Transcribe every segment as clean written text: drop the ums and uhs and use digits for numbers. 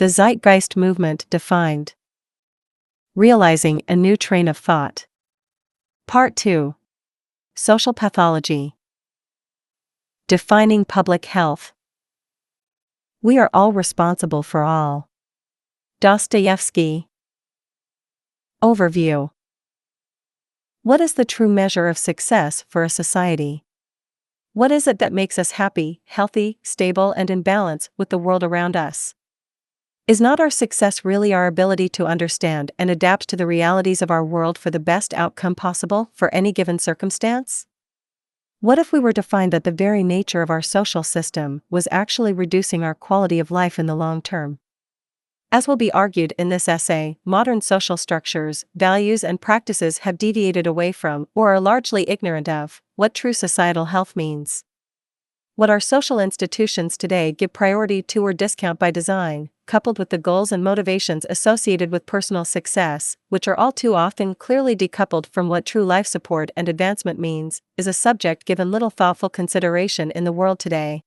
The zeitgeist movement defined. Realizing a new train of thought. Part 2. Social pathology. Defining public health. We are all responsible for all. Dostoevsky. Overview. What is the true measure of success for a society? What is it that makes us happy, healthy, stable, and in balance with the world around us? Is not our success really our ability to understand and adapt to the realities of our world for the best outcome possible for any given circumstance? What if we were to find that the very nature of our social system was actually reducing our quality of life in the long term? As will be argued in this essay, modern social structures, values, and practices have deviated away from, or are largely ignorant of, what true societal health means. What our social institutions today give priority to or discount by design, coupled with the goals and motivations associated with personal success, which are all too often clearly decoupled from what true life support and advancement means, is a subject given little thoughtful consideration in the world today.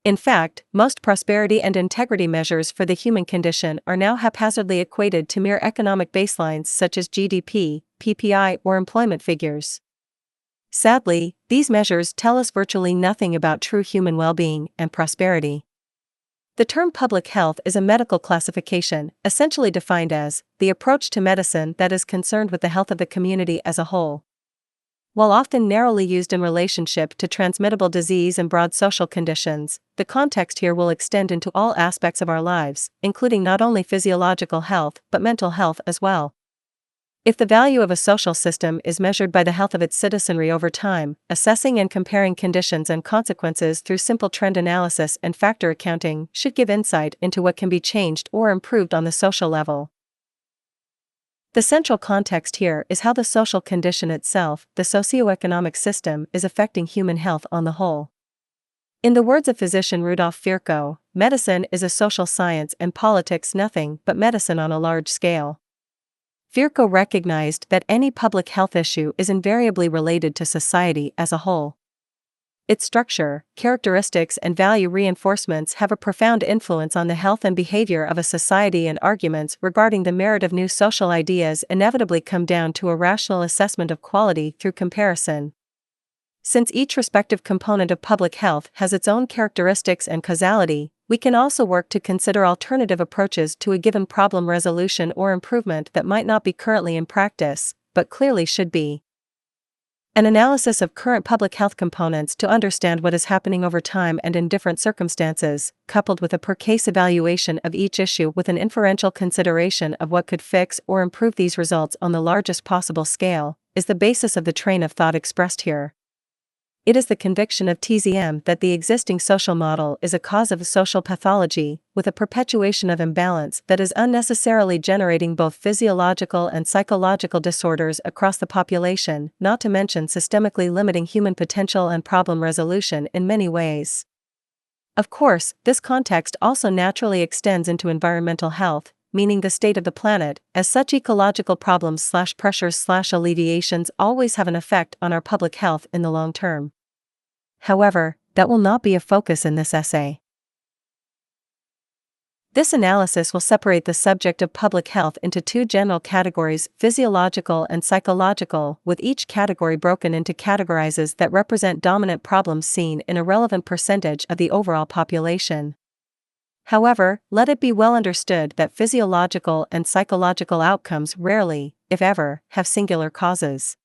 In fact, most prosperity and integrity measures for the human condition are now haphazardly equated to mere economic baselines such as GDP, PPI, or employment figures. Sadly, these measures tell us virtually nothing about true human well-being and prosperity. The term public health is a medical classification, essentially defined as the approach to medicine that is concerned with the health of the community as a whole. While often narrowly used in relationship to transmittable disease and broad social conditions, the context here will extend into all aspects of our lives, including not only physiological health but mental health as well. If the value of a social system is measured by the health of its citizenry over time, assessing and comparing conditions and consequences through simple trend analysis and factor accounting should give insight into what can be changed or improved on the social level. The central context here is how the social condition itself, the socioeconomic system, is affecting human health on the whole. In the words of physician Rudolf Virchow, medicine is a social science and politics nothing but medicine on a large scale. Virchow recognized that any public health issue is invariably related to society as a whole. Its structure, characteristics, and value reinforcements have a profound influence on the health and behavior of a society, and arguments regarding the merit of new social ideas inevitably come down to a rational assessment of quality through comparison. Since each respective component of public health has its own characteristics and causality, we can also work to consider alternative approaches to a given problem resolution or improvement that might not be currently in practice, but clearly should be. An analysis of current public health components to understand what is happening over time and in different circumstances, coupled with a per-case evaluation of each issue with an inferential consideration of what could fix or improve these results on the largest possible scale, is the basis of the train of thought expressed here. It is the conviction of TZM that the existing social model is a cause of social pathology, with a perpetuation of imbalance that is unnecessarily generating both physiological and psychological disorders across the population, not to mention systemically limiting human potential and problem resolution in many ways. Of course, this context also naturally extends into environmental health, meaning the state of the planet, as such ecological problems/pressures/alleviations always have an effect on our public health in the long term. However, that will not be a focus in this essay. This analysis will separate the subject of public health into two general categories, physiological and psychological, with each category broken into categories that represent dominant problems seen in a relevant percentage of the overall population. However, let it be well understood that physiological and psychological outcomes rarely, if ever, have singular causes.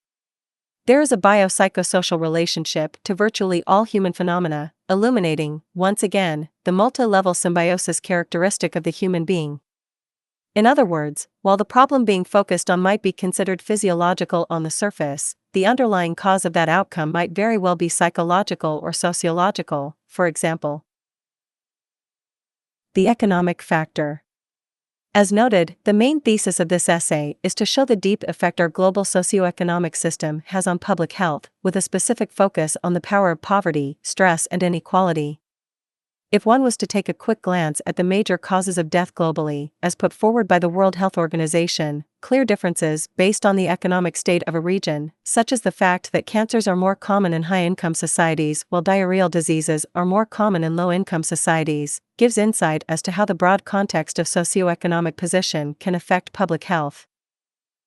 There is a biopsychosocial relationship to virtually all human phenomena, illuminating, once again, the multi-level symbiosis characteristic of the human being. In other words, while the problem being focused on might be considered physiological on the surface, the underlying cause of that outcome might very well be psychological or sociological. For example, the economic factor. As noted, the main thesis of this essay is to show the deep effect our global socioeconomic system has on public health, with a specific focus on the power of poverty, stress, and inequality. If one was to take a quick glance at the major causes of death globally, as put forward by the World Health Organization, clear differences based on the economic state of a region, such as the fact that cancers are more common in high-income societies while diarrheal diseases are more common in low-income societies, gives insight as to how the broad context of socioeconomic position can affect public health.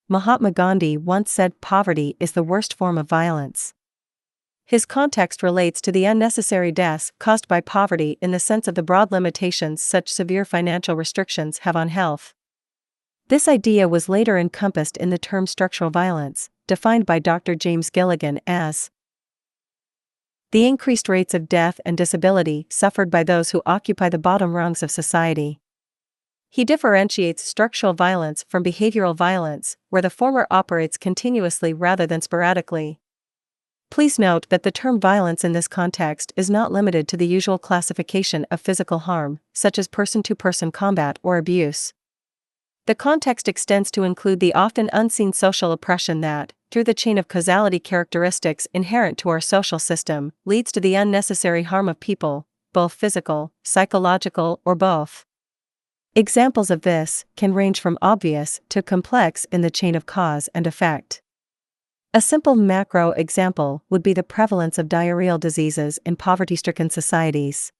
Mahatma Gandhi once said poverty is the worst form of violence. His context relates to the unnecessary deaths caused by poverty in the sense of the broad limitations such severe financial restrictions have on health. This idea was later encompassed in the term structural violence, defined by Dr. James Gilligan as the increased rates of death and disability suffered by those who occupy the bottom rungs of society. He differentiates structural violence from behavioral violence, where the former operates continuously rather than sporadically. Please note that the term violence in this context is not limited to the usual classification of physical harm, such as person-to-person combat or abuse. The context extends to include the often unseen social oppression that, through the chain of causality characteristics inherent to our social system, leads to the unnecessary harm of people, both physical, psychological, or both. Examples of this can range from obvious to complex in the chain of cause and effect. A simple macro example would be the prevalence of diarrheal diseases in poverty-stricken societies.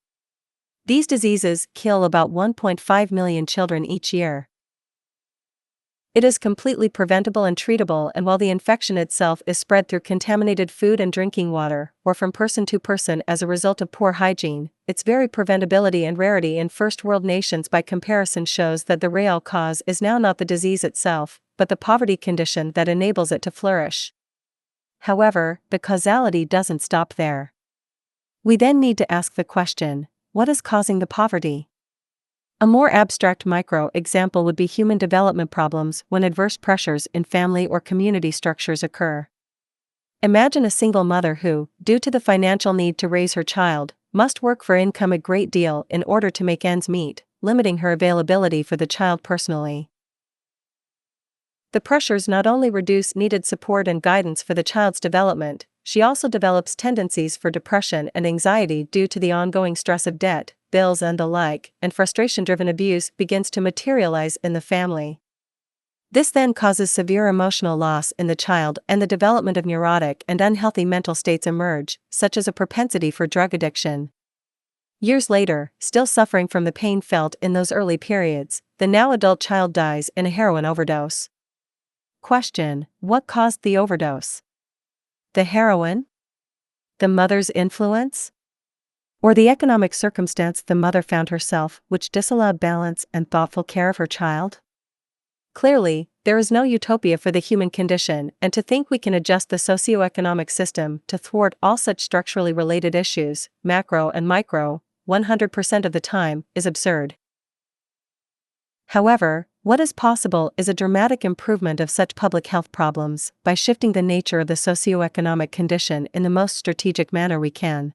These diseases kill about 1.5 million children each year. It is completely preventable and treatable, and while the infection itself is spread through contaminated food and drinking water, or from person to person as a result of poor hygiene, its very preventability and rarity in first world nations by comparison shows that the real cause is now not the disease itself, but the poverty condition that enables it to flourish. However, the causality doesn't stop there. We then need to ask the question, what is causing the poverty? A more abstract micro example would be human development problems when adverse pressures in family or community structures occur. Imagine a single mother who, due to the financial need to raise her child, must work for income a great deal in order to make ends meet, limiting her availability for the child personally. The pressures not only reduce needed support and guidance for the child's development, she also develops tendencies for depression and anxiety due to the ongoing stress of debt, bills and the like, and frustration-driven abuse begins to materialize in the family. This then causes severe emotional loss in the child, and the development of neurotic and unhealthy mental states emerge, such as a propensity for drug addiction. Years later, still suffering from the pain felt in those early periods, the now adult child dies in a heroin overdose. Question: what caused the overdose? The heroin? The mother's influence? Or the economic circumstance the mother found herself which disallowed balance and thoughtful care of her child? Clearly, there is no utopia for the human condition, and to think we can adjust the socioeconomic system to thwart all such structurally related issues, macro and micro, 100% of the time, is absurd. However, what is possible is a dramatic improvement of such public health problems by shifting the nature of the socioeconomic condition in the most strategic manner we can.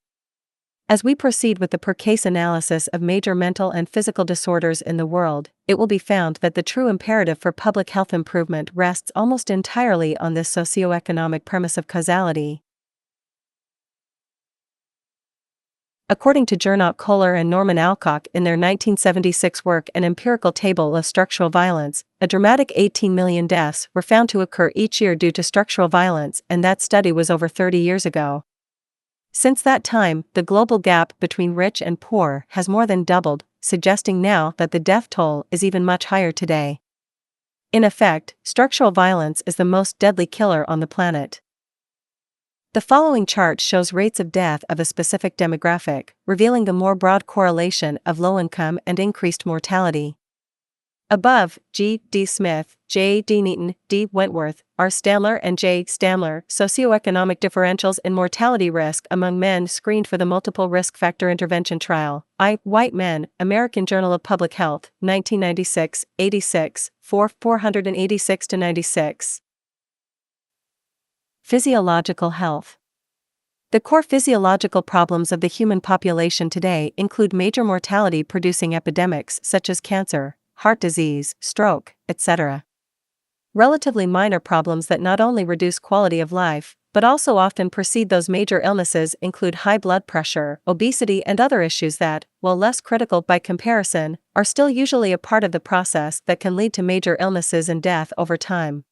As we proceed with the per-case analysis of major mental and physical disorders in the world, it will be found that the true imperative for public health improvement rests almost entirely on this socioeconomic premise of causality. According to Gernot Kohler and Norman Alcock in their 1976 work An Empirical Table of Structural Violence, a dramatic 18 million deaths were found to occur each year due to structural violence, and that study was over 30 years ago. Since that time, the global gap between rich and poor has more than doubled, suggesting now that the death toll is even much higher today. In effect, structural violence is the most deadly killer on the planet. The following chart shows rates of death of a specific demographic, revealing the more broad correlation of low income and increased mortality. Above, G. D. Smith, J. D. Neaton, D. Wentworth, R. Stamler and J. Stamler, Socioeconomic Differentials in Mortality Risk Among Men Screened for the Multiple Risk Factor Intervention Trial, I. White Men, American Journal of Public Health, 1996, 86, 486-96. Physiological health. The core physiological problems of the human population today include major mortality-producing epidemics such as cancer, heart disease, stroke, etc. Relatively minor problems that not only reduce quality of life, but also often precede those major illnesses include high blood pressure, obesity, and other issues that, while less critical by comparison, are still usually a part of the process that can lead to major illnesses and death over time.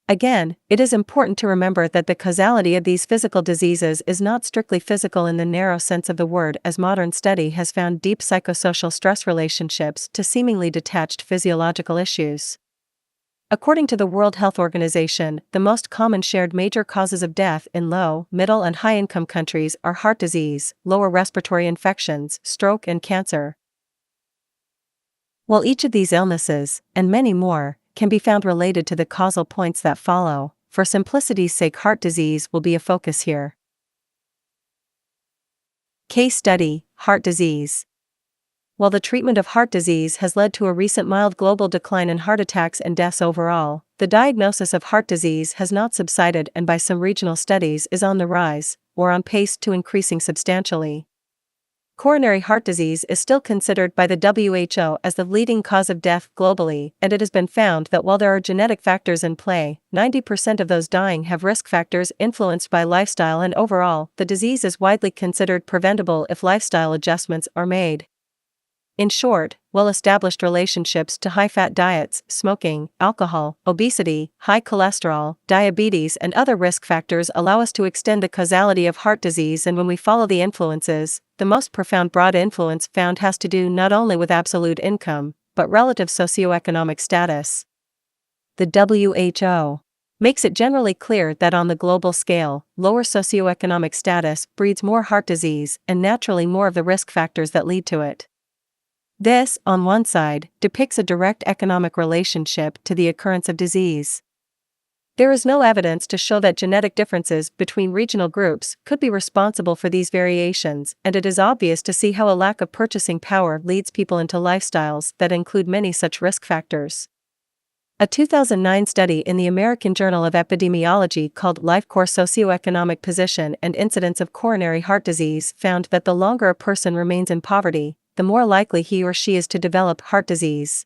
Again, it is important to remember that the causality of these physical diseases is not strictly physical in the narrow sense of the word, as modern study has found deep psychosocial stress relationships to seemingly detached physiological issues. According to the World Health Organization, the most common shared major causes of death in low, middle, and high-income countries are heart disease, lower respiratory infections, stroke, and cancer. While each of these illnesses, and many more, can be found related to the causal points that follow, for simplicity's sake, heart disease will be a focus here. Case study: heart disease. While the treatment of heart disease has led to a recent mild global decline in heart attacks and deaths overall, the diagnosis of heart disease has not subsided and by some regional studies is on the rise, or on pace to increasing substantially. Coronary heart disease is still considered by the WHO as the leading cause of death globally, and it has been found that while there are genetic factors in play, 90% of those dying have risk factors influenced by lifestyle, and overall, the disease is widely considered preventable if lifestyle adjustments are made. In short, well-established relationships to high-fat diets, smoking, alcohol, obesity, high cholesterol, diabetes, and other risk factors allow us to extend the causality of heart disease, and when we follow the influences, the most profound broad influence found has to do not only with absolute income, but relative socioeconomic status. The WHO makes it generally clear that on the global scale, lower socioeconomic status breeds more heart disease and naturally more of the risk factors that lead to it. This, on one side, depicts a direct economic relationship to the occurrence of disease. There is no evidence to show that genetic differences between regional groups could be responsible for these variations, and it is obvious to see how a lack of purchasing power leads people into lifestyles that include many such risk factors. A 2009 study in the American Journal of Epidemiology called Lifecore Socioeconomic Position and Incidence of Coronary Heart Disease found that the longer a person remains in poverty, the more likely he or she is to develop heart disease.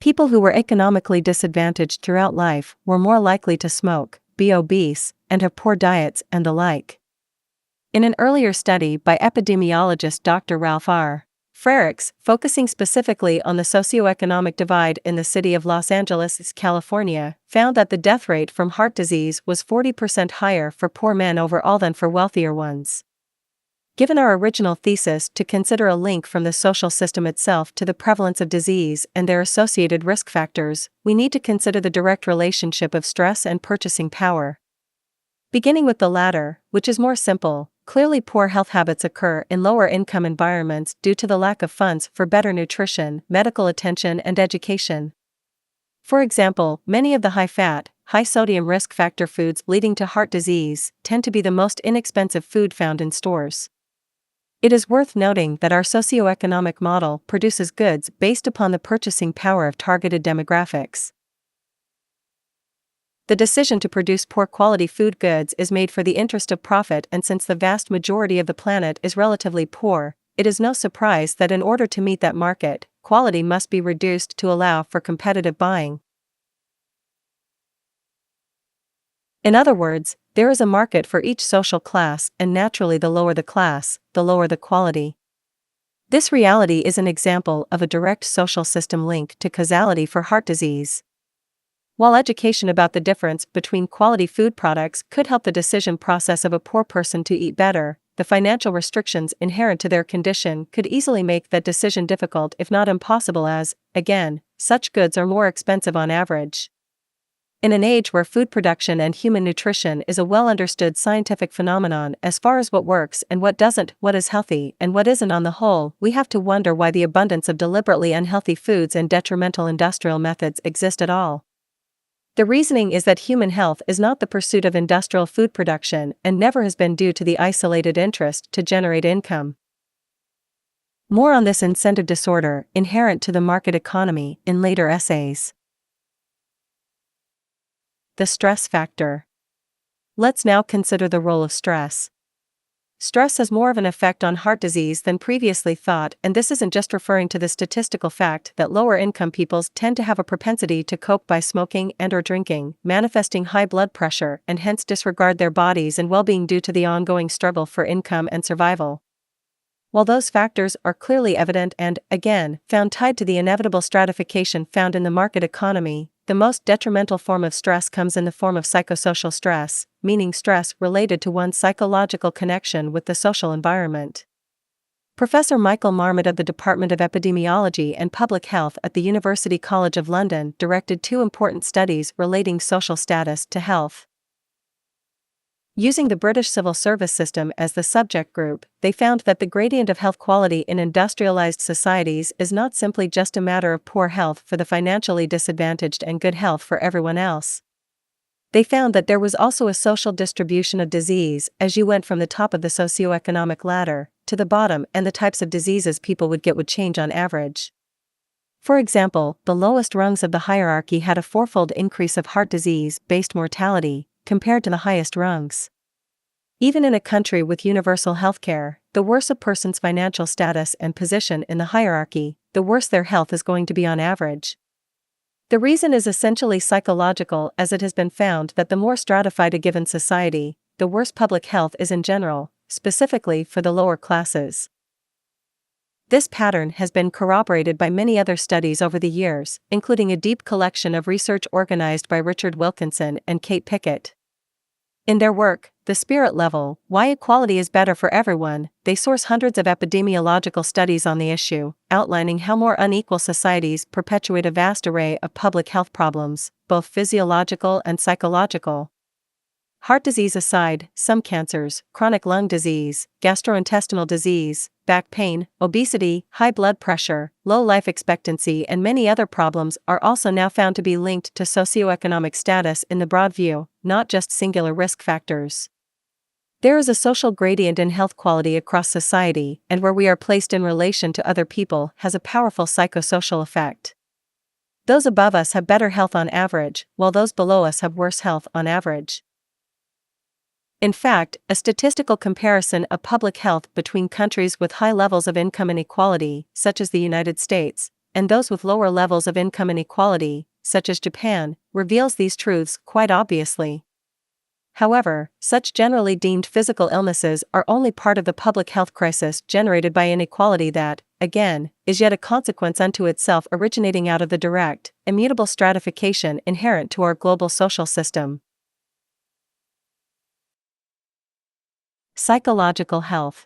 People who were economically disadvantaged throughout life were more likely to smoke, be obese, and have poor diets, and the like. In an earlier study by epidemiologist Dr. Ralph R. Frerichs, focusing specifically on the socioeconomic divide in the city of Los Angeles, California, found that the death rate from heart disease was 40% higher for poor men overall than for wealthier ones. Given our original thesis to consider a link from the social system itself to the prevalence of disease and their associated risk factors, we need to consider the direct relationship of stress and purchasing power. Beginning with the latter, which is more simple, clearly poor health habits occur in lower income environments due to the lack of funds for better nutrition, medical attention, and education. For example, many of the high-fat, high-sodium risk factor foods leading to heart disease tend to be the most inexpensive food found in stores. It is worth noting that our socioeconomic model produces goods based upon the purchasing power of targeted demographics. The decision to produce poor-quality food goods is made for the interest of profit, and since the vast majority of the planet is relatively poor, it is no surprise that in order to meet that market, quality must be reduced to allow for competitive buying. In other words, there is a market for each social class, and naturally the lower the class, the lower the quality. This reality is an example of a direct social system link to causality for heart disease. While education about the difference between quality food products could help the decision process of a poor person to eat better, the financial restrictions inherent to their condition could easily make that decision difficult if not impossible, as, again, such goods are more expensive on average. In an age where food production and human nutrition is a well-understood scientific phenomenon as far as what works and what doesn't, what is healthy and what isn't on the whole, we have to wonder why the abundance of deliberately unhealthy foods and detrimental industrial methods exist at all. The reasoning is that human health is not the pursuit of industrial food production and never has been due to the isolated interest to generate income. More on this incentive disorder inherent to the market economy in later essays. The stress factor. Let's now consider the role of stress. stress has more of an effect on heart disease than previously thought, and this isn't just referring to the statistical fact that lower-income peoples tend to have a propensity to cope by smoking and/or drinking, manifesting high blood pressure, and hence disregard their bodies and well-being due to the ongoing struggle for income and survival. While those factors are clearly evident and, again, found tied to the inevitable stratification found in the market economy, the most detrimental form of stress comes in the form of psychosocial stress, meaning stress related to one's psychological connection with the social environment. Professor Michael Marmot of the Department of Epidemiology and Public Health at the University College of London directed two important studies relating social status to health. Using the British civil service system as the subject group, they found that the gradient of health quality in industrialized societies is not simply just a matter of poor health for the financially disadvantaged and good health for everyone else. They found that there was also a social distribution of disease as you went from the top of the socioeconomic ladder to the bottom, and the types of diseases people would get would change on average. For example, the lowest rungs of the hierarchy had a fourfold increase of heart disease-based mortality compared to the highest rungs. Even in a country with universal healthcare, the worse a person's financial status and position in the hierarchy, the worse their health is going to be on average. The reason is essentially psychological, as it has been found that the more stratified a given society, the worse public health is in general, specifically for the lower classes. This pattern has been corroborated by many other studies over the years, including a deep collection of research organized by Richard Wilkinson and Kate Pickett. In their work, The Spirit Level: Why Equality is Better for Everyone, they source hundreds of epidemiological studies on the issue, outlining how more unequal societies perpetuate a vast array of public health problems, both physiological and psychological. Heart disease aside, some cancers, chronic lung disease, gastrointestinal disease, back pain, obesity, high blood pressure, low life expectancy, and many other problems are also now found to be linked to socioeconomic status in the broad view, not just singular risk factors. There is a social gradient in health quality across society, and where we are placed in relation to other people has a powerful psychosocial effect. Those above us have better health on average, while those below us have worse health on average. In fact, a statistical comparison of public health between countries with high levels of income inequality, such as the United States, and those with lower levels of income inequality, such as Japan, reveals these truths quite obviously. However, such generally deemed physical illnesses are only part of the public health crisis generated by inequality that, again, is yet a consequence unto itself originating out of the direct, immutable stratification inherent to our global social system. Psychological health.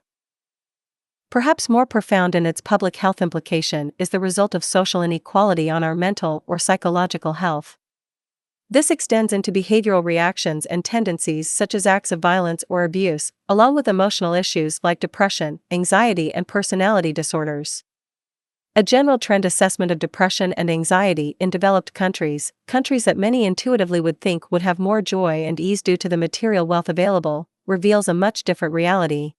Perhaps more profound in its public health implication is the result of social inequality on our mental or psychological health. This extends into behavioral reactions and tendencies such as acts of violence or abuse, along with emotional issues like depression, anxiety, and personality disorders. A general trend assessment of depression and anxiety in developed countries, countries that many intuitively would think would have more joy and ease due to the material wealth available, reveals a much different reality.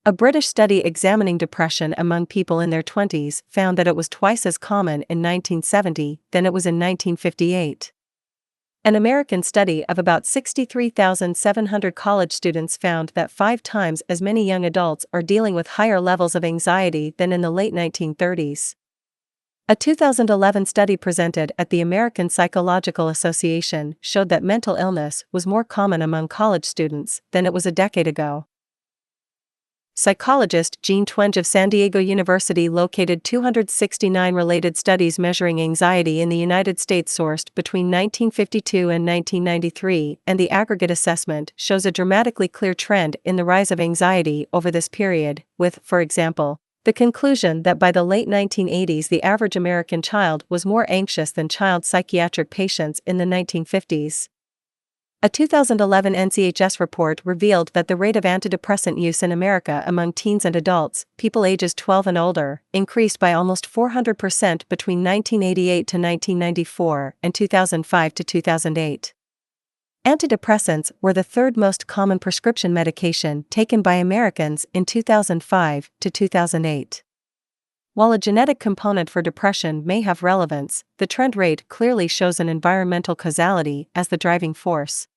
A British study examining depression among people in their 20s found that it was twice as common in 1970 than it was in 1958. An American study of about 63,700 college students found that 5 times as many young adults are dealing with higher levels of anxiety than in the late 1930s. A 2011 study presented at the American Psychological Association showed that mental illness was more common among college students than it was a decade ago. Psychologist Jean Twenge of San Diego University located 269 related studies measuring anxiety in the United States sourced between 1952 and 1993, and the aggregate assessment shows a dramatically clear trend in the rise of anxiety over this period, with, for example, the conclusion that by the late 1980s the average American child was more anxious than child psychiatric patients in the 1950s. A 2011 NCHS report revealed that the rate of antidepressant use in America among teens and adults, people ages 12 and older, increased by almost 400% between 1988 to 1994 and 2005 to 2008. Antidepressants were the third most common prescription medication taken by Americans in 2005 to 2008. While a genetic component for depression may have relevance, the trend rate clearly shows an environmental causality as the driving force.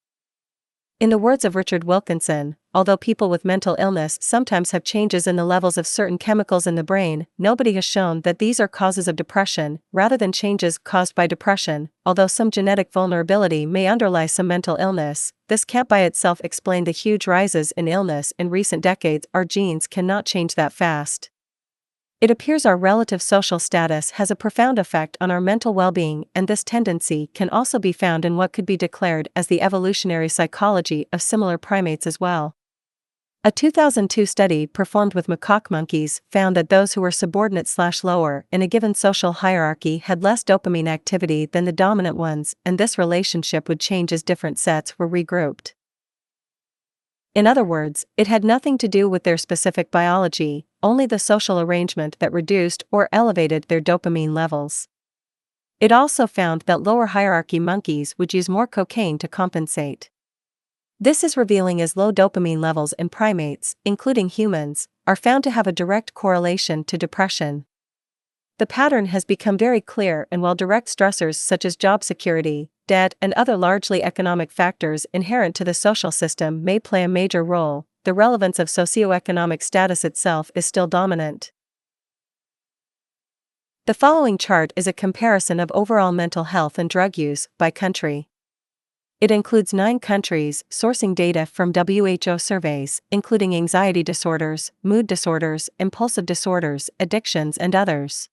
In the words of Richard Wilkinson, although people with mental illness sometimes have changes in the levels of certain chemicals in the brain, nobody has shown that these are causes of depression, rather than changes caused by depression. Although some genetic vulnerability may underlie some mental illness, this can't by itself explain the huge rises in illness in recent decades. Our genes cannot change that fast. It appears our relative social status has a profound effect on our mental well-being, and this tendency can also be found in what could be declared as the evolutionary psychology of similar primates as well. A 2002 study performed with macaque monkeys found that those who were subordinate/lower in a given social hierarchy had less dopamine activity than the dominant ones, and this relationship would change as different sets were regrouped. In other words, it had nothing to do with their specific biology, only the social arrangement that reduced or elevated their dopamine levels. It also found that lower hierarchy monkeys would use more cocaine to compensate. This is revealing, as low dopamine levels in primates, including humans, are found to have a direct correlation to depression. The pattern has become very clear, and while direct stressors such as job security, debt, and other largely economic factors inherent to the social system may play a major role, the relevance of socioeconomic status itself is still dominant. The following chart is a comparison of overall mental health and drug use by country. It includes 9 countries, sourcing data from WHO surveys, including anxiety disorders, mood disorders, impulsive disorders, addictions, and others.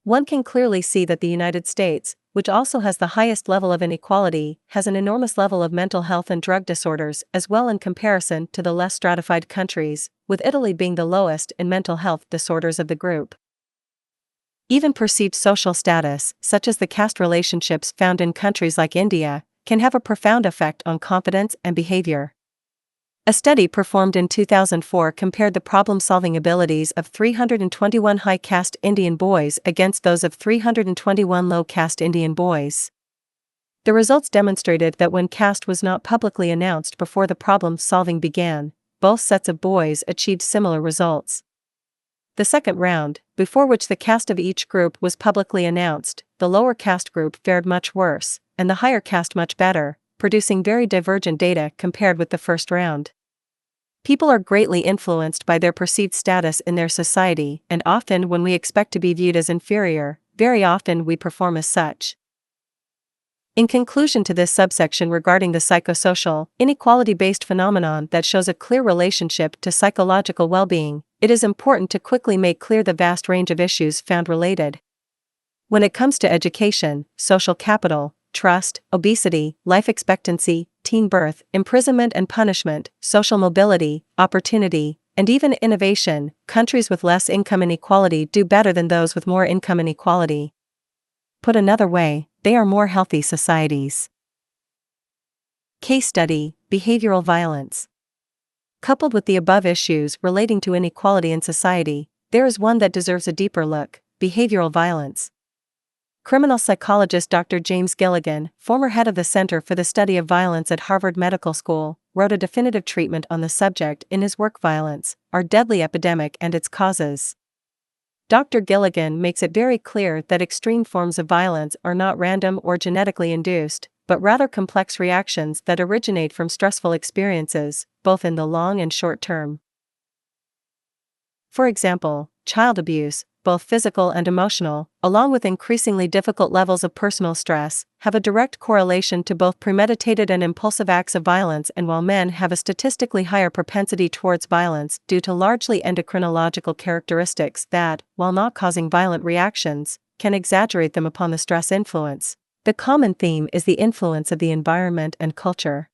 One can clearly see that the United States, which also has the highest level of inequality, has an enormous level of mental health and drug disorders as well in comparison to the less stratified countries, with Italy being the lowest in mental health disorders of the group. Even perceived social status, such as the caste relationships found in countries like India, can have a profound effect on confidence and behavior. A study performed in 2004 compared the problem-solving abilities of 321 high-caste Indian boys against those of 321 low-caste Indian boys. The results demonstrated that when caste was not publicly announced before the problem-solving began, both sets of boys achieved similar results. The second round, before which the caste of each group was publicly announced, the lower caste group fared much worse, and the higher caste much better, producing very divergent data compared with the first round. People are greatly influenced by their perceived status in their society, and often when we expect to be viewed as inferior, very often we perform as such. In conclusion to this subsection regarding the psychosocial, inequality-based phenomenon that shows a clear relationship to psychological well-being, it is important to quickly make clear the vast range of issues found related. When it comes to education, social capital, trust, obesity, life expectancy, teen birth, imprisonment and punishment, social mobility, opportunity, and even innovation, countries with less income inequality do better than those with more income inequality. Put another way, they are more healthy societies. Case study: behavioral violence. Coupled with the above issues relating to inequality in society, there is one that deserves a deeper look: behavioral violence. Criminal psychologist Dr. James Gilligan, former head of the Center for the Study of Violence at Harvard Medical School, wrote a definitive treatment on the subject in his work Violence, Our Deadly Epidemic and Its Causes. Dr. Gilligan makes it very clear that extreme forms of violence are not random or genetically induced, but rather complex reactions that originate from stressful experiences, both in the long and short term. For example, child abuse, both physical and emotional, along with increasingly difficult levels of personal stress, have a direct correlation to both premeditated and impulsive acts of violence. And while men have a statistically higher propensity towards violence due to largely endocrinological characteristics that, while not causing violent reactions, can exaggerate them upon the stress influence, the common theme is the influence of the environment and culture.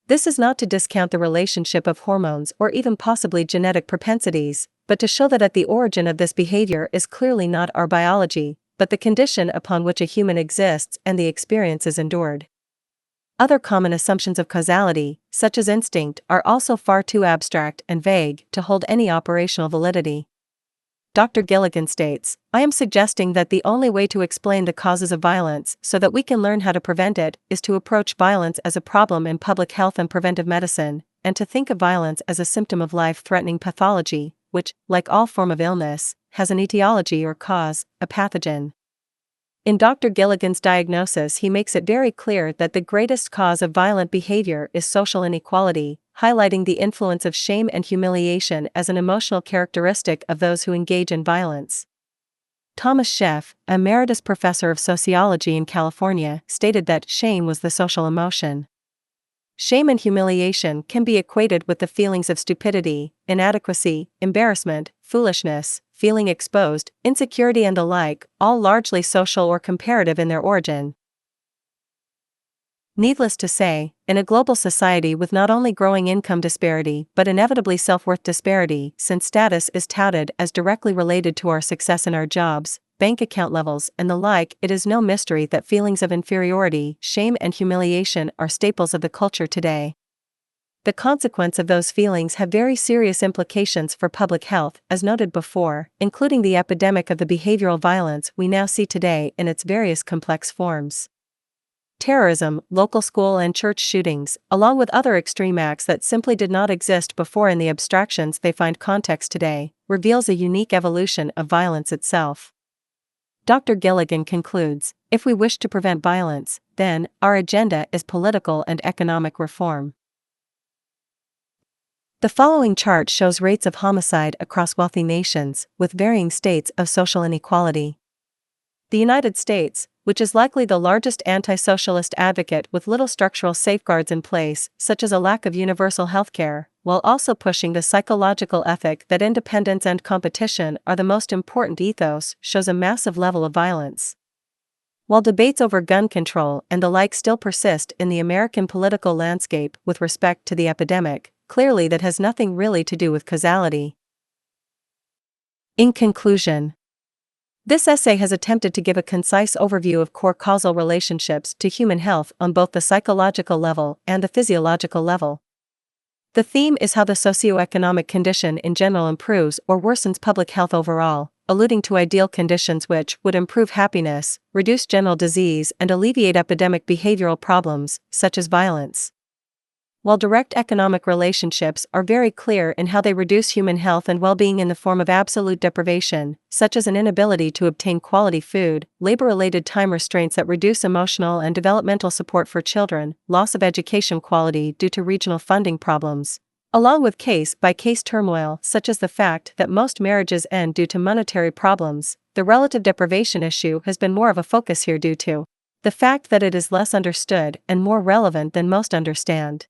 This is not to discount the relationship of hormones or even possibly genetic propensities, but to show that at the origin of this behavior is clearly not our biology, but the condition upon which a human exists and the experiences endured. Other common assumptions of causality, such as instinct, are also far too abstract and vague to hold any operational validity. Dr. Gilligan states, "I am suggesting that the only way to explain the causes of violence so that we can learn how to prevent it is to approach violence as a problem in public health and preventive medicine, and to think of violence as a symptom of life-threatening pathology, which, like all form of illness, has an etiology or cause, a pathogen." In Dr. Gilligan's diagnosis, he makes it very clear that the greatest cause of violent behavior is social inequality, highlighting the influence of shame and humiliation as an emotional characteristic of those who engage in violence. Thomas Scheff, emeritus professor of sociology in California, stated that shame was the social emotion. Shame and humiliation can be equated with the feelings of stupidity, inadequacy, embarrassment, foolishness, feeling exposed, insecurity, and the like, all largely social or comparative in their origin. Needless to say, in a global society with not only growing income disparity but inevitably self-worth disparity, since status is touted as directly related to our success in our jobs, bank account levels, and the like, it is no mystery that feelings of inferiority, shame, and humiliation are staples of the culture today. The consequence of those feelings have very serious implications for public health, as noted before, including the epidemic of the behavioral violence we now see today in its various complex forms. Terrorism, local school and church shootings, along with other extreme acts that simply did not exist before in the abstractions they find context today, reveals a unique evolution of violence itself. Dr. Gilligan concludes, if we wish to prevent violence, then, our agenda is political and economic reform. The following chart shows rates of homicide across wealthy nations, with varying states of social inequality. The United States, which is likely the largest anti-socialist advocate with little structural safeguards in place, such as a lack of universal health care, while also pushing the psychological ethic that independence and competition are the most important ethos, shows a massive level of violence. While debates over gun control and the like still persist in the American political landscape with respect to the epidemic, clearly that has nothing really to do with causality. In conclusion, this essay has attempted to give a concise overview of core causal relationships to human health on both the psychological level and the physiological level. The theme is how the socioeconomic condition in general improves or worsens public health overall, alluding to ideal conditions which would improve happiness, reduce general disease, and alleviate epidemic behavioral problems, such as violence. While direct economic relationships are very clear in how they reduce human health and well-being in the form of absolute deprivation, such as an inability to obtain quality food, labor-related time restraints that reduce emotional and developmental support for children, loss of education quality due to regional funding problems, along with case-by-case turmoil such as the fact that most marriages end due to monetary problems, the relative deprivation issue has been more of a focus here due to the fact that it is less understood and more relevant than most understand.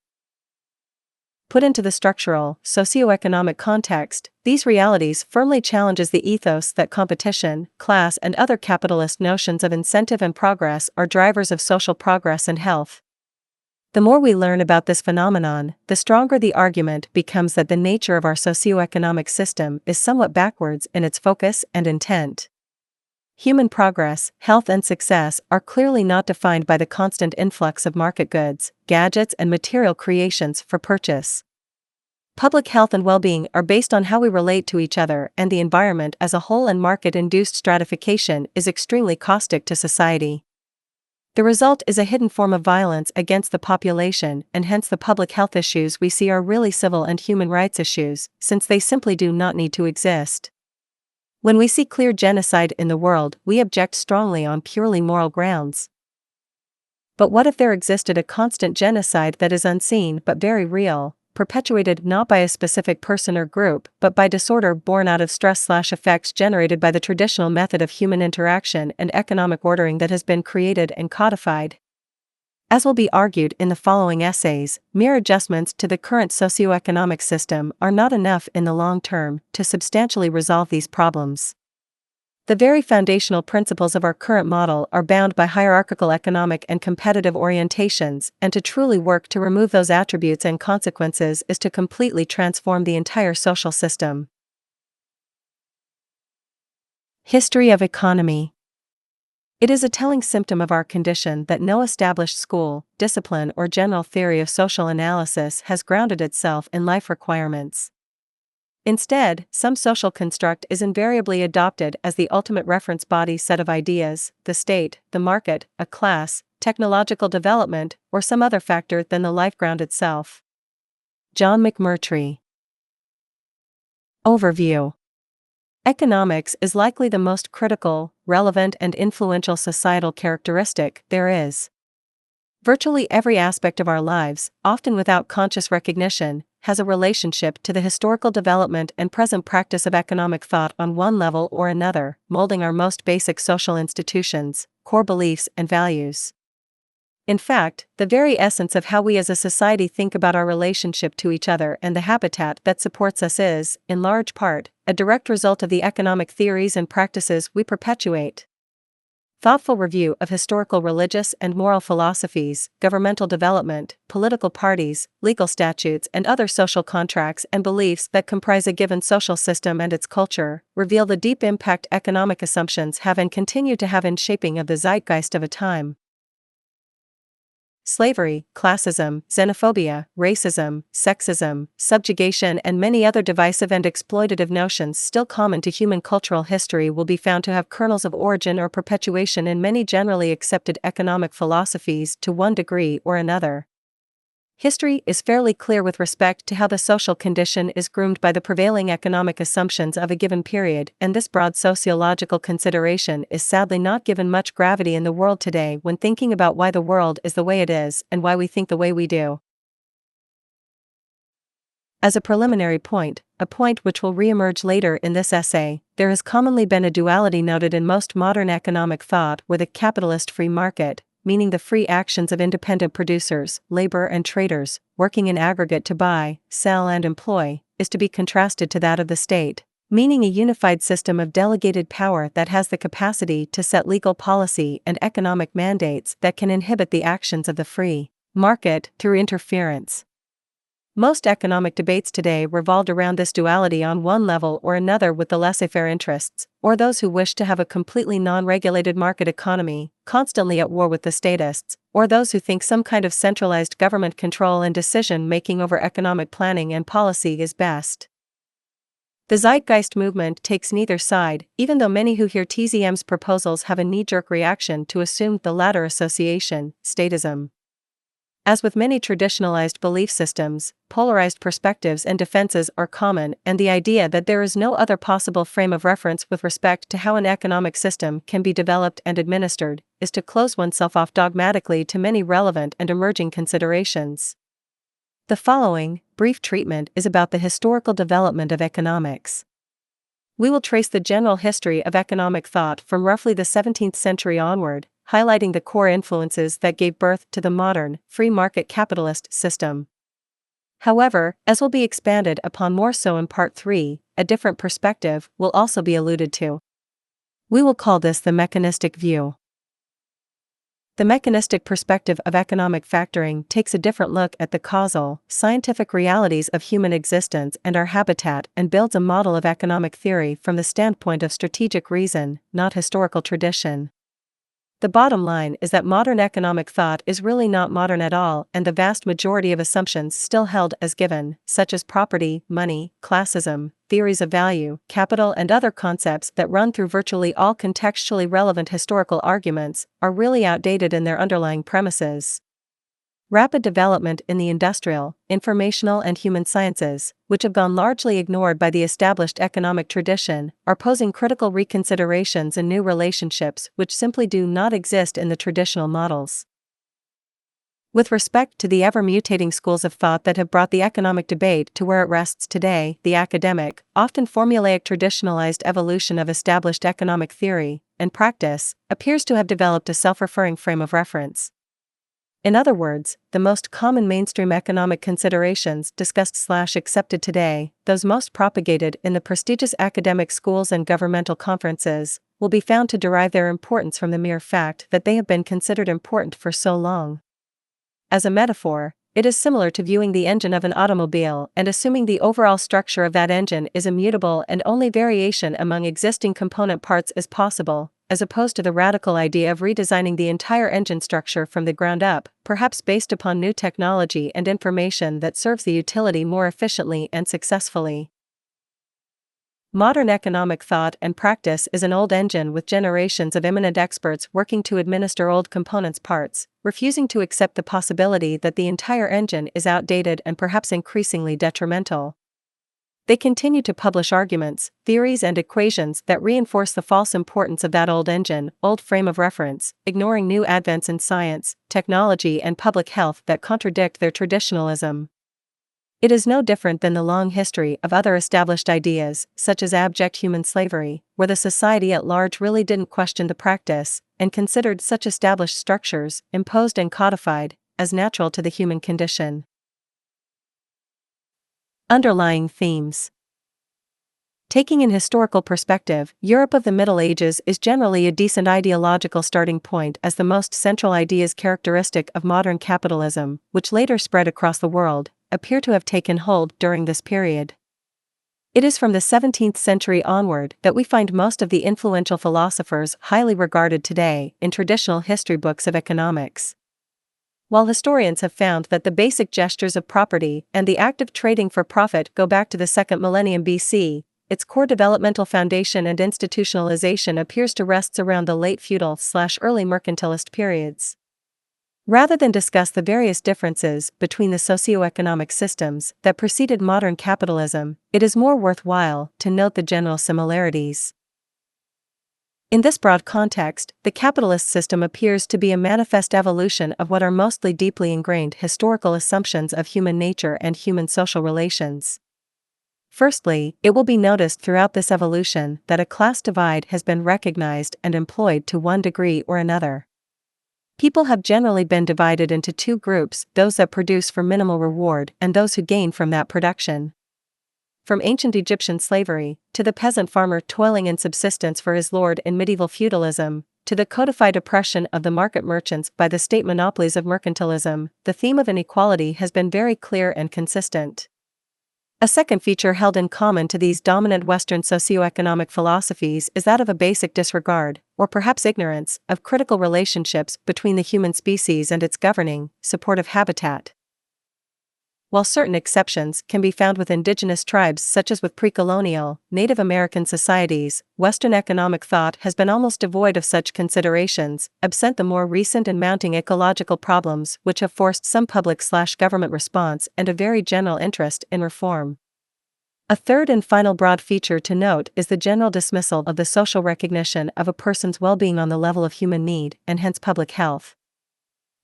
Put into the structural, socioeconomic context, these realities firmly challenges the ethos that competition, class, and other capitalist notions of incentive and progress are drivers of social progress and health. The more we learn about this phenomenon, the stronger the argument becomes that the nature of our socioeconomic system is somewhat backwards in its focus and intent. Human progress, health, and success are clearly not defined by the constant influx of market goods, gadgets, and material creations for purchase. Public health and well-being are based on how we relate to each other and the environment as a whole, and market-induced stratification is extremely caustic to society. The result is a hidden form of violence against the population, and hence the public health issues we see are really civil and human rights issues, since they simply do not need to exist. When we see clear genocide in the world, we object strongly on purely moral grounds. But what if there existed a constant genocide that is unseen but very real, perpetuated not by a specific person or group but by disorder born out of stress/effects generated by the traditional method of human interaction and economic ordering that has been created and codified? As will be argued in the following essays, mere adjustments to the current socioeconomic system are not enough in the long term to substantially resolve these problems. The very foundational principles of our current model are bound by hierarchical economic and competitive orientations, and to truly work to remove those attributes and consequences is to completely transform the entire social system. History of economy. It is a telling symptom of our condition that no established school, discipline, or general theory of social analysis has grounded itself in life requirements. Instead, some social construct is invariably adopted as the ultimate reference body set of ideas: the state, the market, a class, technological development, or some other factor than the life ground itself. John McMurtry. Overview. Economics is likely the most critical, relevant, and influential societal characteristic there is. Virtually every aspect of our lives, often without conscious recognition, has a relationship to the historical development and present practice of economic thought on one level or another, molding our most basic social institutions, core beliefs, and values. In fact, the very essence of how we as a society think about our relationship to each other and the habitat that supports us is, in large part, a direct result of the economic theories and practices we perpetuate. Thoughtful review of historical religious and moral philosophies, governmental development, political parties, legal statutes, and other social contracts and beliefs that comprise a given social system and its culture reveal the deep impact economic assumptions have and continue to have in shaping of the zeitgeist of a time. Slavery, classism, xenophobia, racism, sexism, subjugation, and many other divisive and exploitative notions still common to human cultural history will be found to have kernels of origin or perpetuation in many generally accepted economic philosophies to one degree or another. History is fairly clear with respect to how the social condition is groomed by the prevailing economic assumptions of a given period, and this broad sociological consideration is sadly not given much gravity in the world today when thinking about why the world is the way it is and why we think the way we do. As a preliminary point, a point which will re-emerge later in this essay, there has commonly been a duality noted in most modern economic thought where the capitalist free market, meaning the free actions of independent producers, labor and traders, working in aggregate to buy, sell and employ, is to be contrasted to that of the state, meaning a unified system of delegated power that has the capacity to set legal policy and economic mandates that can inhibit the actions of the free market through interference. Most economic debates today revolved around this duality on one level or another, with the laissez-faire interests, or those who wish to have a completely non-regulated market economy, constantly at war with the statists, or those who think some kind of centralized government control and decision-making over economic planning and policy is best. The zeitgeist movement takes neither side, even though many who hear TZM's proposals have a knee-jerk reaction to assume the latter association, statism. As with many traditionalized belief systems, polarized perspectives and defenses are common, and the idea that there is no other possible frame of reference with respect to how an economic system can be developed and administered is to close oneself off dogmatically to many relevant and emerging considerations. The following brief treatment is about the historical development of economics. We will trace the general history of economic thought from roughly the 17th century onward, highlighting the core influences that gave birth to the modern, free market capitalist system. However, as will be expanded upon more so in Part 3, a different perspective will also be alluded to. We will call this the mechanistic view. The mechanistic perspective of economic factoring takes a different look at the causal, scientific realities of human existence and our habitat and builds a model of economic theory from the standpoint of strategic reason, not historical tradition. The bottom line is that modern economic thought is really not modern at all, and the vast majority of assumptions still held as given, such as property, money, classism, theories of value, capital, and other concepts that run through virtually all contextually relevant historical arguments, are really outdated in their underlying premises. Rapid development in the industrial, informational, and human sciences, which have gone largely ignored by the established economic tradition, are posing critical reconsiderations and new relationships which simply do not exist in the traditional models. With respect to the ever-mutating schools of thought that have brought the economic debate to where it rests today, the academic, often formulaic traditionalized evolution of established economic theory and practice appears to have developed a self-referring frame of reference. In other words, the most common mainstream economic considerations discussed/accepted today, those most propagated in the prestigious academic schools and governmental conferences, will be found to derive their importance from the mere fact that they have been considered important for so long. As a metaphor, it is similar to viewing the engine of an automobile and assuming the overall structure of that engine is immutable and only variation among existing component parts is possible, as opposed to the radical idea of redesigning the entire engine structure from the ground up, perhaps based upon new technology and information that serves the utility more efficiently and successfully. Modern economic thought and practice is an old engine with generations of eminent experts working to administer old components' parts, refusing to accept the possibility that the entire engine is outdated and perhaps increasingly detrimental. They continue to publish arguments, theories, and equations that reinforce the false importance of that old frame of reference, ignoring new advents in science, technology, and public health that contradict their traditionalism. It is no different than the long history of other established ideas, such as abject human slavery, where the society at large really didn't question the practice, and considered such established structures, imposed and codified, as natural to the human condition. Underlying themes. Taking an historical perspective, Europe of the Middle Ages is generally a decent ideological starting point, as the most central ideas characteristic of modern capitalism, which later spread across the world, appear to have taken hold during this period. It is from the 17th century onward that we find most of the influential philosophers highly regarded today in traditional history books of economics. While historians have found that the basic gestures of property and the act of trading for profit go back to the 2nd millennium BC, its core developmental foundation and institutionalization appears to rest around the late feudal/early mercantilist periods. Rather than discuss the various differences between the socio-economic systems that preceded modern capitalism, it is more worthwhile to note the general similarities. In this broad context, the capitalist system appears to be a manifest evolution of what are mostly deeply ingrained historical assumptions of human nature and human social relations. Firstly, it will be noticed throughout this evolution that a class divide has been recognized and employed to one degree or another. People have generally been divided into two groups: those that produce for minimal reward and those who gain from that production. From ancient Egyptian slavery, to the peasant farmer toiling in subsistence for his lord in medieval feudalism, to the codified oppression of the market merchants by the state monopolies of mercantilism, the theme of inequality has been very clear and consistent. A second feature held in common to these dominant Western socioeconomic philosophies is that of a basic disregard, or perhaps ignorance, of critical relationships between the human species and its governing, supportive habitat. While certain exceptions can be found with indigenous tribes such as with pre-colonial, Native American societies, Western economic thought has been almost devoid of such considerations, absent the more recent and mounting ecological problems which have forced some public/government response and a very general interest in reform. A third and final broad feature to note is the general dismissal of the social recognition of a person's well-being on the level of human need and hence public health.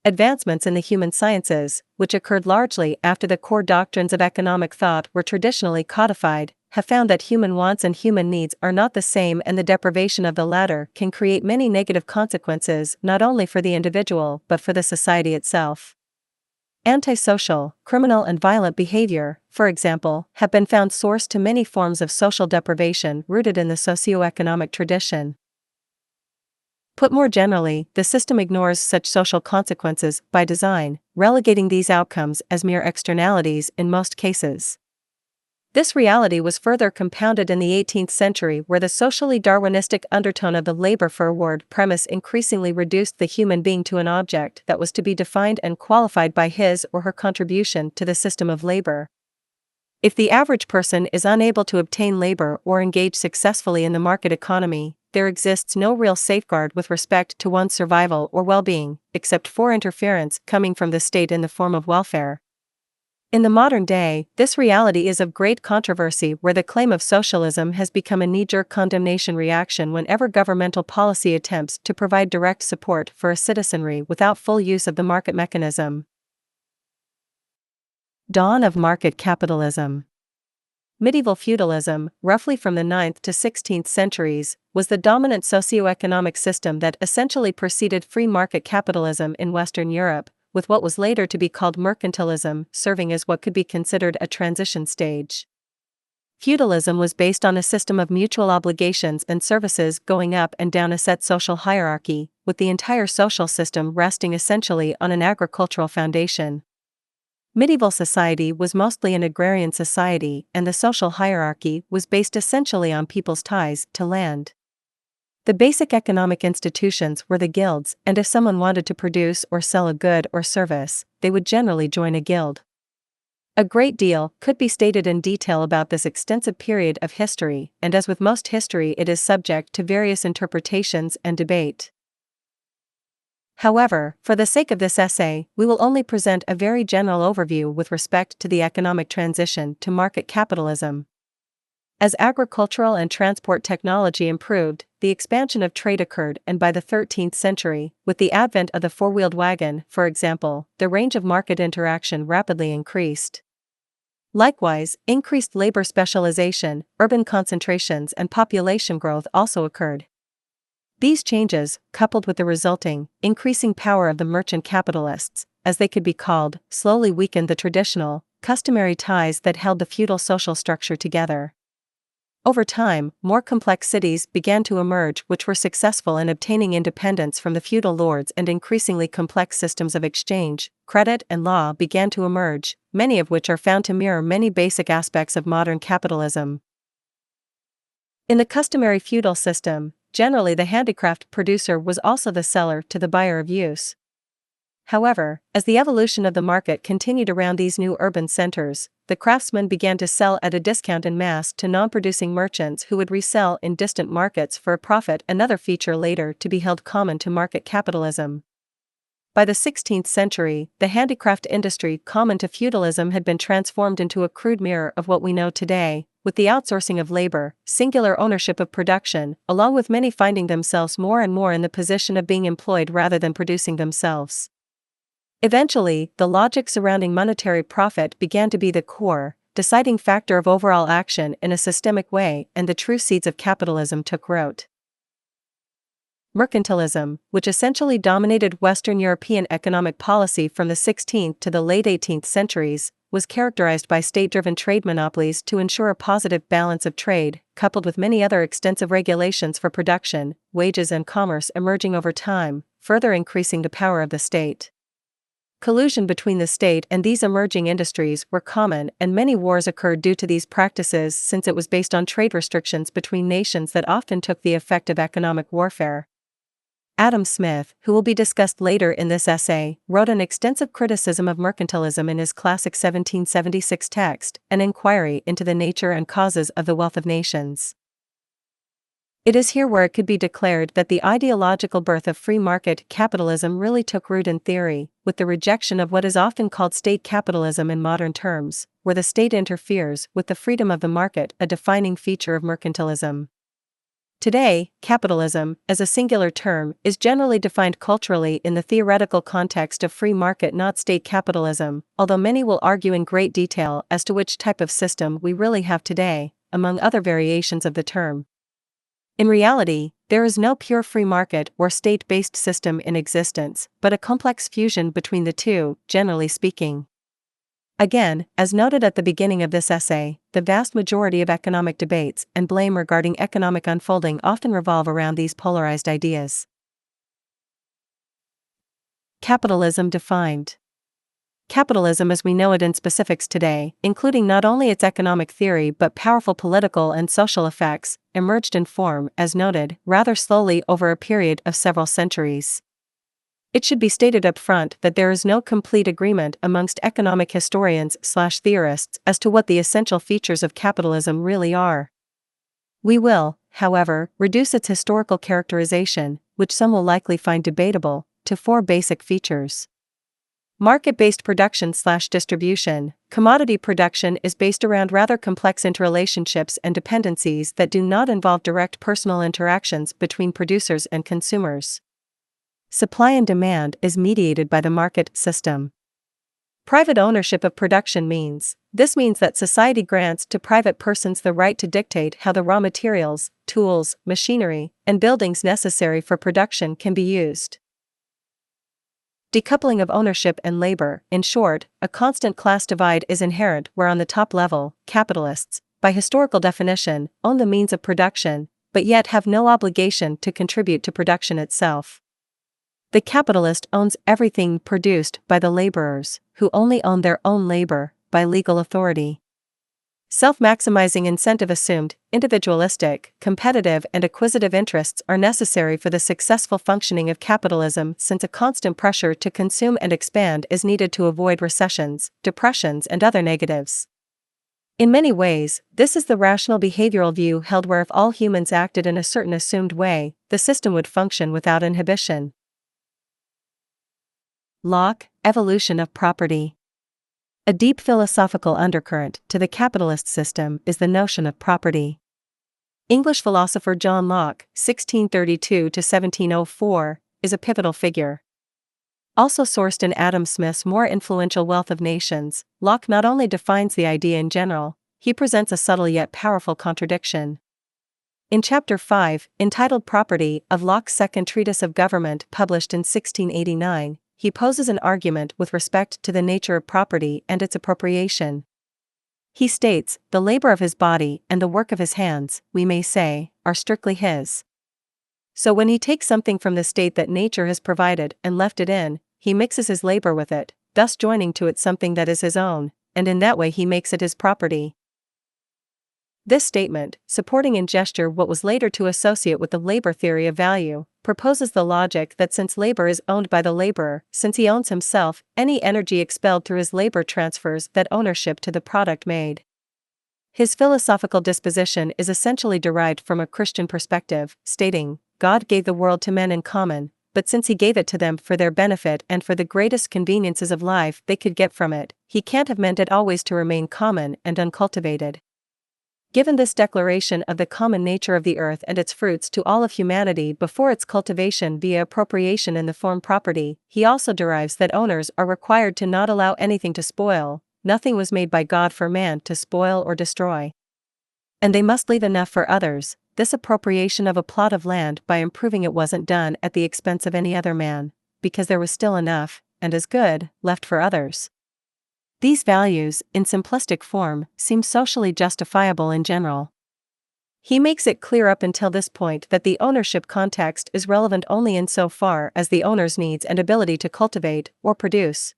Advancements in the human sciences, which occurred largely after the core doctrines of economic thought were traditionally codified, have found that human wants and human needs are not the same, and the deprivation of the latter can create many negative consequences not only for the individual but for the society itself. Antisocial, criminal, and violent behavior, for example, have been found source to many forms of social deprivation rooted in the socioeconomic tradition. Put more generally, the system ignores such social consequences by design, relegating these outcomes as mere externalities in most cases. This reality was further compounded in the 18th century, where the socially Darwinistic undertone of the labor for reward premise increasingly reduced the human being to an object that was to be defined and qualified by his or her contribution to the system of labor. If the average person is unable to obtain labor or engage successfully in the market economy, there exists no real safeguard with respect to one's survival or well-being, except for interference coming from the state in the form of welfare. In the modern day, this reality is of great controversy, where the claim of socialism has become a knee-jerk condemnation reaction whenever governmental policy attempts to provide direct support for a citizenry without full use of the market mechanism. Dawn of market capitalism. Medieval feudalism, roughly from the 9th to 16th centuries, was the dominant socio-economic system that essentially preceded free market capitalism in Western Europe, with what was later to be called mercantilism serving as what could be considered a transition stage. Feudalism was based on a system of mutual obligations and services going up and down a set social hierarchy, with the entire social system resting essentially on an agricultural foundation. Medieval society was mostly an agrarian society, and the social hierarchy was based essentially on people's ties to land. The basic economic institutions were the guilds, and if someone wanted to produce or sell a good or service, they would generally join a guild. A great deal could be stated in detail about this extensive period of history, and as with most history, it is subject to various interpretations and debate. However, for the sake of this essay, we will only present a very general overview with respect to the economic transition to market capitalism. As agricultural and transport technology improved, the expansion of trade occurred, and by the 13th century, with the advent of the four-wheeled wagon, for example, the range of market interaction rapidly increased. Likewise, increased labor specialization, urban concentrations, and population growth also occurred. These changes, coupled with the resulting, increasing power of the merchant capitalists, as they could be called, slowly weakened the traditional, customary ties that held the feudal social structure together. Over time, more complex cities began to emerge which were successful in obtaining independence from the feudal lords, and increasingly complex systems of exchange, credit, and law began to emerge, many of which are found to mirror many basic aspects of modern capitalism. In the customary feudal system, generally the handicraft producer was also the seller to the buyer of use. However, as the evolution of the market continued around these new urban centers, the craftsmen began to sell at a discount en masse to non-producing merchants who would resell in distant markets for a profit, another feature later to be held common to market capitalism. By the 16th century, the handicraft industry common to feudalism had been transformed into a crude mirror of what we know today, with the outsourcing of labor, singular ownership of production, along with many finding themselves more and more in the position of being employed rather than producing themselves. Eventually, the logic surrounding monetary profit began to be the core, deciding factor of overall action in a systemic way, and the true seeds of capitalism took root. Mercantilism, which essentially dominated Western European economic policy from the 16th to the late 18th centuries, was characterized by state-driven trade monopolies to ensure a positive balance of trade, coupled with many other extensive regulations for production, wages, and commerce emerging over time, further increasing the power of the state. Collusion between the state and these emerging industries were common, and many wars occurred due to these practices, since it was based on trade restrictions between nations that often took the effect of economic warfare. Adam Smith, who will be discussed later in this essay, wrote an extensive criticism of mercantilism in his classic 1776 text, An Inquiry into the Nature and Causes of the Wealth of Nations. It is here where it could be declared that the ideological birth of free market capitalism really took root in theory, with the rejection of what is often called state capitalism in modern terms, where the state interferes with the freedom of the market, a defining feature of mercantilism. Today, capitalism, as a singular term, is generally defined culturally in the theoretical context of free market, not state capitalism, although many will argue in great detail as to which type of system we really have today, among other variations of the term. In reality, there is no pure free market or state-based system in existence, but a complex fusion between the two, generally speaking. Again, as noted at the beginning of this essay, the vast majority of economic debates and blame regarding economic unfolding often revolve around these polarized ideas. Capitalism defined. Capitalism as we know it in specifics today, including not only its economic theory but powerful political and social effects, emerged in form, as noted, rather slowly over a period of several centuries. It should be stated up front that there is no complete agreement amongst economic historians/theorists as to what the essential features of capitalism really are. We will, however, reduce its historical characterization, which some will likely find debatable, to four basic features. Market-based production/distribution. Commodity production is based around rather complex interrelationships and dependencies that do not involve direct personal interactions between producers and consumers. Supply and demand is mediated by the market system. Private ownership of production means that society grants to private persons the right to dictate how the raw materials, tools, machinery, and buildings necessary for production can be used. Decoupling of ownership and labor. In short, a constant class divide is inherent where on the top level, capitalists, by historical definition, own the means of production, but yet have no obligation to contribute to production itself. The capitalist owns everything produced by the laborers, who only own their own labor, by legal authority. Self-maximizing incentive assumed, individualistic, competitive and acquisitive interests are necessary for the successful functioning of capitalism, since a constant pressure to consume and expand is needed to avoid recessions, depressions and other negatives. In many ways, this is the rational behavioral view held where if all humans acted in a certain assumed way, the system would function without inhibition. Locke, evolution of property. A deep philosophical undercurrent to the capitalist system is the notion of property. English philosopher John Locke, 1632 to 1704, is a pivotal figure. Also sourced in Adam Smith's more influential Wealth of Nations, Locke not only defines the idea in general, he presents a subtle yet powerful contradiction. In Chapter 5, entitled Property, of Locke's second treatise of government published in 1689, he poses an argument with respect to the nature of property and its appropriation. He states, the labor of his body and the work of his hands, we may say, are strictly his. So when he takes something from the state that nature has provided and left it in, he mixes his labor with it, thus joining to it something that is his own, and in that way he makes it his property. This statement, supporting in gesture what was later to associate with the labor theory of value, proposes the logic that since labor is owned by the laborer, since he owns himself, any energy expelled through his labor transfers that ownership to the product made. His philosophical disposition is essentially derived from a Christian perspective, stating, God gave the world to men in common, but since he gave it to them for their benefit and for the greatest conveniences of life they could get from it, he can't have meant it always to remain common and uncultivated. Given this declaration of the common nature of the earth and its fruits to all of humanity before its cultivation via appropriation in the form property, he also derives that owners are required to not allow anything to spoil. Nothing was made by God for man to spoil or destroy. And they must leave enough for others. This appropriation of a plot of land by improving it wasn't done at the expense of any other man, because there was still enough, and as good, left for others. These values, in simplistic form, seem socially justifiable in general. He makes it clear up until this point that the ownership context is relevant only insofar as the owner's needs and ability to cultivate or produce.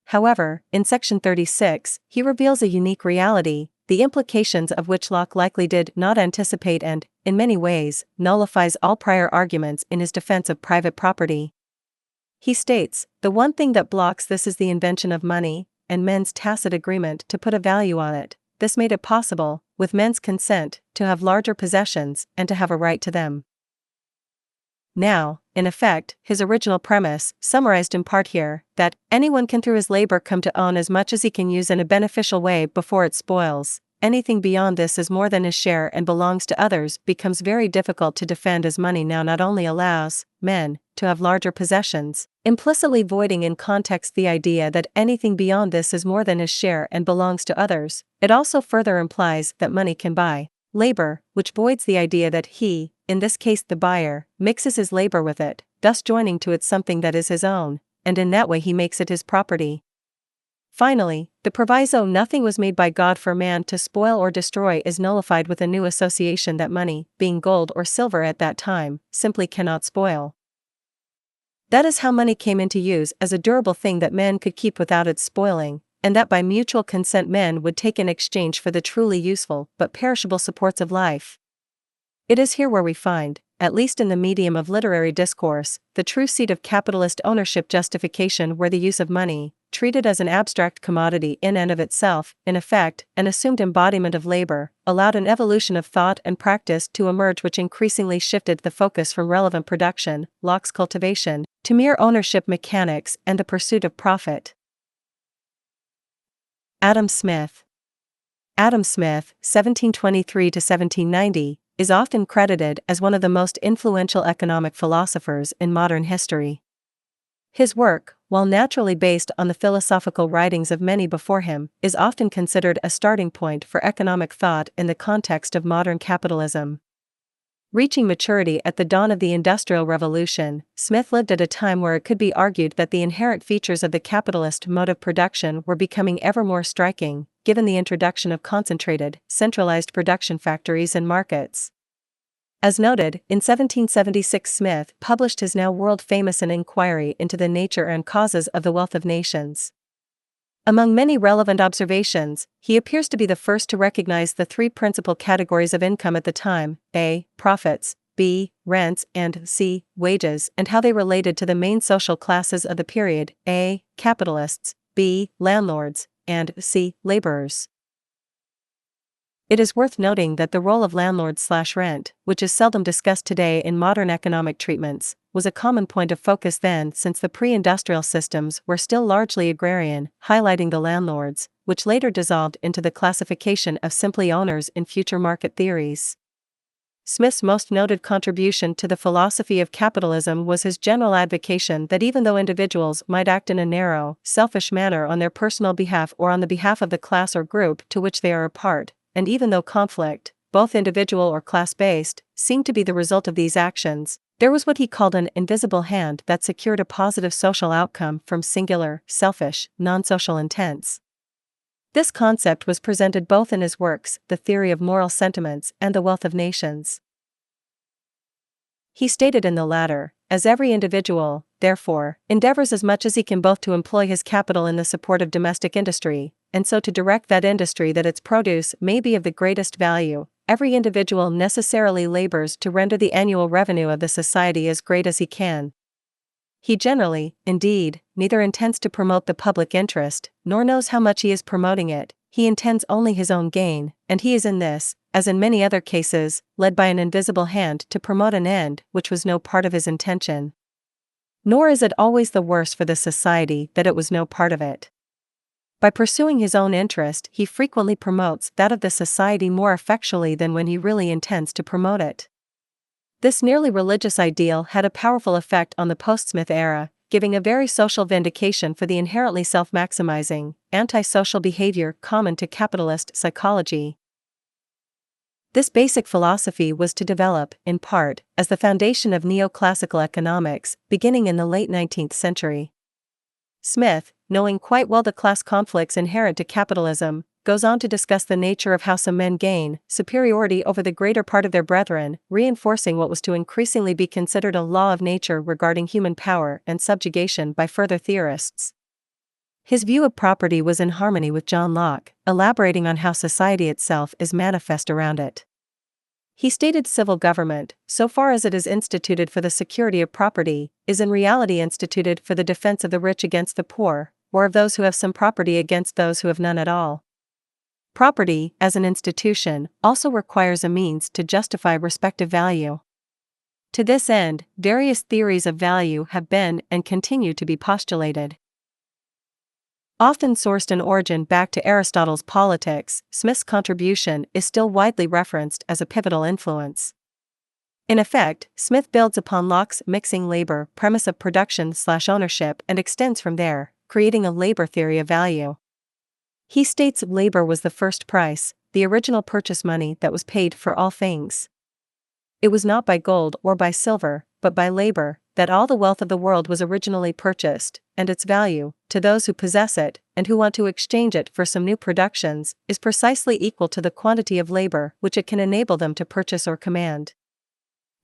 However, in section 36, he reveals a unique reality, the implications of which Locke likely did not anticipate and, in many ways, nullifies all prior arguments in his defense of private property. He states, the one thing that blocks this is the invention of money, and men's tacit agreement to put a value on it. This made it possible, with men's consent, to have larger possessions and to have a right to them. Now, in effect, his original premise, summarized in part here, that anyone can through his labor come to own as much as he can use in a beneficial way before it spoils, anything beyond this is more than his share and belongs to others, becomes very difficult to defend, as money now not only allows men to have larger possessions, implicitly voiding in context the idea that anything beyond this is more than his share and belongs to others, it also further implies that money can buy labor, which voids the idea that he, in this case the buyer, mixes his labor with it, thus joining to it something that is his own, and in that way he makes it his property. Finally, the proviso nothing was made by God for man to spoil or destroy is nullified with a new association that money, being gold or silver at that time, simply cannot spoil. That is how money came into use as a durable thing that men could keep without its spoiling, and that by mutual consent men would take in exchange for the truly useful but perishable supports of life. It is here where we find, at least in the medium of literary discourse, the true seat of capitalist ownership justification, where the use of money, treated as an abstract commodity in and of itself, in effect, an assumed embodiment of labor, allowed an evolution of thought and practice to emerge which increasingly shifted the focus from relevant production, Locke's cultivation, to mere ownership mechanics and the pursuit of profit. Adam Smith. Adam Smith, 1723 to 1790, is often credited as one of the most influential economic philosophers in modern history. His work, while naturally based on the philosophical writings of many before him, is often considered a starting point for economic thought in the context of modern capitalism. Reaching maturity at the dawn of the Industrial Revolution, Smith lived at a time where it could be argued that the inherent features of the capitalist mode of production were becoming ever more striking, given the introduction of concentrated, centralized production factories and markets. As noted, in 1776 Smith published his now world-famous An Inquiry into the Nature and Causes of the Wealth of Nations. Among many relevant observations, he appears to be the first to recognize the three principal categories of income at the time: A. Profits, B. Rents, and C. Wages, and how they related to the main social classes of the period: A. Capitalists, B. Landlords, and C. Laborers. It is worth noting that the role of landlord/rent, which is seldom discussed today in modern economic treatments, was a common point of focus then since the pre-industrial systems were still largely agrarian, highlighting the landlords, which later dissolved into the classification of simply owners in future market theories. Smith's most noted contribution to the philosophy of capitalism was his general advocacy that even though individuals might act in a narrow, selfish manner on their personal behalf or on the behalf of the class or group to which they are a part, and even though conflict, both individual or class-based, seemed to be the result of these actions, there was what he called an invisible hand that secured a positive social outcome from singular, selfish, non-social intents. This concept was presented both in his works, The Theory of Moral Sentiments and The Wealth of Nations. He stated in the latter, as every individual, therefore, endeavors as much as he can both to employ his capital in the support of domestic industry, and so to direct that industry that its produce may be of the greatest value, every individual necessarily labors to render the annual revenue of the society as great as he can. He generally, indeed, neither intends to promote the public interest, nor knows how much he is promoting it. He intends only his own gain, and he is in this, as in many other cases, led by an invisible hand to promote an end which was no part of his intention. Nor is it always the worse for the society that it was no part of it. By pursuing his own interest, he frequently promotes that of the society more effectually than when he really intends to promote it. This nearly religious ideal had a powerful effect on the post-Smith era, giving a very social vindication for the inherently self-maximizing, anti-social behavior common to capitalist psychology. This basic philosophy was to develop, in part, as the foundation of neoclassical economics, beginning in the late 19th century. Smith, knowing quite well the class conflicts inherent to capitalism, goes on to discuss the nature of how some men gain superiority over the greater part of their brethren, reinforcing what was to increasingly be considered a law of nature regarding human power and subjugation by further theorists. His view of property was in harmony with John Locke, elaborating on how society itself is manifest around it. He stated civil government, so far as it is instituted for the security of property, is in reality instituted for the defense of the rich against the poor, or of those who have some property against those who have none at all. Property, as an institution, also requires a means to justify respective value. To this end, various theories of value have been and continue to be postulated. Often sourced in origin back to Aristotle's Politics, Smith's contribution is still widely referenced as a pivotal influence. In effect, Smith builds upon Locke's mixing labor premise of production/ownership and extends from there, creating a labor theory of value. He states labor was the first price, the original purchase money that was paid for all things. It was not by gold or by silver, but by labor, that all the wealth of the world was originally purchased, and its value, to those who possess it, and who want to exchange it for some new productions, is precisely equal to the quantity of labor which it can enable them to purchase or command.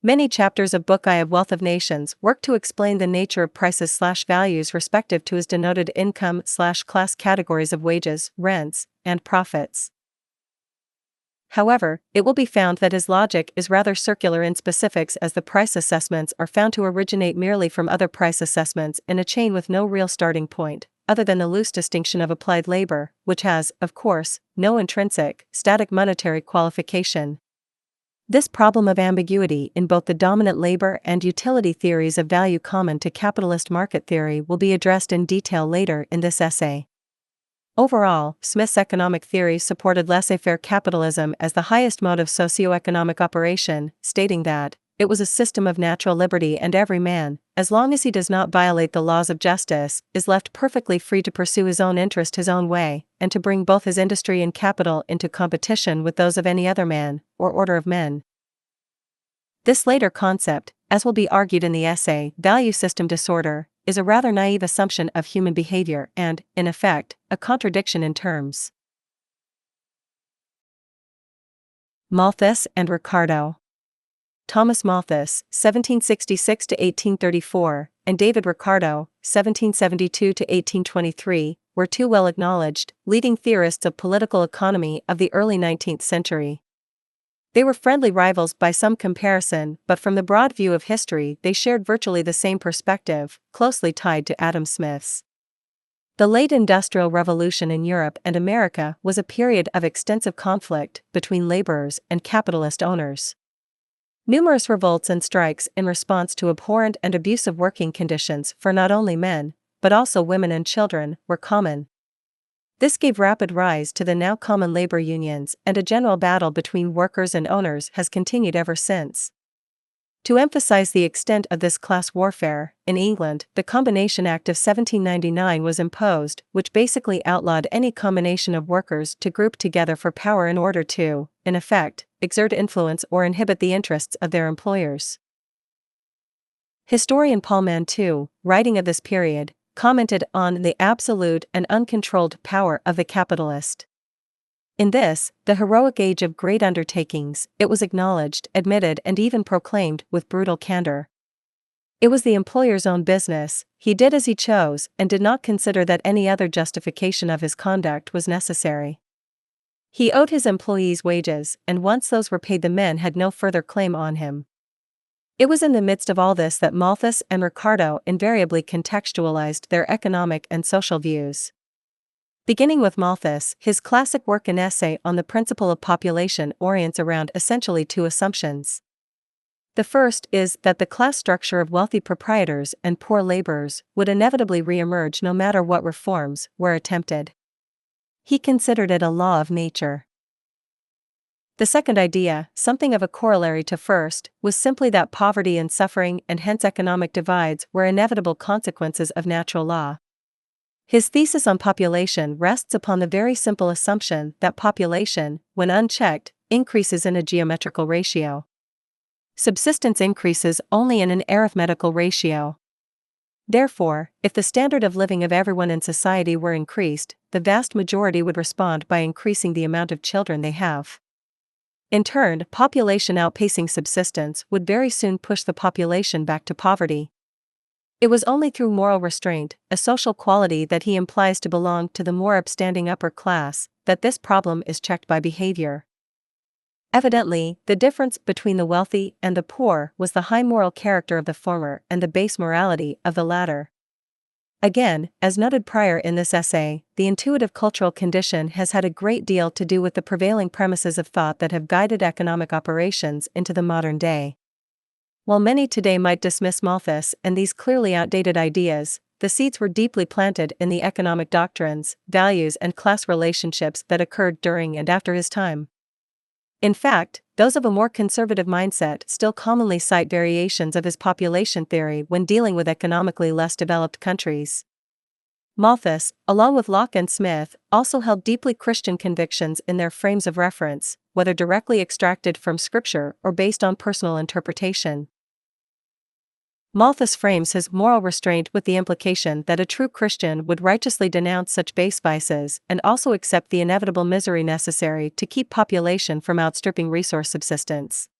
Many chapters of Book I of Wealth of Nations work to explain the nature of prices/values respective to his denoted income/class categories of wages, rents, and profits. However, it will be found that his logic is rather circular in specifics, as the price assessments are found to originate merely from other price assessments in a chain with no real starting point, other than the loose distinction of applied labor, which has, of course, no intrinsic, static monetary qualification. This problem of ambiguity in both the dominant labor and utility theories of value common to capitalist market theory will be addressed in detail later in this essay. Overall, Smith's economic theory supported laissez-faire capitalism as the highest mode of socio-economic operation, stating that it was a system of natural liberty and every man, as long as he does not violate the laws of justice, is left perfectly free to pursue his own interest his own way, and to bring both his industry and capital into competition with those of any other man, or order of men. This later concept, as will be argued in the essay, Value System Disorder, is a rather naive assumption of human behavior and, in effect, a contradiction in terms. Malthus and Ricardo. Thomas Malthus, 1766–1834, and David Ricardo, 1772–1823, were two well-acknowledged, leading theorists of political economy of the early 19th century. They were friendly rivals by some comparison, but from the broad view of history they shared virtually the same perspective, closely tied to Adam Smith's. The late Industrial Revolution in Europe and America was a period of extensive conflict between laborers and capitalist owners. Numerous revolts and strikes in response to abhorrent and abusive working conditions for not only men, but also women and children, were common. This gave rapid rise to the now common labor unions, and a general battle between workers and owners has continued ever since. To emphasize the extent of this class warfare, in England, the Combination Act of 1799 was imposed, which basically outlawed any combination of workers to group together for power in order to, in effect, exert influence or inhibit the interests of their employers. Historian Paul Mantoux, writing of this period, commented on the absolute and uncontrolled power of the capitalist. In this, the heroic age of great undertakings, it was acknowledged, admitted, and even proclaimed with brutal candor. It was the employer's own business, he did as he chose and did not consider that any other justification of his conduct was necessary. He owed his employees wages, and once those were paid, the men had no further claim on him. It was in the midst of all this that Malthus and Ricardo invariably contextualized their economic and social views. Beginning with Malthus, his classic work An Essay on the Principle of Population orients around essentially two assumptions. The first is that the class structure of wealthy proprietors and poor laborers would inevitably re-emerge no matter what reforms were attempted. He considered it a law of nature. The second idea, something of a corollary to first, was simply that poverty and suffering and hence economic divides were inevitable consequences of natural law. His thesis on population rests upon the very simple assumption that population, when unchecked, increases in a geometrical ratio. Subsistence increases only in an arithmetical ratio. Therefore, if the standard of living of everyone in society were increased, the vast majority would respond by increasing the amount of children they have. In turn, population outpacing subsistence would very soon push the population back to poverty. It was only through moral restraint, a social quality that he implies to belong to the more upstanding upper class, that this problem is checked by behavior. Evidently, the difference between the wealthy and the poor was the high moral character of the former and the base morality of the latter. Again, as noted prior in this essay, the intuitive cultural condition has had a great deal to do with the prevailing premises of thought that have guided economic operations into the modern day. While many today might dismiss Malthus and these clearly outdated ideas, the seeds were deeply planted in the economic doctrines, values, and class relationships that occurred during and after his time. In fact, those of a more conservative mindset still commonly cite variations of his population theory when dealing with economically less developed countries. Malthus, along with Locke and Smith, also held deeply Christian convictions in their frames of reference, whether directly extracted from scripture or based on personal interpretation. Malthus frames his moral restraint with the implication that a true Christian would righteously denounce such base vices and also accept the inevitable misery necessary to keep population from outstripping resource subsistence.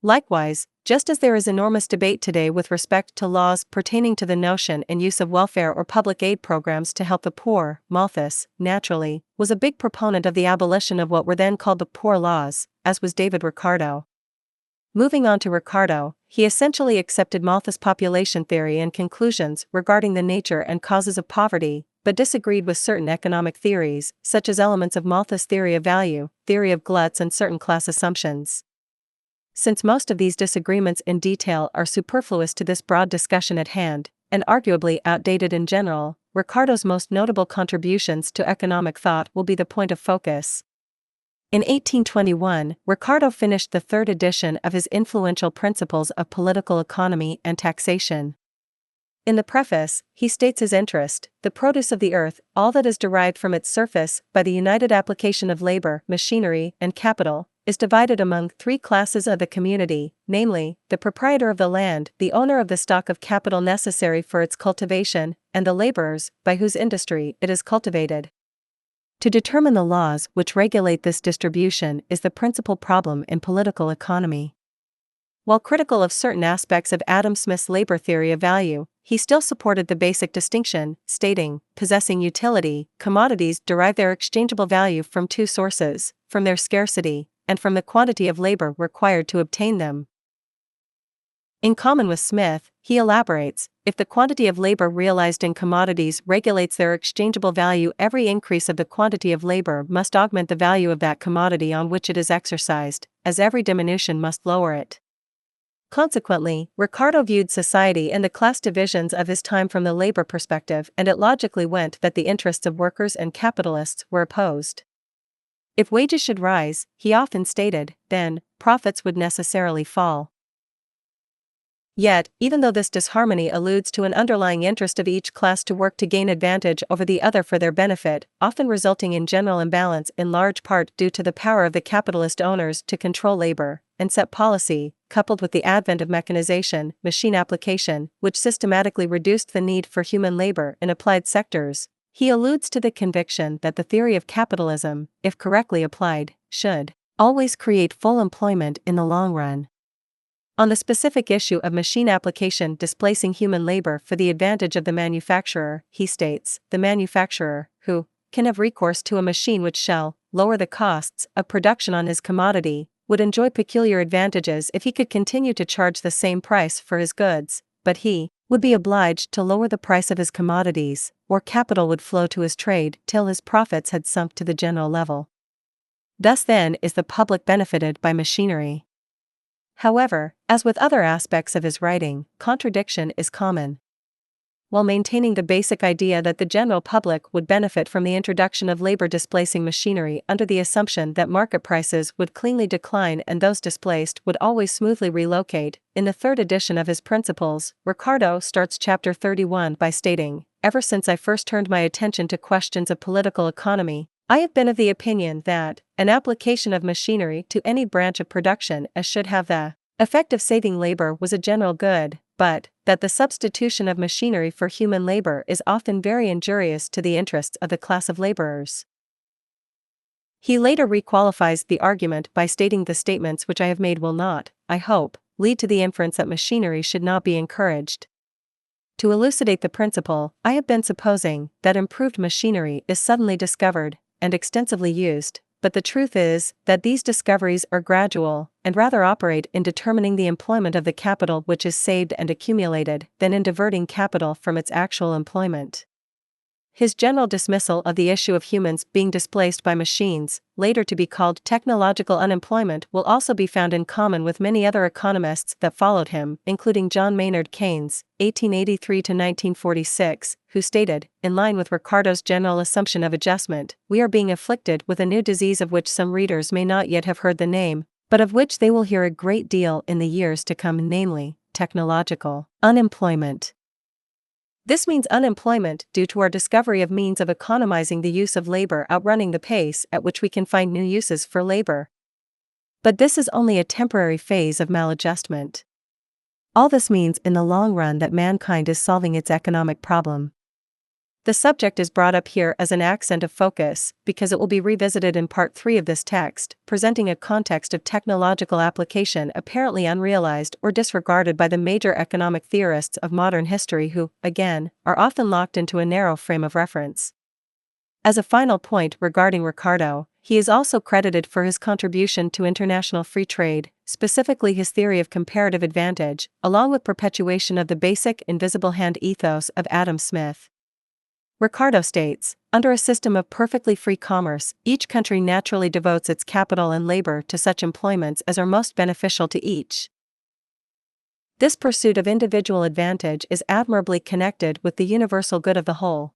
Likewise, just as there is enormous debate today with respect to laws pertaining to the notion and use of welfare or public aid programs to help the poor, Malthus, naturally, was a big proponent of the abolition of what were then called the poor laws, as was David Ricardo. Moving on to Ricardo, he essentially accepted Malthus' population theory and conclusions regarding the nature and causes of poverty, but disagreed with certain economic theories, such as elements of Malthus' theory of value, theory of gluts, and certain class assumptions. Since most of these disagreements in detail are superfluous to this broad discussion at hand, and arguably outdated in general, Ricardo's most notable contributions to economic thought will be the point of focus. In 1821, Ricardo finished the third edition of his influential Principles of Political Economy and Taxation. In the preface, he states his interest: the produce of the earth, all that is derived from its surface, by the united application of labor, machinery, and capital, is divided among three classes of the community, namely, the proprietor of the land, the owner of the stock of capital necessary for its cultivation, and the laborers, by whose industry it is cultivated. To determine the laws which regulate this distribution is the principal problem in political economy. While critical of certain aspects of Adam Smith's labor theory of value, he still supported the basic distinction, stating, possessing utility, commodities derive their exchangeable value from two sources, from their scarcity, and from the quantity of labor required to obtain them. In common with Smith, he elaborates, if the quantity of labor realized in commodities regulates their exchangeable value, every increase of the quantity of labor must augment the value of that commodity on which it is exercised, as every diminution must lower it. Consequently, Ricardo viewed society and the class divisions of his time from the labor perspective, and it logically went that the interests of workers and capitalists were opposed. If wages should rise, he often stated, then profits would necessarily fall. Yet, even though this disharmony alludes to an underlying interest of each class to work to gain advantage over the other for their benefit, often resulting in general imbalance in large part due to the power of the capitalist owners to control labor and set policy, coupled with the advent of mechanization, machine application, which systematically reduced the need for human labor in applied sectors, he alludes to the conviction that the theory of capitalism, if correctly applied, should always create full employment in the long run. On the specific issue of machine application displacing human labor for the advantage of the manufacturer, he states, the manufacturer, who can have recourse to a machine which shall lower the costs of production on his commodity, would enjoy peculiar advantages if he could continue to charge the same price for his goods, but he would be obliged to lower the price of his commodities, or capital would flow to his trade till his profits had sunk to the general level. Thus then is the public benefited by machinery. However, as with other aspects of his writing, contradiction is common. While maintaining the basic idea that the general public would benefit from the introduction of labor-displacing machinery under the assumption that market prices would cleanly decline and those displaced would always smoothly relocate, in the third edition of his Principles, Ricardo starts chapter 31 by stating, ever since I first turned my attention to questions of political economy, I have been of the opinion that an application of machinery to any branch of production as should have the effect of saving labor was a general good, but that the substitution of machinery for human labor is often very injurious to the interests of the class of laborers. He later requalifies the argument by stating the statements which I have made will not, I hope, lead to the inference that machinery should not be encouraged. To elucidate the principle, I have been supposing that improved machinery is suddenly discovered and extensively used, but the truth is that these discoveries are gradual, and rather operate in determining the employment of the capital which is saved and accumulated, than in diverting capital from its actual employment. His general dismissal of the issue of humans being displaced by machines, later to be called technological unemployment, will also be found in common with many other economists that followed him, including John Maynard Keynes, 1883–1946, who stated, in line with Ricardo's general assumption of adjustment, we are being afflicted with a new disease of which some readers may not yet have heard the name, but of which they will hear a great deal in the years to come, namely, technological unemployment. This means unemployment due to our discovery of means of economizing the use of labor outrunning the pace at which we can find new uses for labor. But this is only a temporary phase of maladjustment. All this means in the long run that mankind is solving its economic problem. The subject is brought up here as an accent of focus, because it will be revisited in Part 3 of this text, presenting a context of technological application apparently unrealized or disregarded by the major economic theorists of modern history who, again, are often locked into a narrow frame of reference. As a final point regarding Ricardo, he is also credited for his contribution to international free trade, specifically his theory of comparative advantage, along with perpetuation of the basic invisible hand ethos of Adam Smith. Ricardo states, under a system of perfectly free commerce, each country naturally devotes its capital and labor to such employments as are most beneficial to each. This pursuit of individual advantage is admirably connected with the universal good of the whole.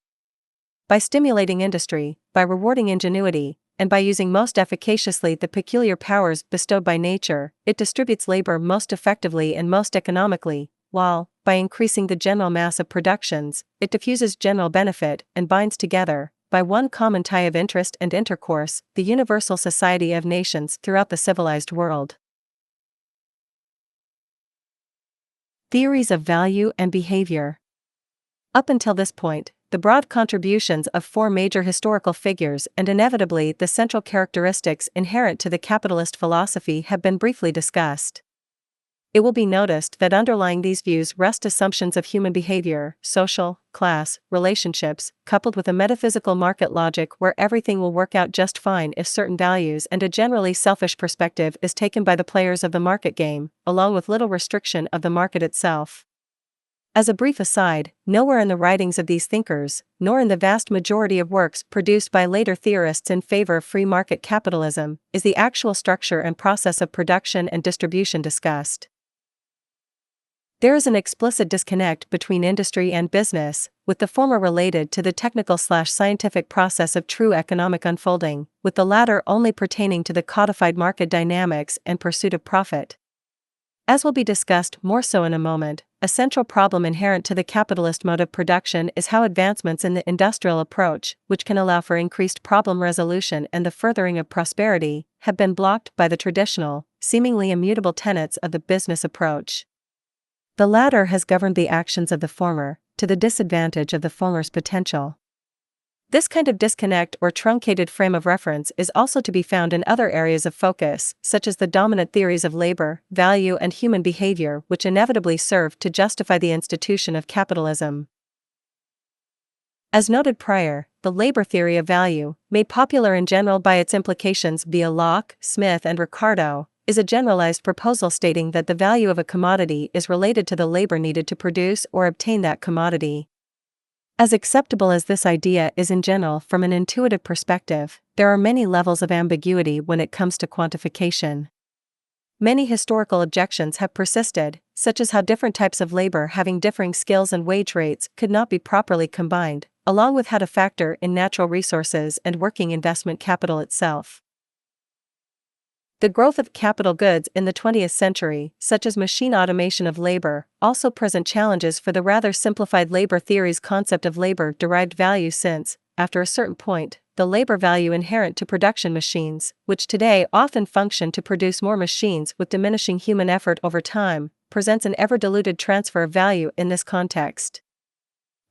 By stimulating industry, by rewarding ingenuity, and by using most efficaciously the peculiar powers bestowed by nature, it distributes labor most effectively and most economically, while, by increasing the general mass of productions, it diffuses general benefit and binds together, by one common tie of interest and intercourse, the universal society of nations throughout the civilized world. Theories of value and behavior. Up until this point, the broad contributions of four major historical figures and inevitably the central characteristics inherent to the capitalist philosophy have been briefly discussed. It will be noticed that underlying these views rest assumptions of human behavior, social, class, relationships, coupled with a metaphysical market logic where everything will work out just fine if certain values and a generally selfish perspective is taken by the players of the market game, along with little restriction of the market itself. As a brief aside, nowhere in the writings of these thinkers, nor in the vast majority of works produced by later theorists in favor of free market capitalism, is the actual structure and process of production and distribution discussed. There is an explicit disconnect between industry and business, with the former related to the technical/scientific process of true economic unfolding, with the latter only pertaining to the codified market dynamics and pursuit of profit. As will be discussed more so in a moment, a central problem inherent to the capitalist mode of production is how advancements in the industrial approach, which can allow for increased problem resolution and the furthering of prosperity, have been blocked by the traditional, seemingly immutable tenets of the business approach. The latter has governed the actions of the former, to the disadvantage of the former's potential. This kind of disconnect or truncated frame of reference is also to be found in other areas of focus, such as the dominant theories of labor, value, and human behavior, which inevitably serve to justify the institution of capitalism. As noted prior, the labor theory of value, made popular in general by its implications via Locke, Smith, and Ricardo, is a generalized proposal stating that the value of a commodity is related to the labor needed to produce or obtain that commodity. As acceptable as this idea is in general from an intuitive perspective, there are many levels of ambiguity when it comes to quantification. Many historical objections have persisted, such as how different types of labor having differing skills and wage rates could not be properly combined, along with how to factor in natural resources and working investment capital itself. The growth of capital goods in the 20th century, such as machine automation of labor, also present challenges for the rather simplified labor theory's concept of labor-derived value since, after a certain point, the labor value inherent to production machines, which today often function to produce more machines with diminishing human effort over time, presents an ever-diluted transfer of value in this context.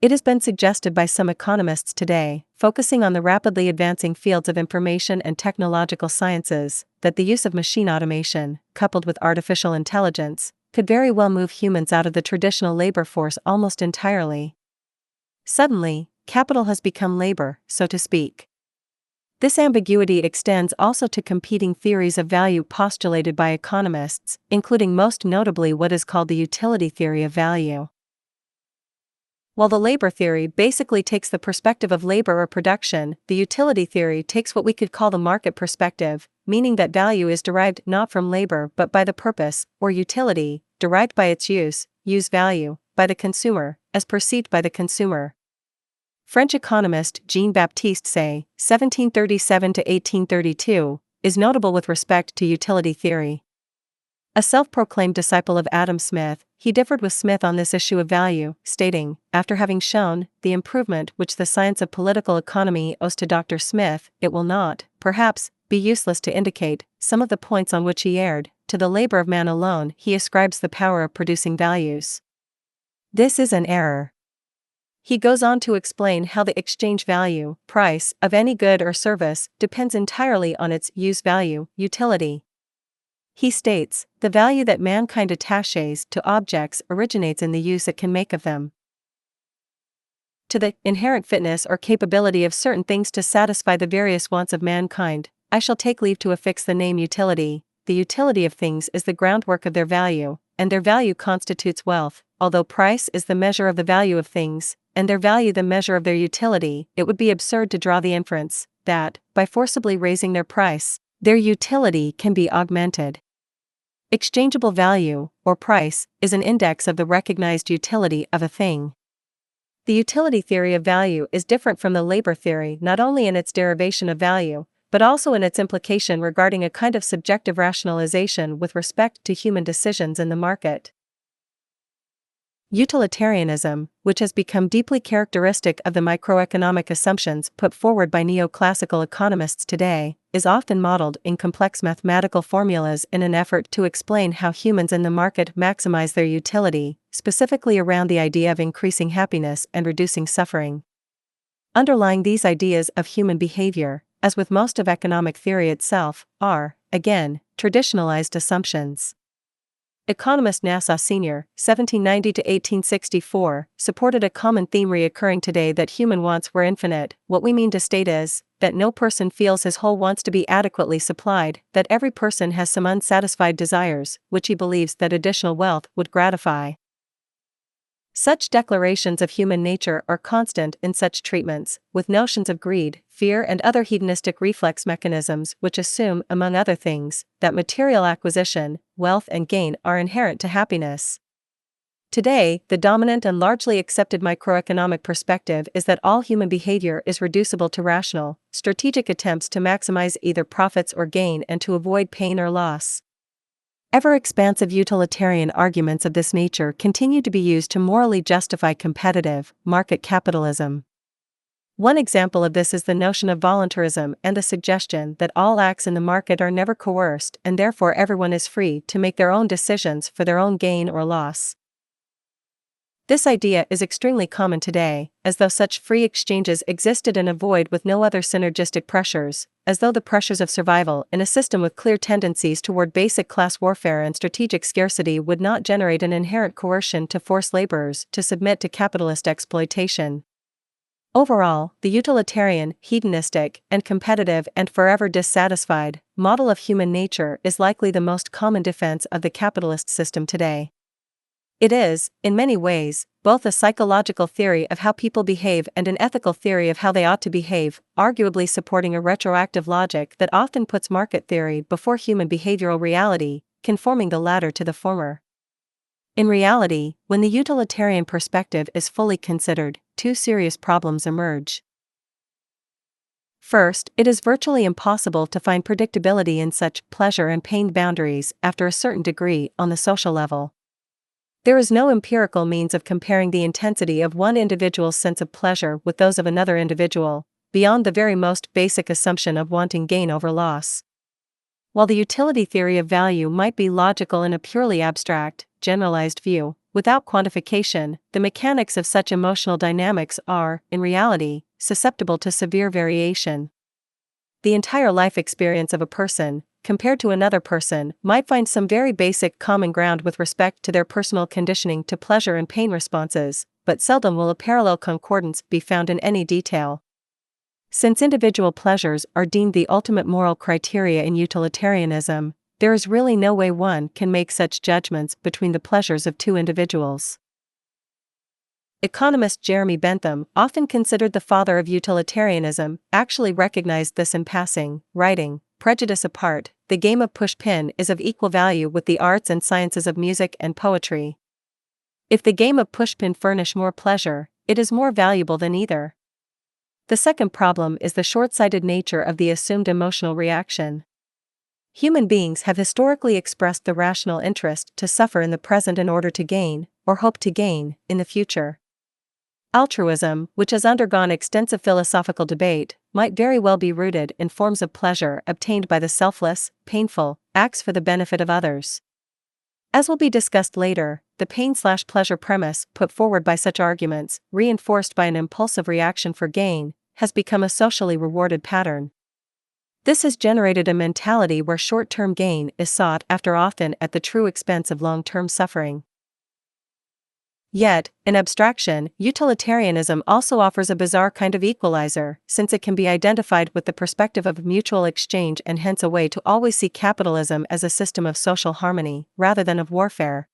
It has been suggested by some economists today, focusing on the rapidly advancing fields of information and technological sciences, that the use of machine automation, coupled with artificial intelligence, could very well move humans out of the traditional labor force almost entirely. Suddenly, capital has become labor, so to speak. This ambiguity extends also to competing theories of value postulated by economists, including most notably what is called the utility theory of value. While the labor theory basically takes the perspective of labor or production, the utility theory takes what we could call the market perspective, meaning that value is derived not from labor but by the purpose, or utility, derived by its use value, by the consumer, as perceived by the consumer. French economist Jean-Baptiste Say, 1737 to 1832, is notable with respect to utility theory. A self-proclaimed disciple of Adam Smith, he differed with Smith on this issue of value, stating, after having shown the improvement which the science of political economy owes to Dr. Smith, it will not, perhaps, be useless to indicate some of the points on which he erred. To the labor of man alone he ascribes the power of producing values. This is an error. He goes on to explain how the exchange value, price, of any good or service depends entirely on its use value, utility. He states, the value that mankind attaches to objects originates in the use it can make of them. To the inherent fitness or capability of certain things to satisfy the various wants of mankind, I shall take leave to affix the name utility. The utility of things is the groundwork of their value, and their value constitutes wealth. Although price is the measure of the value of things, and their value the measure of their utility, it would be absurd to draw the inference that, by forcibly raising their price, their utility can be augmented. Exchangeable value, or price, is an index of the recognized utility of a thing. The utility theory of value is different from the labor theory not only in its derivation of value, but also in its implication regarding a kind of subjective rationalization with respect to human decisions in the market. Utilitarianism, which has become deeply characteristic of the microeconomic assumptions put forward by neoclassical economists today, is often modeled in complex mathematical formulas in an effort to explain how humans in the market maximize their utility, specifically around the idea of increasing happiness and reducing suffering. Underlying these ideas of human behavior, as with most of economic theory itself, are, again, traditionalized assumptions. Economist Nassau Sr., 1790 to 1864, supported a common theme reoccurring today that human wants were infinite. What we mean to state is that no person feels his whole wants to be adequately supplied, that every person has some unsatisfied desires, which he believes that additional wealth would gratify. Such declarations of human nature are constant in such treatments, with notions of greed, fear, and other hedonistic reflex mechanisms which assume, among other things, that material acquisition, wealth, and gain are inherent to happiness. Today, the dominant and largely accepted microeconomic perspective is that all human behavior is reducible to rational, strategic attempts to maximize either profits or gain and to avoid pain or loss. Ever-expansive utilitarian arguments of this nature continue to be used to morally justify competitive, market capitalism. One example of this is the notion of voluntarism and the suggestion that all acts in the market are never coerced and therefore everyone is free to make their own decisions for their own gain or loss. This idea is extremely common today, as though such free exchanges existed in a void with no other synergistic pressures, as though the pressures of survival in a system with clear tendencies toward basic class warfare and strategic scarcity would not generate an inherent coercion to force laborers to submit to capitalist exploitation. Overall, the utilitarian, hedonistic, and competitive and forever dissatisfied model of human nature is likely the most common defense of the capitalist system today. It is, in many ways, both a psychological theory of how people behave and an ethical theory of how they ought to behave, arguably supporting a retroactive logic that often puts market theory before human behavioral reality, conforming the latter to the former. In reality, when the utilitarian perspective is fully considered, two serious problems emerge. First, it is virtually impossible to find predictability in such pleasure and pain boundaries after a certain degree on the social level. There is no empirical means of comparing the intensity of one individual's sense of pleasure with those of another individual, beyond the very most basic assumption of wanting gain over loss. While the utility theory of value might be logical in a purely abstract, generalized view, without quantification, the mechanics of such emotional dynamics are, in reality, susceptible to severe variation. The entire life experience of a person, compared to another person, might find some very basic common ground with respect to their personal conditioning to pleasure and pain responses, but seldom will a parallel concordance be found in any detail. Since individual pleasures are deemed the ultimate moral criteria in utilitarianism, there is really no way one can make such judgments between the pleasures of two individuals. Economist Jeremy Bentham, often considered the father of utilitarianism, actually recognized this in passing, writing, "Prejudice apart, the game of push-pin is of equal value with the arts and sciences of music and poetry. If the game of push-pin furnish more pleasure, it is more valuable than either." The second problem is the short-sighted nature of the assumed emotional reaction. Human beings have historically expressed the rational interest to suffer in the present in order to gain, or hope to gain, in the future. Altruism, which has undergone extensive philosophical debate, might very well be rooted in forms of pleasure obtained by the selfless, painful, acts for the benefit of others. As will be discussed later, the pain/pleasure premise put forward by such arguments, reinforced by an impulsive reaction for gain, has become a socially rewarded pattern. This has generated a mentality where short-term gain is sought after often at the true expense of long-term suffering. Yet, in abstraction, utilitarianism also offers a bizarre kind of equalizer, since it can be identified with the perspective of mutual exchange and hence a way to always see capitalism as a system of social harmony, rather than of warfare.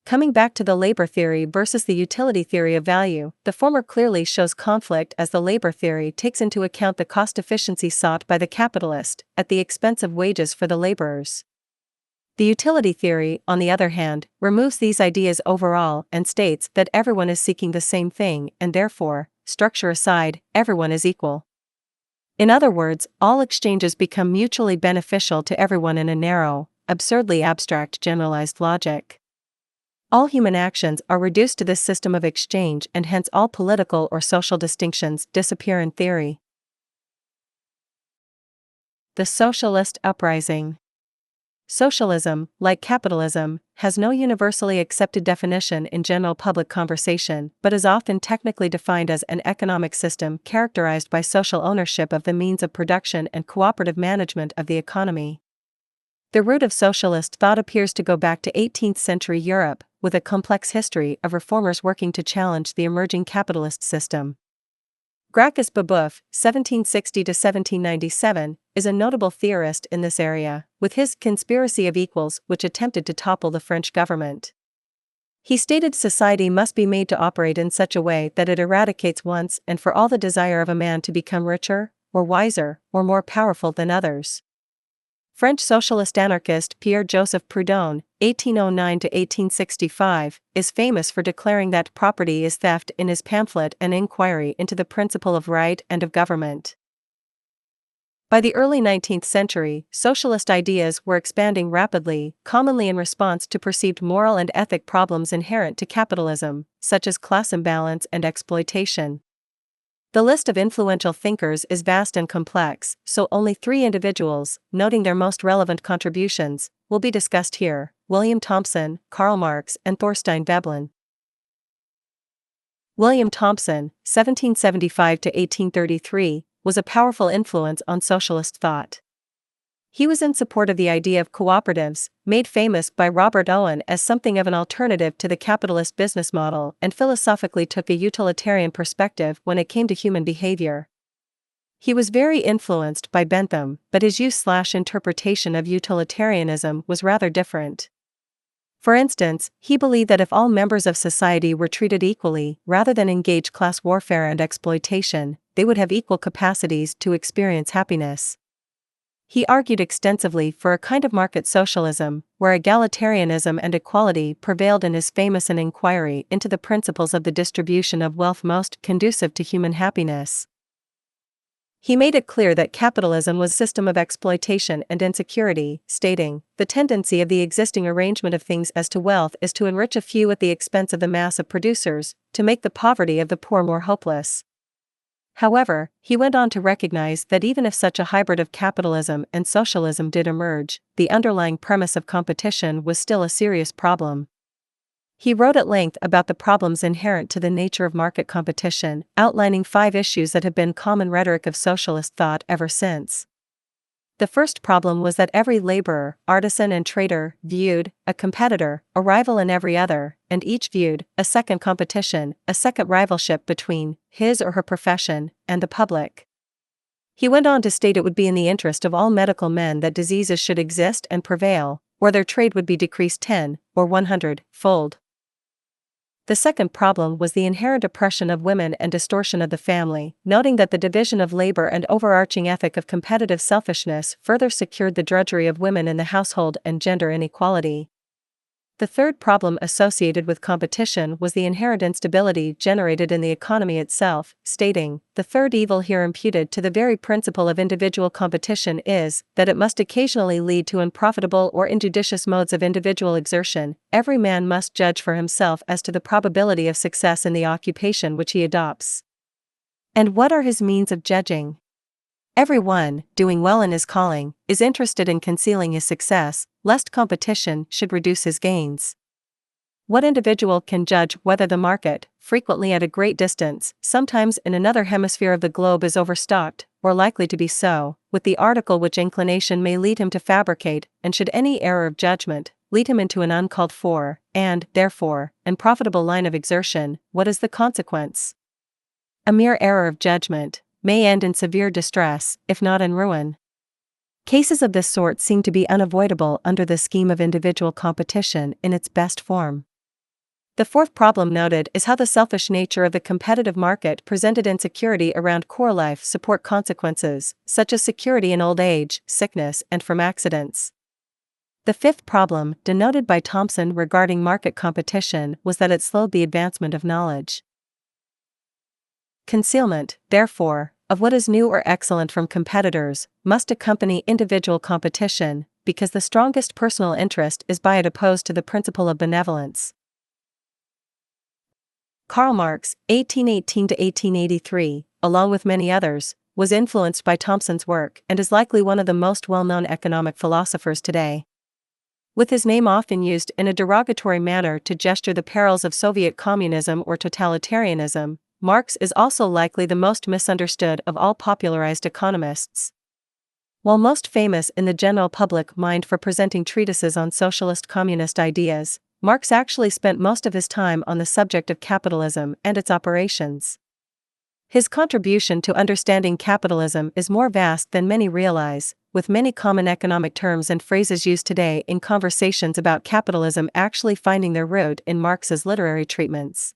Coming back to the labor theory versus the utility theory of value, the former clearly shows conflict as the labor theory takes into account the cost efficiency sought by the capitalist, at the expense of wages for the laborers. The utility theory, on the other hand, removes these ideas overall and states that everyone is seeking the same thing and therefore, structure aside, everyone is equal. In other words, all exchanges become mutually beneficial to everyone in a narrow, absurdly abstract generalized logic. All human actions are reduced to this system of exchange and hence all political or social distinctions disappear in theory. The Socialist Uprising. Socialism, like capitalism, has no universally accepted definition in general public conversation, but is often technically defined as an economic system characterized by social ownership of the means of production and cooperative management of the economy. The root of socialist thought appears to go back to 18th century Europe, with a complex history of reformers working to challenge the emerging capitalist system. Gracchus Babeuf, 1760 to 1797, is a notable theorist in this area, with his Conspiracy of Equals, which attempted to topple the French government. He stated society must be made to operate in such a way that it eradicates once and for all the desire of a man to become richer, or wiser, or more powerful than others. French socialist anarchist Pierre-Joseph Proudhon, 1809 to 1865, is famous for declaring that property is theft in his pamphlet An Inquiry into the Principle of Right and of Government. By the early 19th century, socialist ideas were expanding rapidly, commonly in response to perceived moral and ethic problems inherent to capitalism, such as class imbalance and exploitation. The list of influential thinkers is vast and complex, so only 3 individuals, noting their most relevant contributions, will be discussed here: William Thomson, Karl Marx, and Thorstein Veblen. William Thomson, 1775 to 1833, was a powerful influence on socialist thought. He was in support of the idea of cooperatives, made famous by Robert Owen as something of an alternative to the capitalist business model, and philosophically took a utilitarian perspective when it came to human behavior. He was very influenced by Bentham, but his use/interpretation of utilitarianism was rather different. For instance, he believed that if all members of society were treated equally, rather than engage class warfare and exploitation, they would have equal capacities to experience happiness. He argued extensively for a kind of market socialism, where egalitarianism and equality prevailed in his famous An Inquiry into the Principles of the Distribution of Wealth most conducive to human happiness. He made it clear that capitalism was a system of exploitation and insecurity, stating, "The tendency of the existing arrangement of things as to wealth is to enrich a few at the expense of the mass of producers, to make the poverty of the poor more hopeless." However, he went on to recognize that even if such a hybrid of capitalism and socialism did emerge, the underlying premise of competition was still a serious problem. He wrote at length about the problems inherent to the nature of market competition, outlining 5 issues that have been common rhetoric of socialist thought ever since. The first problem was that every laborer, artisan and trader viewed a competitor, a rival in every other, and each viewed a second competition, a second rivalship between his or her profession and the public. He went on to state it would be in the interest of all medical men that diseases should exist and prevail, or their trade would be decreased 10 or 100-fold. The second problem was the inherent oppression of women and distortion of the family, noting that the division of labor and overarching ethic of competitive selfishness further secured the drudgery of women in the household and gender inequality. The third problem associated with competition was the inherent instability generated in the economy itself, stating, "The third evil here imputed to the very principle of individual competition is, that it must occasionally lead to unprofitable or injudicious modes of individual exertion. Every man must judge for himself as to the probability of success in the occupation which he adopts." And what are his means of judging? Every one, doing well in his calling, is interested in concealing his success, lest competition should reduce his gains. What individual can judge whether the market, frequently at a great distance, sometimes in another hemisphere of the globe, is overstocked, or likely to be so, with the article which inclination may lead him to fabricate, and should any error of judgment lead him into an uncalled for, and, therefore, unprofitable line of exertion, what is the consequence? A mere error of judgment may end in severe distress, if not in ruin. Cases of this sort seem to be unavoidable under the scheme of individual competition in its best form. The fourth problem noted is how the selfish nature of the competitive market presented insecurity around core life support consequences, such as security in old age, sickness, and from accidents. The fifth problem, denoted by Thomson regarding market competition, was that it slowed the advancement of knowledge. Concealment, therefore, of what is new or excellent from competitors, must accompany individual competition, because the strongest personal interest is by it opposed to the principle of benevolence. Karl Marx, 1818 to 1883, along with many others, was influenced by Thomson's work and is likely one of the most well-known economic philosophers today. With his name often used in a derogatory manner to gesture the perils of Soviet communism or totalitarianism, Marx is also likely the most misunderstood of all popularized economists. While most famous in the general public mind for presenting treatises on socialist communist ideas, Marx actually spent most of his time on the subject of capitalism and its operations. His contribution to understanding capitalism is more vast than many realize, with many common economic terms and phrases used today in conversations about capitalism actually finding their root in Marx's literary treatments.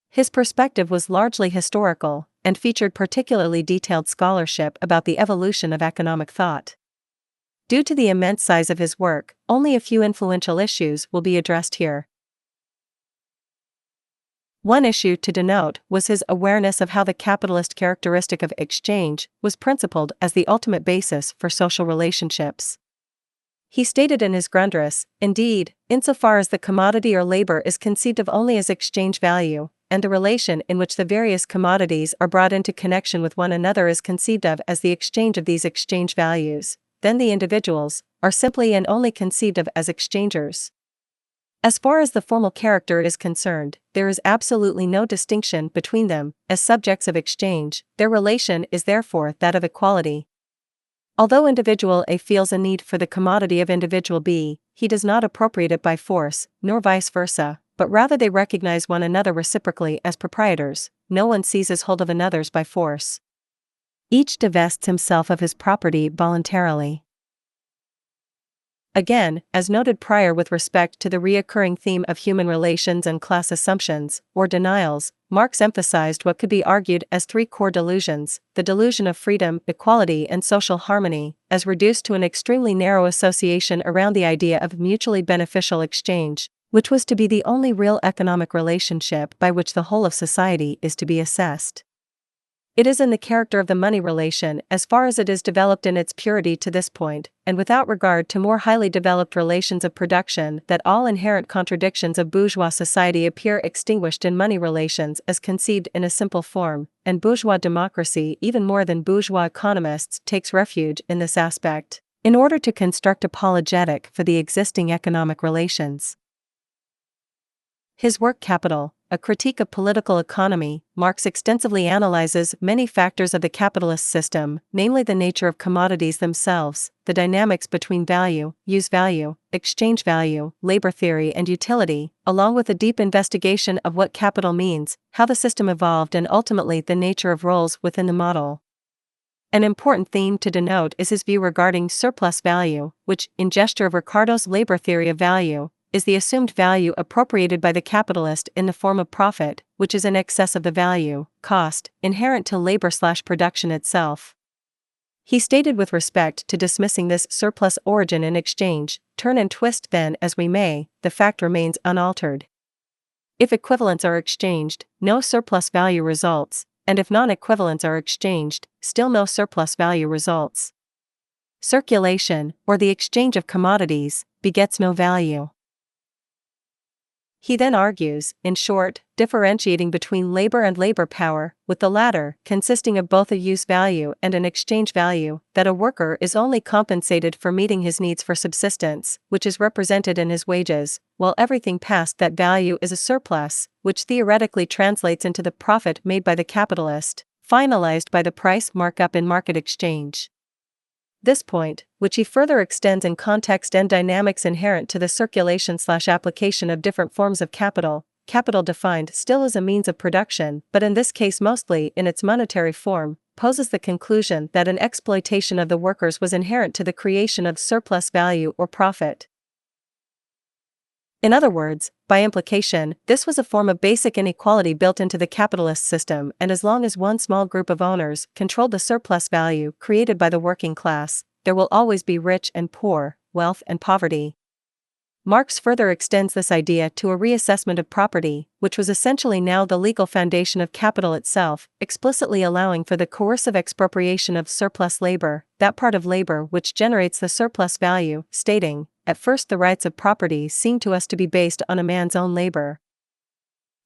His perspective was largely historical, and featured particularly detailed scholarship about the evolution of economic thought. Due to the immense size of his work, only a few influential issues will be addressed here. One issue to denote was his awareness of how the capitalist characteristic of exchange was principled as the ultimate basis for social relationships. He stated in his Grundriss, indeed, insofar as the commodity or labor is conceived of only as exchange value, and the relation in which the various commodities are brought into connection with one another is conceived of as the exchange of these exchange values, then the individuals are simply and only conceived of as exchangers. As far as the formal character is concerned, there is absolutely no distinction between them. As subjects of exchange, their relation is therefore that of equality. Although individual A feels a need for the commodity of individual B, he does not appropriate it by force, nor vice versa, but rather they recognize one another reciprocally as proprietors. No one seizes hold of another's by force. Each divests himself of his property voluntarily. Again, as noted prior with respect to the reoccurring theme of human relations and class assumptions, or denials, Marx emphasized what could be argued as three core delusions: the delusion of freedom, equality, and social harmony, as reduced to an extremely narrow association around the idea of mutually beneficial exchange, which was to be the only real economic relationship by which the whole of society is to be assessed. It is in the character of the money relation as far as it is developed in its purity to this point, and without regard to more highly developed relations of production, that all inherent contradictions of bourgeois society appear extinguished in money relations as conceived in a simple form, and bourgeois democracy, even more than bourgeois economists, takes refuge in this aspect, in order to construct apologetic for the existing economic relations. His work Capital, a critique of political economy, Marx extensively analyzes many factors of the capitalist system, namely the nature of commodities themselves, the dynamics between value, use value, exchange value, labor theory and utility, along with a deep investigation of what capital means, how the system evolved and ultimately the nature of roles within the model. An important theme to denote is his view regarding surplus value, which, in gesture of Ricardo's labor theory of value, is the assumed value appropriated by the capitalist in the form of profit, which is in excess of the value, cost, inherent to labor/production itself. He stated with respect to dismissing this surplus origin in exchange, turn and twist then as we may, the fact remains unaltered. If equivalents are exchanged, no surplus value results, and if non-equivalents are exchanged, still no surplus value results. Circulation, or the exchange of commodities, begets no value. He then argues, in short, differentiating between labor and labor power, with the latter consisting of both a use value and an exchange value, that a worker is only compensated for meeting his needs for subsistence, which is represented in his wages, while everything past that value is a surplus, which theoretically translates into the profit made by the capitalist, finalized by the price markup in market exchange. This point, which he further extends in context and dynamics inherent to the circulation/application of different forms of capital, capital defined still as a means of production, but in this case mostly in its monetary form, poses the conclusion that an exploitation of the workers was inherent to the creation of surplus value or profit. In other words, by implication, this was a form of basic inequality built into the capitalist system, and as long as one small group of owners controlled the surplus value created by the working class, there will always be rich and poor, wealth and poverty. Marx further extends this idea to a reassessment of property, which was essentially now the legal foundation of capital itself, explicitly allowing for the coercive expropriation of surplus labor, that part of labor which generates the surplus value, stating, at first the rights of property seem to us to be based on a man's own labor.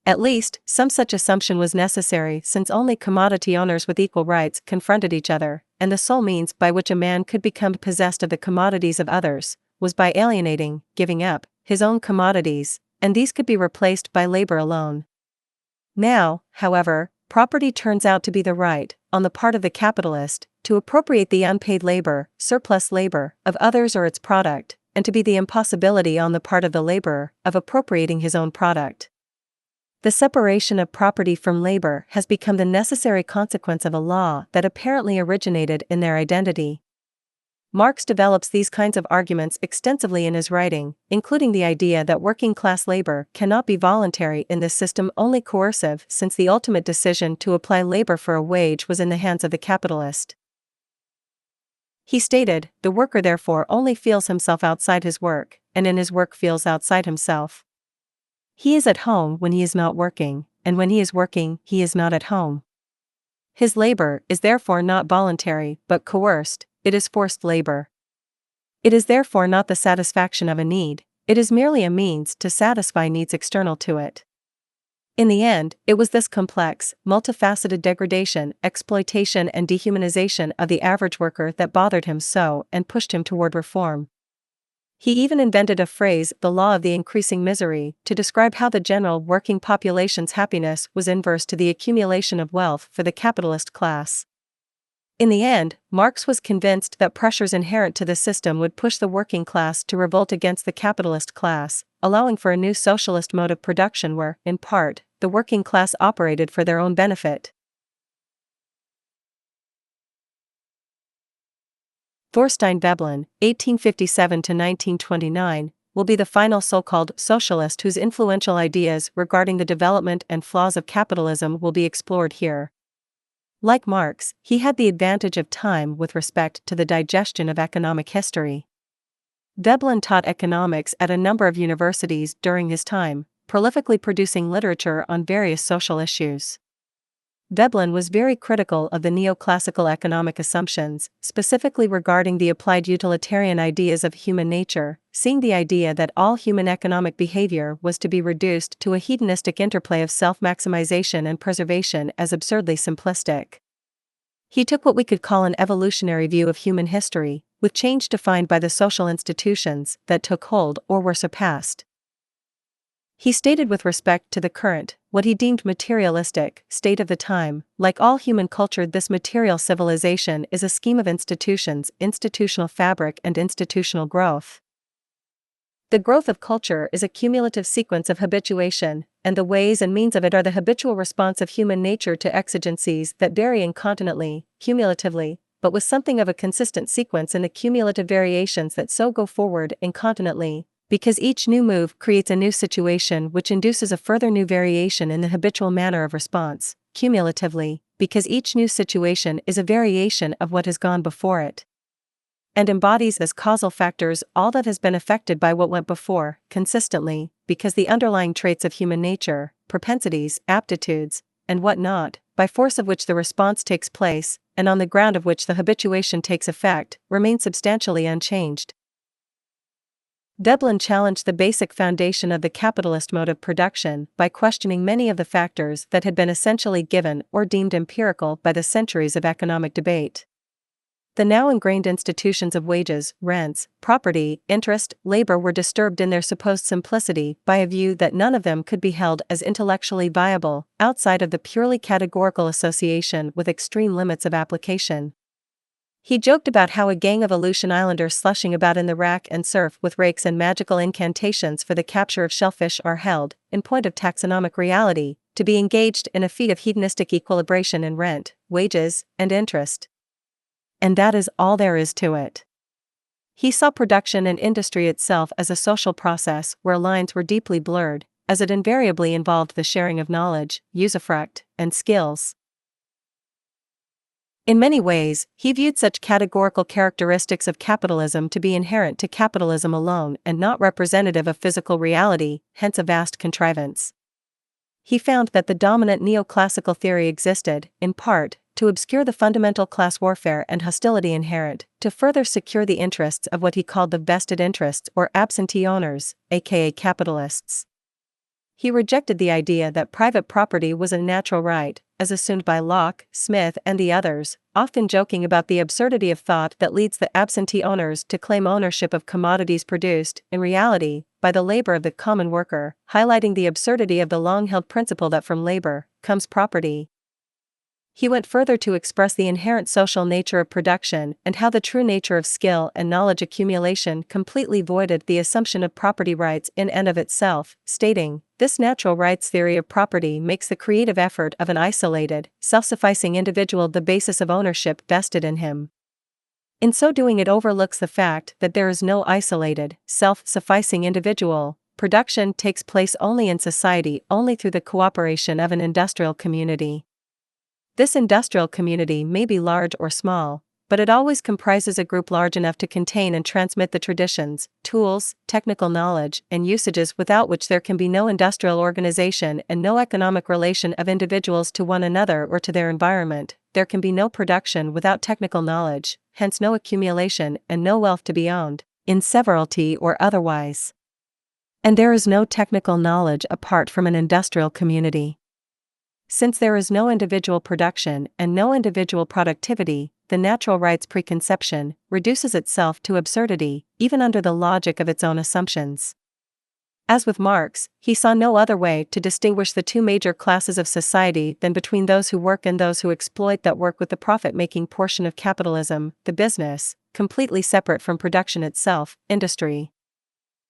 At least, some such assumption was necessary since only commodity owners with equal rights confronted each other, and the sole means by which a man could become possessed of the commodities of others was by alienating, giving up, his own commodities, and these could be replaced by labor alone. Now, however, property turns out to be the right, on the part of the capitalist, to appropriate the unpaid labor, surplus labor, of others or its product, and to be the impossibility on the part of the laborer of appropriating his own product. The separation of property from labor has become the necessary consequence of a law that apparently originated in their identity. Marx develops these kinds of arguments extensively in his writing, including the idea that working-class labor cannot be voluntary in this system, only coercive, since the ultimate decision to apply labor for a wage was in the hands of the capitalist. He stated, "The worker therefore only feels himself outside his work, and in his work feels outside himself. He is at home when he is not working, and when he is working, he is not at home. His labor is therefore not voluntary but coerced, it is forced labor. It is therefore not the satisfaction of a need, it is merely a means to satisfy needs external to it." In the end, it was this complex, multifaceted degradation, exploitation and dehumanization of the average worker that bothered him so and pushed him toward reform. He even invented a phrase, the law of the increasing misery, to describe how the general working population's happiness was inverse to the accumulation of wealth for the capitalist class. In the end, Marx was convinced that pressures inherent to the system would push the working class to revolt against the capitalist class, allowing for a new socialist mode of production where, in part, the working class operated for their own benefit. Thorstein Veblen, 1857–1929, will be the final so-called socialist whose influential ideas regarding the development and flaws of capitalism will be explored here. Like Marx, he had the advantage of time with respect to the digestion of economic history. Veblen taught economics at a number of universities during his time, prolifically producing literature on various social issues. Veblen was very critical of the neoclassical economic assumptions, specifically regarding the applied utilitarian ideas of human nature, seeing the idea that all human economic behavior was to be reduced to a hedonistic interplay of self-maximization and preservation as absurdly simplistic. He took what we could call an evolutionary view of human history, with change defined by the social institutions that took hold or were surpassed. He stated with respect to the current, what he deemed materialistic, state of the time, like all human culture, this material civilization is a scheme of institutions, institutional fabric and institutional growth. The growth of culture is a cumulative sequence of habituation, and the ways and means of it are the habitual response of human nature to exigencies that vary incontinently, cumulatively, but with something of a consistent sequence in the cumulative variations that so go forward incontinently, because each new move creates a new situation which induces a further new variation in the habitual manner of response, cumulatively, because each new situation is a variation of what has gone before it, and embodies as causal factors all that has been affected by what went before, consistently, because the underlying traits of human nature, propensities, aptitudes, and what not, by force of which the response takes place, and on the ground of which the habituation takes effect, remain substantially unchanged. Veblen challenged the basic foundation of the capitalist mode of production by questioning many of the factors that had been essentially given or deemed empirical by the centuries of economic debate. The now ingrained institutions of wages, rents, property, interest, labor were disturbed in their supposed simplicity by a view that none of them could be held as intellectually viable outside of the purely categorical association with extreme limits of application. He joked about how a gang of Aleutian Islanders slushing about in the rack and surf with rakes and magical incantations for the capture of shellfish are held, in point of taxonomic reality, to be engaged in a feat of hedonistic equilibration in rent, wages, and interest. And that is all there is to it. He saw production and industry itself as a social process where lines were deeply blurred, as it invariably involved the sharing of knowledge, usufruct, and skills. In many ways, he viewed such categorical characteristics of capitalism to be inherent to capitalism alone and not representative of physical reality, hence a vast contrivance. He found that the dominant neoclassical theory existed, in part, to obscure the fundamental class warfare and hostility inherent, to further secure the interests of what he called the vested interests or absentee owners, aka capitalists. He rejected the idea that private property was a natural right, as assumed by Locke, Smith, and the others, often joking about the absurdity of thought that leads the absentee owners to claim ownership of commodities produced, in reality, by the labor of the common worker, highlighting the absurdity of the long-held principle that from labor comes property. He went further to express the inherent social nature of production and how the true nature of skill and knowledge accumulation completely voided the assumption of property rights in and of itself, stating, "This natural rights theory of property makes the creative effort of an isolated, self-sufficing individual the basis of ownership vested in him. In so doing, it overlooks the fact that there is no isolated, self-sufficing individual. Production takes place only in society, only through the cooperation of an industrial community. This industrial community may be large or small, but it always comprises a group large enough to contain and transmit the traditions, tools, technical knowledge, and usages without which there can be no industrial organization and no economic relation of individuals to one another or to their environment. There can be no production without technical knowledge, hence no accumulation and no wealth to be owned, in severalty or otherwise. And there is no technical knowledge apart from an industrial community. Since there is no individual production and no individual productivity, the natural rights preconception reduces itself to absurdity, even under the logic of its own assumptions. As with Marx, he saw no other way to distinguish the two major classes of society than between those who work and those who exploit that work with the profit-making portion of capitalism, the business, completely separate from production itself, industry.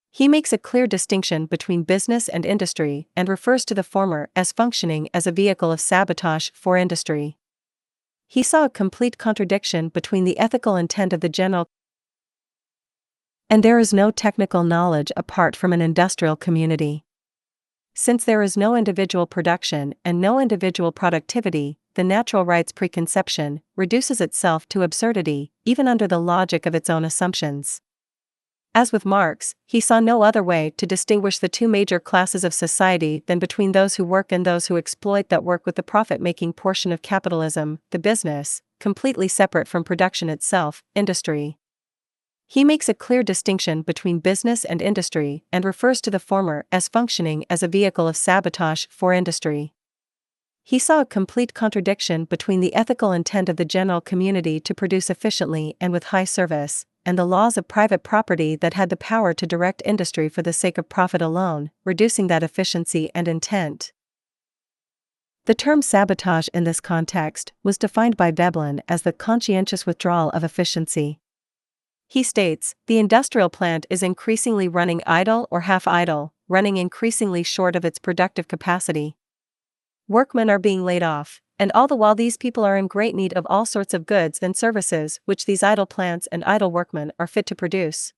He makes a clear distinction between business and industry and refers to the former as functioning as a vehicle of sabotage for industry. He saw a complete contradiction between the ethical intent of the general and there is no technical knowledge apart from an industrial community. Since there is no individual production and no individual productivity, the natural rights preconception reduces itself to absurdity, even under the logic of its own assumptions. As with Marx, he saw no other way to distinguish the two major classes of society than between those who work and those who exploit that work with the profit-making portion of capitalism, the business, completely separate from production itself, industry. He makes a clear distinction between business and industry and refers to the former as functioning as a vehicle of sabotage for industry. He saw a complete contradiction between the ethical intent of the general community to produce efficiently and with high service, and the laws of private property that had the power to direct industry for the sake of profit alone, reducing that efficiency and intent. The term sabotage in this context was defined by Veblen as the conscientious withdrawal of efficiency. He states, the industrial plant is increasingly running idle or half-idle, running increasingly short of its productive capacity. Workmen are being laid off, and all the while these people are in great need of all sorts of goods and services which these idle plants and idle workmen are fit to produce.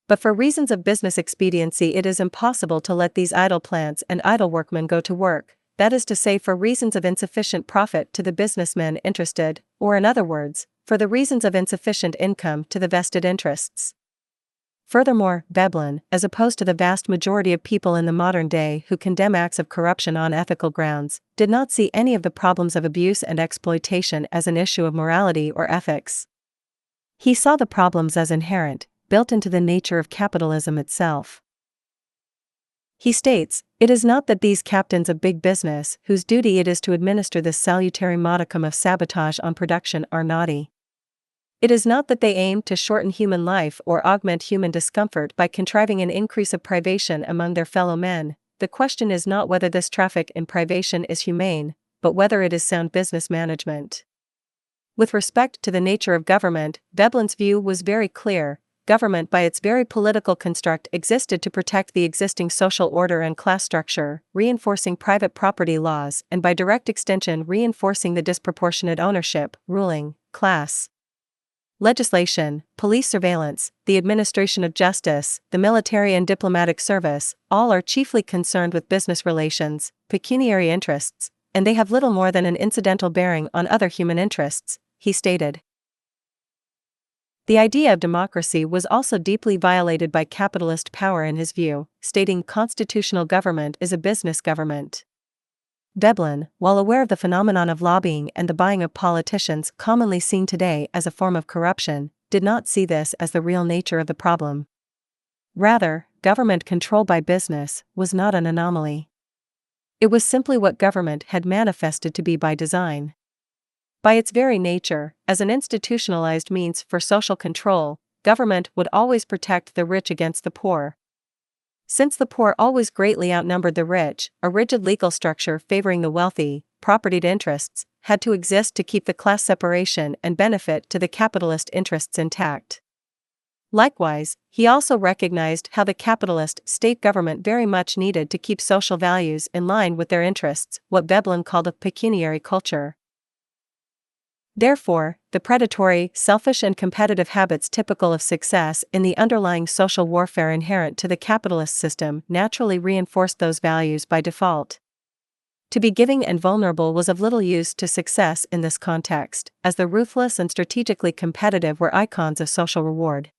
But for reasons of business expediency it is impossible to let these idle plants and idle workmen go to work, that is to say for reasons of insufficient profit to the businessmen interested, or in other words, for the reasons of insufficient income to the vested interests. Furthermore, Veblen, as opposed to the vast majority of people in the modern day who condemn acts of corruption on ethical grounds, did not see any of the problems of abuse and exploitation as an issue of morality or ethics. He saw the problems as inherent, built into the nature of capitalism itself. He states, it is not that these captains of big business, whose duty it is to administer this salutary modicum of sabotage on production, are naughty. It is not that they aim to shorten human life or augment human discomfort by contriving an increase of privation among their fellow men. The question is not whether this traffic in privation is humane, but whether it is sound business management. With respect to the nature of government, Veblen's view was very clear. Government by its very political construct existed to protect the existing social order and class structure, reinforcing private property laws and by direct extension reinforcing the disproportionate ownership, ruling, class. Legislation, police surveillance, the administration of justice, the military and diplomatic service, all are chiefly concerned with business relations, pecuniary interests, and they have little more than an incidental bearing on other human interests, he stated. The idea of democracy was also deeply violated by capitalist power in his view, stating constitutional government is a business government. Veblen, while aware of the phenomenon of lobbying and the buying of politicians commonly seen today as a form of corruption, did not see this as the real nature of the problem. Rather, government controlled by business was not an anomaly. It was simply what government had manifested to be by design. By its very nature, as an institutionalized means for social control, government would always protect the rich against the poor. Since the poor always greatly outnumbered the rich, a rigid legal structure favoring the wealthy, propertied interests, had to exist to keep the class separation and benefit to the capitalist interests intact. Likewise, he also recognized how the capitalist state government very much needed to keep social values in line with their interests, what Veblen called a pecuniary culture. Therefore, the predatory, selfish and competitive habits typical of success in the underlying social warfare inherent to the capitalist system naturally reinforced those values by default. To be giving and vulnerable was of little use to success in this context, as the ruthless and strategically competitive were icons of social reward.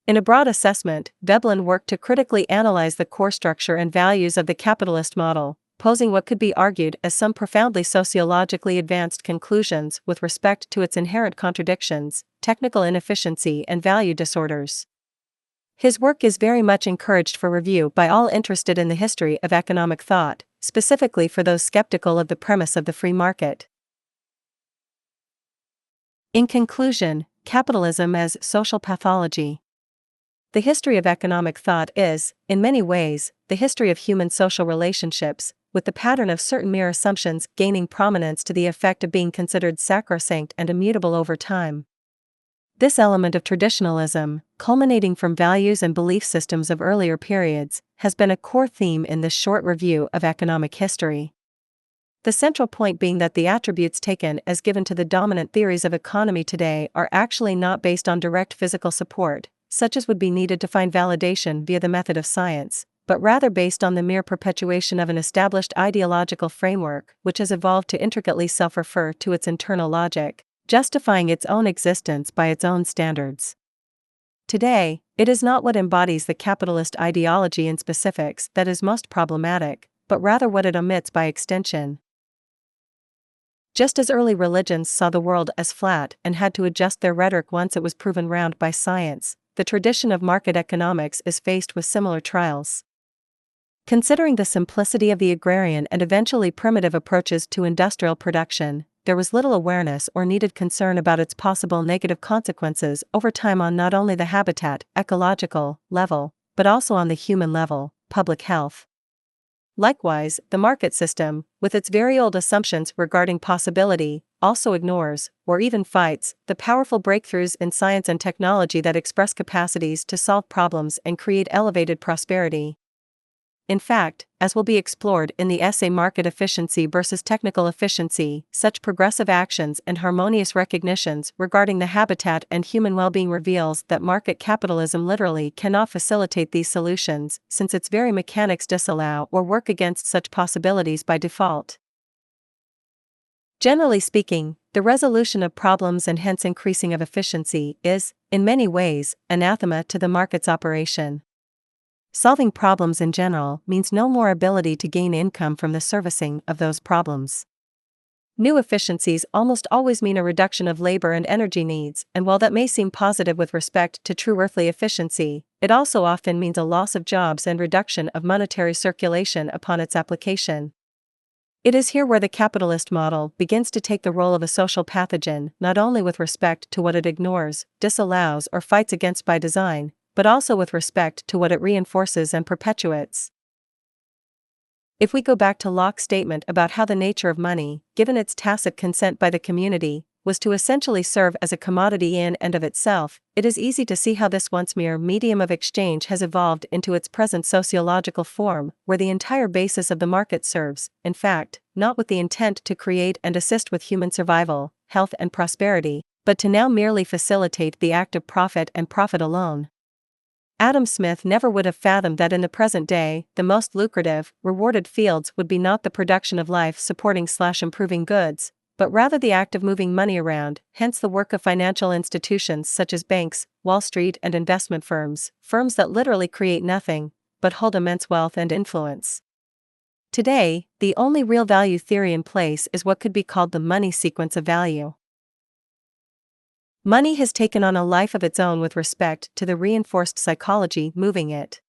In a broad assessment, Veblen worked to critically analyze the core structure and values of the capitalist model, posing what could be argued as some profoundly sociologically advanced conclusions with respect to its inherent contradictions, technical inefficiency and value disorders. His work is very much encouraged for review by all interested in the history of economic thought, specifically for those skeptical of the premise of the free market. In conclusion, capitalism as social pathology. The history of economic thought is, in many ways, the history of human social relationships, with the pattern of certain mere assumptions gaining prominence to the effect of being considered sacrosanct and immutable over time. This element of traditionalism, culminating from values and belief systems of earlier periods, has been a core theme in this short review of economic history. The central point being that the attributes taken as given to the dominant theories of economy today are actually not based on direct physical support, such as would be needed to find validation via the method of science, but rather based on the mere perpetuation of an established ideological framework which has evolved to intricately self-refer to its internal logic, justifying its own existence by its own standards. Today, it is not what embodies the capitalist ideology in specifics that is most problematic, but rather what it omits by extension. Just as early religions saw the world as flat and had to adjust their rhetoric once it was proven round by science, the tradition of market economics is faced with similar trials. Considering the simplicity of the agrarian and eventually primitive approaches to industrial production, there was little awareness or needed concern about its possible negative consequences over time on not only the habitat, ecological, level, but also on the human level, public health. Likewise, the market system, with its very old assumptions regarding possibility, also ignores, or even fights, the powerful breakthroughs in science and technology that express capacities to solve problems and create elevated prosperity. In fact, as will be explored in the essay Market Efficiency versus Technical Efficiency, such progressive actions and harmonious recognitions regarding the habitat and human well-being reveals that market capitalism literally cannot facilitate these solutions, since its very mechanics disallow or work against such possibilities by default. Generally speaking, the resolution of problems and hence increasing of efficiency is, in many ways, anathema to the market's operation. Solving problems in general means no more ability to gain income from the servicing of those problems. New efficiencies almost always mean a reduction of labor and energy needs, and while that may seem positive with respect to true earthly efficiency, it also often means a loss of jobs and reduction of monetary circulation upon its application. It is here where the capitalist model begins to take the role of a social pathogen, not only with respect to what it ignores, disallows or fights against by design, but also with respect to what it reinforces and perpetuates. If we go back to Locke's statement about how the nature of money, given its tacit consent by the community, was to essentially serve as a commodity in and of itself, it is easy to see how this once mere medium of exchange has evolved into its present sociological form, where the entire basis of the market serves, in fact, not with the intent to create and assist with human survival, health and prosperity, but to now merely facilitate the act of profit and profit alone. Adam Smith never would have fathomed that in the present day, the most lucrative, rewarded fields would be not the production of life-supporting/improving goods, but rather the act of moving money around, hence the work of financial institutions such as banks, Wall Street and investment firms that literally create nothing, but hold immense wealth and influence. Today, the only real value theory in place is what could be called the money sequence of value. Money has taken on a life of its own with respect to the reinforced psychology moving it.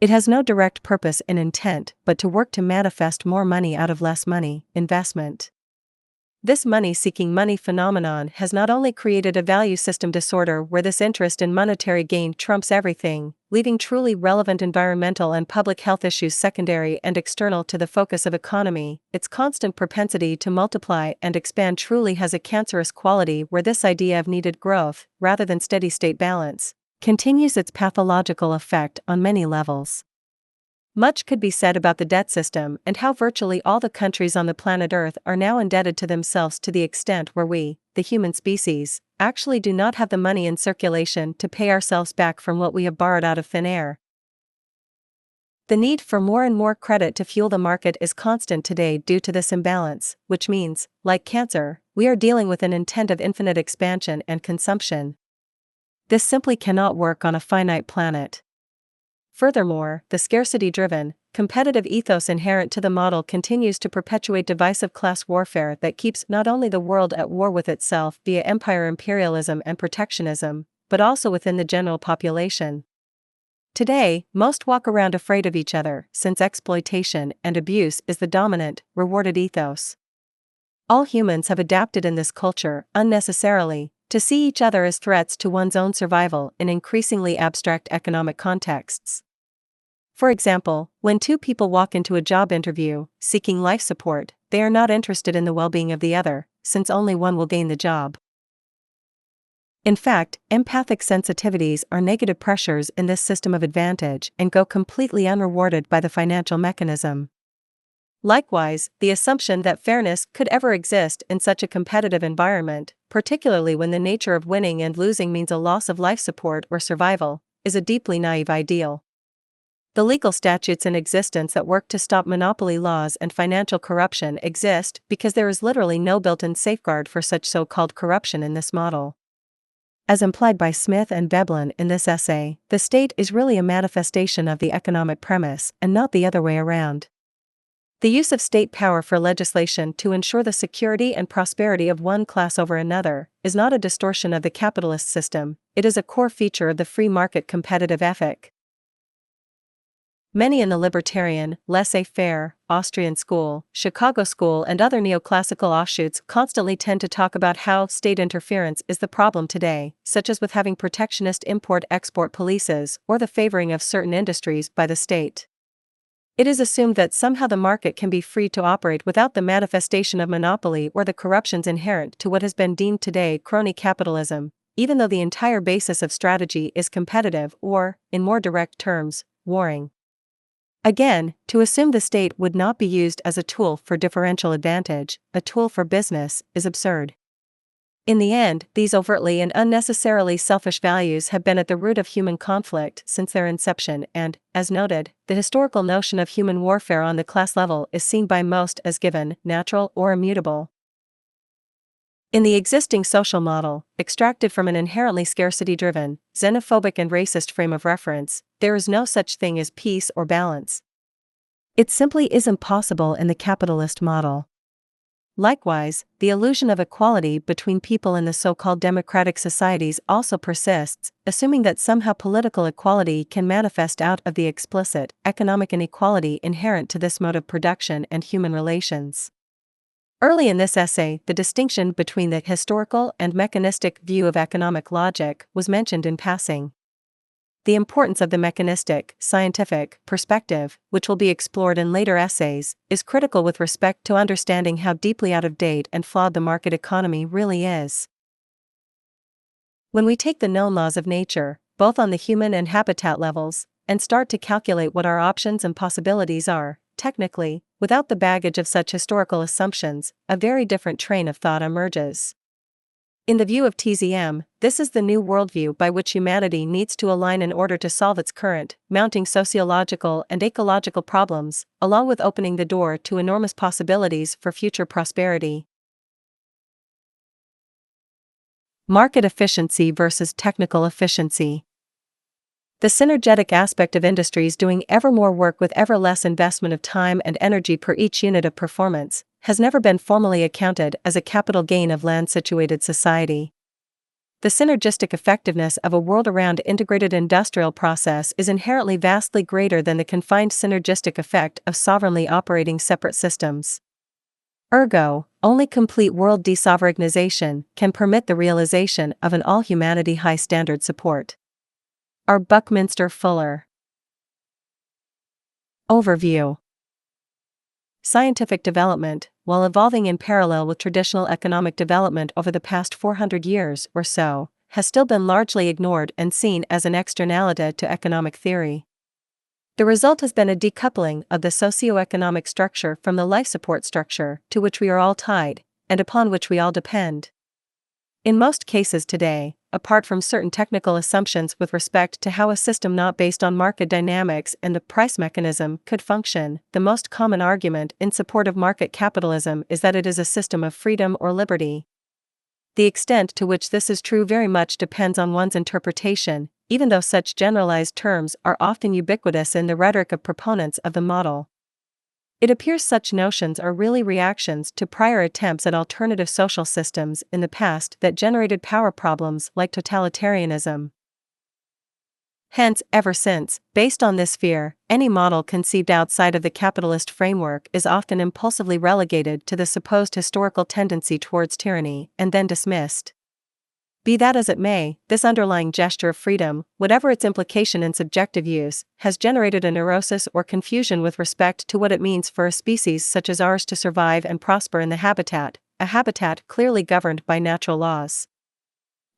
It has no direct purpose and intent but to work to manifest more money out of less money, investment. This money-seeking money phenomenon has not only created a value system disorder where this interest in monetary gain trumps everything, leaving truly relevant environmental and public health issues secondary and external to the focus of economy, its constant propensity to multiply and expand truly has a cancerous quality where this idea of needed growth, rather than steady-state balance, continues its pathological effect on many levels. Much could be said about the debt system and how virtually all the countries on the planet Earth are now indebted to themselves to the extent where we, the human species, actually do not have the money in circulation to pay ourselves back from what we have borrowed out of thin air. The need for more and more credit to fuel the market is constant today due to this imbalance, which means, like cancer, we are dealing with an intent of infinite expansion and consumption. This simply cannot work on a finite planet. Furthermore, the scarcity-driven, competitive ethos inherent to the model continues to perpetuate divisive class warfare that keeps not only the world at war with itself via empire imperialism and protectionism, but also within the general population. Today, most walk around afraid of each other, since exploitation and abuse is the dominant, rewarded ethos. All humans have adapted in this culture, unnecessarily, to see each other as threats to one's own survival in increasingly abstract economic contexts. For example, when two people walk into a job interview, seeking life support, they are not interested in the well-being of the other, since only one will gain the job. In fact, empathic sensitivities are negative pressures in this system of advantage and go completely unrewarded by the financial mechanism. Likewise, the assumption that fairness could ever exist in such a competitive environment, particularly when the nature of winning and losing means a loss of life support or survival, is a deeply naive ideal. The legal statutes in existence that work to stop monopoly laws and financial corruption exist because there is literally no built-in safeguard for such so-called corruption in this model. As implied by Smith and Veblen in this essay, the state is really a manifestation of the economic premise and not the other way around. The use of state power for legislation to ensure the security and prosperity of one class over another is not a distortion of the capitalist system, it is a core feature of the free market competitive ethic. Many in the libertarian, laissez-faire, Austrian school, Chicago school and other neoclassical offshoots constantly tend to talk about how state interference is the problem today, such as with having protectionist import-export policies or the favoring of certain industries by the state. It is assumed that somehow the market can be free to operate without the manifestation of monopoly or the corruptions inherent to what has been deemed today crony capitalism, even though the entire basis of strategy is competitive or, in more direct terms, warring. Again, to assume the state would not be used as a tool for differential advantage, a tool for business, is absurd. In the end, these overtly and unnecessarily selfish values have been at the root of human conflict since their inception and, as noted, the historical notion of human warfare on the class level is seen by most as given, natural, or immutable. In the existing social model, extracted from an inherently scarcity-driven, xenophobic and racist frame of reference, there is no such thing as peace or balance. It simply isn't possible in the capitalist model. Likewise, the illusion of equality between people in the so-called democratic societies also persists, assuming that somehow political equality can manifest out of the explicit, economic inequality inherent to this mode of production and human relations. Early in this essay, the distinction between the historical and mechanistic view of economic logic was mentioned in passing. The importance of the mechanistic, scientific, perspective, which will be explored in later essays, is critical with respect to understanding how deeply out of date and flawed the market economy really is. When we take the known laws of nature, both on the human and habitat levels, and start to calculate what our options and possibilities are, technically, without the baggage of such historical assumptions, a very different train of thought emerges. In the view of TZM, this is the new worldview by which humanity needs to align in order to solve its current, mounting sociological and ecological problems, along with opening the door to enormous possibilities for future prosperity. Market efficiency versus technical efficiency. The synergetic aspect of industries doing ever more work with ever less investment of time and energy per each unit of performance has never been formally accounted as a capital gain of land-situated society. The synergistic effectiveness of a world-around integrated industrial process is inherently vastly greater than the confined synergistic effect of sovereignly operating separate systems. Ergo, only complete world desovereignization can permit the realization of an all-humanity high-standard support. R. Buckminster Fuller. Overview. Scientific development, while evolving in parallel with traditional economic development over the past 400 years or so, has still been largely ignored and seen as an externality to economic theory. The result has been a decoupling of the socio-economic structure from the life support structure to which we are all tied, and upon which we all depend. In most cases today, apart from certain technical assumptions with respect to how a system not based on market dynamics and the price mechanism could function, the most common argument in support of market capitalism is that it is a system of freedom or liberty. The extent to which this is true very much depends on one's interpretation, even though such generalized terms are often ubiquitous in the rhetoric of proponents of the model. It appears such notions are really reactions to prior attempts at alternative social systems in the past that generated power problems like totalitarianism. Hence, ever since, based on this fear, any model conceived outside of the capitalist framework is often impulsively relegated to the supposed historical tendency towards tyranny and then dismissed. Be that as it may, this underlying gesture of freedom, whatever its implication in subjective use, has generated a neurosis or confusion with respect to what it means for a species such as ours to survive and prosper in the habitat, a habitat clearly governed by natural laws.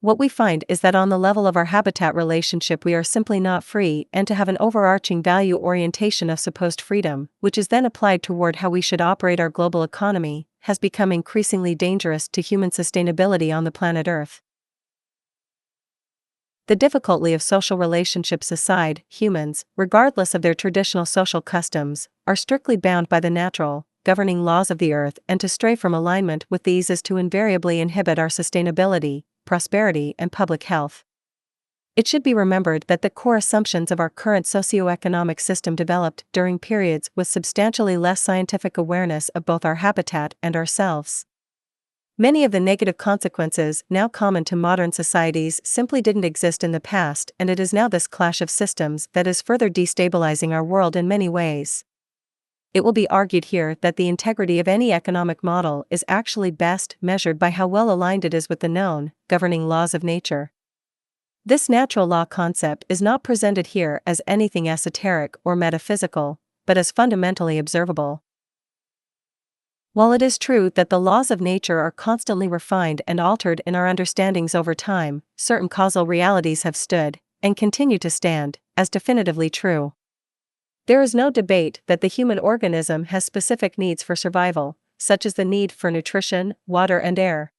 What we find is that on the level of our habitat relationship we are simply not free, and to have an overarching value orientation of supposed freedom, which is then applied toward how we should operate our global economy, has become increasingly dangerous to human sustainability on the planet Earth. The difficulty of social relationships aside, humans, regardless of their traditional social customs, are strictly bound by the natural, governing laws of the earth, and to stray from alignment with these is to invariably inhibit our sustainability, prosperity, and public health. It should be remembered that the core assumptions of our current socio-economic system developed during periods with substantially less scientific awareness of both our habitat and ourselves. Many of the negative consequences now common to modern societies simply didn't exist in the past, and it is now this clash of systems that is further destabilizing our world in many ways. It will be argued here that the integrity of any economic model is actually best measured by how well aligned it is with the known, governing laws of nature. This natural law concept is not presented here as anything esoteric or metaphysical, but as fundamentally observable. While it is true that the laws of nature are constantly refined and altered in our understandings over time, certain causal realities have stood, and continue to stand, as definitively true. There is no debate that the human organism has specific needs for survival, such as the need for nutrition, water, and air.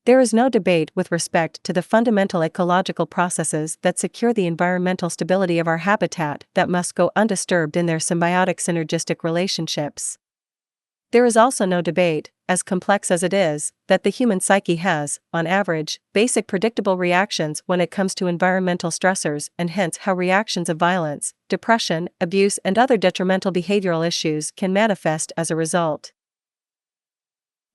There is no debate with respect to the fundamental ecological processes that secure the environmental stability of our habitat that must go undisturbed in their symbiotic synergistic relationships. There is also no debate, as complex as it is, that the human psyche has, on average, basic predictable reactions when it comes to environmental stressors, and hence how reactions of violence, depression, abuse, and other detrimental behavioral issues can manifest as a result.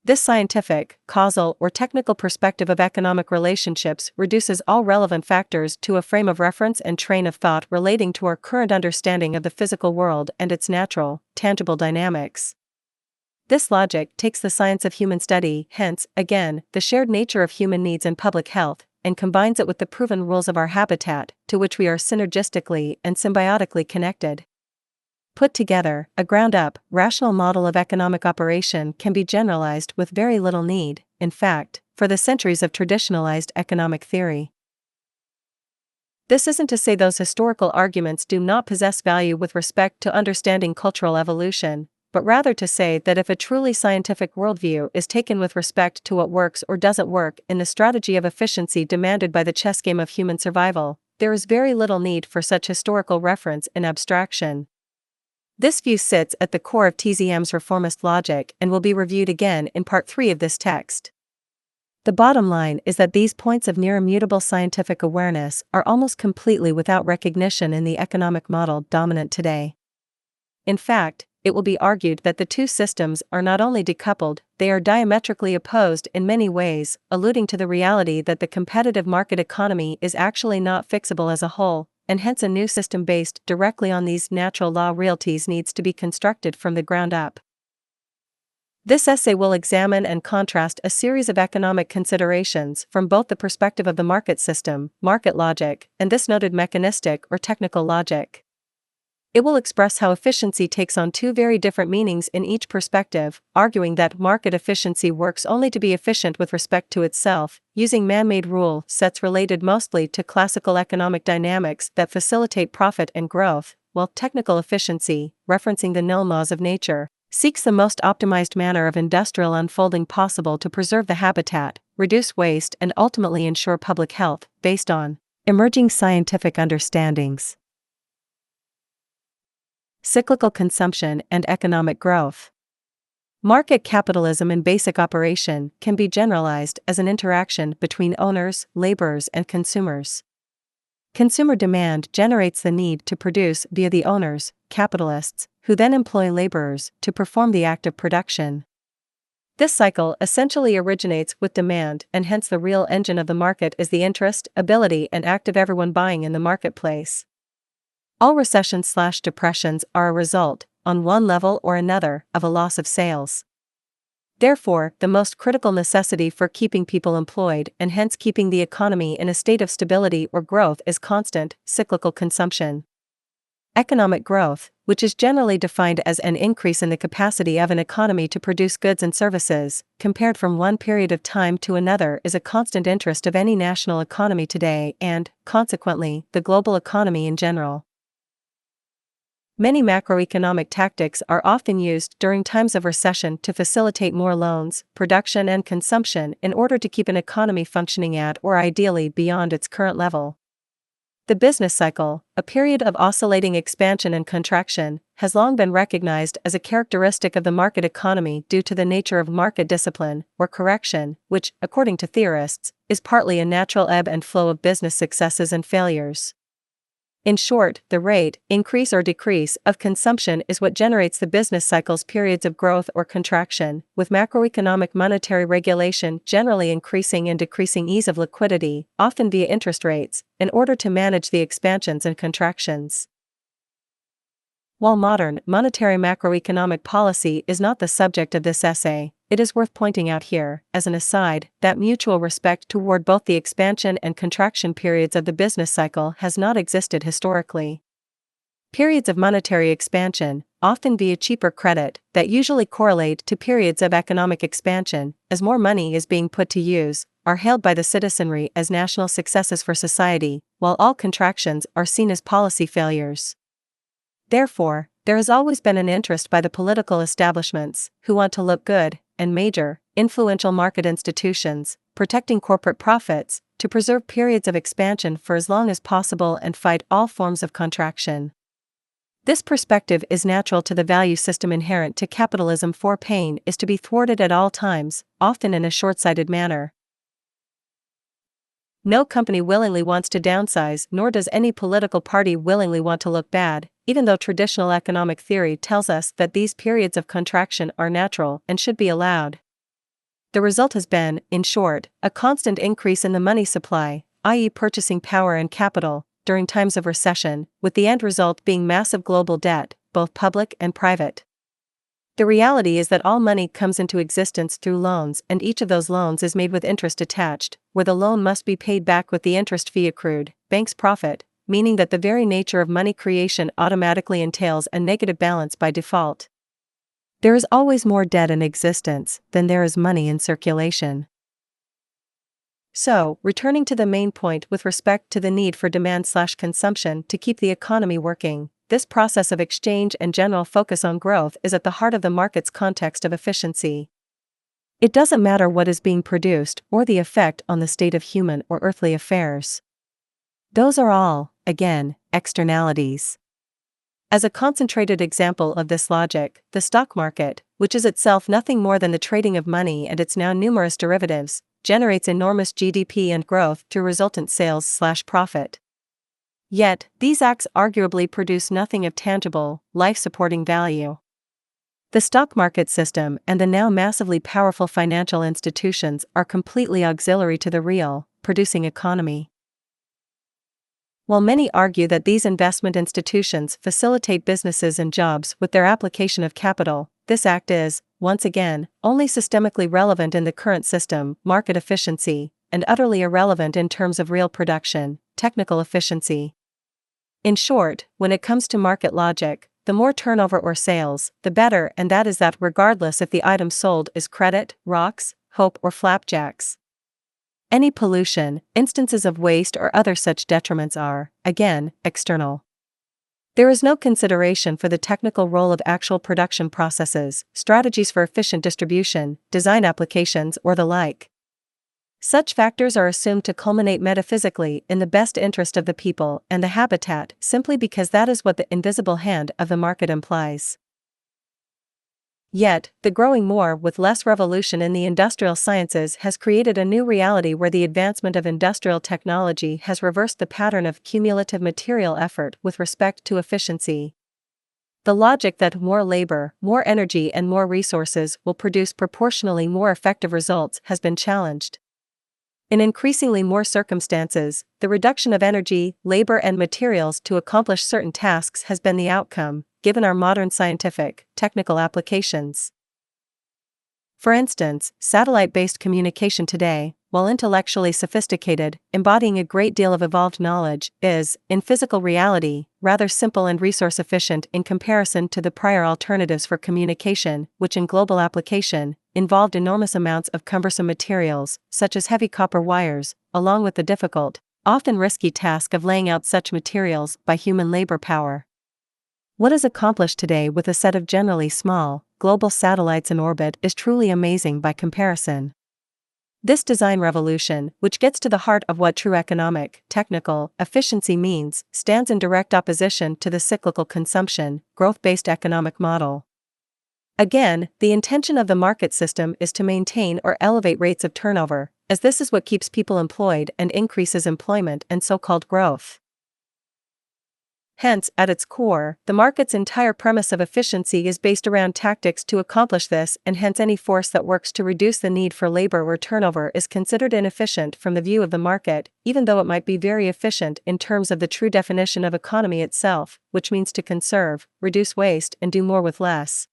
This scientific, causal, or technical perspective of economic relationships reduces all relevant factors to a frame of reference and train of thought relating to our current understanding of the physical world and its natural, tangible dynamics. This logic takes the science of human study, hence, again, the shared nature of human needs and public health, and combines it with the proven rules of our habitat, to which we are synergistically and symbiotically connected. Put together, a ground-up, rational model of economic operation can be generalized with very little need, in fact, for the centuries of traditionalized economic theory. This isn't to say those historical arguments do not possess value with respect to understanding cultural evolution, but rather to say that if a truly scientific worldview is taken with respect to what works or doesn't work in the strategy of efficiency demanded by the chess game of human survival, there is very little need for such historical reference in abstraction. This view sits at the core of TZM's reformist logic and will be reviewed again in Part 3 of this text. The bottom line is that these points of near-immutable scientific awareness are almost completely without recognition in the economic model dominant today. In fact, it will be argued that the two systems are not only decoupled, they are diametrically opposed in many ways, alluding to the reality that the competitive market economy is actually not fixable as a whole, and hence a new system based directly on these natural law realities needs to be constructed from the ground up. This essay will examine and contrast a series of economic considerations from both the perspective of the market system, market logic, and this noted mechanistic or technical logic. It will express how efficiency takes on two very different meanings in each perspective, arguing that market efficiency works only to be efficient with respect to itself, using man-made rule sets related mostly to classical economic dynamics that facilitate profit and growth, while technical efficiency, referencing the known laws of nature, seeks the most optimized manner of industrial unfolding possible to preserve the habitat, reduce waste, and ultimately ensure public health, based on emerging scientific understandings. Cyclical consumption and economic growth. Market capitalism in basic operation can be generalized as an interaction between owners, laborers, and consumers. Consumer demand generates the need to produce via the owners, capitalists, who then employ laborers to perform the act of production. This cycle essentially originates with demand, and hence the real engine of the market is the interest, ability, and act of everyone buying in the marketplace. All recessions/depressions are a result, on one level or another, of a loss of sales. Therefore, the most critical necessity for keeping people employed and hence keeping the economy in a state of stability or growth is constant, cyclical consumption. Economic growth, which is generally defined as an increase in the capacity of an economy to produce goods and services, compared from one period of time to another, is a constant interest of any national economy today and, consequently, the global economy in general. Many macroeconomic tactics are often used during times of recession to facilitate more loans, production, and consumption in order to keep an economy functioning at or ideally beyond its current level. The business cycle, a period of oscillating expansion and contraction, has long been recognized as a characteristic of the market economy due to the nature of market discipline, or correction, which, according to theorists, is partly a natural ebb and flow of business successes and failures. In short, the rate, increase or decrease, of consumption is what generates the business cycle's periods of growth or contraction, with macroeconomic monetary regulation generally increasing and decreasing ease of liquidity, often via interest rates, in order to manage the expansions and contractions. While modern, monetary macroeconomic policy is not the subject of this essay, it is worth pointing out here, as an aside, that mutual respect toward both the expansion and contraction periods of the business cycle has not existed historically. Periods of monetary expansion, often via cheaper credit, that usually correlate to periods of economic expansion, as more money is being put to use, are hailed by the citizenry as national successes for society, while all contractions are seen as policy failures. Therefore, there has always been an interest by the political establishments, who want to look good, and major, influential market institutions, protecting corporate profits, to preserve periods of expansion for as long as possible and fight all forms of contraction. This perspective is natural to the value system inherent to capitalism, for pain is to be thwarted at all times, often in a short-sighted manner. No company willingly wants to downsize, nor does any political party willingly want to look bad, even though traditional economic theory tells us that these periods of contraction are natural and should be allowed. The result has been, in short, a constant increase in the money supply, i.e., purchasing power and capital, during times of recession, with the end result being massive global debt, both public and private. The reality is that all money comes into existence through loans, and each of those loans is made with interest attached, where the loan must be paid back with the interest fee accrued, banks profit, meaning that the very nature of money creation automatically entails a negative balance by default. There is always more debt in existence than there is money in circulation. So, returning to the main point with respect to the need for demand/consumption to keep the economy working, this process of exchange and general focus on growth is at the heart of the market's context of efficiency. It doesn't matter what is being produced or the effect on the state of human or earthly affairs. Those are all, again, externalities. As a concentrated example of this logic, the stock market, which is itself nothing more than the trading of money and its now numerous derivatives, generates enormous GDP and growth through resultant sales/profit. Yet, these acts arguably produce nothing of tangible, life-supporting value. The stock market system and the now massively powerful financial institutions are completely auxiliary to the real, producing economy. While many argue that these investment institutions facilitate businesses and jobs with their application of capital, this act is, once again, only systemically relevant in the current system, market efficiency, and utterly irrelevant in terms of real production, technical efficiency. In short, when it comes to market logic, the more turnover or sales, the better, and that is that regardless if the item sold is credit, rocks, hope, or flapjacks. Any pollution, instances of waste, or other such detriments are, again, external. There is no consideration for the technical role of actual production processes, strategies for efficient distribution, design applications, or the like. Such factors are assumed to culminate metaphysically in the best interest of the people and the habitat simply because that is what the invisible hand of the market implies. Yet, the growing more with less revolution in the industrial sciences has created a new reality where the advancement of industrial technology has reversed the pattern of cumulative material effort with respect to efficiency. The logic that more labor, more energy, and more resources will produce proportionally more effective results has been challenged. In increasingly more circumstances, the reduction of energy, labor, and materials to accomplish certain tasks has been the outcome, given our modern scientific, technical applications. For instance, satellite-based communication today, while intellectually sophisticated, embodying a great deal of evolved knowledge, is, in physical reality, rather simple and resource-efficient in comparison to the prior alternatives for communication, which in global application, involved enormous amounts of cumbersome materials, such as heavy copper wires, along with the difficult, often risky task of laying out such materials by human labor power. What is accomplished today with a set of generally small, global satellites in orbit is truly amazing by comparison. This design revolution, which gets to the heart of what true economic, technical, efficiency means, stands in direct opposition to the cyclical consumption, growth-based economic model. Again, the intention of the market system is to maintain or elevate rates of turnover, as this is what keeps people employed and increases employment and so-called growth. Hence, at its core, the market's entire premise of efficiency is based around tactics to accomplish this, and hence any force that works to reduce the need for labor or turnover is considered inefficient from the view of the market, even though it might be very efficient in terms of the true definition of economy itself, which means to conserve, reduce waste, and do more with less.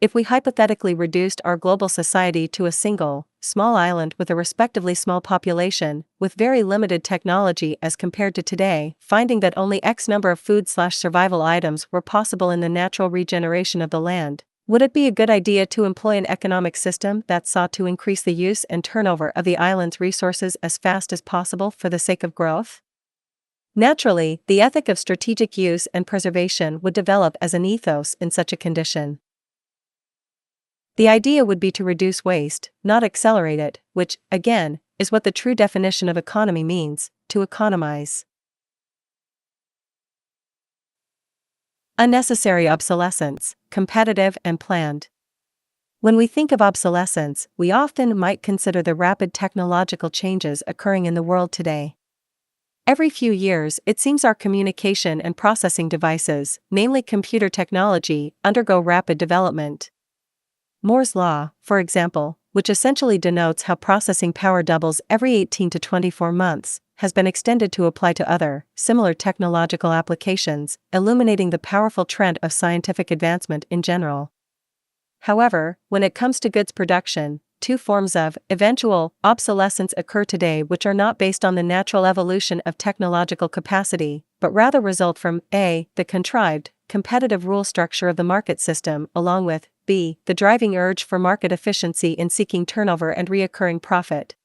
If we hypothetically reduced our global society to a single, small island with a respectively small population, with very limited technology as compared to today, finding that only X number of food/survival items were possible in the natural regeneration of the land, would it be a good idea to employ an economic system that sought to increase the use and turnover of the island's resources as fast as possible for the sake of growth? Naturally, the ethic of strategic use and preservation would develop as an ethos in such a condition. The idea would be to reduce waste, not accelerate it, which, again, is what the true definition of economy means, to economize. Unnecessary obsolescence, competitive and planned. When we think of obsolescence, we often might consider the rapid technological changes occurring in the world today. Every few years, it seems our communication and processing devices, namely computer technology, undergo rapid development. Moore's law, for example, which essentially denotes how processing power doubles every 18 to 24 months, has been extended to apply to other, similar technological applications, illuminating the powerful trend of scientific advancement in general. However, when it comes to goods production, two forms of eventual obsolescence occur today which are not based on the natural evolution of technological capacity, but rather result from a. the contrived, competitive rule structure of the market system along with b. the driving urge for market efficiency in seeking turnover and reoccurring profit.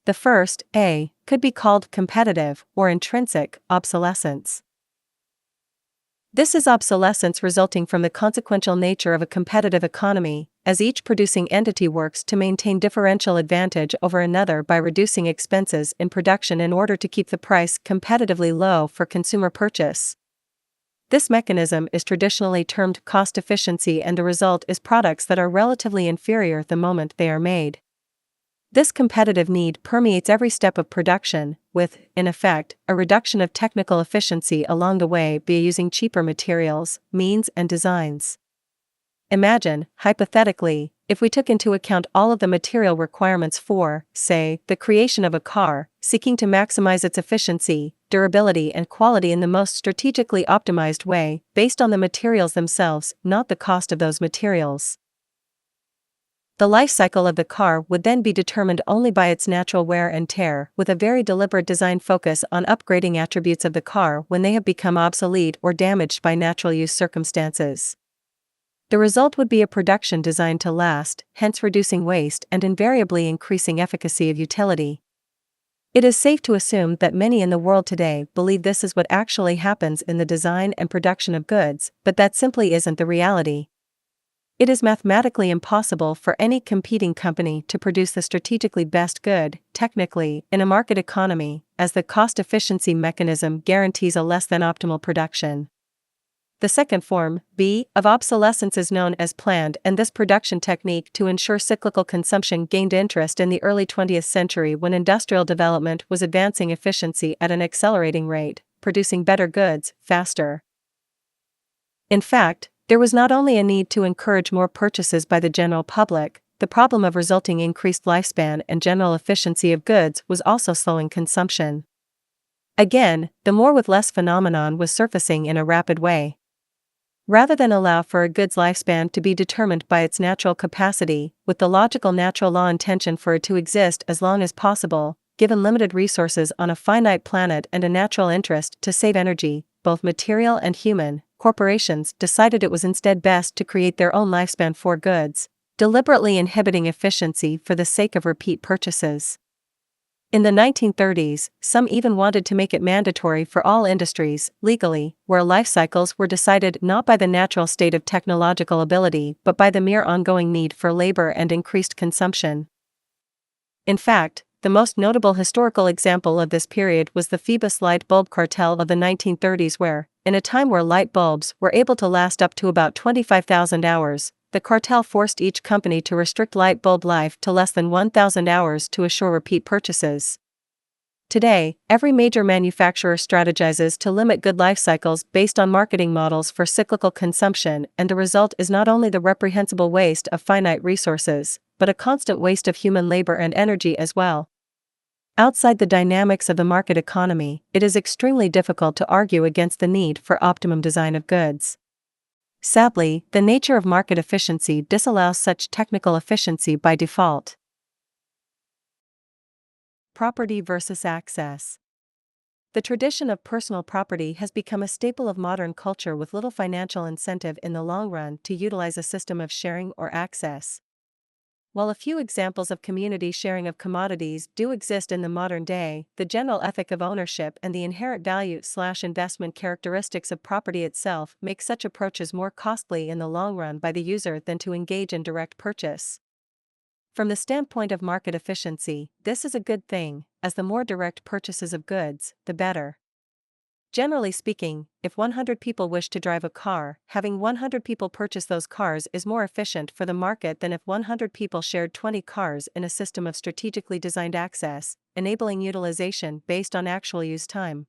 The first, a, could be called competitive or intrinsic obsolescence. This is obsolescence resulting from the consequential nature of a competitive economy, as each producing entity works to maintain differential advantage over another by reducing expenses in production in order to keep the price competitively low for consumer purchase. This mechanism is traditionally termed cost efficiency, and the result is products that are relatively inferior the moment they are made. This competitive need permeates every step of production, with, in effect, a reduction of technical efficiency along the way by using cheaper materials, means, and designs. Imagine, hypothetically, if we took into account all of the material requirements for, say, the creation of a car, seeking to maximize its efficiency, durability, and quality in the most strategically optimized way, based on the materials themselves, not the cost of those materials. The life cycle of the car would then be determined only by its natural wear and tear, with a very deliberate design focus on upgrading attributes of the car when they have become obsolete or damaged by natural use circumstances. The result would be a production designed to last, hence reducing waste and invariably increasing efficacy of utility. It is safe to assume that many in the world today believe this is what actually happens in the design and production of goods, but that simply isn't the reality. It is mathematically impossible for any competing company to produce the strategically best good, technically, in a market economy, as the cost efficiency mechanism guarantees a less than optimal production. The second form, B, of obsolescence is known as planned, and this production technique to ensure cyclical consumption gained interest in the early 20th century when industrial development was advancing efficiency at an accelerating rate, producing better goods, faster. In fact, there was not only a need to encourage more purchases by the general public, the problem of resulting increased lifespan and general efficiency of goods was also slowing consumption. Again, the more with less phenomenon was surfacing in a rapid way. Rather than allow for a good's lifespan to be determined by its natural capacity, with the logical natural law intention for it to exist as long as possible, given limited resources on a finite planet and a natural interest to save energy, both material and human, corporations decided it was instead best to create their own lifespan for goods, deliberately inhibiting efficiency for the sake of repeat purchases. In the 1930s, some even wanted to make it mandatory for all industries, legally, where life cycles were decided not by the natural state of technological ability but by the mere ongoing need for labor and increased consumption. In fact, the most notable historical example of this period was the Phoebus light bulb cartel of the 1930s where, in a time where light bulbs were able to last up to about 25,000 hours, the cartel forced each company to restrict light bulb life to less than 1,000 hours to assure repeat purchases. Today, every major manufacturer strategizes to limit good life cycles based on marketing models for cyclical consumption, and the result is not only the reprehensible waste of finite resources, but a constant waste of human labor and energy as well. Outside the dynamics of the market economy, it is extremely difficult to argue against the need for optimum design of goods. Sadly, the nature of market efficiency disallows such technical efficiency by default. Property versus access. The tradition of personal property has become a staple of modern culture with little financial incentive in the long run to utilize a system of sharing or access. While a few examples of community sharing of commodities do exist in the modern day, the general ethic of ownership and the inherent value/investment characteristics of property itself make such approaches more costly in the long run by the user than to engage in direct purchase. From the standpoint of market efficiency, this is a good thing, as the more direct purchases of goods, the better. Generally speaking, if 100 people wish to drive a car, having 100 people purchase those cars is more efficient for the market than if 100 people shared 20 cars in a system of strategically designed access, enabling utilization based on actual use time.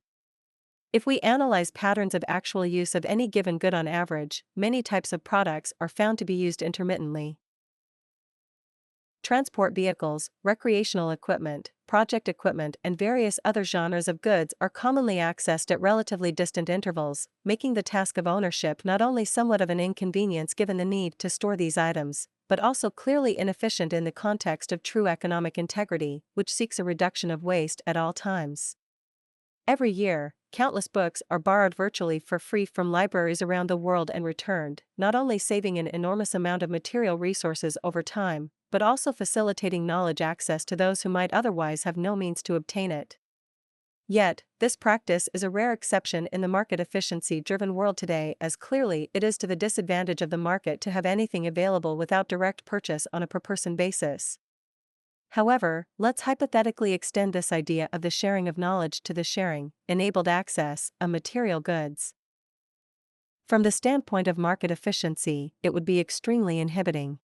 If we analyze patterns of actual use of any given good on average, many types of products are found to be used intermittently. Transport vehicles, recreational equipment, project equipment, and various other genres of goods are commonly accessed at relatively distant intervals, making the task of ownership not only somewhat of an inconvenience given the need to store these items, but also clearly inefficient in the context of true economic integrity, which seeks a reduction of waste at all times. Every year, countless books are borrowed virtually for free from libraries around the world and returned, not only saving an enormous amount of material resources over time, but also facilitating knowledge access to those who might otherwise have no means to obtain it. Yet, this practice is a rare exception in the market efficiency-driven world today, as clearly it is to the disadvantage of the market to have anything available without direct purchase on a per-person basis. However, let's hypothetically extend this idea of the sharing of knowledge to the enabled access of material goods. From the standpoint of market efficiency, it would be extremely inhibiting.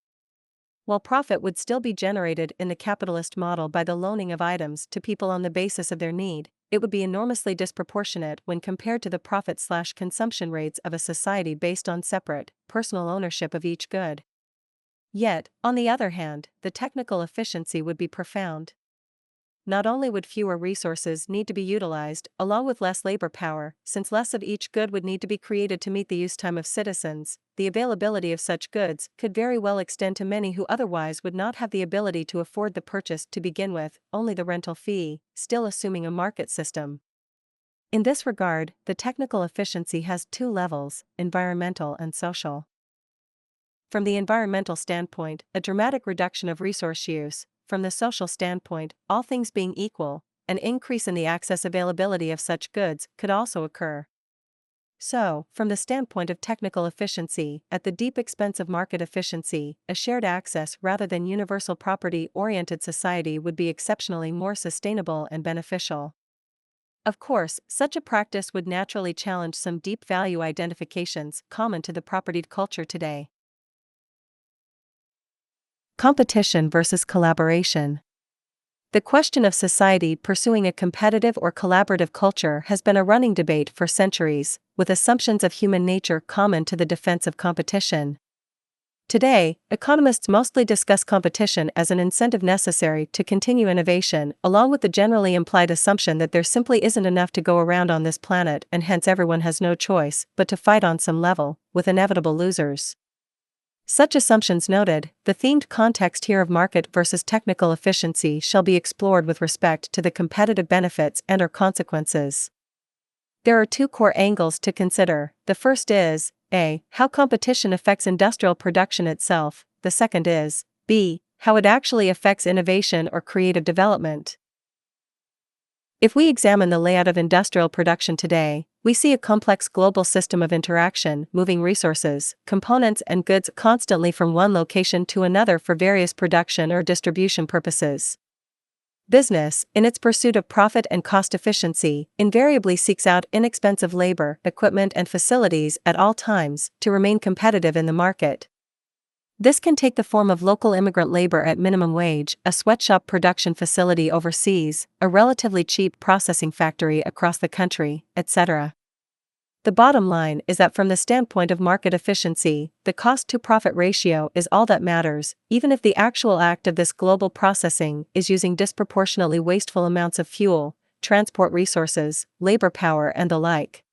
While profit would still be generated in the capitalist model by the loaning of items to people on the basis of their need, it would be enormously disproportionate when compared to the profit/consumption rates of a society based on separate, personal ownership of each good. Yet, on the other hand, the technical efficiency would be profound. not only would fewer resources need to be utilized, along with less labor power, since less of each good would need to be created to meet the use time of citizens, the availability of such goods could very well extend to many who otherwise would not have the ability to afford the purchase to begin with, only the rental fee, still assuming a market system. In this regard, the technical efficiency has two levels, environmental and social. From the environmental standpoint, a dramatic reduction of resource use. From the social standpoint, all things being equal, an increase in the access availability of such goods could also occur. So, from the standpoint of technical efficiency, at the deep expense of market efficiency, a shared access rather than universal property-oriented society would be exceptionally more sustainable and beneficial. Of course, such a practice would naturally challenge some deep value identifications common to the propertied culture today. Competition versus collaboration. The question of society pursuing a competitive or collaborative culture has been a running debate for centuries, with assumptions of human nature common to the defense of competition. Today, economists mostly discuss competition as an incentive necessary to continue innovation, along with the generally implied assumption that there simply isn't enough to go around on this planet and hence everyone has no choice but to fight on some level, with inevitable losers. Such assumptions noted, the themed context here of market versus technical efficiency shall be explored with respect to the competitive benefits and/or consequences. There are two core angles to consider. The first is, A. How competition affects industrial production itself. The second is, B. How it actually affects innovation or creative development. If we examine the layout of industrial production today, we see a complex global system of interaction, moving resources, components and goods constantly from one location to another for various production or distribution purposes. Business, in its pursuit of profit and cost efficiency, invariably seeks out inexpensive labor, equipment and facilities at all times to remain competitive in the market. This can take the form of local immigrant labor at minimum wage, a sweatshop production facility overseas, a relatively cheap processing factory across the country, etc. The bottom line is that from the standpoint of market efficiency, the cost-to-profit ratio is all that matters, even if the actual act of this global processing is using disproportionately wasteful amounts of fuel, transport resources, labor power and the like.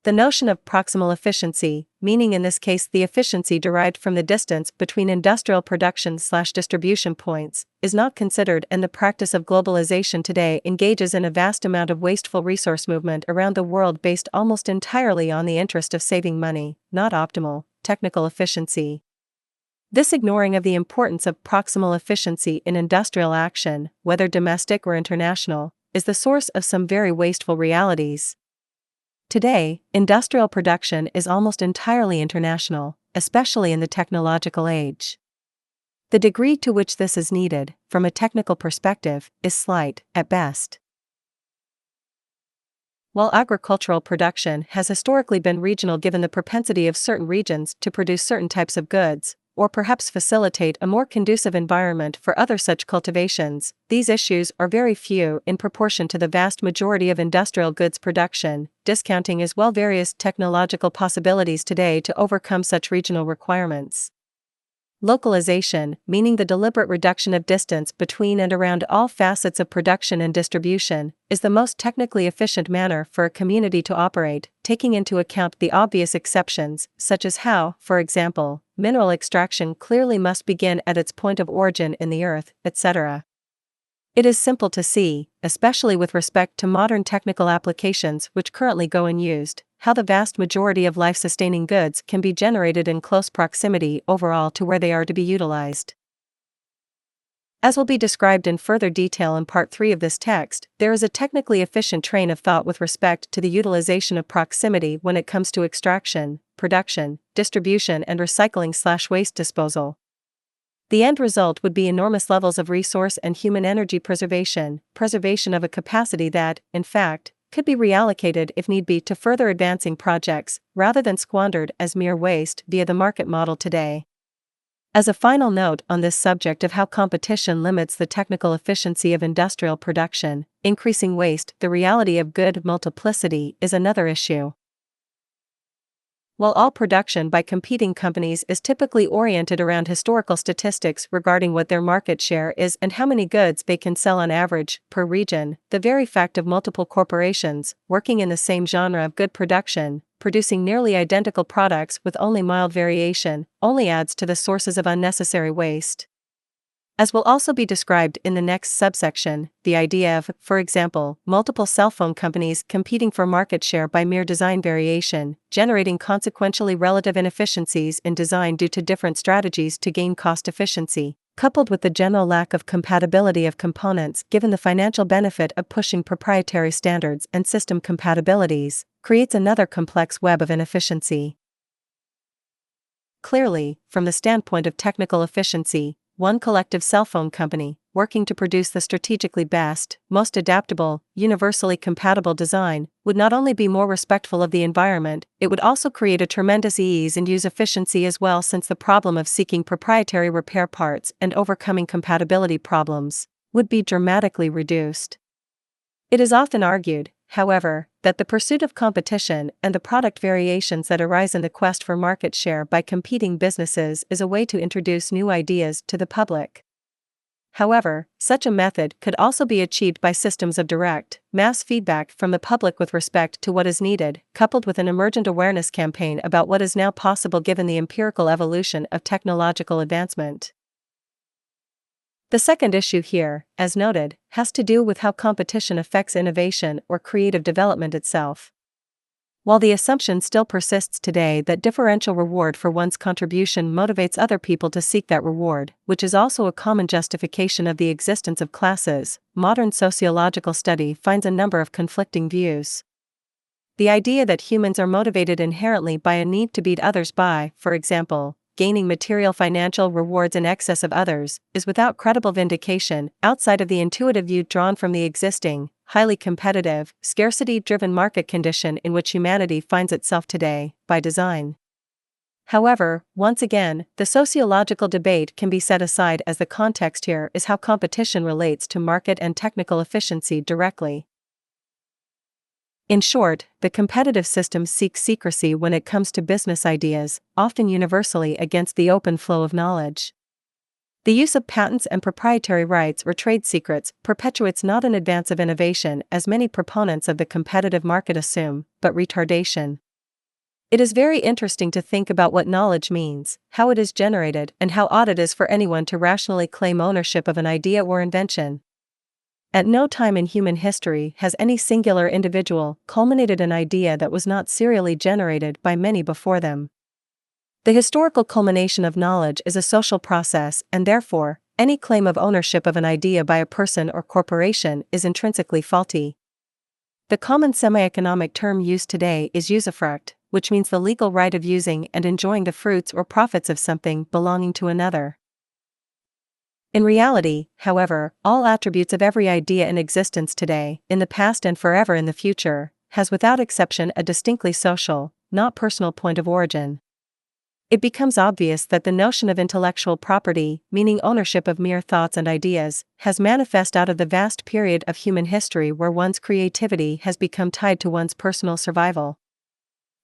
The notion of proximal efficiency, meaning in this case the efficiency derived from the distance between industrial production/distribution points, is not considered, and the practice of globalization today engages in a vast amount of wasteful resource movement around the world based almost entirely on the interest of saving money, not optimal, technical efficiency. This ignoring of the importance of proximal efficiency in industrial action, whether domestic or international, is the source of some very wasteful realities. Today, industrial production is almost entirely international, especially in the technological age. The degree to which this is needed, from a technical perspective, is slight, at best. While agricultural production has historically been regional given the propensity of certain regions to produce certain types of goods, or perhaps facilitate a more conducive environment for other such cultivations, these issues are very few in proportion to the vast majority of industrial goods production, discounting as well various technological possibilities today to overcome such regional requirements. Localization, meaning the deliberate reduction of distance between and around all facets of production and distribution, is the most technically efficient manner for a community to operate, taking into account the obvious exceptions, such as how, for example, mineral extraction clearly must begin at its point of origin in the earth, etc. It is simple to see, especially with respect to modern technical applications which currently go unused, how the vast majority of life-sustaining goods can be generated in close proximity overall to where they are to be utilized. As will be described in further detail in Part 3 of this text, there is a technically efficient train of thought with respect to the utilization of proximity when it comes to extraction, production, distribution and recycling/waste disposal. The end result would be enormous levels of resource and human energy preservation of a capacity that, in fact, could be reallocated if need be to further advancing projects, rather than squandered as mere waste via the market model today. As a final note on this subject of how competition limits the technical efficiency of industrial production, increasing waste, the reality of good multiplicity is another issue. While all production by competing companies is typically oriented around historical statistics regarding what their market share is and how many goods they can sell on average per region, the very fact of multiple corporations working in the same genre of good production, producing nearly identical products with only mild variation, only adds to the sources of unnecessary waste. As will also be described in the next subsection, the idea of, for example, multiple cell phone companies competing for market share by mere design variation, generating consequentially relative inefficiencies in design due to different strategies to gain cost efficiency, coupled with the general lack of compatibility of components given the financial benefit of pushing proprietary standards and system compatibilities, creates another complex web of inefficiency. Clearly, from the standpoint of technical efficiency, one collective cell phone company, working to produce the strategically best, most adaptable, universally compatible design, would not only be more respectful of the environment, it would also create a tremendous ease and use efficiency as well, since the problem of seeking proprietary repair parts and overcoming compatibility problems would be dramatically reduced. It is often argued, however, that the pursuit of competition and the product variations that arise in the quest for market share by competing businesses is a way to introduce new ideas to the public. However, such a method could also be achieved by systems of direct, mass feedback from the public with respect to what is needed, coupled with an emergent awareness campaign about what is now possible given the empirical evolution of technological advancement. The second issue here, as noted, has to do with how competition affects innovation or creative development itself. While the assumption still persists today that differential reward for one's contribution motivates other people to seek that reward, which is also a common justification of the existence of classes, modern sociological study finds a number of conflicting views. The idea that humans are motivated inherently by a need to beat others by, for example, gaining material financial rewards in excess of others, is without credible vindication outside of the intuitive view drawn from the existing, highly competitive, scarcity-driven market condition in which humanity finds itself today, by design. However, once again, the sociological debate can be set aside as the context here is how competition relates to market and technical efficiency directly. In short, the competitive system seeks secrecy when it comes to business ideas, often universally against the open flow of knowledge. The use of patents and proprietary rights or trade secrets perpetuates not an advance of innovation as many proponents of the competitive market assume, but retardation. It is very interesting to think about what knowledge means, how it is generated, and how odd it is for anyone to rationally claim ownership of an idea or invention. At no time in human history has any singular individual culminated an idea that was not serially generated by many before them. The historical culmination of knowledge is a social process, and therefore, any claim of ownership of an idea by a person or corporation is intrinsically faulty. The common semi-economic term used today is usufruct, which means the legal right of using and enjoying the fruits or profits of something belonging to another. In reality, however, all attributes of every idea in existence today, in the past and forever in the future, has without exception a distinctly social, not personal point of origin. It becomes obvious that the notion of intellectual property, meaning ownership of mere thoughts and ideas, has manifest out of the vast period of human history where one's creativity has become tied to one's personal survival.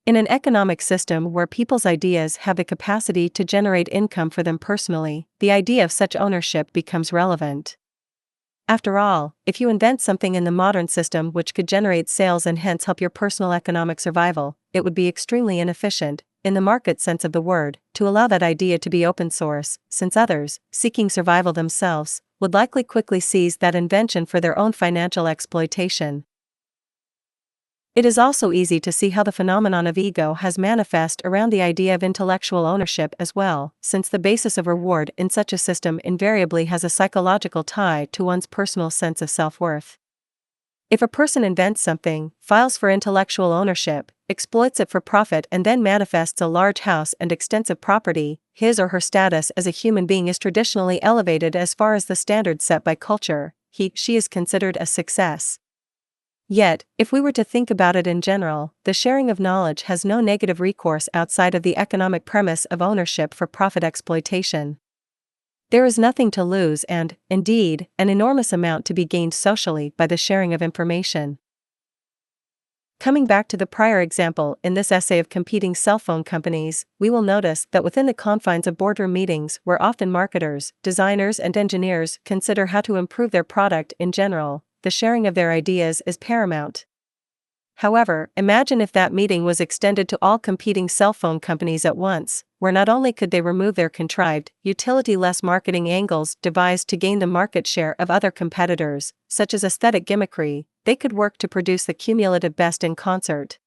In an economic system where people's ideas have the capacity to generate income for them personally, the idea of such ownership becomes relevant. After all, if you invent something in the modern system which could generate sales and hence help your personal economic survival, it would be extremely inefficient, in the market sense of the word, to allow that idea to be open source, since others, seeking survival themselves, would likely quickly seize that invention for their own financial exploitation. It is also easy to see how the phenomenon of ego has manifest around the idea of intellectual ownership as well, since the basis of reward in such a system invariably has a psychological tie to one's personal sense of self-worth. If a person invents something, files for intellectual ownership, exploits it for profit and then manifests a large house and extensive property, his or her status as a human being is traditionally elevated as far as the standards set by culture, she is considered a success. Yet, if we were to think about it in general, the sharing of knowledge has no negative recourse outside of the economic premise of ownership for profit exploitation. There is nothing to lose and, indeed, an enormous amount to be gained socially by the sharing of information. Coming back to the prior example in this essay of competing cell phone companies, we will notice that within the confines of boardroom meetings where often marketers, designers and engineers consider how to improve their product in general, the sharing of their ideas is paramount. However, imagine if that meeting was extended to all competing cell phone companies at once, where not only could they remove their contrived, utility-less marketing angles devised to gain the market share of other competitors, such as aesthetic gimmickry, they could work to produce the cumulative best in concert.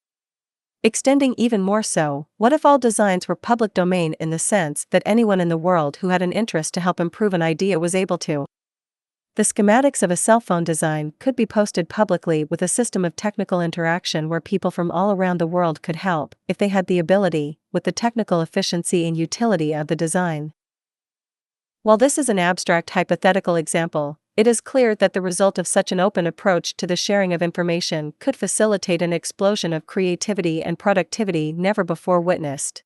Extending even more so, what if all designs were public domain in the sense that anyone in the world who had an interest to help improve an idea was able to? The schematics of a cell phone design could be posted publicly with a system of technical interaction where people from all around the world could help, if they had the ability, with the technical efficiency and utility of the design. While this is an abstract hypothetical example, it is clear that the result of such an open approach to the sharing of information could facilitate an explosion of creativity and productivity never before witnessed.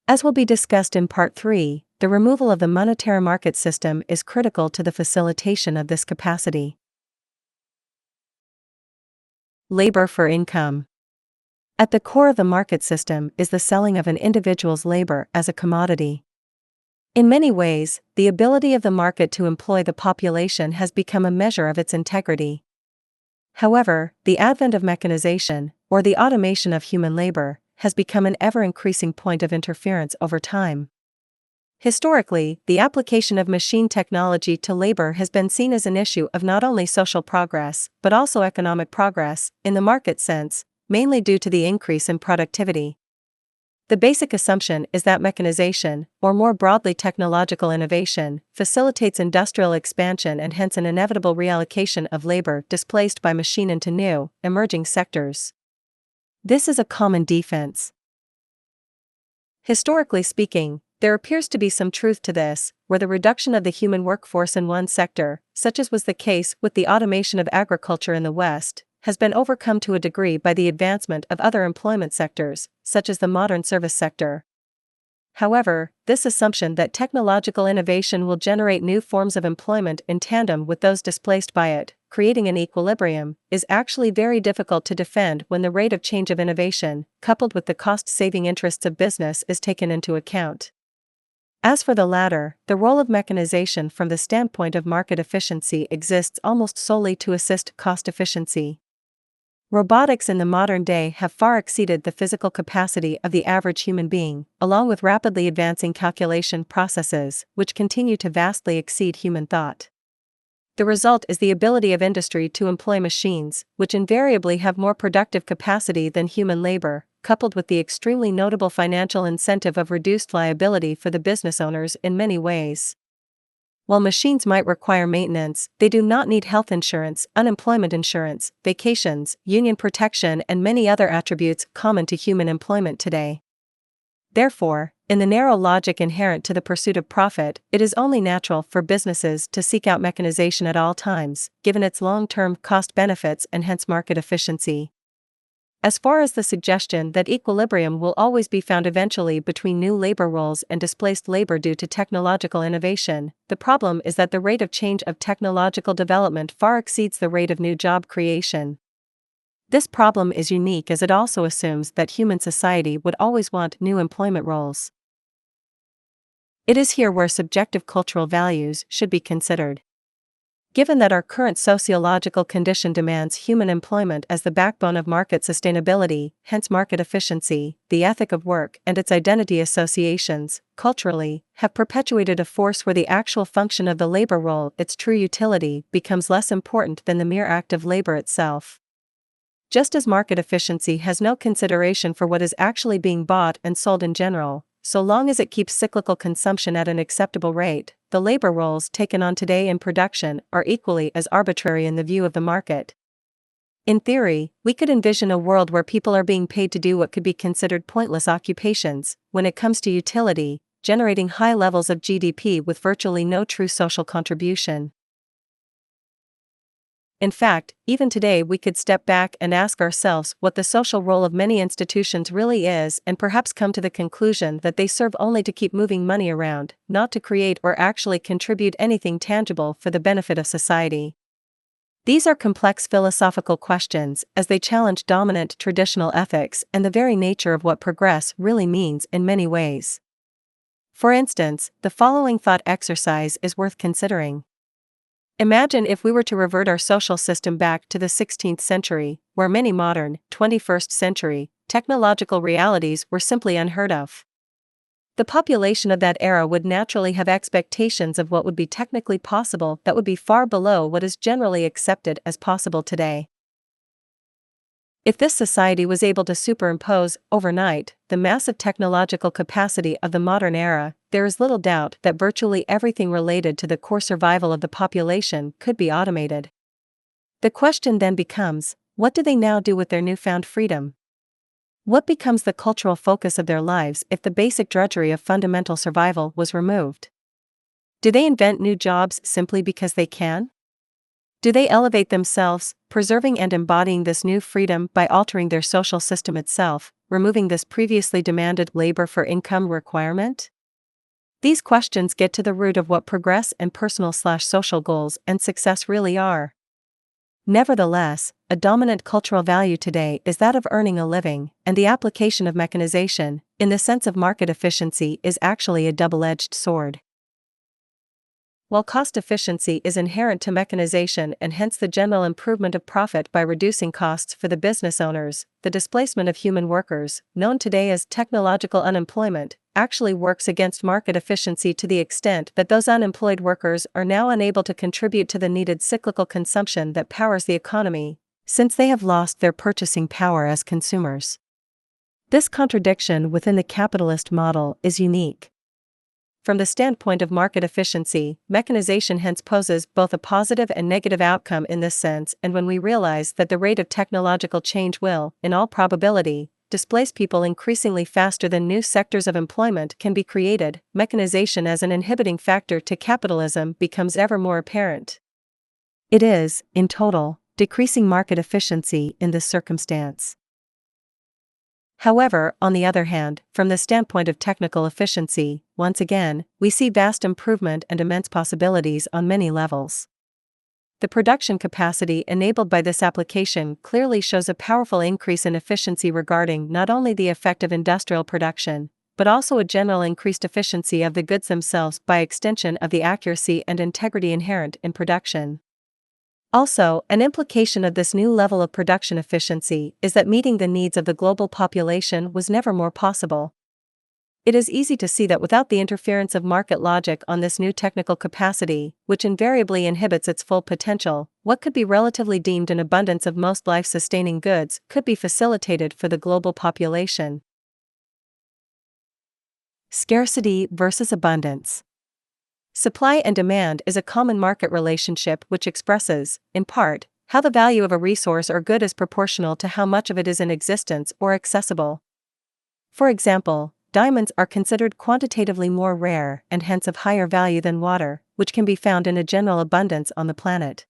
As will be discussed in Part 3, the removal of the monetary market system is critical to the facilitation of this capacity. Labor for income. At the core of the market system is the selling of an individual's labor as a commodity. In many ways, the ability of the market to employ the population has become a measure of its integrity. However, the advent of mechanization, or the automation of human labor, has become an ever-increasing point of interference over time. Historically, the application of machine technology to labor has been seen as an issue of not only social progress, but also economic progress, in the market sense, mainly due to the increase in productivity. The basic assumption is that mechanization, or more broadly technological innovation, facilitates industrial expansion and hence an inevitable reallocation of labor displaced by machine into new, emerging sectors. This is a common defense. Historically speaking, there appears to be some truth to this, where the reduction of the human workforce in one sector, such as was the case with the automation of agriculture in the West, has been overcome to a degree by the advancement of other employment sectors, such as the modern service sector. However, this assumption that technological innovation will generate new forms of employment in tandem with those displaced by it, creating an equilibrium, is actually very difficult to defend when the rate of change of innovation, coupled with the cost-saving interests of business, is taken into account. As for the latter, the role of mechanization from the standpoint of market efficiency exists almost solely to assist cost efficiency. Robotics in the modern day have far exceeded the physical capacity of the average human being, along with rapidly advancing calculation processes, which continue to vastly exceed human thought. The result is the ability of industry to employ machines, which invariably have more productive capacity than human labor, coupled with the extremely notable financial incentive of reduced liability for the business owners in many ways. While machines might require maintenance, they do not need health insurance, unemployment insurance, vacations, union protection, and many other attributes common to human employment today. Therefore, in the narrow logic inherent to the pursuit of profit, it is only natural for businesses to seek out mechanization at all times, given its long-term cost benefits and hence market efficiency. As far as the suggestion that equilibrium will always be found eventually between new labor roles and displaced labor due to technological innovation, the problem is that the rate of change of technological development far exceeds the rate of new job creation. This problem is unique as it also assumes that human society would always want new employment roles. It is here where subjective cultural values should be considered. Given that our current sociological condition demands human employment as the backbone of market sustainability, hence market efficiency, the ethic of work and its identity associations, culturally, have perpetuated a force where the actual function of the labor role, its true utility, becomes less important than the mere act of labor itself. Just as market efficiency has no consideration for what is actually being bought and sold in general, so long as it keeps cyclical consumption at an acceptable rate, the labor roles taken on today in production are equally as arbitrary in the view of the market. In theory, we could envision a world where people are being paid to do what could be considered pointless occupations, when it comes to utility, generating high levels of GDP with virtually no true social contribution. In fact, even today we could step back and ask ourselves what the social role of many institutions really is and perhaps come to the conclusion that they serve only to keep moving money around, not to create or actually contribute anything tangible for the benefit of society. These are complex philosophical questions as they challenge dominant traditional ethics and the very nature of what progress really means in many ways. For instance, the following thought exercise is worth considering. Imagine if we were to revert our social system back to the 16th century, where many modern, 21st century, technological realities were simply unheard of. The population of that era would naturally have expectations of what would be technically possible that would be far below what is generally accepted as possible today. If this society was able to superimpose, overnight, the massive technological capacity of the modern era, there is little doubt that virtually everything related to the core survival of the population could be automated. The question then becomes, what do they now do with their newfound freedom? What becomes the cultural focus of their lives if the basic drudgery of fundamental survival was removed? Do they invent new jobs simply because they can? Do they elevate themselves, preserving and embodying this new freedom by altering their social system itself, removing this previously demanded labor for income requirement? These questions get to the root of what progress and personal/social goals and success really are. Nevertheless, a dominant cultural value today is that of earning a living, and the application of mechanization, in the sense of market efficiency, is actually a double-edged sword. While cost efficiency is inherent to mechanization and hence the general improvement of profit by reducing costs for the business owners, the displacement of human workers, known today as technological unemployment, actually works against market efficiency to the extent that those unemployed workers are now unable to contribute to the needed cyclical consumption that powers the economy, since they have lost their purchasing power as consumers. This contradiction within the capitalist model is unique. From the standpoint of market efficiency, mechanization hence poses both a positive and negative outcome in this sense, and when we realize that the rate of technological change will, in all probability, displace people increasingly faster than new sectors of employment can be created, mechanization as an inhibiting factor to capitalism becomes ever more apparent. It is, in total, decreasing market efficiency in this circumstance. However, on the other hand, from the standpoint of technical efficiency, once again, we see vast improvement and immense possibilities on many levels. The production capacity enabled by this application clearly shows a powerful increase in efficiency regarding not only the effect of industrial production, but also a general increased efficiency of the goods themselves by extension of the accuracy and integrity inherent in production. Also, an implication of this new level of production efficiency is that meeting the needs of the global population was never more possible. It is easy to see that without the interference of market logic on this new technical capacity, which invariably inhibits its full potential, what could be relatively deemed an abundance of most life-sustaining goods could be facilitated for the global population. Scarcity versus abundance. Supply and demand is a common market relationship which expresses, in part, how the value of a resource or good is proportional to how much of it is in existence or accessible. For example, diamonds are considered quantitatively more rare and hence of higher value than water, which can be found in a general abundance on the planet.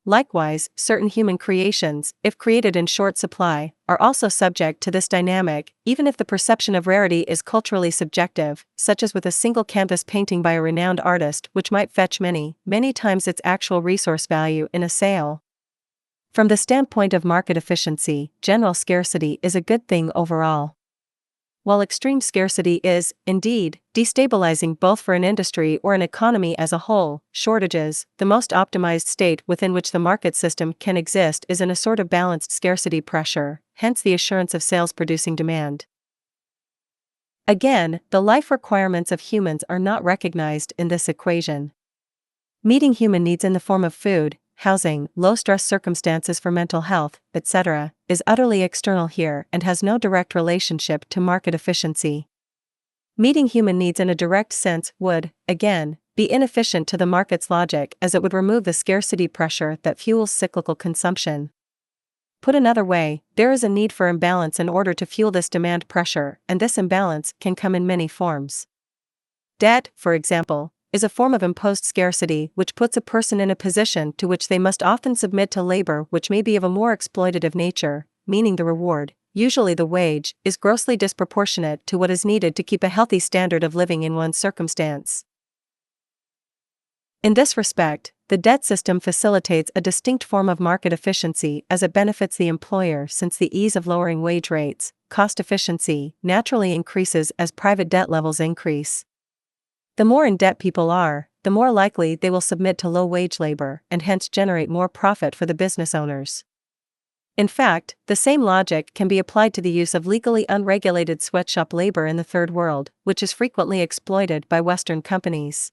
Likewise, certain human creations, if created in short supply, are also subject to this dynamic, even if the perception of rarity is culturally subjective, such as with a single canvas painting by a renowned artist which might fetch many, many times its actual resource value in a sale. From the standpoint of market efficiency, general scarcity is a good thing overall. While extreme scarcity is, indeed, destabilizing both for an industry or an economy as a whole, shortages, the most optimized state within which the market system can exist is in a sort of balanced scarcity pressure, hence the assurance of sales producing demand. Again, the life requirements of humans are not recognized in this equation. Meeting human needs in the form of food, housing, low-stress circumstances for mental health, etc., is utterly external here and has no direct relationship to market efficiency. Meeting human needs in a direct sense would, again, be inefficient to the market's logic as it would remove the scarcity pressure that fuels cyclical consumption. Put another way, there is a need for imbalance in order to fuel this demand pressure, and this imbalance can come in many forms. Debt, for example, is a form of imposed scarcity which puts a person in a position to which they must often submit to labor which may be of a more exploitative nature, meaning the reward, usually the wage, is grossly disproportionate to what is needed to keep a healthy standard of living in one's circumstance. In this respect, the debt system facilitates a distinct form of market efficiency as it benefits the employer since the ease of lowering wage rates, cost efficiency, naturally increases as private debt levels increase. The more in debt people are, the more likely they will submit to low-wage labor and hence generate more profit for the business owners. In fact, the same logic can be applied to the use of legally unregulated sweatshop labor in the Third World, which is frequently exploited by Western companies.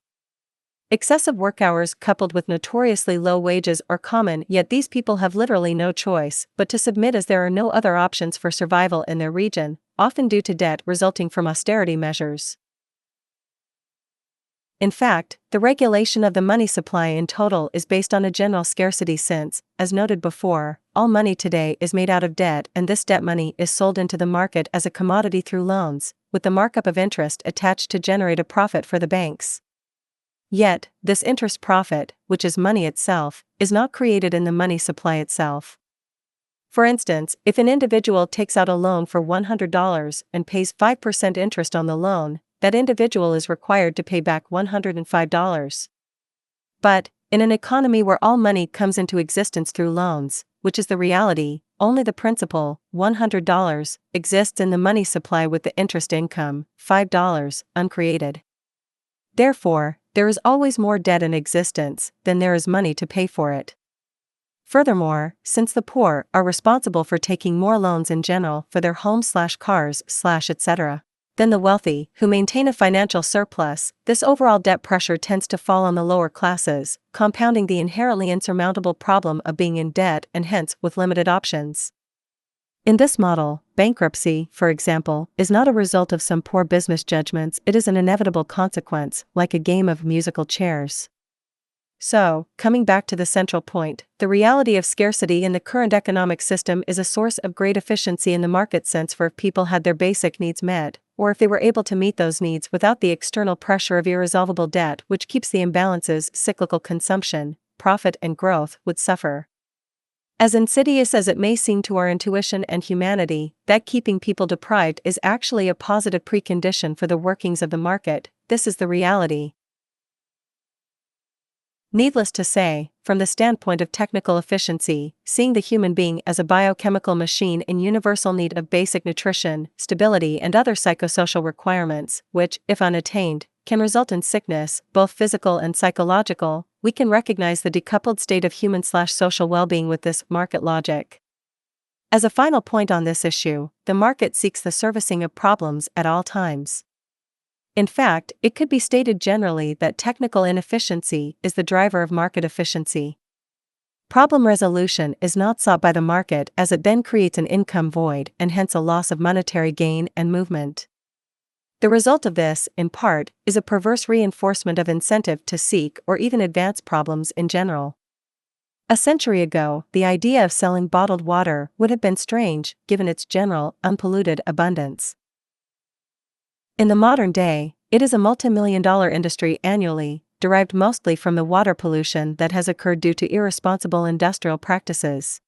Excessive work hours coupled with notoriously low wages are common, yet these people have literally no choice but to submit as there are no other options for survival in their region, often due to debt resulting from austerity measures. In fact, the regulation of the money supply in total is based on a general scarcity since, as noted before, all money today is made out of debt and this debt money is sold into the market as a commodity through loans, with the markup of interest attached to generate a profit for the banks. Yet, this interest profit, which is money itself, is not created in the money supply itself. For instance, if an individual takes out a loan for $100 and pays 5% interest on the loan, that individual is required to pay back $105. But, in an economy where all money comes into existence through loans, which is the reality, only the principal, $100, exists in the money supply with the interest income, $5, uncreated. Therefore, there is always more debt in existence than there is money to pay for it. Furthermore, since the poor are responsible for taking more loans in general for their homes/cars/ etc. than the wealthy, who maintain a financial surplus, this overall debt pressure tends to fall on the lower classes, compounding the inherently insurmountable problem of being in debt and hence with limited options. In this model, bankruptcy, for example, is not a result of some poor business judgments, it is an inevitable consequence, like a game of musical chairs. So, coming back to the central point, the reality of scarcity in the current economic system is a source of great efficiency in the market sense for if people had their basic needs met, or if they were able to meet those needs without the external pressure of irresolvable debt which keeps the imbalances. Cyclical consumption, profit and growth would suffer. As insidious as it may seem to our intuition and humanity, that keeping people deprived is actually a positive precondition for the workings of the market. This is the reality. Needless to say, from the standpoint of technical efficiency, seeing the human being as a biochemical machine in universal need of basic nutrition, stability and other psychosocial requirements, which, if unattained, can result in sickness, both physical and psychological, we can recognize the decoupled state of human/social well-being with this market logic. As a final point on this issue, the market seeks the servicing of problems at all times. In fact, it could be stated generally that technical inefficiency is the driver of market efficiency. Problem resolution is not sought by the market as it then creates an income void and hence a loss of monetary gain and movement. The result of this, in part, is a perverse reinforcement of incentive to seek or even advance problems in general. A century ago, the idea of selling bottled water would have been strange, given its general, unpolluted abundance. In the modern day, it is a multi-million-dollar industry annually, derived mostly from the water pollution that has occurred due to irresponsible industrial practices.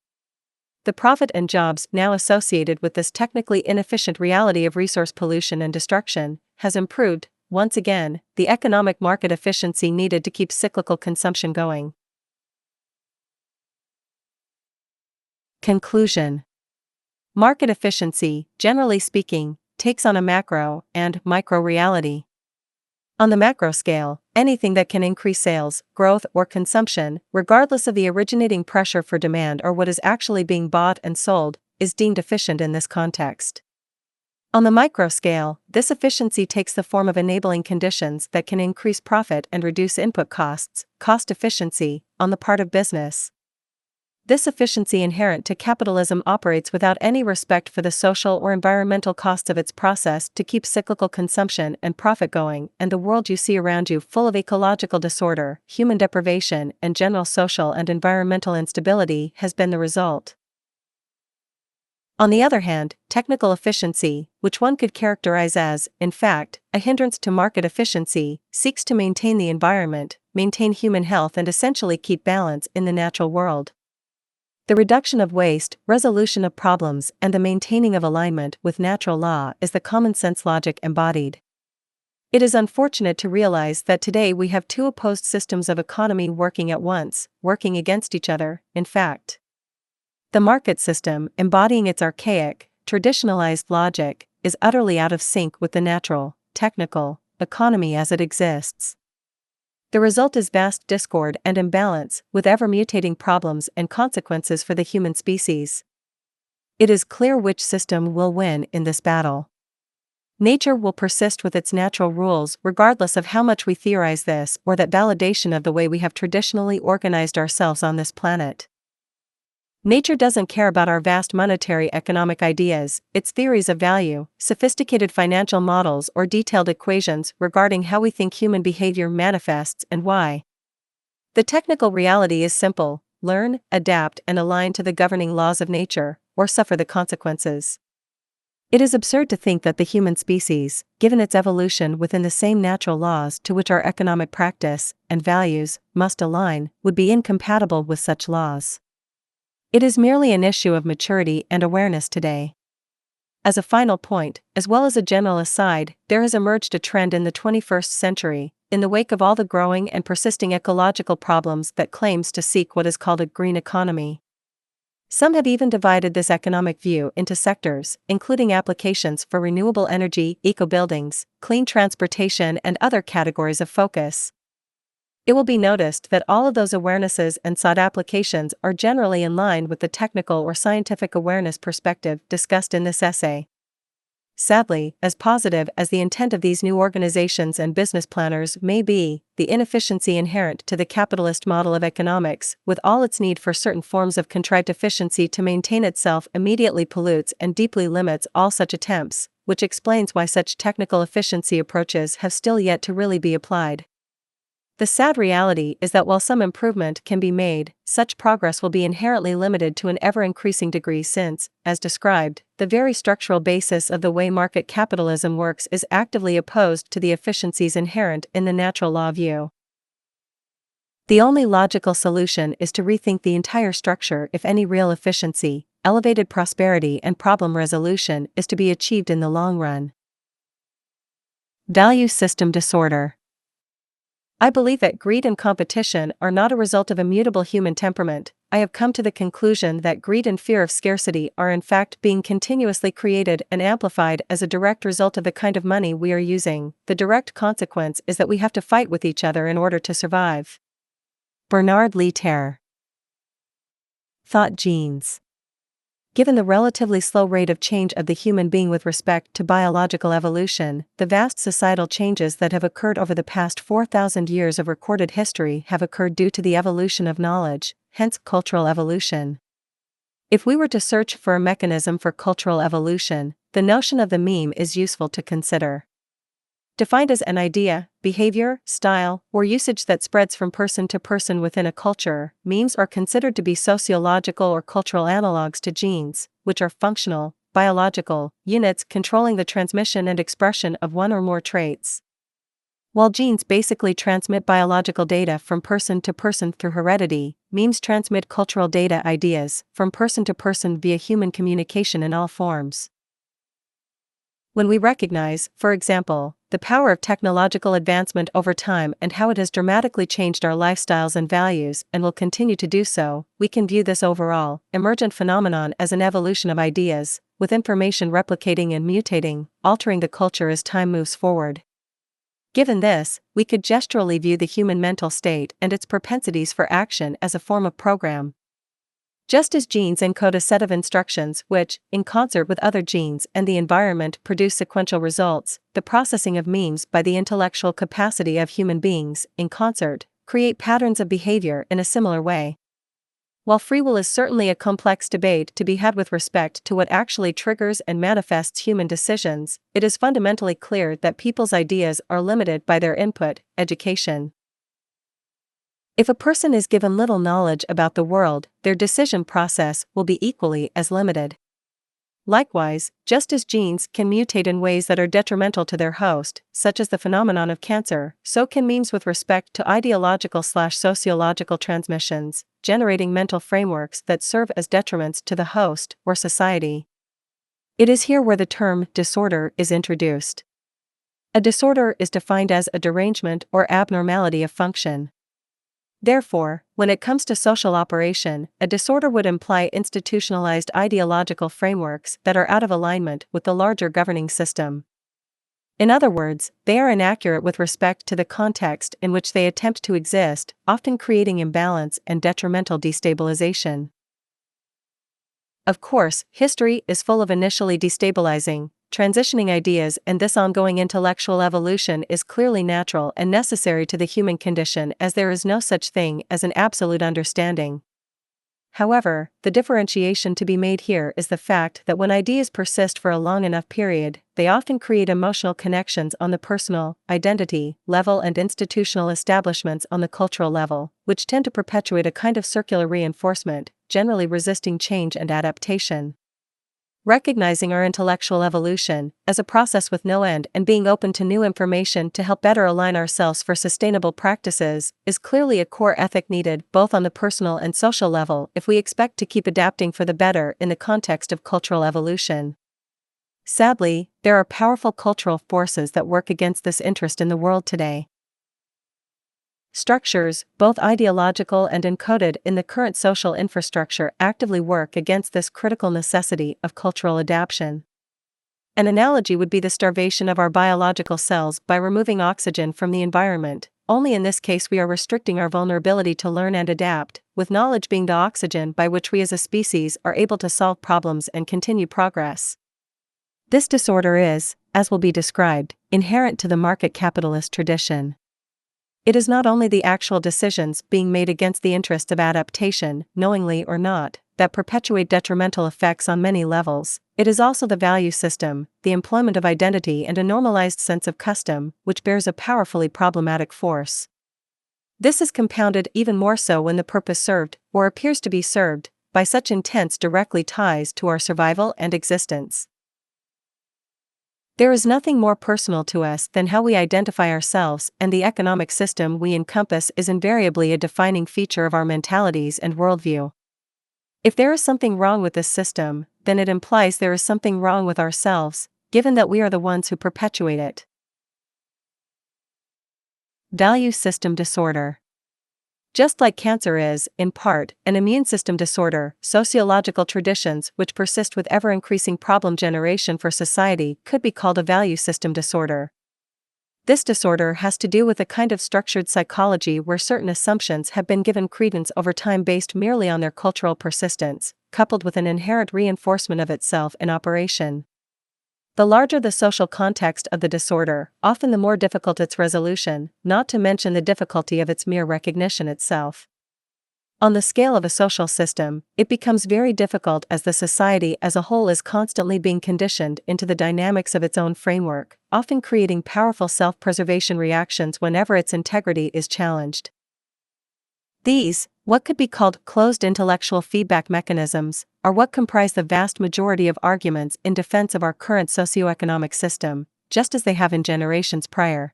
The profit and jobs now associated with this technically inefficient reality of resource pollution and destruction has improved, once again, the economic market efficiency needed to keep cyclical consumption going. Conclusion. Market efficiency, generally speaking, takes on a macro and micro reality. On the macro scale, anything that can increase sales, growth, or consumption, regardless of the originating pressure for demand or what is actually being bought and sold, is deemed efficient in this context. On the micro scale, this efficiency takes the form of enabling conditions that can increase profit and reduce input costs, cost efficiency, on the part of business. This efficiency inherent to capitalism operates without any respect for the social or environmental costs of its process to keep cyclical consumption and profit going, and the world you see around you full of ecological disorder, human deprivation, and general social and environmental instability has been the result. On the other hand, technical efficiency, which one could characterize as, in fact, a hindrance to market efficiency, seeks to maintain the environment, maintain human health and essentially keep balance in the natural world. The reduction of waste, resolution of problems, and the maintaining of alignment with natural law is the common sense logic embodied. It is unfortunate to realize that today we have two opposed systems of economy working at once, working against each other, in fact. The market system, embodying its archaic, traditionalized logic, is utterly out of sync with the natural, technical, economy as it exists. The result is vast discord and imbalance, with ever-mutating problems and consequences for the human species. It is clear which system will win in this battle. Nature will persist with its natural rules regardless of how much we theorize this or that validation of the way we have traditionally organized ourselves on this planet. Nature doesn't care about our vast monetary economic ideas, its theories of value, sophisticated financial models, or detailed equations regarding how we think human behavior manifests and why. The technical reality is simple: learn, adapt, and align to the governing laws of nature, or suffer the consequences. It is absurd to think that the human species, given its evolution within the same natural laws to which our economic practice and values must align, would be incompatible with such laws. It is merely an issue of maturity and awareness today. As a final point, as well as a general aside, there has emerged a trend in the 21st century, in the wake of all the growing and persisting ecological problems, that claims to seek what is called a green economy. Some have even divided this economic view into sectors, including applications for renewable energy, eco-buildings, clean transportation, and other categories of focus. It will be noticed that all of those awarenesses and sought applications are generally in line with the technical or scientific awareness perspective discussed in this essay. Sadly, as positive as the intent of these new organizations and business planners may be, the inefficiency inherent to the capitalist model of economics, with all its need for certain forms of contrived efficiency to maintain itself, immediately pollutes and deeply limits all such attempts, which explains why such technical efficiency approaches have still yet to really be applied. The sad reality is that while some improvement can be made, such progress will be inherently limited to an ever-increasing degree since, as described, the very structural basis of the way market capitalism works is actively opposed to the efficiencies inherent in the natural law view. The only logical solution is to rethink the entire structure if any real efficiency, elevated prosperity, and problem resolution is to be achieved in the long run. Value system disorder. I believe that greed and competition are not a result of immutable human temperament. I have come to the conclusion that greed and fear of scarcity are in fact being continuously created and amplified as a direct result of the kind of money we are using. The direct consequence is that we have to fight with each other in order to survive. Bernard Lee Terr. Thought genes. Given the relatively slow rate of change of the human being with respect to biological evolution, the vast societal changes that have occurred over the past 4,000 years of recorded history have occurred due to the evolution of knowledge, hence cultural evolution. If we were to search for a mechanism for cultural evolution, the notion of the meme is useful to consider. Defined as an idea, behavior, style, or usage that spreads from person to person within a culture, memes are considered to be sociological or cultural analogues to genes, which are functional, biological units controlling the transmission and expression of one or more traits. While genes basically transmit biological data from person to person through heredity, memes transmit cultural data, ideas, from person to person via human communication in all forms. When we recognize, for example, the power of technological advancement over time and how it has dramatically changed our lifestyles and values and will continue to do so, we can view this overall, emergent phenomenon as an evolution of ideas, with information replicating and mutating, altering the culture as time moves forward. Given this, we could gesturally view the human mental state and its propensities for action as a form of program. Just as genes encode a set of instructions which, in concert with other genes and the environment, produce sequential results, the processing of memes by the intellectual capacity of human beings, in concert, create patterns of behavior in a similar way. While free will is certainly a complex debate to be had with respect to what actually triggers and manifests human decisions, it is fundamentally clear that people's ideas are limited by their input, education. If a person is given little knowledge about the world, their decision process will be equally as limited. Likewise, just as genes can mutate in ways that are detrimental to their host, such as the phenomenon of cancer, so can memes with respect to ideological/sociological transmissions, generating mental frameworks that serve as detriments to the host or society. It is here where the term disorder is introduced. A disorder is defined as a derangement or abnormality of function. Therefore, when it comes to social operation, a disorder would imply institutionalized ideological frameworks that are out of alignment with the larger governing system. In other words, they are inaccurate with respect to the context in which they attempt to exist, often creating imbalance and detrimental destabilization. Of course, history is full of initially destabilizing, transitioning ideas, and this ongoing intellectual evolution is clearly natural and necessary to the human condition, as there is no such thing as an absolute understanding. However, the differentiation to be made here is the fact that when ideas persist for a long enough period, they often create emotional connections on the personal, identity level and institutional establishments on the cultural level, which tend to perpetuate a kind of circular reinforcement, generally resisting change and adaptation. Recognizing our intellectual evolution as a process with no end and being open to new information to help better align ourselves for sustainable practices is clearly a core ethic needed both on the personal and social level if we expect to keep adapting for the better in the context of cultural evolution. Sadly, there are powerful cultural forces that work against this interest in the world today. Structures, both ideological and encoded in the current social infrastructure, actively work against this critical necessity of cultural adaptation. An analogy would be the starvation of our biological cells by removing oxygen from the environment. Only in this case we are restricting our vulnerability to learn and adapt, with knowledge being the oxygen by which we as a species are able to solve problems and continue progress. This disorder is, as will be described, inherent to the market capitalist tradition. It is not only the actual decisions being made against the interest of adaptation, knowingly or not, that perpetuate detrimental effects on many levels, it is also the value system, the employment of identity and a normalized sense of custom, which bears a powerfully problematic force. This is compounded even more so when the purpose served, or appears to be served, by such intense directly ties to our survival and existence. There is nothing more personal to us than how we identify ourselves, and the economic system we encompass is invariably a defining feature of our mentalities and worldview. If there is something wrong with this system, then it implies there is something wrong with ourselves, given that we are the ones who perpetuate it. Value system disorder. Just like cancer is, in part, an immune system disorder, sociological traditions which persist with ever-increasing problem generation for society could be called a value system disorder. This disorder has to do with a kind of structured psychology where certain assumptions have been given credence over time based merely on their cultural persistence, coupled with an inherent reinforcement of itself in operation. The larger the social context of the disorder, often the more difficult its resolution, not to mention the difficulty of its mere recognition itself. On the scale of a social system, it becomes very difficult as the society as a whole is constantly being conditioned into the dynamics of its own framework, often creating powerful self-preservation reactions whenever its integrity is challenged. These, what could be called closed intellectual feedback mechanisms, are what comprise the vast majority of arguments in defense of our current socioeconomic system, just as they have in generations prior.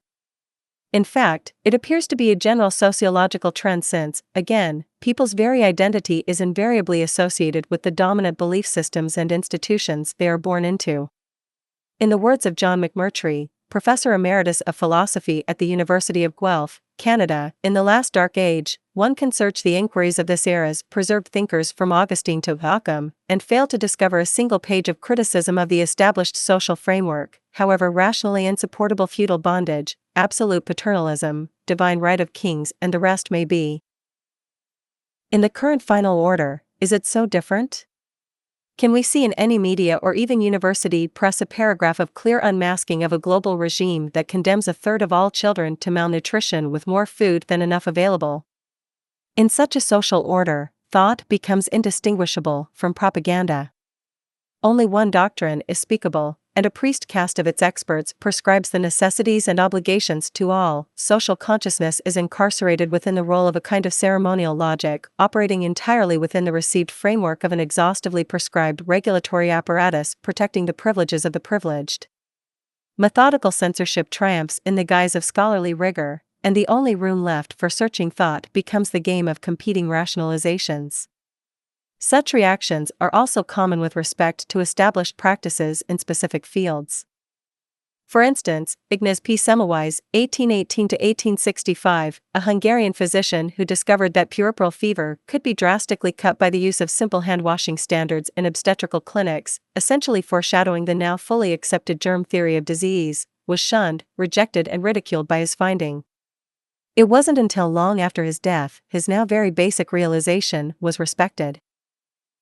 In fact, it appears to be a general sociological trend since, again, people's very identity is invariably associated with the dominant belief systems and institutions they are born into. In the words of John McMurtry, Professor Emeritus of Philosophy at the University of Guelph, Canada, in the last dark age, one can search the inquiries of this era's preserved thinkers from Augustine to Occam, and fail to discover a single page of criticism of the established social framework, however rationally insupportable feudal bondage, absolute paternalism, divine right of kings and the rest may be. In the current final order, is it so different? Can we see in any media or even university press a paragraph of clear unmasking of a global regime that condemns a third of all children to malnutrition with more food than enough available? In such a social order, thought becomes indistinguishable from propaganda. Only one doctrine is speakable, and a priest caste of its experts prescribes the necessities and obligations to all. Social consciousness is incarcerated within the role of a kind of ceremonial logic, operating entirely within the received framework of an exhaustively prescribed regulatory apparatus protecting the privileges of the privileged. Methodical censorship triumphs in the guise of scholarly rigor, and the only room left for searching thought becomes the game of competing rationalizations. Such reactions are also common with respect to established practices in specific fields. For instance, Ignaz P. Semmelweis, 1818 to 1865, a Hungarian physician who discovered that puerperal fever could be drastically cut by the use of simple hand-washing standards in obstetrical clinics, essentially foreshadowing the now fully accepted germ theory of disease, was shunned, rejected and ridiculed by his finding. It wasn't until long after his death, his now very basic realization was respected.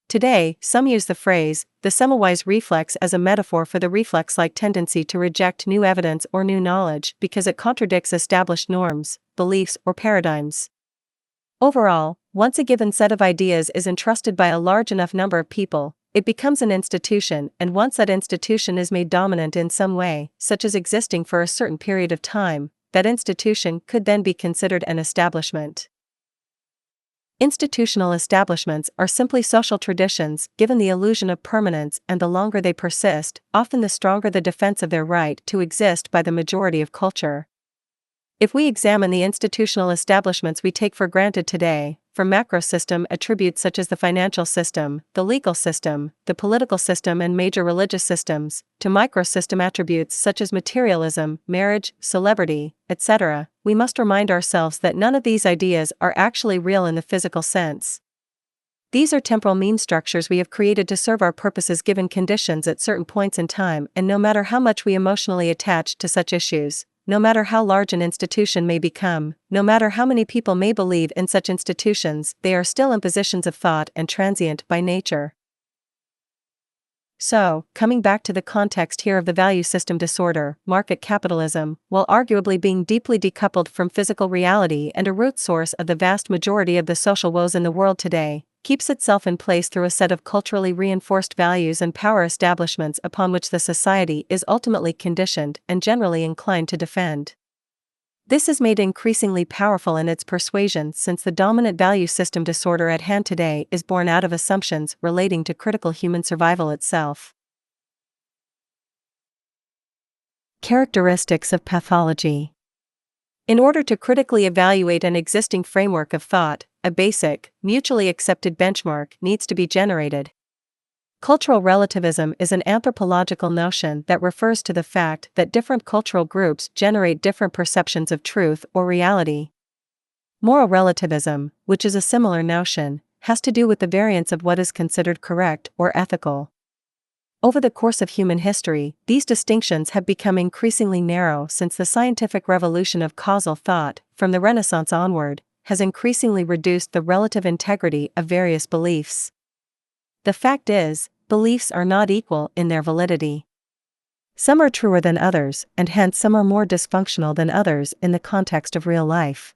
Today, some use the phrase, the Semmelweis reflex, as a metaphor for the reflex-like tendency to reject new evidence or new knowledge because it contradicts established norms, beliefs, or paradigms. Overall, once a given set of ideas is entrusted by a large enough number of people, it becomes an institution, and once that institution is made dominant in some way, such as existing for a certain period of time, that institution could then be considered an establishment. Institutional establishments are simply social traditions given the illusion of permanence, and the longer they persist, often the stronger the defense of their right to exist by the majority of culture. If we examine the institutional establishments we take for granted today, from macro-system attributes such as the financial system, the legal system, the political system and major religious systems, to micro-system attributes such as materialism, marriage, celebrity, etc., we must remind ourselves that none of these ideas are actually real in the physical sense. These are temporal meme structures we have created to serve our purposes given conditions at certain points in time, and no matter how much we emotionally attach to such issues, no matter how large an institution may become, no matter how many people may believe in such institutions, they are still impositions of thought and transient by nature. So, coming back to the context here of the value system disorder, market capitalism, while arguably being deeply decoupled from physical reality and a root source of the vast majority of the social woes in the world today, keeps itself in place through a set of culturally reinforced values and power establishments upon which the society is ultimately conditioned and generally inclined to defend. This is made increasingly powerful in its persuasion since the dominant value system disorder at hand today is born out of assumptions relating to critical human survival itself. Characteristics of pathology. In order to critically evaluate an existing framework of thought, a basic, mutually accepted benchmark needs to be generated. Cultural relativism is an anthropological notion that refers to the fact that different cultural groups generate different perceptions of truth or reality. Moral relativism, which is a similar notion, has to do with the variance of what is considered correct or ethical. Over the course of human history, these distinctions have become increasingly narrow since the scientific revolution of causal thought, from the Renaissance onward, has increasingly reduced the relative integrity of various beliefs. The fact is, beliefs are not equal in their validity. Some are truer than others, and hence some are more dysfunctional than others in the context of real life.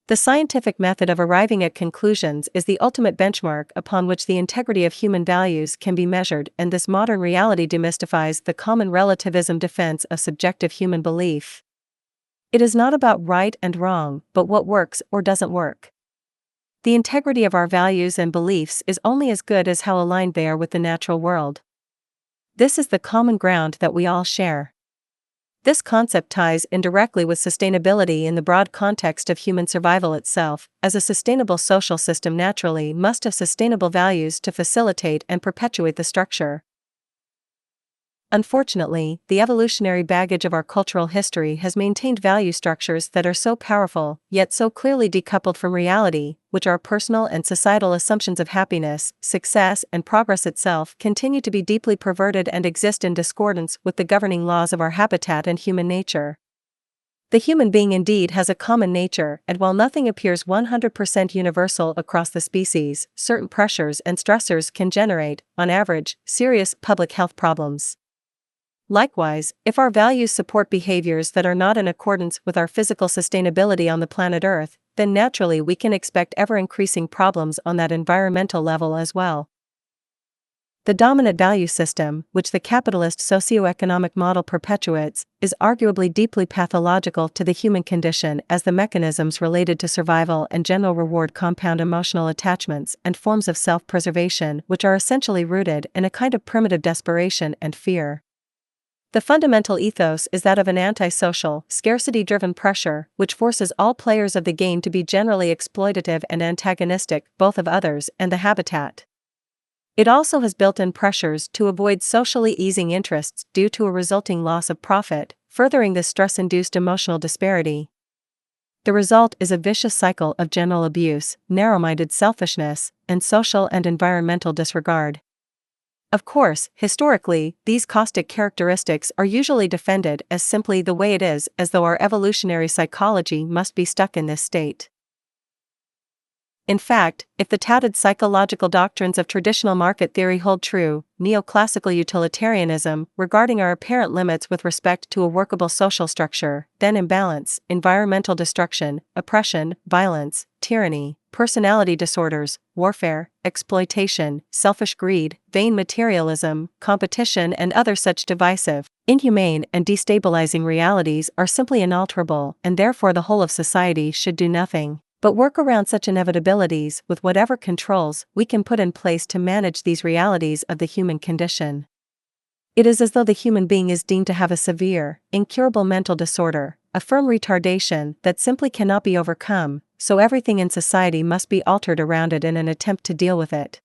The scientific method of arriving at conclusions is the ultimate benchmark upon which the integrity of human values can be measured, and this modern reality demystifies the common relativism defense of subjective human belief. It is not about right and wrong, but what works or doesn't work. The integrity of our values and beliefs is only as good as how aligned they are with the natural world. This is the common ground that we all share. This concept ties in directly with sustainability in the broad context of human survival itself, as a sustainable social system naturally must have sustainable values to facilitate and perpetuate the structure. Unfortunately, the evolutionary baggage of our cultural history has maintained value structures that are so powerful, yet so clearly decoupled from reality, which our personal and societal assumptions of happiness, success, and progress itself continue to be deeply perverted and exist in discordance with the governing laws of our habitat and human nature. The human being indeed has a common nature, and while nothing appears 100% universal across the species, certain pressures and stressors can generate, on average, serious public health problems. Likewise, if our values support behaviors that are not in accordance with our physical sustainability on the planet Earth, then naturally we can expect ever-increasing problems on that environmental level as well. The dominant value system, which the capitalist socio-economic model perpetuates, is arguably deeply pathological to the human condition, as the mechanisms related to survival and general reward compound emotional attachments and forms of self-preservation which are essentially rooted in a kind of primitive desperation and fear. The fundamental ethos is that of an antisocial, scarcity-driven pressure, which forces all players of the game to be generally exploitative and antagonistic, both of others and the habitat. It also has built-in pressures to avoid socially easing interests due to a resulting loss of profit, furthering this stress-induced emotional disparity. The result is a vicious cycle of general abuse, narrow-minded selfishness, and social and environmental disregard. Of course, historically, these caustic characteristics are usually defended as simply the way it is, as though our evolutionary psychology must be stuck in this state. In fact, if the touted psychological doctrines of traditional market theory hold true, neoclassical utilitarianism, regarding our apparent limits with respect to a workable social structure, then imbalance, environmental destruction, oppression, violence, tyranny, personality disorders, warfare, exploitation, selfish greed, vain materialism, competition, and other such divisive, inhumane, and destabilizing realities are simply unalterable, and therefore the whole of society should do nothing but work around such inevitabilities with whatever controls we can put in place to manage these realities of the human condition. It is as though the human being is deemed to have a severe, incurable mental disorder, a firm retardation that simply cannot be overcome, so everything in society must be altered around it in an attempt to deal with it.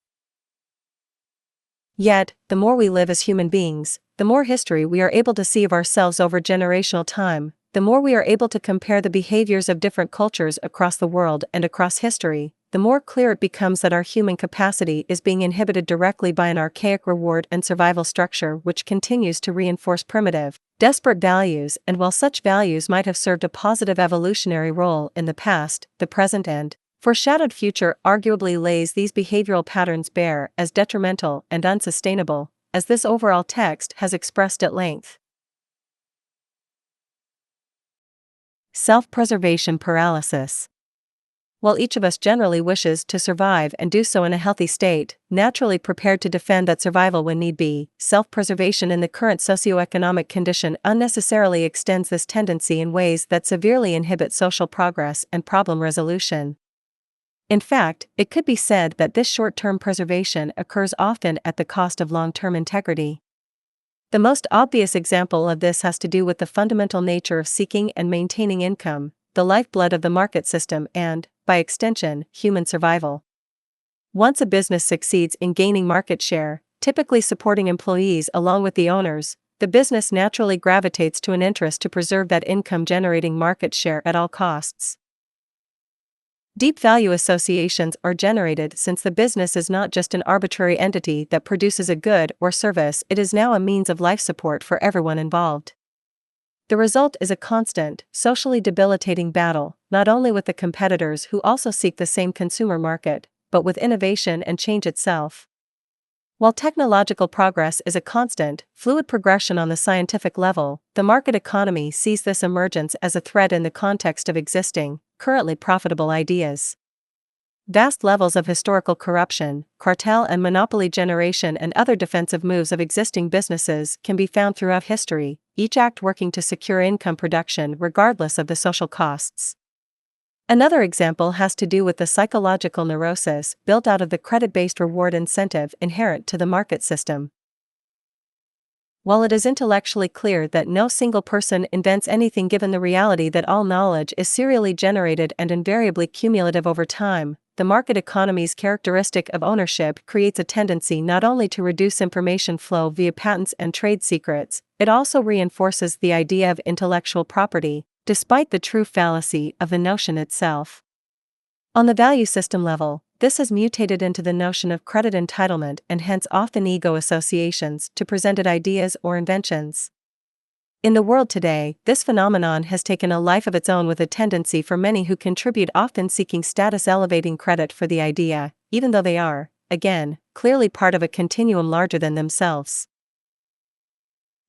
Yet, the more we live as human beings, the more history we are able to see of ourselves over generational time, the more we are able to compare the behaviors of different cultures across the world and across history, the more clear it becomes that our human capacity is being inhibited directly by an archaic reward and survival structure which continues to reinforce primitive, desperate values, and while such values might have served a positive evolutionary role in the past, the present and foreshadowed future arguably lays these behavioral patterns bare as detrimental and unsustainable, as this overall text has expressed at length. Self-preservation paralysis. While each of us generally wishes to survive and do so in a healthy state, naturally prepared to defend that survival when need be, self-preservation in the current socioeconomic condition unnecessarily extends this tendency in ways that severely inhibit social progress and problem resolution. In fact, it could be said that this short-term preservation occurs often at the cost of long-term integrity. The most obvious example of this has to do with the fundamental nature of seeking and maintaining income, the lifeblood of the market system and, by extension, human survival. Once a business succeeds in gaining market share, typically supporting employees along with the owners, the business naturally gravitates to an interest to preserve that income-generating market share at all costs. Deep value associations are generated since the business is not just an arbitrary entity that produces a good or service, it is now a means of life support for everyone involved. The result is a constant, socially debilitating battle, not only with the competitors who also seek the same consumer market, but with innovation and change itself. While technological progress is a constant, fluid progression on the scientific level, the market economy sees this emergence as a threat in the context of existing, currently profitable ideas. Vast levels of historical corruption, cartel and monopoly generation and other defensive moves of existing businesses can be found throughout history, each act working to secure income production regardless of the social costs. Another example has to do with the psychological neurosis built out of the credit-based reward incentive inherent to the market system. While it is intellectually clear that no single person invents anything given the reality that all knowledge is serially generated and invariably cumulative over time, the market economy's characteristic of ownership creates a tendency not only to reduce information flow via patents and trade secrets, it also reinforces the idea of intellectual property, despite the true fallacy of the notion itself. On the value system level, this has mutated into the notion of credit entitlement and hence often ego associations to presented ideas or inventions. In the world today, this phenomenon has taken a life of its own with a tendency for many who contribute often seeking status-elevating credit for the idea, even though they are, again, clearly part of a continuum larger than themselves.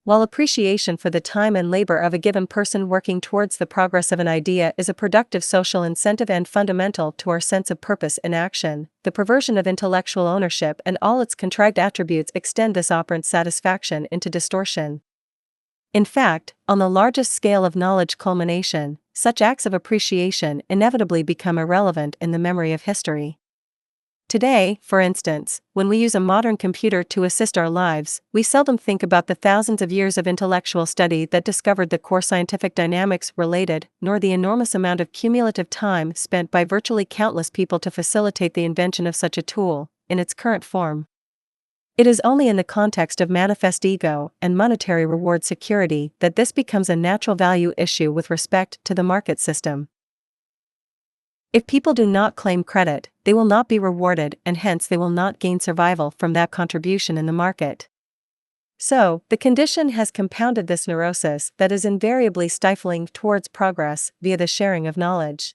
While appreciation for the time and labor of a given person working towards the progress of an idea is a productive social incentive and fundamental to our sense of purpose in action, the perversion of intellectual ownership and all its contrived attributes extend this operant satisfaction into distortion. In fact, on the largest scale of knowledge culmination, such acts of appreciation inevitably become irrelevant in the memory of history. Today, for instance, when we use a modern computer to assist our lives, we seldom think about the thousands of years of intellectual study that discovered the core scientific dynamics related, nor the enormous amount of cumulative time spent by virtually countless people to facilitate the invention of such a tool, in its current form. It is only in the context of manifest ego and monetary reward security that this becomes a natural value issue with respect to the market system. If people do not claim credit, they will not be rewarded and hence they will not gain survival from that contribution in the market. So, the condition has compounded this neurosis that is invariably stifling towards progress via the sharing of knowledge.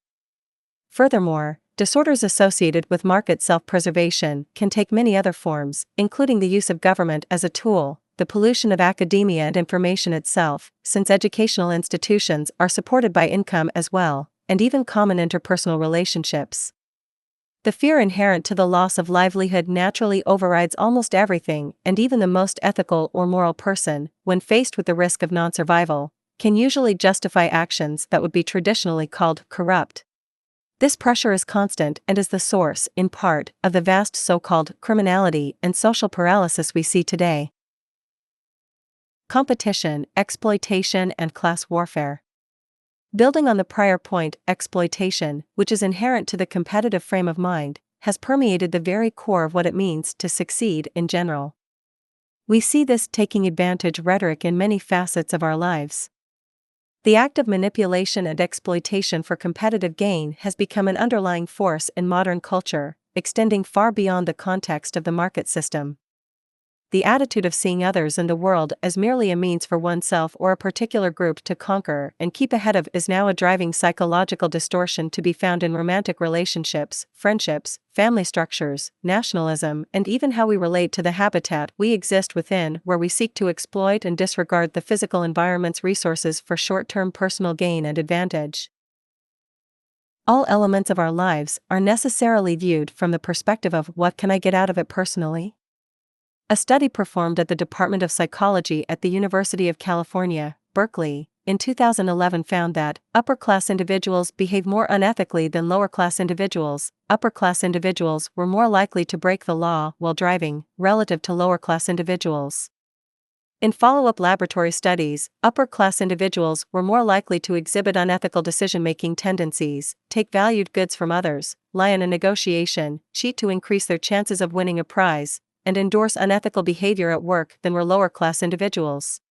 Furthermore, disorders associated with market self-preservation can take many other forms, including the use of government as a tool, the pollution of academia and information itself, since educational institutions are supported by income as well, and even common interpersonal relationships. The fear inherent to the loss of livelihood naturally overrides almost everything, and even the most ethical or moral person, when faced with the risk of non-survival, can usually justify actions that would be traditionally called corrupt. This pressure is constant and is the source, in part, of the vast so-called criminality and social paralysis we see today. Competition, exploitation, and class warfare. Building on the prior point, exploitation, which is inherent to the competitive frame of mind, has permeated the very core of what it means to succeed in general. We see this taking advantage rhetoric in many facets of our lives. The act of manipulation and exploitation for competitive gain has become an underlying force in modern culture, extending far beyond the context of the market system. The attitude of seeing others and the world as merely a means for oneself or a particular group to conquer and keep ahead of is now a driving psychological distortion to be found in romantic relationships, friendships, family structures, nationalism, and even how we relate to the habitat we exist within, where we seek to exploit and disregard the physical environment's resources for short-term personal gain and advantage. All elements of our lives are necessarily viewed from the perspective of what can I get out of it personally? A study performed at the Department of Psychology at the University of California, Berkeley, in 2011 found that upper-class individuals behave more unethically than lower-class individuals. Upper-class individuals were more likely to break the law while driving, relative to lower-class individuals. In follow-up laboratory studies, upper-class individuals were more likely to exhibit unethical decision-making tendencies, take valued goods from others, lie in a negotiation, cheat to increase their chances of winning a prize, and endorse unethical behavior at work than were lower-class individuals.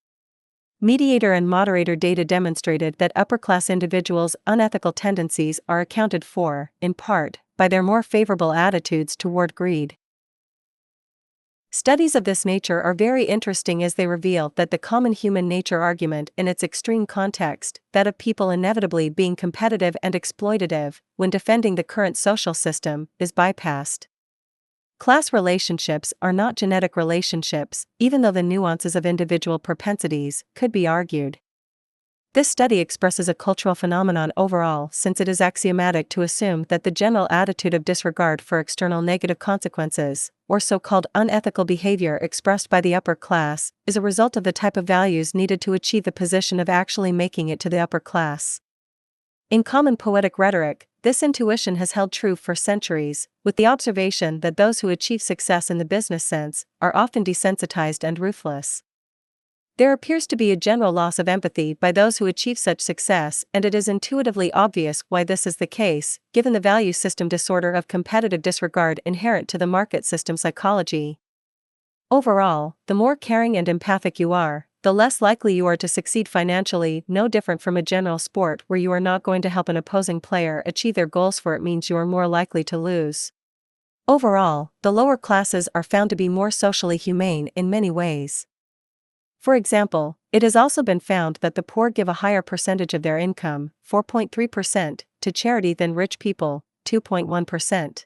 Mediator and moderator data demonstrated that upper-class individuals' unethical tendencies are accounted for, in part, by their more favorable attitudes toward greed. Studies of this nature are very interesting as they reveal that the common human nature argument in its extreme context, that of people inevitably being competitive and exploitative, when defending the current social system, is bypassed. Class relationships are not genetic relationships, even though the nuances of individual propensities could be argued. This study expresses a cultural phenomenon overall, since it is axiomatic to assume that the general attitude of disregard for external negative consequences, or so-called unethical behavior expressed by the upper class, is a result of the type of values needed to achieve the position of actually making it to the upper class. In common poetic rhetoric, this intuition has held true for centuries, with the observation that those who achieve success in the business sense are often desensitized and ruthless. There appears to be a general loss of empathy by those who achieve such success, and it is intuitively obvious why this is the case, given the value system disorder of competitive disregard inherent to the market system psychology. Overall, the more caring and empathic you are, the less likely you are to succeed financially. No different from a general sport where you are not going to help an opposing player achieve their goals, for it means you are more likely to lose. Overall, the lower classes are found to be more socially humane in many ways. For example, it has also been found that the poor give a higher percentage of their income, 4.3%, to charity than rich people, 2.1%.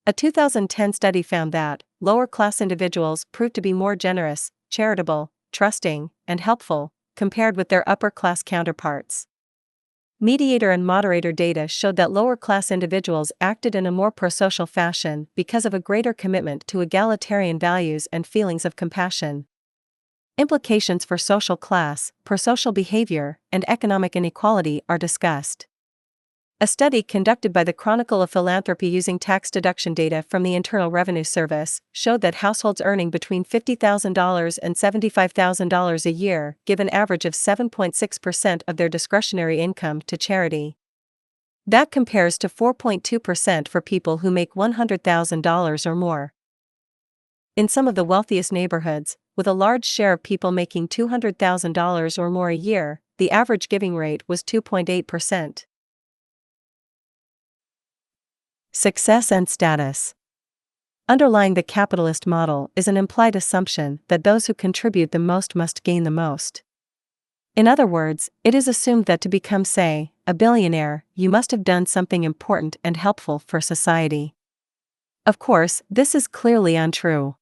A 2010 study found that lower-class individuals proved to be more generous, charitable, trusting, and helpful, compared with their upper-class counterparts. Mediator and moderator data showed that lower-class individuals acted in a more prosocial fashion because of a greater commitment to egalitarian values and feelings of compassion. Implications for social class, prosocial behavior, and economic inequality are discussed. A study conducted by the Chronicle of Philanthropy using tax deduction data from the Internal Revenue Service showed that households earning between $50,000 and $75,000 a year give an average of 7.6% of their discretionary income to charity. That compares to 4.2% for people who make $100,000 or more. In some of the wealthiest neighborhoods, with a large share of people making $200,000 or more a year, the average giving rate was 2.8%. Success and status. Underlying the capitalist model is an implied assumption that those who contribute the most must gain the most. In other words, it is assumed that to become, say, a billionaire, you must have done something important and helpful for society. Of course, this is clearly untrue.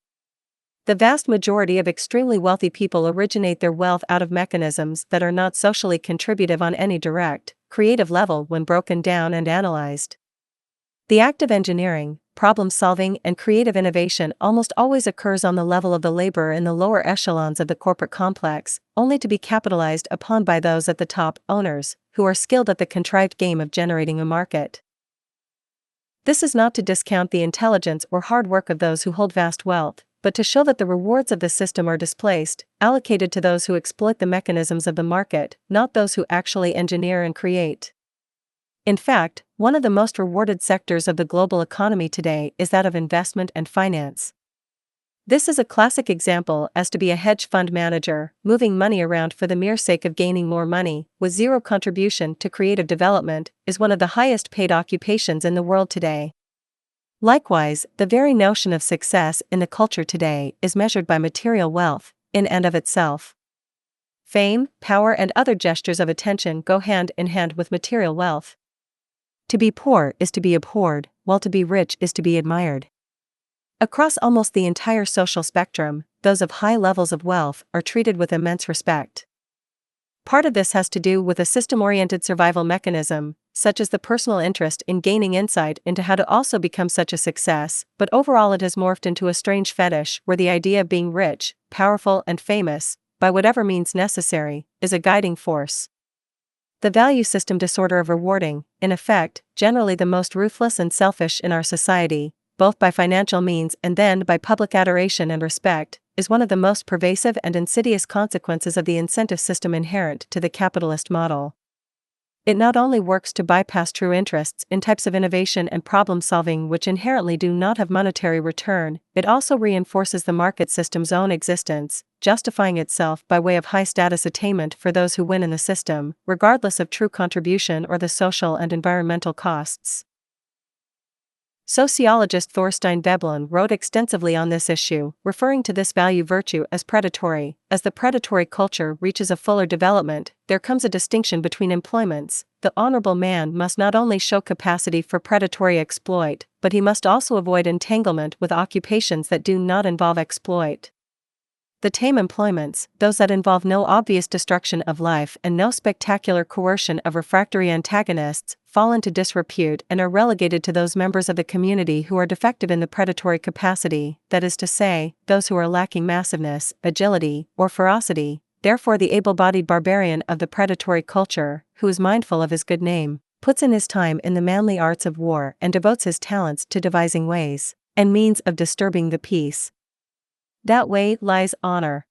The vast majority of extremely wealthy people originate their wealth out of mechanisms that are not socially contributive on any direct, creative level when broken down and analyzed. The act of engineering, problem-solving and creative innovation almost always occurs on the level of the laborer in the lower echelons of the corporate complex, only to be capitalized upon by those at the top, owners, who are skilled at the contrived game of generating a market. This is not to discount the intelligence or hard work of those who hold vast wealth, but to show that the rewards of the system are displaced, allocated to those who exploit the mechanisms of the market, not those who actually engineer and create. In fact, one of the most rewarded sectors of the global economy today is that of investment and finance. This is a classic example as to be a hedge fund manager, moving money around for the mere sake of gaining more money, with zero contribution to creative development, is one of the highest paid occupations in the world today. Likewise, the very notion of success in the culture today is measured by material wealth, in and of itself. Fame, power and other gestures of attention go hand in hand with material wealth. To be poor is to be abhorred, while to be rich is to be admired. Across almost the entire social spectrum, those of high levels of wealth are treated with immense respect. Part of this has to do with a system-oriented survival mechanism, such as the personal interest in gaining insight into how to also become such a success, but overall it has morphed into a strange fetish where the idea of being rich, powerful and famous, by whatever means necessary, is a guiding force. The value system disorder of rewarding, in effect, generally the most ruthless and selfish in our society, both by financial means and then by public adoration and respect, is one of the most pervasive and insidious consequences of the incentive system inherent to the capitalist model. It not only works to bypass true interests in types of innovation and problem-solving which inherently do not have monetary return, it also reinforces the market system's own existence, justifying itself by way of high-status attainment for those who win in the system, regardless of true contribution or the social and environmental costs. Sociologist Thorstein Veblen wrote extensively on this issue, referring to this value virtue as predatory. As the predatory culture reaches a fuller development, there comes a distinction between employments. The honorable man must not only show capacity for predatory exploit, but he must also avoid entanglement with occupations that do not involve exploit. The tame employments, those that involve no obvious destruction of life and no spectacular coercion of refractory antagonists, fall into disrepute and are relegated to those members of the community who are defective in the predatory capacity, that is to say, those who are lacking massiveness, agility, or ferocity. Therefore the able-bodied barbarian of the predatory culture, who is mindful of his good name, puts in his time in the manly arts of war and devotes his talents to devising ways and means of disturbing the peace. That way lies honor.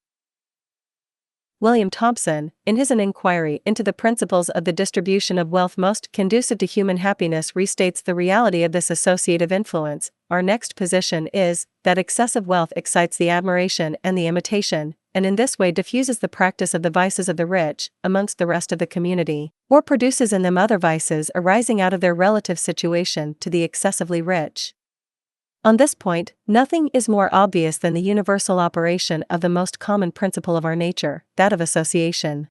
William Thompson, in his An Inquiry into the Principles of the Distribution of Wealth Most Conducive to Human Happiness, restates the reality of this associative influence. Our next position is that excessive wealth excites the admiration and the imitation, and in this way diffuses the practice of the vices of the rich amongst the rest of the community, or produces in them other vices arising out of their relative situation to the excessively rich. On this point, nothing is more obvious than the universal operation of the most common principle of our nature, that of association.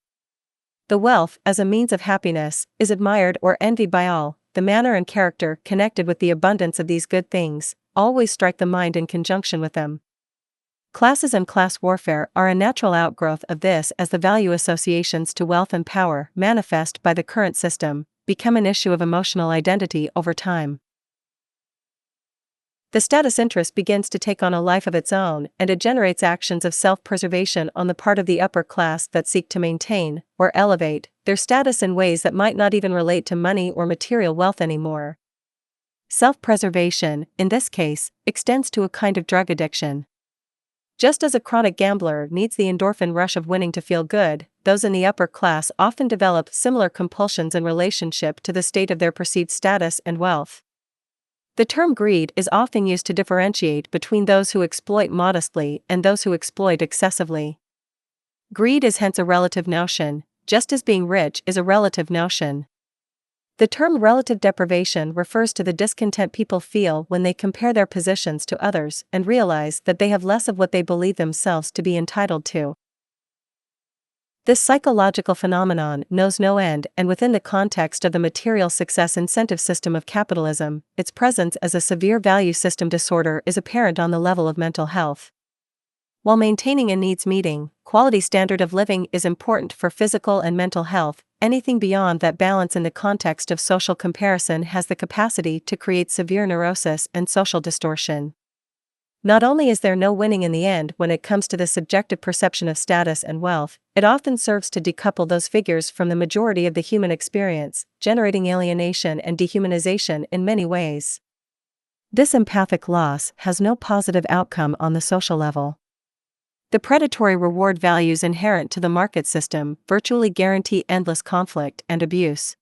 The wealth, as a means of happiness, is admired or envied by all. The manner and character connected with the abundance of these good things always strike the mind in conjunction with them. Classes and class warfare are a natural outgrowth of this, as the value associations to wealth and power, manifest by the current system, become an issue of emotional identity over time. The status interest begins to take on a life of its own, and it generates actions of self-preservation on the part of the upper class that seek to maintain, or elevate, their status in ways that might not even relate to money or material wealth anymore. Self-preservation, in this case, extends to a kind of drug addiction. Just as a chronic gambler needs the endorphin rush of winning to feel good, those in the upper class often develop similar compulsions in relationship to the state of their perceived status and wealth. The term greed is often used to differentiate between those who exploit modestly and those who exploit excessively. Greed is hence a relative notion, just as being rich is a relative notion. The term relative deprivation refers to the discontent people feel when they compare their positions to others and realize that they have less of what they believe themselves to be entitled to. This psychological phenomenon knows no end, and within the context of the material success incentive system of capitalism, its presence as a severe value system disorder is apparent on the level of mental health. While maintaining a needs-meeting, quality standard of living is important for physical and mental health, anything beyond that balance in the context of social comparison has the capacity to create severe neurosis and social distortion. Not only is there no winning in the end when it comes to the subjective perception of status and wealth, it often serves to decouple those figures from the majority of the human experience, generating alienation and dehumanization in many ways. This empathic loss has no positive outcome on the social level. The predatory reward values inherent to the market system virtually guarantee endless conflict and abuse.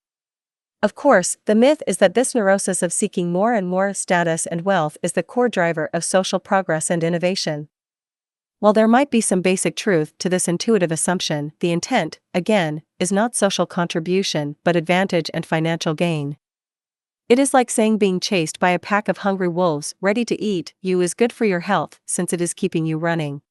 Of course, the myth is that this neurosis of seeking more and more status and wealth is the core driver of social progress and innovation. While there might be some basic truth to this intuitive assumption, the intent, again, is not social contribution but advantage and financial gain. It is like saying being chased by a pack of hungry wolves ready to eat you is good for your health since it is keeping you running.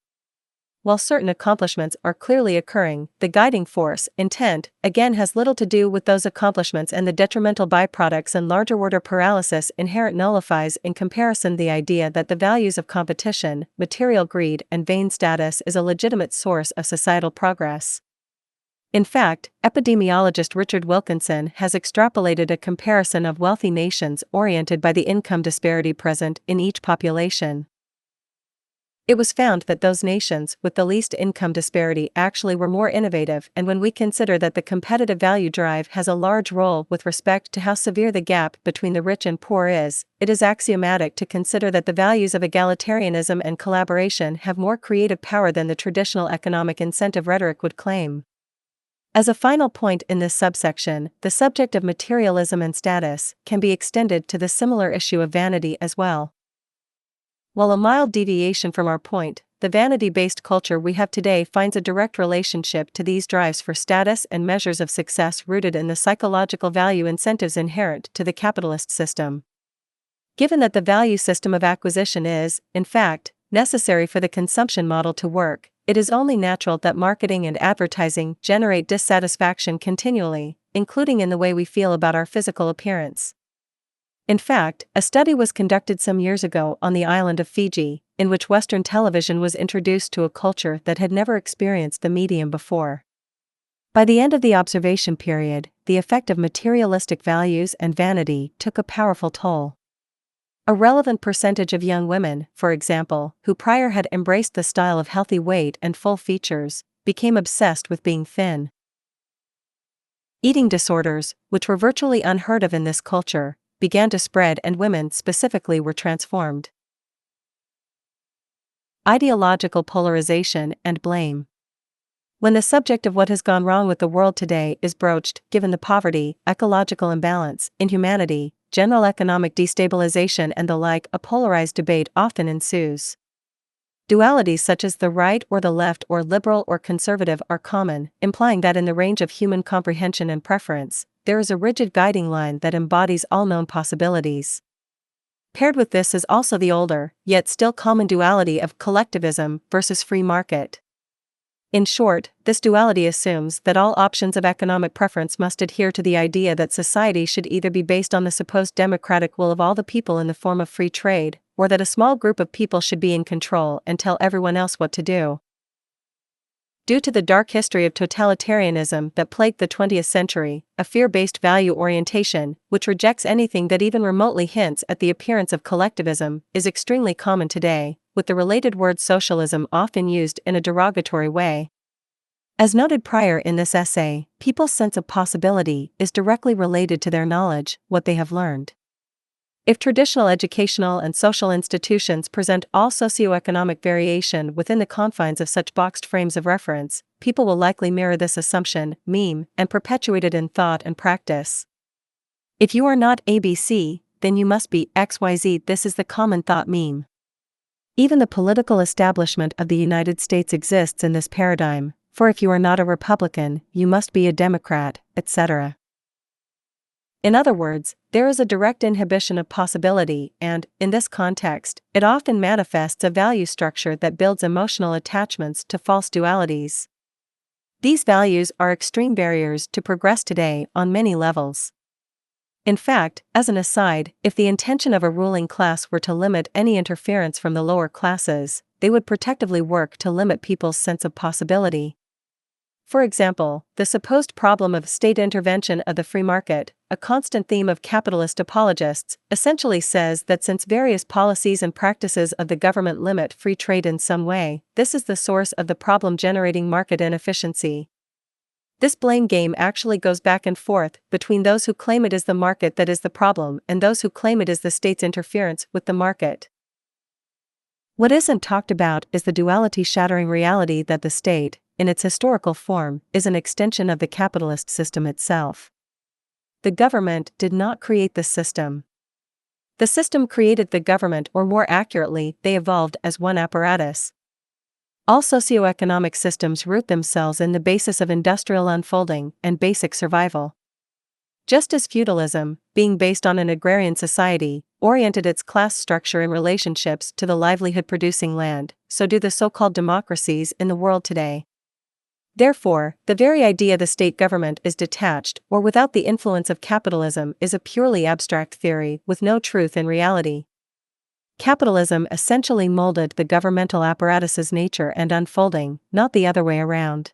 While certain accomplishments are clearly occurring, the guiding force, intent, again has little to do with those accomplishments, and the detrimental byproducts and larger order paralysis inherent nullifies in comparison the idea that the values of competition, material greed, and vain status is a legitimate source of societal progress. In fact, epidemiologist Richard Wilkinson has extrapolated a comparison of wealthy nations oriented by the income disparity present in each population. It was found that those nations with the least income disparity actually were more innovative, and when we consider that the competitive value drive has a large role with respect to how severe the gap between the rich and poor is, it is axiomatic to consider that the values of egalitarianism and collaboration have more creative power than the traditional economic incentive rhetoric would claim. As a final point in this subsection, the subject of materialism and status can be extended to the similar issue of vanity as well. While a mild deviation from our point, the vanity-based culture we have today finds a direct relationship to these drives for status and measures of success rooted in the psychological value incentives inherent to the capitalist system. Given that the value system of acquisition is, in fact, necessary for the consumption model to work, it is only natural that marketing and advertising generate dissatisfaction continually, including in the way we feel about our physical appearance. In fact, a study was conducted some years ago on the island of Fiji, in which Western television was introduced to a culture that had never experienced the medium before. By the end of the observation period, the effect of materialistic values and vanity took a powerful toll. A relevant percentage of young women, for example, who prior had embraced the style of healthy weight and full features, became obsessed with being thin. Eating disorders, which were virtually unheard of in this culture, began to spread, and women specifically were transformed. Ideological polarization and blame. When the subject of what has gone wrong with the world today is broached, given the poverty, ecological imbalance, inhumanity, general economic destabilization and the like, a polarized debate often ensues. Dualities such as the right or the left or liberal or conservative are common, implying that in the range of human comprehension and preference, there is a rigid guiding line that embodies all known possibilities. Paired with this is also the older, yet still common duality of collectivism versus free market. In short, this duality assumes that all options of economic preference must adhere to the idea that society should either be based on the supposed democratic will of all the people in the form of free trade, or that a small group of people should be in control and tell everyone else what to do. Due to the dark history of totalitarianism that plagued the 20th century, a fear-based value orientation, which rejects anything that even remotely hints at the appearance of collectivism, is extremely common today, with the related word socialism often used in a derogatory way. As noted prior in this essay, people's sense of possibility is directly related to their knowledge, what they have learned. If traditional educational and social institutions present all socioeconomic variation within the confines of such boxed frames of reference, people will likely mirror this assumption, meme, and perpetuate it in thought and practice. If you are not ABC, then you must be XYZ. This is the common thought meme. Even the political establishment of the United States exists in this paradigm, for if you are not a Republican, you must be a Democrat, etc. In other words, there is a direct inhibition of possibility and, in this context, it often manifests a value structure that builds emotional attachments to false dualities. These values are extreme barriers to progress today on many levels. In fact, as an aside, if the intention of a ruling class were to limit any interference from the lower classes, they would protectively work to limit people's sense of possibility. For example, the supposed problem of state intervention of the free market, a constant theme of capitalist apologists, essentially says that since various policies and practices of the government limit free trade in some way, this is the source of the problem generating market inefficiency. This blame game actually goes back and forth between those who claim it is the market that is the problem and those who claim it is the state's interference with the market. What isn't talked about is the duality-shattering reality that the state, in its historical form, is an extension of the capitalist system itself. The government did not create the system. The system created the government, or more accurately, they evolved as one apparatus. All socioeconomic systems root themselves in the basis of industrial unfolding and basic survival. Just as feudalism, being based on an agrarian society, oriented its class structure in relationships to the livelihood-producing land, so do the so-called democracies in the world today. Therefore, the very idea the state government is detached or without the influence of capitalism is a purely abstract theory with no truth in reality. Capitalism essentially molded the governmental apparatus's nature and unfolding, not the other way around.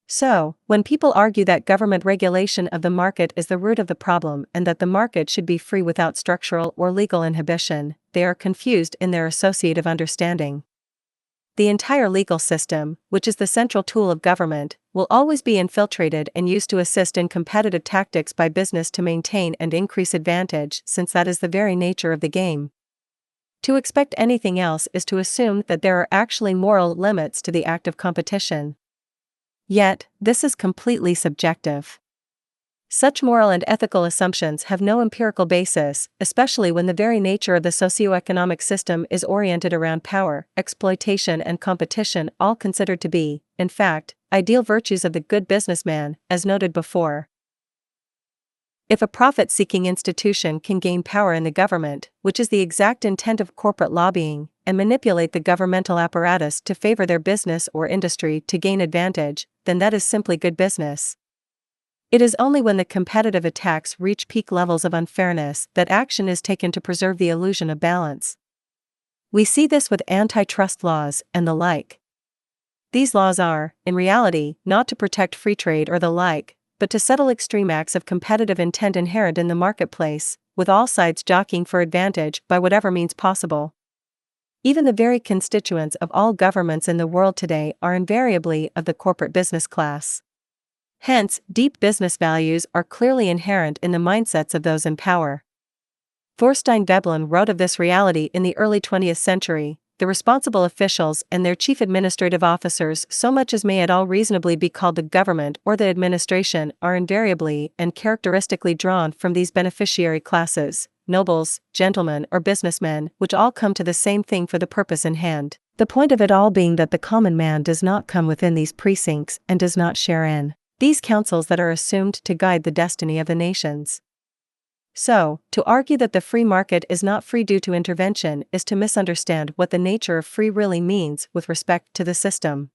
So, when people argue that government regulation of the market is the root of the problem and that the market should be free without structural or legal inhibition, they are confused in their associative understanding. The entire legal system, which is the central tool of government, will always be infiltrated and used to assist in competitive tactics by business to maintain and increase advantage, since that is the very nature of the game. To expect anything else is to assume that there are actually moral limits to the act of competition. Yet, this is completely subjective. Such moral and ethical assumptions have no empirical basis, especially when the very nature of the socioeconomic system is oriented around power, exploitation and competition, all considered to be, in fact, ideal virtues of the good businessman, as noted before. If a profit-seeking institution can gain power in the government, which is the exact intent of corporate lobbying, and manipulate the governmental apparatus to favor their business or industry to gain advantage, then that is simply good business. It is only when the competitive attacks reach peak levels of unfairness that action is taken to preserve the illusion of balance. We see this with antitrust laws and the like. These laws are, in reality, not to protect free trade or the like, but to settle extreme acts of competitive intent inherent in the marketplace, with all sides jockeying for advantage by whatever means possible. Even the very constituents of all governments in the world today are invariably of the corporate business class. Hence, deep business values are clearly inherent in the mindsets of those in power. Thorstein Veblen wrote of this reality in the early 20th century. The responsible officials and their chief administrative officers, so much as may at all reasonably be called the government or the administration, are invariably and characteristically drawn from these beneficiary classes, nobles, gentlemen or businessmen, which all come to the same thing for the purpose in hand. The point of it all being that the common man does not come within these precincts and does not share in these councils that are assumed to guide the destiny of the nations. So, to argue that the free market is not free due to intervention is to misunderstand what the nature of free really means with respect to the system.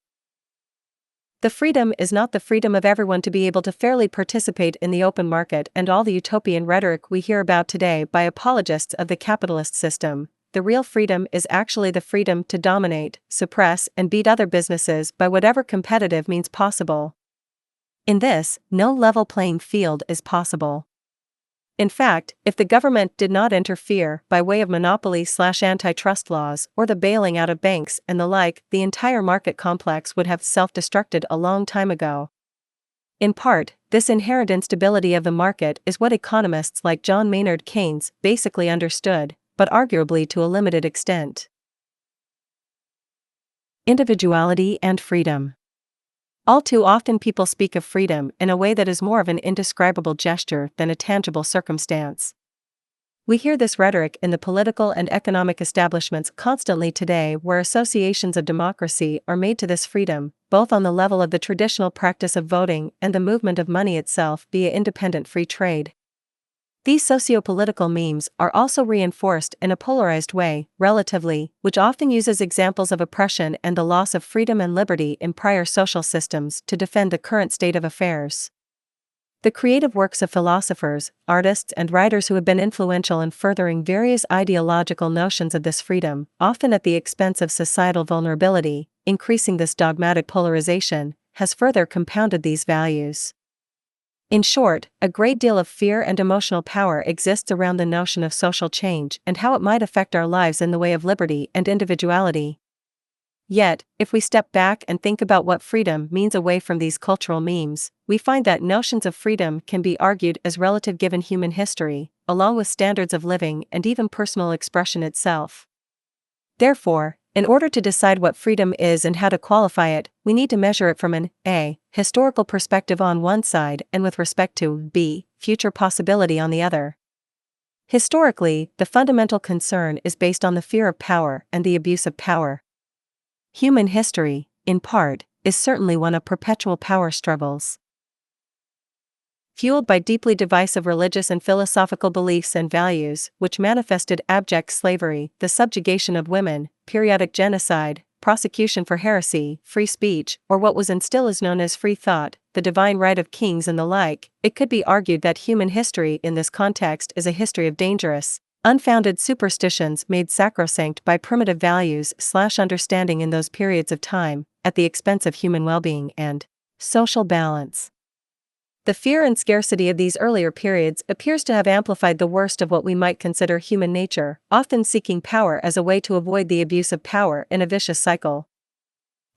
The freedom is not the freedom of everyone to be able to fairly participate in the open market and all the utopian rhetoric we hear about today by apologists of the capitalist system. The real freedom is actually the freedom to dominate, suppress, and beat other businesses by whatever competitive means possible. In this, no level playing field is possible. In fact, if the government did not interfere by way of monopoly/antitrust laws or the bailing out of banks and the like, the entire market complex would have self-destructed a long time ago. In part, this inherent instability of the market is what economists like John Maynard Keynes basically understood, but arguably to a limited extent. Individuality and freedom. All too often people speak of freedom in a way that is more of an indescribable gesture than a tangible circumstance. We hear this rhetoric in the political and economic establishments constantly today, where associations of democracy are made to this freedom, both on the level of the traditional practice of voting and the movement of money itself via independent free trade. These socio-political memes are also reinforced in a polarized way, relatively, which often uses examples of oppression and the loss of freedom and liberty in prior social systems to defend the current state of affairs. The creative works of philosophers, artists, and writers who have been influential in furthering various ideological notions of this freedom, often at the expense of societal vulnerability, increasing this dogmatic polarization, has further compounded these values. In short, a great deal of fear and emotional power exists around the notion of social change and how it might affect our lives in the way of liberty and individuality. Yet, if we step back and think about what freedom means away from these cultural memes, we find that notions of freedom can be argued as relative given human history, along with standards of living and even personal expression itself. Therefore, in order to decide what freedom is and how to qualify it, we need to measure it from an a. historical perspective on one side and with respect to b. future possibility on the other. Historically, the fundamental concern is based on the fear of power and the abuse of power. Human history, in part, is certainly one of perpetual power struggles. Fueled by deeply divisive religious and philosophical beliefs and values, which manifested abject slavery, the subjugation of women, periodic genocide, prosecution for heresy, free speech, or what was and still is known as free thought, the divine right of kings and the like, it could be argued that human history in this context is a history of dangerous, unfounded superstitions made sacrosanct by primitive values/understanding in those periods of time, at the expense of human well-being and social balance. The fear and scarcity of these earlier periods appears to have amplified the worst of what we might consider human nature, often seeking power as a way to avoid the abuse of power in a vicious cycle.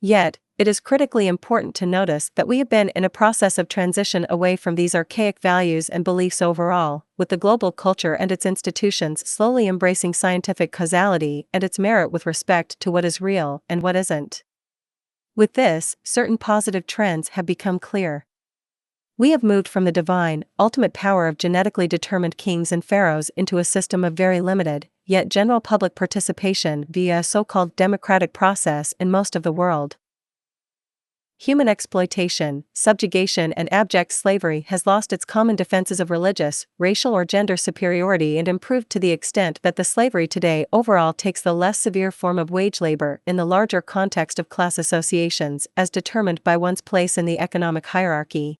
Yet, it is critically important to notice that we have been in a process of transition away from these archaic values and beliefs overall, with the global culture and its institutions slowly embracing scientific causality and its merit with respect to what is real and what isn't. With this, certain positive trends have become clear. We have moved from the divine, ultimate power of genetically determined kings and pharaohs into a system of very limited, yet general public participation via a so-called democratic process in most of the world. Human exploitation, subjugation and abject slavery has lost its common defenses of religious, racial or gender superiority and improved to the extent that the slavery today overall takes the less severe form of wage labor in the larger context of class associations as determined by one's place in the economic hierarchy.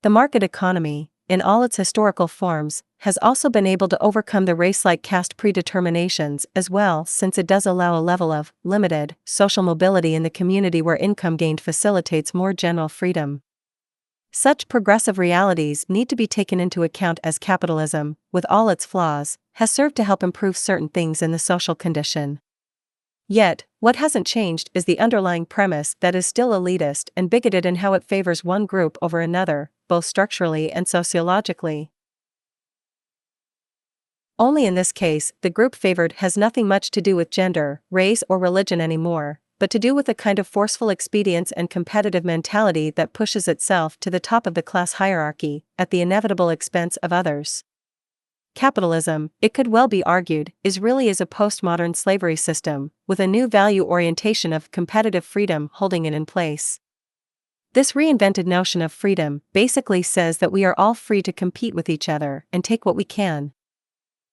The market economy, in all its historical forms, has also been able to overcome the race-like caste predeterminations as well, since it does allow a level of limited social mobility in the community where income gained facilitates more general freedom. Such progressive realities need to be taken into account as capitalism, with all its flaws, has served to help improve certain things in the social condition. Yet, what hasn't changed is the underlying premise that is still elitist and bigoted in how it favors one group over another, both structurally and sociologically. Only in this case, the group favored has nothing much to do with gender, race or religion anymore, but to do with a kind of forceful expedience and competitive mentality that pushes itself to the top of the class hierarchy, at the inevitable expense of others. Capitalism, it could well be argued, is really a postmodern slavery system, with a new value orientation of competitive freedom holding it in place. This reinvented notion of freedom basically says that we are all free to compete with each other and take what we can.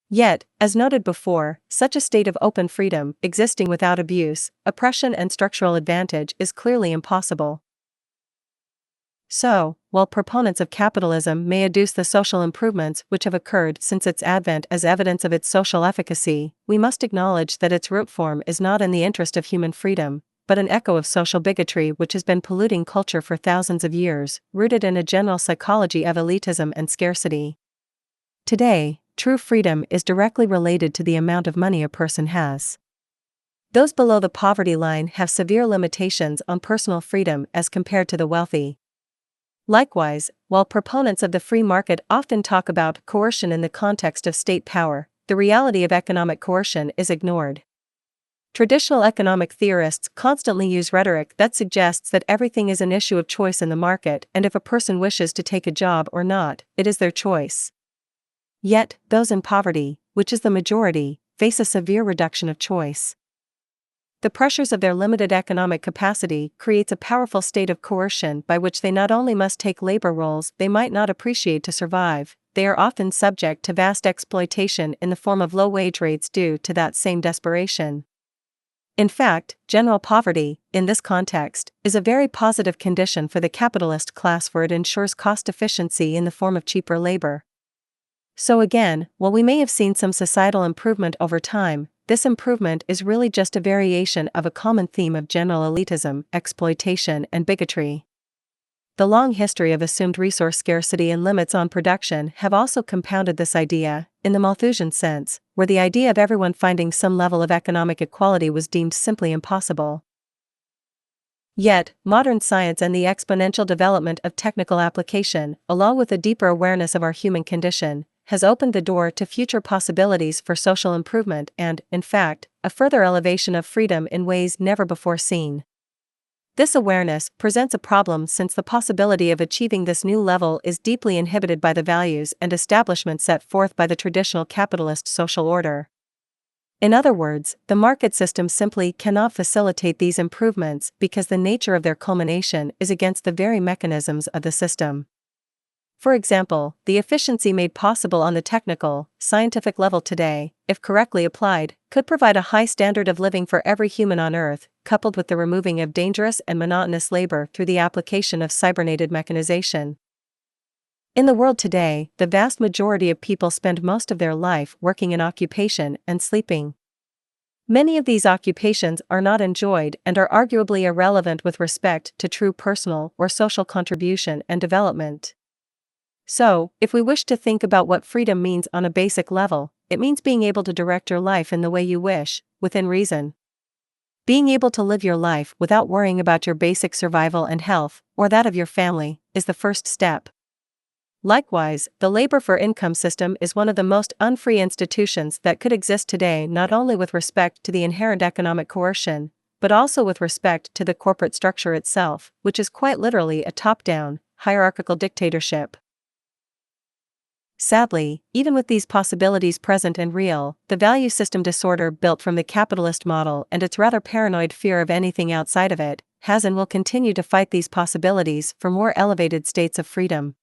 Yet, as noted before, such a state of open freedom, existing without abuse, oppression and structural advantage is clearly impossible. So, while proponents of capitalism may adduce the social improvements which have occurred since its advent as evidence of its social efficacy, we must acknowledge that its root form is not in the interest of human freedom, but an echo of social bigotry which has been polluting culture for thousands of years, rooted in a general psychology of elitism and scarcity. Today, true freedom is directly related to the amount of money a person has. Those below the poverty line have severe limitations on personal freedom as compared to the wealthy. Likewise, while proponents of the free market often talk about coercion in the context of state power, the reality of economic coercion is ignored. Traditional economic theorists constantly use rhetoric that suggests that everything is an issue of choice in the market, and if a person wishes to take a job or not, it is their choice. Yet, those in poverty, which is the majority, face a severe reduction of choice. The pressures of their limited economic capacity creates a powerful state of coercion by which they not only must take labor roles they might not appreciate to survive, they are often subject to vast exploitation in the form of low wage rates due to that same desperation. In fact, general poverty, in this context, is a very positive condition for the capitalist class, for it ensures cost efficiency in the form of cheaper labor. So again, while we may have seen some societal improvement over time, this improvement is really just a variation of a common theme of general elitism, exploitation, and bigotry. The long history of assumed resource scarcity and limits on production have also compounded this idea, in the Malthusian sense, where the idea of everyone finding some level of economic equality was deemed simply impossible. Yet, modern science and the exponential development of technical application, along with a deeper awareness of our human condition, has opened the door to future possibilities for social improvement and, in fact, a further elevation of freedom in ways never before seen. This awareness presents a problem, since the possibility of achieving this new level is deeply inhibited by the values and establishments set forth by the traditional capitalist social order. In other words, the market system simply cannot facilitate these improvements because the nature of their culmination is against the very mechanisms of the system. For example, the efficiency made possible on the technical, scientific level today, if correctly applied, could provide a high standard of living for every human on Earth, coupled with the removing of dangerous and monotonous labor through the application of cybernetic mechanization. In the world today, the vast majority of people spend most of their life working in occupation and sleeping. Many of these occupations are not enjoyed and are arguably irrelevant with respect to true personal or social contribution and development. So, if we wish to think about what freedom means on a basic level, it means being able to direct your life in the way you wish, within reason. Being able to live your life without worrying about your basic survival and health, or that of your family, is the first step. Likewise, the labor for income system is one of the most unfree institutions that could exist today, not only with respect to the inherent economic coercion, but also with respect to the corporate structure itself, which is quite literally a top-down, hierarchical dictatorship. Sadly, even with these possibilities present and real, the value system disorder built from the capitalist model and its rather paranoid fear of anything outside of it, has and will continue to fight these possibilities for more elevated states of freedom.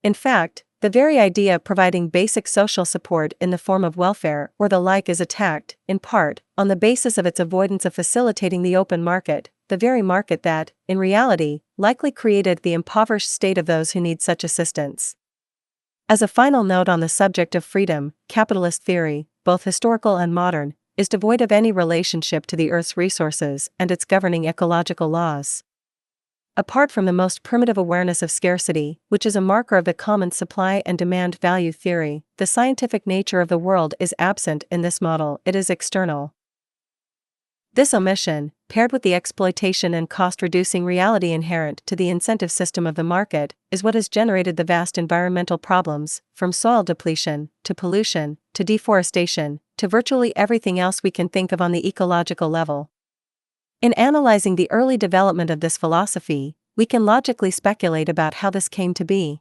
In fact, the very idea of providing basic social support in the form of welfare or the like is attacked, in part, on the basis of its avoidance of facilitating the open market, the very market that, in reality, likely created the impoverished state of those who need such assistance. As a final note on the subject of freedom, capitalist theory, both historical and modern, is devoid of any relationship to the Earth's resources and its governing ecological laws. Apart from the most primitive awareness of scarcity, which is a marker of the common supply and demand value theory, the scientific nature of the world is absent in this model, it is external. This omission, paired with the exploitation and cost-reducing reality inherent to the incentive system of the market, is what has generated the vast environmental problems, from soil depletion, to pollution, to deforestation, to virtually everything else we can think of on the ecological level. In analyzing the early development of this philosophy, we can logically speculate about how this came to be.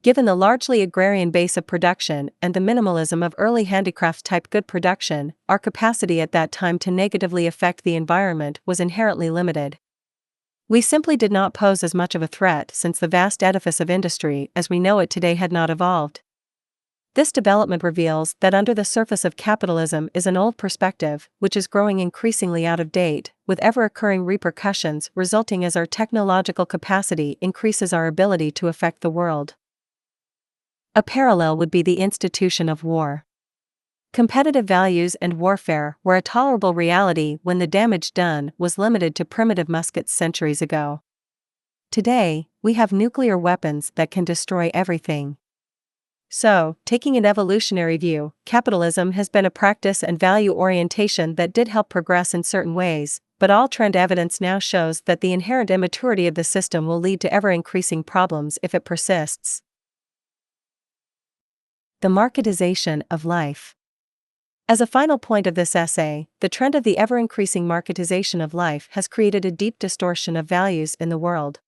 Given the largely agrarian base of production and the minimalism of early handicraft-type good production, our capacity at that time to negatively affect the environment was inherently limited. We simply did not pose as much of a threat since the vast edifice of industry as we know it today had not evolved. This development reveals that under the surface of capitalism is an old perspective, which is growing increasingly out of date, with ever-occurring repercussions resulting as our technological capacity increases our ability to affect the world. A parallel would be the institution of war. Competitive values and warfare were a tolerable reality when the damage done was limited to primitive muskets centuries ago. Today, we have nuclear weapons that can destroy everything. So, taking an evolutionary view, capitalism has been a practice and value orientation that did help progress in certain ways, but all trend evidence now shows that the inherent immaturity of the system will lead to ever-increasing problems if it persists. The marketization of life. As a final point of this essay, the trend of the ever-increasing marketization of life has created a deep distortion of values in the world.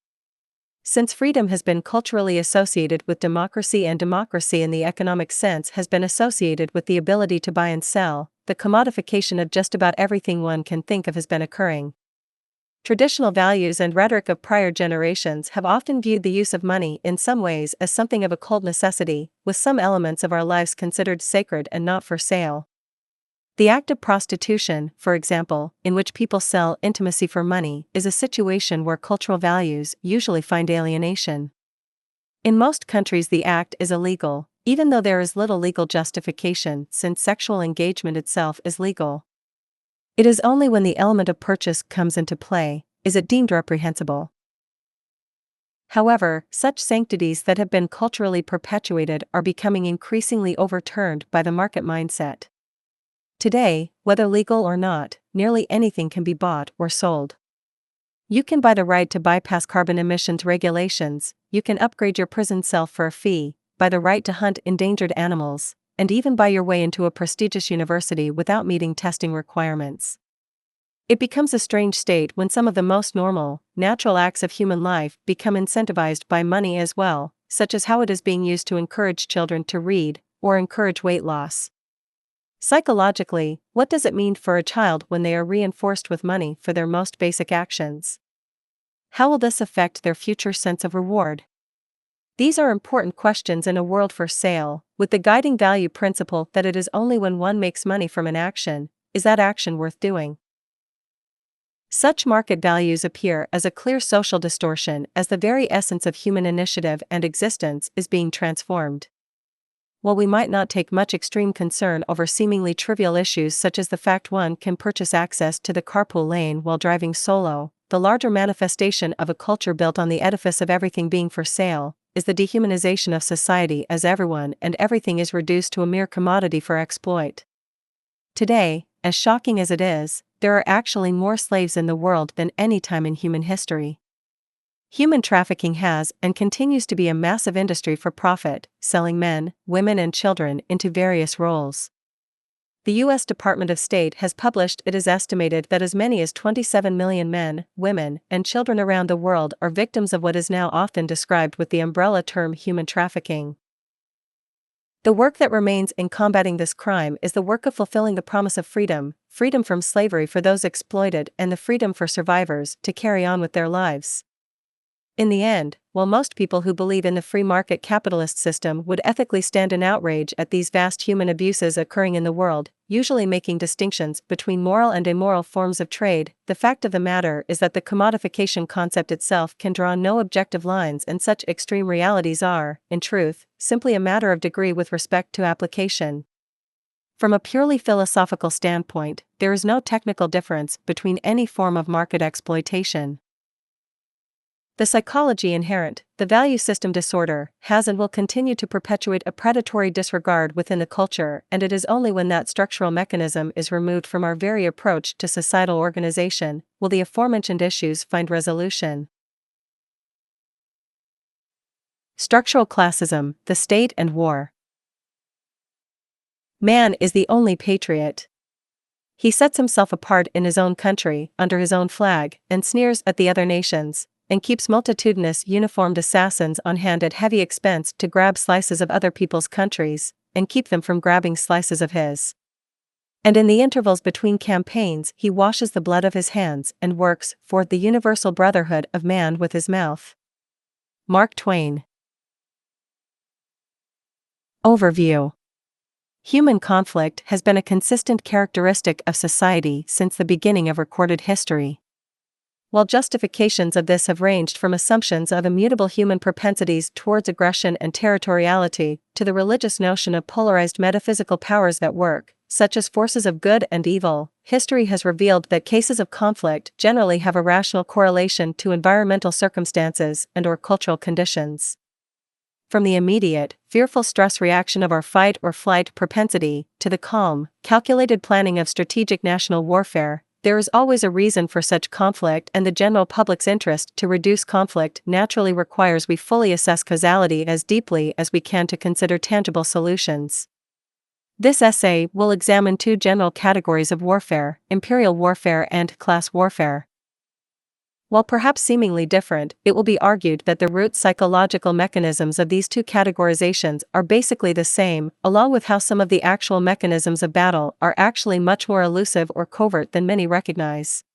Since freedom has been culturally associated with democracy and democracy in the economic sense has been associated with the ability to buy and sell, the commodification of just about everything one can think of has been occurring. Traditional values and rhetoric of prior generations have often viewed the use of money in some ways as something of a cold necessity, with some elements of our lives considered sacred and not for sale. The act of prostitution, for example, in which people sell intimacy for money, is a situation where cultural values usually find alienation. In most countries, the act is illegal, even though there is little legal justification since sexual engagement itself is legal. It is only when the element of purchase comes into play is it deemed reprehensible. However, such sanctities that have been culturally perpetuated are becoming increasingly overturned by the market mindset. Today, whether legal or not, nearly anything can be bought or sold. You can buy the right to bypass carbon emissions regulations, you can upgrade your prison cell for a fee, buy the right to hunt endangered animals, and even buy your way into a prestigious university without meeting testing requirements. It becomes a strange state when some of the most normal, natural acts of human life become incentivized by money as well, such as how it is being used to encourage children to read, or encourage weight loss. Psychologically, what does it mean for a child when they are reinforced with money for their most basic actions? How will this affect their future sense of reward? These are important questions in a world for sale, with the guiding value principle that it is only when one makes money from an action, is that action worth doing. Such market values appear as a clear social distortion as the very essence of human initiative and existence is being transformed. While we might not take much extreme concern over seemingly trivial issues such as the fact one can purchase access to the carpool lane while driving solo, the larger manifestation of a culture built on the edifice of everything being for sale is the dehumanization of society as everyone and everything is reduced to a mere commodity for exploit. Today, as shocking as it is, there are actually more slaves in the world than any time in human history. Human trafficking has and continues to be a massive industry for profit, selling men, women and children into various roles. The U.S. Department of State has published it is estimated that as many as 27 million men, women, and children around the world are victims of what is now often described with the umbrella term human trafficking. The work that remains in combating this crime is the work of fulfilling the promise of freedom, freedom from slavery for those exploited and the freedom for survivors to carry on with their lives. In the end, while most people who believe in the free market capitalist system would ethically stand in outrage at these vast human abuses occurring in the world, usually making distinctions between moral and immoral forms of trade, the fact of the matter is that the commodification concept itself can draw no objective lines and such extreme realities are, in truth, simply a matter of degree with respect to application. From a purely philosophical standpoint, there is no technical difference between any form of market exploitation. The psychology inherent, the value system disorder, has and will continue to perpetuate a predatory disregard within the culture, and it is only when that structural mechanism is removed from our very approach to societal organization will the aforementioned issues find resolution. Structural classism, the state and war. Man is the only patriot. He sets himself apart in his own country, under his own flag, and sneers at the other nations, and keeps multitudinous uniformed assassins on hand at heavy expense to grab slices of other people's countries, and keep them from grabbing slices of his. And in the intervals between campaigns he washes the blood of his hands and works for the universal brotherhood of man with his mouth. Mark Twain. Overview. Human conflict has been a consistent characteristic of society since the beginning of recorded history. While justifications of this have ranged from assumptions of immutable human propensities towards aggression and territoriality, to the religious notion of polarized metaphysical powers that work, such as forces of good and evil, history has revealed that cases of conflict generally have a rational correlation to environmental circumstances and/or cultural conditions. From the immediate, fearful stress reaction of our fight or flight propensity, to the calm, calculated planning of strategic national warfare, there is always a reason for such conflict, and the general public's interest to reduce conflict naturally requires we fully assess causality as deeply as we can to consider tangible solutions. This essay will examine two general categories of warfare: imperial warfare and class warfare. While perhaps seemingly different, it will be argued that the root psychological mechanisms of these two categorizations are basically the same, along with how some of the actual mechanisms of battle are actually much more elusive or covert than many recognize.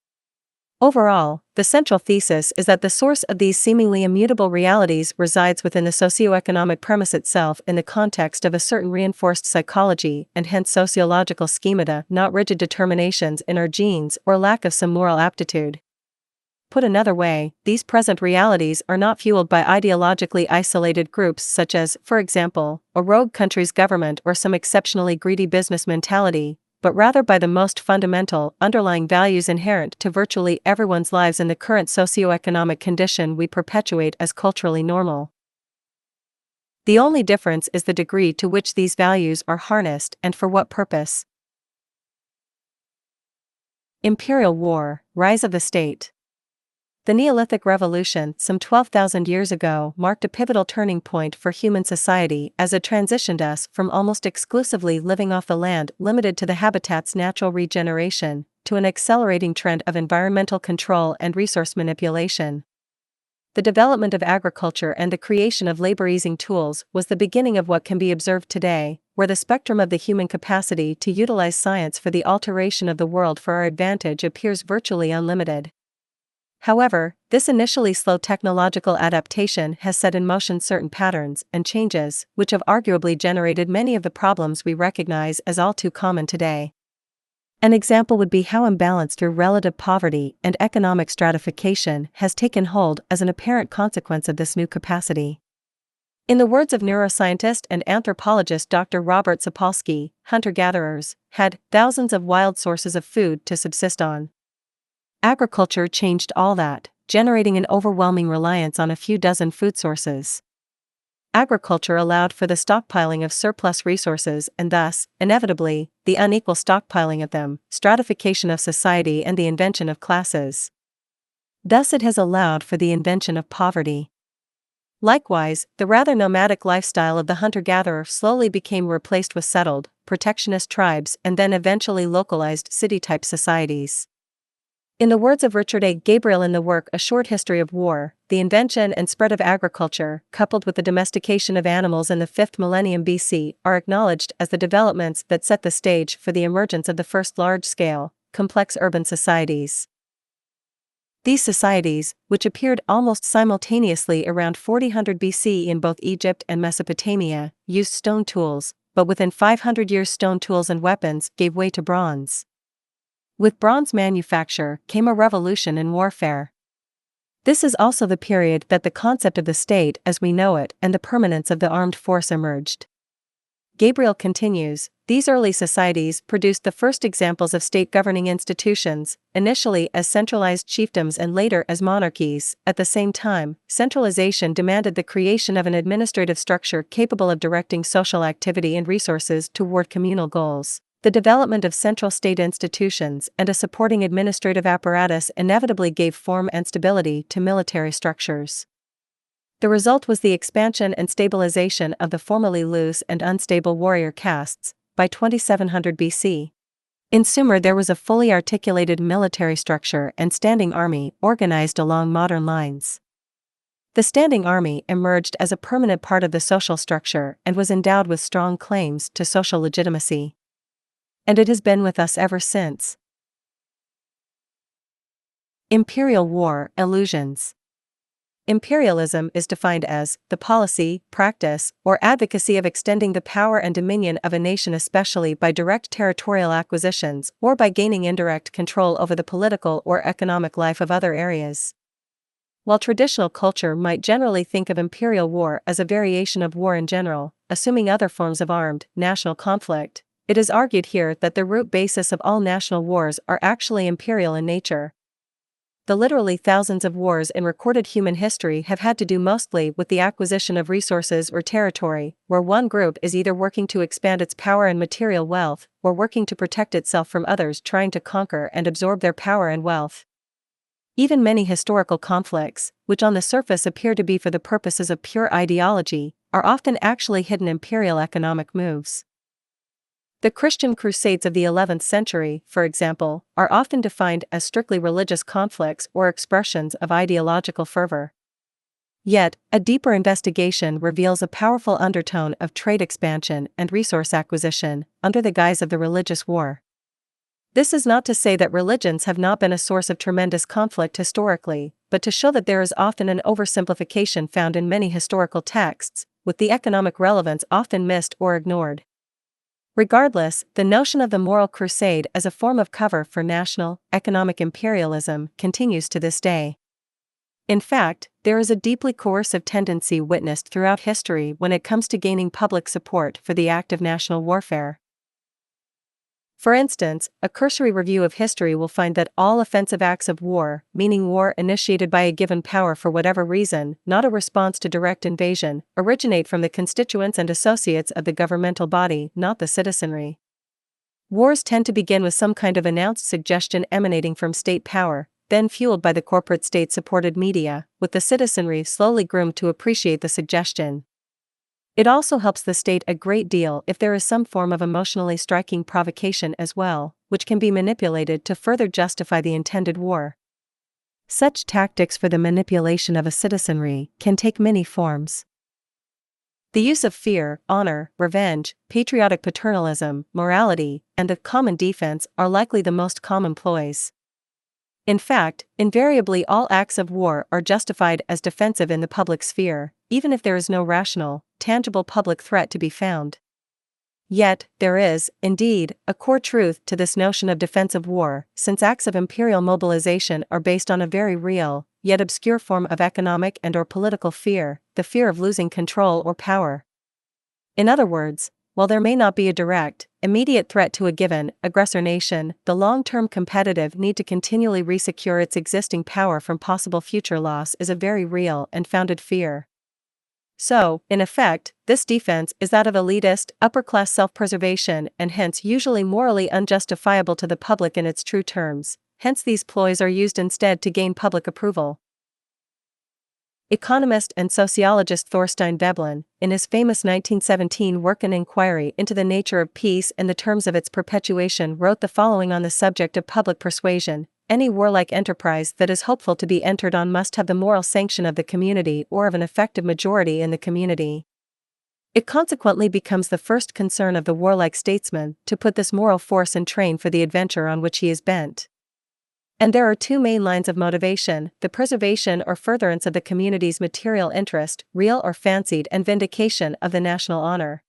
Overall, the central thesis is that the source of these seemingly immutable realities resides within the socioeconomic premise itself in the context of a certain reinforced psychology and hence sociological schemata, not rigid determinations in our genes or lack of some moral aptitude. Put another way, these present realities are not fueled by ideologically isolated groups such as, for example, a rogue country's government or some exceptionally greedy business mentality, but rather by the most fundamental, underlying values inherent to virtually everyone's lives in the current socioeconomic condition we perpetuate as culturally normal. The only difference is the degree to which these values are harnessed and for what purpose. Imperial War, Rise of the State. The Neolithic Revolution, some 12,000 years ago, marked a pivotal turning point for human society as it transitioned us from almost exclusively living off the land limited to the habitat's natural regeneration, to an accelerating trend of environmental control and resource manipulation. The development of agriculture and the creation of labor-easing tools was the beginning of what can be observed today, where the spectrum of the human capacity to utilize science for the alteration of the world for our advantage appears virtually unlimited. However, this initially slow technological adaptation has set in motion certain patterns and changes which have arguably generated many of the problems we recognize as all too common today. An example would be how imbalance through relative poverty and economic stratification has taken hold as an apparent consequence of this new capacity. In the words of neuroscientist and anthropologist Dr. Robert Sapolsky, hunter-gatherers had thousands of wild sources of food to subsist on. Agriculture changed all that, generating an overwhelming reliance on a few dozen food sources. Agriculture allowed for the stockpiling of surplus resources and thus, inevitably, the unequal stockpiling of them, stratification of society and the invention of classes. Thus it has allowed for the invention of poverty. Likewise, the rather nomadic lifestyle of the hunter-gatherer slowly became replaced with settled, protectionist tribes and then eventually localized city-type societies. In the words of Richard A. Gabriel in the work A Short History of War, the invention and spread of agriculture, coupled with the domestication of animals in the 5th millennium BC, are acknowledged as the developments that set the stage for the emergence of the first large-scale, complex urban societies. These societies, which appeared almost simultaneously around 400 BC in both Egypt and Mesopotamia, used stone tools, but within 500 years stone tools and weapons gave way to bronze. With bronze manufacture came a revolution in warfare. This is also the period that the concept of the state as we know it and the permanence of the armed force emerged. Gabriel continues, these early societies produced the first examples of state governing institutions, initially as centralized chiefdoms and later as monarchies. At the same time, centralization demanded the creation of an administrative structure capable of directing social activity and resources toward communal goals. The development of central state institutions and a supporting administrative apparatus inevitably gave form and stability to military structures. The result was the expansion and stabilization of the formerly loose and unstable warrior castes. By 2700 BC, in Sumer there was a fully articulated military structure and standing army organized along modern lines. The standing army emerged as a permanent part of the social structure and was endowed with strong claims to social legitimacy. And it has been with us ever since. Imperial War, Illusions. Imperialism is defined as the policy, practice, or advocacy of extending the power and dominion of a nation especially by direct territorial acquisitions or by gaining indirect control over the political or economic life of other areas. While traditional culture might generally think of imperial war as a variation of war in general, assuming other forms of armed, national conflict, it is argued here that the root basis of all national wars are actually imperial in nature. The literally thousands of wars in recorded human history have had to do mostly with the acquisition of resources or territory, where one group is either working to expand its power and material wealth, or working to protect itself from others trying to conquer and absorb their power and wealth. Even many historical conflicts, which on the surface appear to be for the purposes of pure ideology, are often actually hidden imperial economic moves. The Christian Crusades of the 11th century, for example, are often defined as strictly religious conflicts or expressions of ideological fervor. Yet, a deeper investigation reveals a powerful undertone of trade expansion and resource acquisition under the guise of the religious war. This is not to say that religions have not been a source of tremendous conflict historically, but to show that there is often an oversimplification found in many historical texts, with the economic relevance often missed or ignored. Regardless, the notion of the moral crusade as a form of cover for national, economic imperialism continues to this day. In fact, there is a deeply coercive tendency witnessed throughout history when it comes to gaining public support for the act of national warfare. For instance, a cursory review of history will find that all offensive acts of war, meaning war initiated by a given power for whatever reason, not a response to direct invasion, originate from the constituents and associates of the governmental body, not the citizenry. Wars tend to begin with some kind of announced suggestion emanating from state power, then fueled by the corporate state-supported media, with the citizenry slowly groomed to appreciate the suggestion. It also helps the state a great deal if there is some form of emotionally striking provocation as well, which can be manipulated to further justify the intended war. Such tactics for the manipulation of a citizenry can take many forms. The use of fear, honor, revenge, patriotic paternalism, morality, and the common defense are likely the most common ploys. In fact, invariably all acts of war are justified as defensive in the public sphere, even if there is no rational, tangible public threat to be found. Yet, there is, indeed, a core truth to this notion of defensive war, since acts of imperial mobilization are based on a very real, yet obscure form of economic and/or political fear, the fear of losing control or power. In other words, while there may not be a direct, immediate threat to a given aggressor nation, the long-term competitive need to continually resecure its existing power from possible future loss is a very real and founded fear. So, in effect, this defense is that of elitist, upper-class self-preservation and hence usually morally unjustifiable to the public in its true terms, hence these ploys are used instead to gain public approval. Economist and sociologist Thorstein Veblen, in his famous 1917 work An Inquiry into the Nature of Peace and the Terms of Its Perpetuation, wrote the following on the subject of public persuasion: any warlike enterprise that is hopeful to be entered on must have the moral sanction of the community or of an effective majority in the community. It consequently becomes the first concern of the warlike statesman to put this moral force in train for the adventure on which he is bent. And there are two main lines of motivation: the preservation or furtherance of the community's material interest, real or fancied, and vindication of the national honor.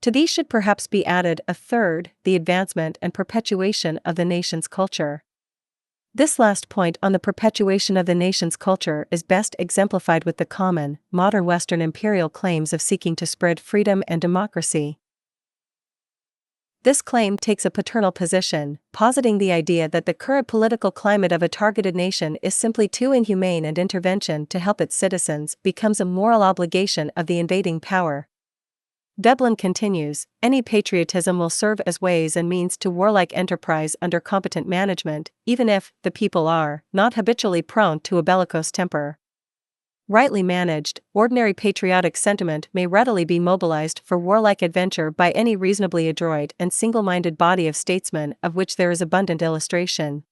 To these should perhaps be added a third, the advancement and perpetuation of the nation's culture. This last point on the perpetuation of the nation's culture is best exemplified with the common, modern Western imperial claims of seeking to spread freedom and democracy. This claim takes a paternal position, positing the idea that the current political climate of a targeted nation is simply too inhumane and intervention to help its citizens becomes a moral obligation of the invading power. Veblen continues, any patriotism will serve as ways and means to warlike enterprise under competent management, even if the people are not habitually prone to a bellicose temper. Rightly managed, ordinary patriotic sentiment may readily be mobilized for warlike adventure by any reasonably adroit and single-minded body of statesmen of which there is abundant illustration.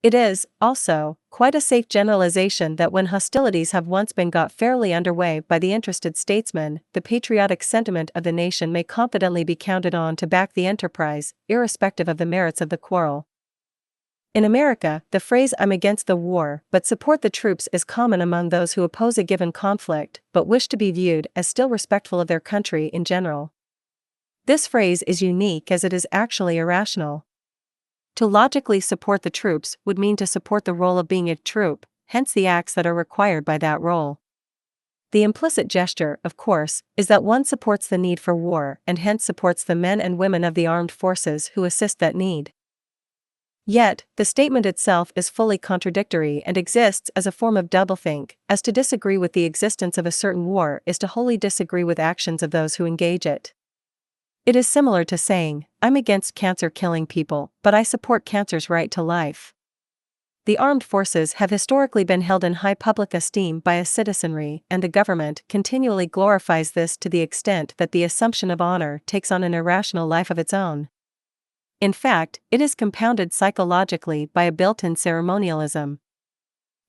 It is, also, quite a safe generalization that when hostilities have once been got fairly underway by the interested statesmen, the patriotic sentiment of the nation may confidently be counted on to back the enterprise, irrespective of the merits of the quarrel. In America, the phrase "I'm against the war but support the troops" is common among those who oppose a given conflict but wish to be viewed as still respectful of their country in general. This phrase is unique as it is actually irrational. To logically support the troops would mean to support the role of being a troop, hence the acts that are required by that role. The implicit gesture, of course, is that one supports the need for war and hence supports the men and women of the armed forces who assist that need. Yet, the statement itself is fully contradictory and exists as a form of doublethink, as to disagree with the existence of a certain war is to wholly disagree with actions of those who engage it. It is similar to saying, I'm against cancer killing people, but I support cancer's right to life. The armed forces have historically been held in high public esteem by a citizenry, and the government continually glorifies this to the extent that the assumption of honor takes on an irrational life of its own. In fact, it is compounded psychologically by a built-in ceremonialism.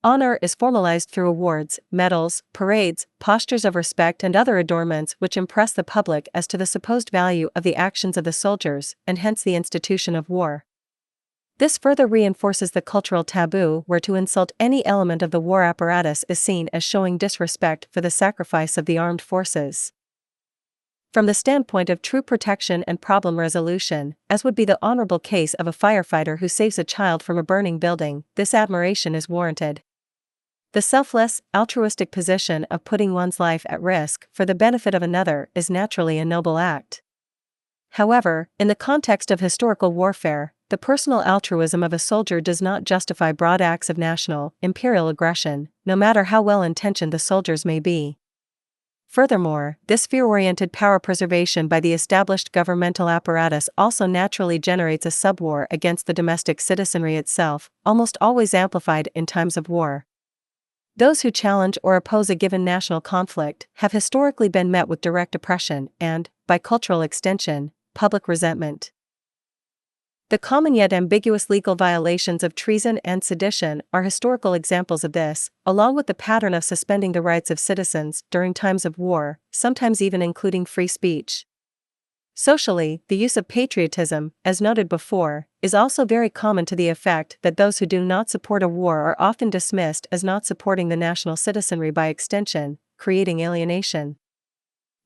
Honor is formalized through awards, medals, parades, postures of respect, and other adornments which impress the public as to the supposed value of the actions of the soldiers, and hence the institution of war. This further reinforces the cultural taboo where to insult any element of the war apparatus is seen as showing disrespect for the sacrifice of the armed forces. From the standpoint of true protection and problem resolution, as would be the honorable case of a firefighter who saves a child from a burning building, this admiration is warranted. The selfless, altruistic position of putting one's life at risk for the benefit of another is naturally a noble act. However, in the context of historical warfare, the personal altruism of a soldier does not justify broad acts of national, imperial aggression, no matter how well-intentioned the soldiers may be. Furthermore, this fear-oriented power preservation by the established governmental apparatus also naturally generates a subwar against the domestic citizenry itself, almost always amplified in times of war. Those who challenge or oppose a given national conflict have historically been met with direct oppression and, by cultural extension, public resentment. The common yet ambiguous legal violations of treason and sedition are historical examples of this, along with the pattern of suspending the rights of citizens during times of war, sometimes even including free speech. Socially, the use of patriotism, as noted before, is also very common to the effect that those who do not support a war are often dismissed as not supporting the national citizenry by extension, creating alienation.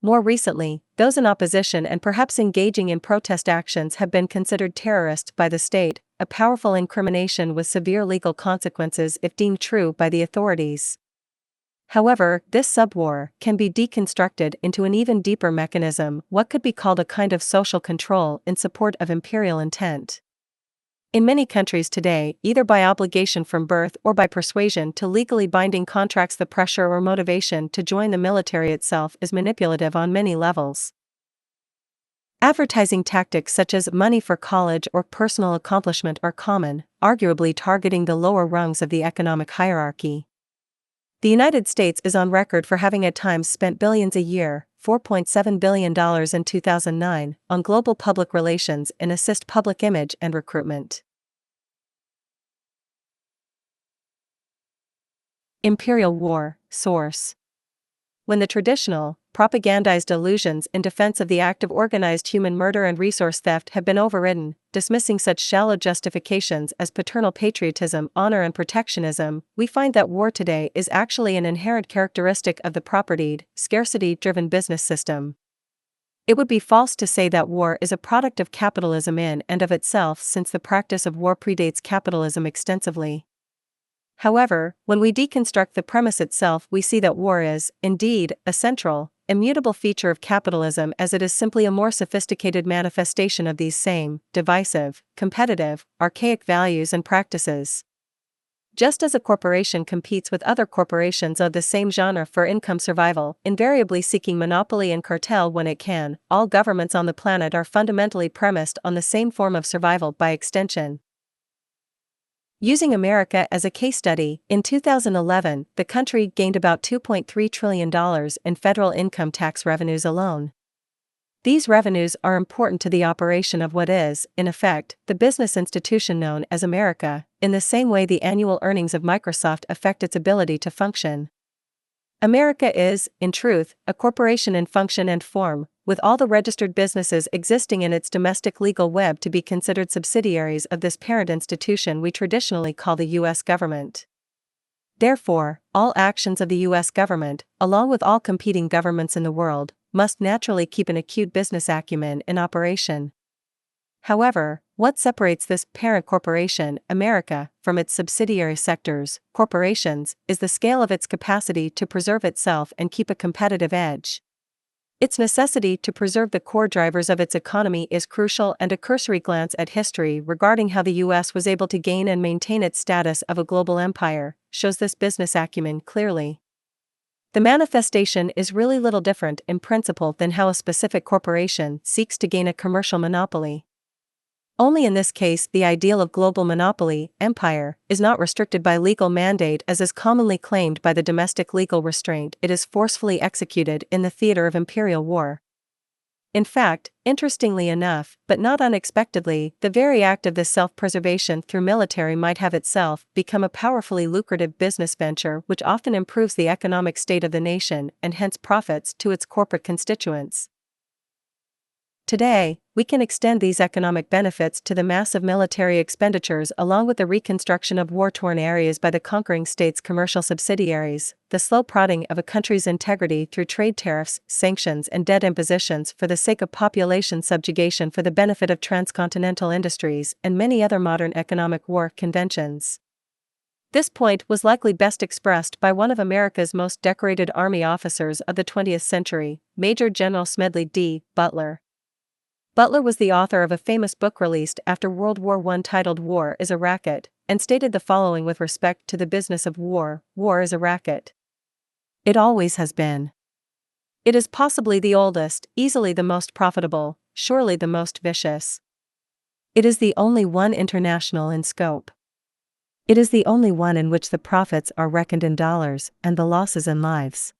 More recently, those in opposition and perhaps engaging in protest actions have been considered terrorists by the state, a powerful incrimination with severe legal consequences if deemed true by the authorities. However, this subwar can be deconstructed into an even deeper mechanism, what could be called a kind of social control in support of imperial intent. In many countries today, either by obligation from birth or by persuasion to legally binding contracts, the pressure or motivation to join the military itself is manipulative on many levels. Advertising tactics such as money for college or personal accomplishment are common, arguably targeting the lower rungs of the economic hierarchy. The United States is on record for having at times spent billions a year, $4.7 billion in 2009, on global public relations and assist public image and recruitment. Imperial War, source. When the traditional, propagandized allusions in defense of the act of organized human murder and resource theft have been overridden, dismissing such shallow justifications as paternal patriotism, honor, and protectionism, we find that war today is actually an inherent characteristic of the propertied, scarcity-driven business system. It would be false to say that war is a product of capitalism in and of itself, since the practice of war predates capitalism extensively. However, when we deconstruct the premise itself, we see that war is, indeed, a central, immutable feature of capitalism, as it is simply a more sophisticated manifestation of these same, divisive, competitive, archaic values and practices. Just as a corporation competes with other corporations of the same genre for income survival, invariably seeking monopoly and cartel when it can, all governments on the planet are fundamentally premised on the same form of survival by extension. Using America as a case study, in 2011, the country gained about $2.3 trillion in federal income tax revenues alone. These revenues are important to the operation of what is, in effect, the business institution known as America, in the same way the annual earnings of Microsoft affect its ability to function. America is, in truth, a corporation in function and form, with all the registered businesses existing in its domestic legal web to be considered subsidiaries of this parent institution we traditionally call the U.S. government. Therefore, all actions of the U.S. government, along with all competing governments in the world, must naturally keep an acute business acumen in operation. However, what separates this parent corporation, America, from its subsidiary sectors, corporations, is the scale of its capacity to preserve itself and keep a competitive edge. Its necessity to preserve the core drivers of its economy is crucial, and a cursory glance at history regarding how the U.S. was able to gain and maintain its status of a global empire shows this business acumen clearly. The manifestation is really little different in principle than how a specific corporation seeks to gain a commercial monopoly. Only in this case the ideal of global monopoly, empire, is not restricted by legal mandate as is commonly claimed by the domestic legal restraint. It is forcefully executed in the theater of imperial war. In fact, interestingly enough, but not unexpectedly, the very act of this self-preservation through military might have itself become a powerfully lucrative business venture which often improves the economic state of the nation and hence profits to its corporate constituents. Today, we can extend these economic benefits to the massive military expenditures along with the reconstruction of war-torn areas by the conquering state's commercial subsidiaries, the slow prodding of a country's integrity through trade tariffs, sanctions and debt impositions for the sake of population subjugation for the benefit of transcontinental industries, and many other modern economic war conventions. This point was likely best expressed by one of America's most decorated army officers of the 20th century, Major General Smedley D. Butler. Butler was the author of a famous book released after World War I titled War is a Racket, and stated the following with respect to the business of war: war is a racket. It always has been. It is possibly the oldest, easily the most profitable, surely the most vicious. It is the only one international in scope. It is the only one in which the profits are reckoned in dollars and the losses in lives.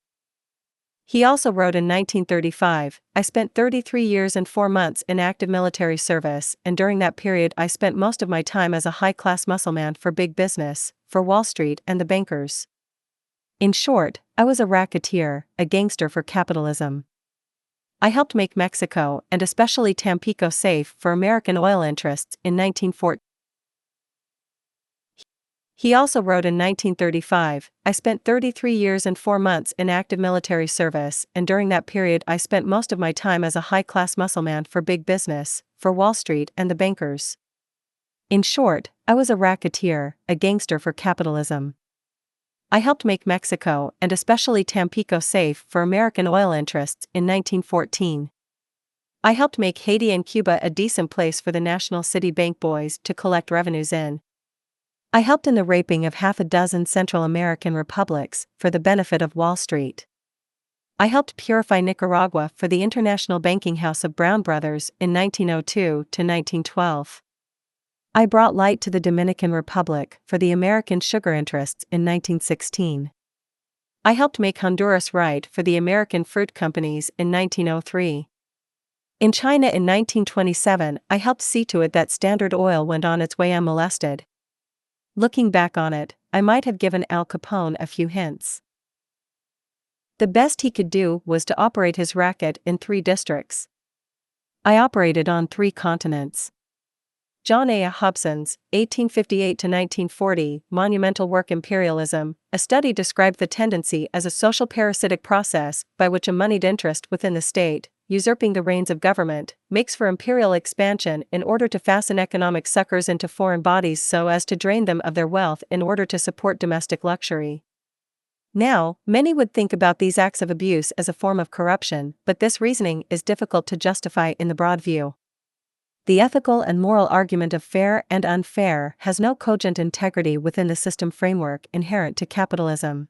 He also wrote in 1935, "I spent 33 years and 4 months in active military service, and during that period I spent most of my time as a high-class muscleman for big business, for Wall Street and the bankers. In short, I was a racketeer, a gangster for capitalism. I helped make Mexico, and especially Tampico, safe for American oil interests in 1914. He also wrote in 1935, "I spent 33 years and 4 months in active military service, and during that period I spent most of my time as a high-class muscleman for big business, for Wall Street and the bankers. In short, I was a racketeer, a gangster for capitalism. I helped make Mexico, and especially Tampico, safe for American oil interests in 1914. I helped make Haiti and Cuba a decent place for the National City Bank boys to collect revenues in. I helped in the raping of half a dozen Central American republics for the benefit of Wall Street. I helped purify Nicaragua for the International Banking House of Brown Brothers in 1902 to 1912. I brought light to the Dominican Republic for the American sugar interests in 1916. I helped make Honduras right for the American fruit companies in 1903. In China in 1927, I helped see to it that Standard Oil went on its way unmolested. Looking back on it, I might have given Al Capone a few hints. The best he could do was to operate his racket in 3 districts. I operated on 3 continents." John A. Hobson's 1858-1940 monumental work Imperialism, a study described the tendency as a social parasitic process by which a moneyed interest within the state, usurping the reins of government, makes for imperial expansion in order to fasten economic suckers into foreign bodies so as to drain them of their wealth in order to support domestic luxury. Now, many would think about these acts of abuse as a form of corruption, but this reasoning is difficult to justify in the broad view. The ethical and moral argument of fair and unfair has no cogent integrity within the system framework inherent to capitalism.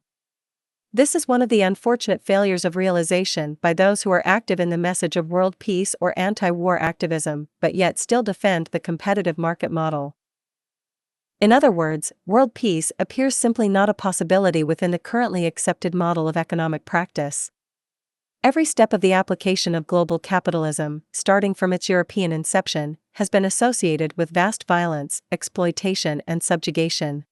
This is one of the unfortunate failures of realization by those who are active in the message of world peace or anti-war activism, but yet still defend the competitive market model. In other words, world peace appears simply not a possibility within the currently accepted model of economic practice. Every step of the application of global capitalism, starting from its European inception, has been associated with vast violence, exploitation and subjugation.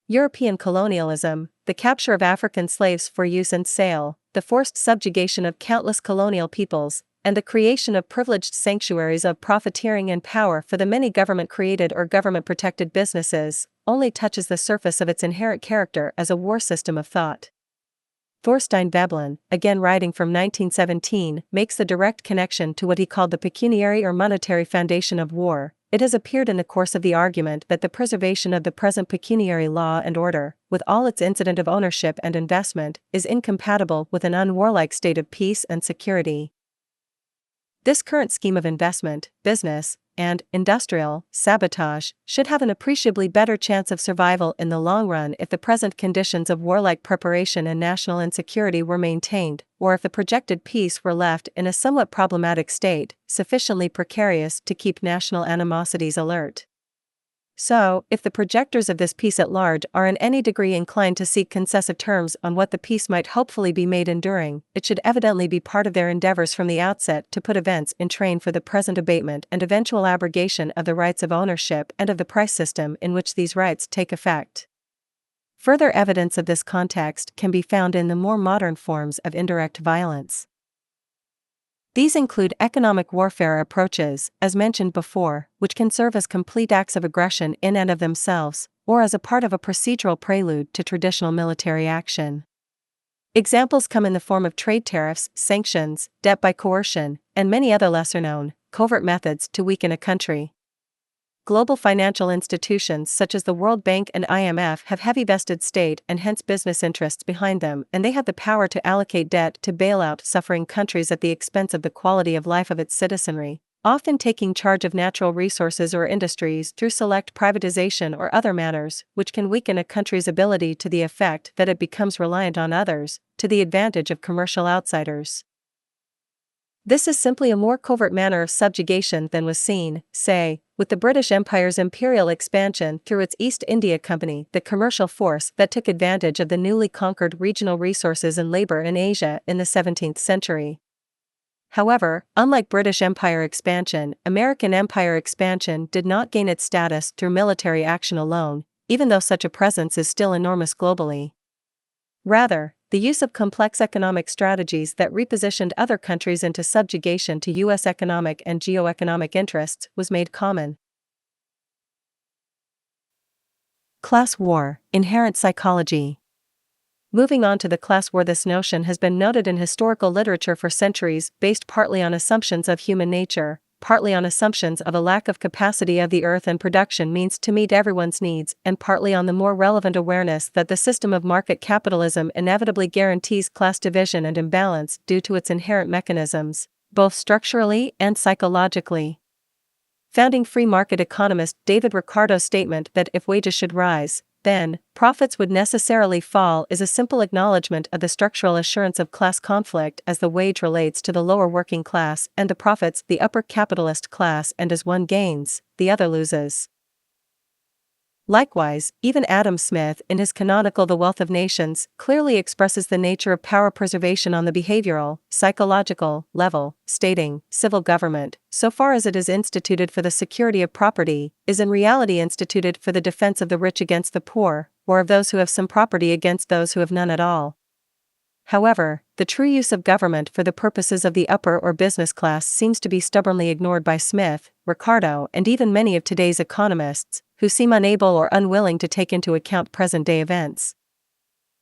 European colonialism, the capture of African slaves for use and sale, the forced subjugation of countless colonial peoples, and the creation of privileged sanctuaries of profiteering and power for the many government-created or government-protected businesses, only touches the surface of its inherent character as a war system of thought. Thorstein Veblen, again writing from 1917, makes the direct connection to what he called the pecuniary or monetary foundation of war. It has appeared in the course of the argument that the preservation of the present pecuniary law and order, with all its incident of ownership and investment, is incompatible with an unwarlike state of peace and security. This current scheme of investment, business, and industrial sabotage should have an appreciably better chance of survival in the long run if the present conditions of warlike preparation and national insecurity were maintained, or if the projected peace were left in a somewhat problematic state, sufficiently precarious to keep national animosities alert. So, if the projectors of this peace at large are in any degree inclined to seek concessive terms on what the peace might hopefully be made enduring, it should evidently be part of their endeavors from the outset to put events in train for the present abatement and eventual abrogation of the rights of ownership and of the price system in which these rights take effect. Further evidence of this context can be found in the more modern forms of indirect violence. These include economic warfare approaches, as mentioned before, which can serve as complete acts of aggression in and of themselves, or as a part of a procedural prelude to traditional military action. Examples come in the form of trade tariffs, sanctions, debt by coercion, and many other lesser-known, covert methods to weaken a country. Global financial institutions such as the World Bank and IMF have heavy vested state and hence business interests behind them, and they have the power to allocate debt to bail out suffering countries at the expense of the quality of life of its citizenry, often taking charge of natural resources or industries through select privatization or other matters, which can weaken a country's ability to the effect that it becomes reliant on others, to the advantage of commercial outsiders. This is simply a more covert manner of subjugation than was seen, say, with the British Empire's imperial expansion through its East India Company, the commercial force that took advantage of the newly conquered regional resources and labor in Asia in the 17th century. However, unlike British Empire expansion, American Empire expansion did not gain its status through military action alone, even though such a presence is still enormous globally. Rather, the use of complex economic strategies that repositioned other countries into subjugation to U.S. economic and geoeconomic interests was made common. Class war, inherent psychology. Moving on to the class war, this notion has been noted in historical literature for centuries, based partly on assumptions of human nature, partly on assumptions of a lack of capacity of the earth and production means to meet everyone's needs, and partly on the more relevant awareness that the system of market capitalism inevitably guarantees class division and imbalance due to its inherent mechanisms, both structurally and psychologically. Founding free market economist David Ricardo's statement that if wages should rise, then profits would necessarily fall is a simple acknowledgement of the structural assurance of class conflict as the wage relates to the lower working class and the profits the upper capitalist class, and as one gains, the other loses. Likewise, even Adam Smith, in his canonical The Wealth of Nations, clearly expresses the nature of power preservation on the behavioral, psychological level, stating, civil government, so far as it is instituted for the security of property, is in reality instituted for the defense of the rich against the poor, or of those who have some property against those who have none at all. However, the true use of government for the purposes of the upper or business class seems to be stubbornly ignored by Smith, Ricardo, and even many of today's economists, who seem unable or unwilling to take into account present-day events.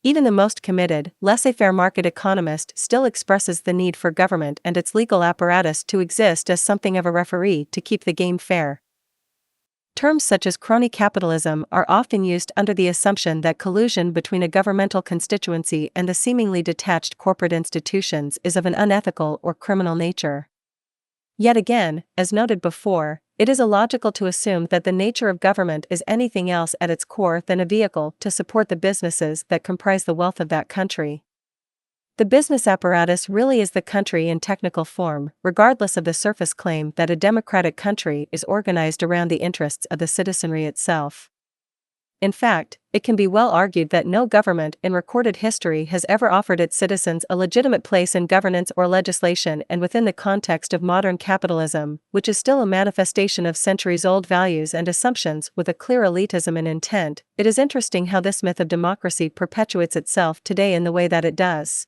Even the most committed, laissez-faire market economist still expresses the need for government and its legal apparatus to exist as something of a referee to keep the game fair. Terms such as crony capitalism are often used under the assumption that collusion between a governmental constituency and the seemingly detached corporate institutions is of an unethical or criminal nature. Yet again, as noted before, it is illogical to assume that the nature of government is anything else at its core than a vehicle to support the businesses that comprise the wealth of that country. The business apparatus really is the country in technical form, regardless of the surface claim that a democratic country is organized around the interests of the citizenry itself. In fact, it can be well argued that no government in recorded history has ever offered its citizens a legitimate place in governance or legislation, and within the context of modern capitalism, which is still a manifestation of centuries-old values and assumptions with a clear elitism in intent, it is interesting how this myth of democracy perpetuates itself today in the way that it does.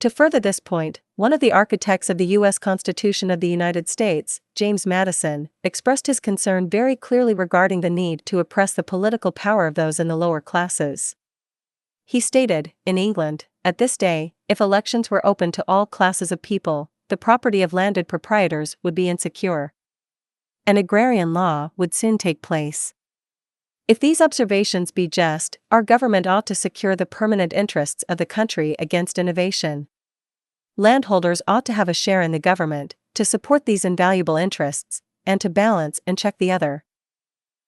To further this point, one of the architects of the U.S. Constitution of the United States, James Madison, expressed his concern very clearly regarding the need to oppress the political power of those in the lower classes. He stated, in England, at this day, if elections were open to all classes of people, the property of landed proprietors would be insecure. An agrarian law would soon take place. If these observations be just, our government ought to secure the permanent interests of the country against innovation. Landholders ought to have a share in the government, to support these invaluable interests, and to balance and check the other.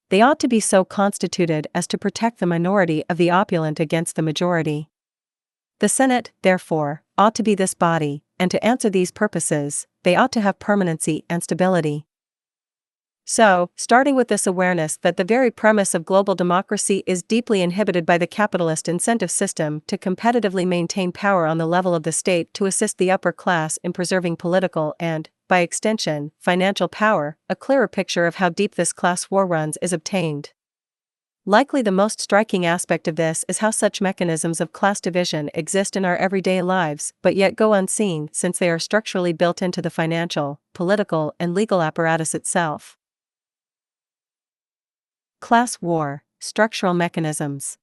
They ought to be so constituted as to protect the minority of the opulent against the majority. The Senate, therefore, ought to be this body, and to answer these purposes, they ought to have permanency and stability. So, starting with this awareness that the very premise of global democracy is deeply inhibited by the capitalist incentive system to competitively maintain power on the level of the state to assist the upper class in preserving political and, by extension, financial power, a clearer picture of how deep this class war runs is obtained. Likely the most striking aspect of this is how such mechanisms of class division exist in our everyday lives but yet go unseen since they are structurally built into the financial, political, and legal apparatus itself. Class war, structural mechanisms.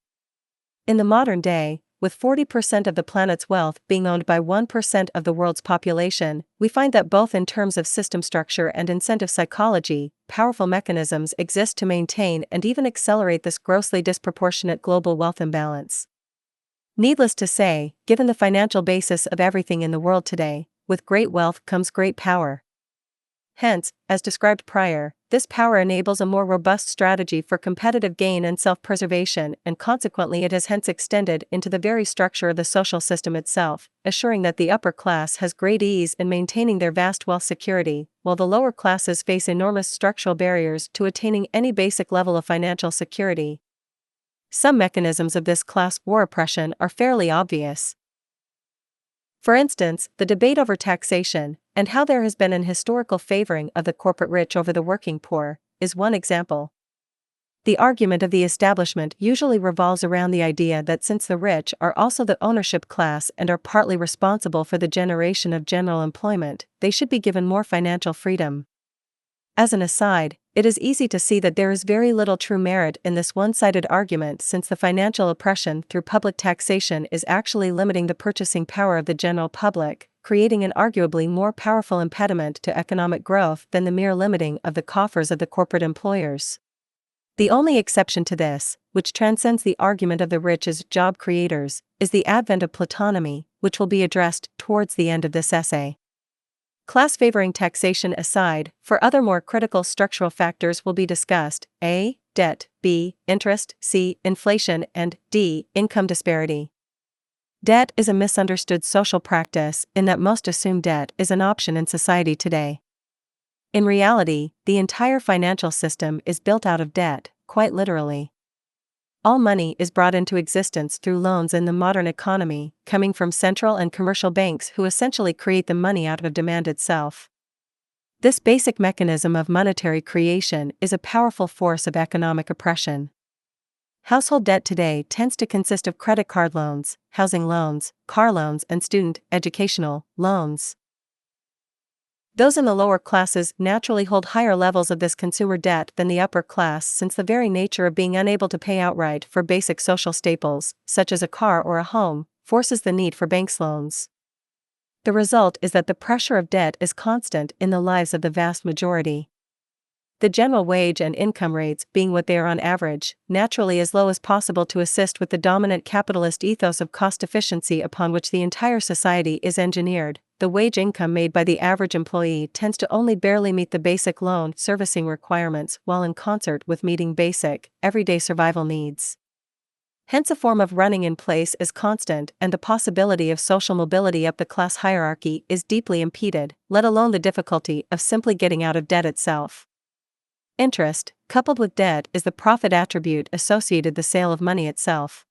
In the modern day, with 40% of the planet's wealth being owned by 1% of the world's population, we find that both in terms of system structure and incentive psychology, powerful mechanisms exist to maintain and even accelerate this grossly disproportionate global wealth imbalance. Needless to say, given the financial basis of everything in the world today, with great wealth comes great power. Hence, as described prior, this power enables a more robust strategy for competitive gain and self-preservation, and consequently it has hence extended into the very structure of the social system itself, assuring that the upper class has great ease in maintaining their vast wealth security, while the lower classes face enormous structural barriers to attaining any basic level of financial security. Some mechanisms of this class war oppression are fairly obvious. For instance, the debate over taxation, and how there has been an historical favoring of the corporate rich over the working poor, is one example. The argument of the establishment usually revolves around the idea that since the rich are also the ownership class and are partly responsible for the generation of general employment, they should be given more financial freedom. As an aside, it is easy to see that there is very little true merit in this one-sided argument since the financial oppression through public taxation is actually limiting the purchasing power of the general public, creating an arguably more powerful impediment to economic growth than the mere limiting of the coffers of the corporate employers. The only exception to this, which transcends the argument of the rich as job creators, is the advent of plutonymy, which will be addressed towards the end of this essay. Class-favoring taxation aside, for other more critical structural factors will be discussed: A. Debt, B. Interest, C. Inflation, and D. Income disparity. Debt is a misunderstood social practice in that most assume debt is an option in society today. In reality, the entire financial system is built out of debt, quite literally. All money is brought into existence through loans in the modern economy, coming from central and commercial banks who essentially create the money out of demand itself. This basic mechanism of monetary creation is a powerful force of economic oppression. Household debt today tends to consist of credit card loans, housing loans, car loans, and student, educational, loans. Those in the lower classes naturally hold higher levels of this consumer debt than the upper class since the very nature of being unable to pay outright for basic social staples, such as a car or a home, forces the need for banks loans. The result is that the pressure of debt is constant in the lives of the vast majority. The general wage and income rates being what they are on average, naturally as low as possible to assist with the dominant capitalist ethos of cost efficiency upon which the entire society is engineered, the wage income made by the average employee tends to only barely meet the basic loan servicing requirements while in concert with meeting basic, everyday survival needs. Hence a form of running in place is constant and the possibility of social mobility up the class hierarchy is deeply impeded, let alone the difficulty of simply getting out of debt itself. Interest, coupled with debt, is the profit attribute associated with the sale of money itself.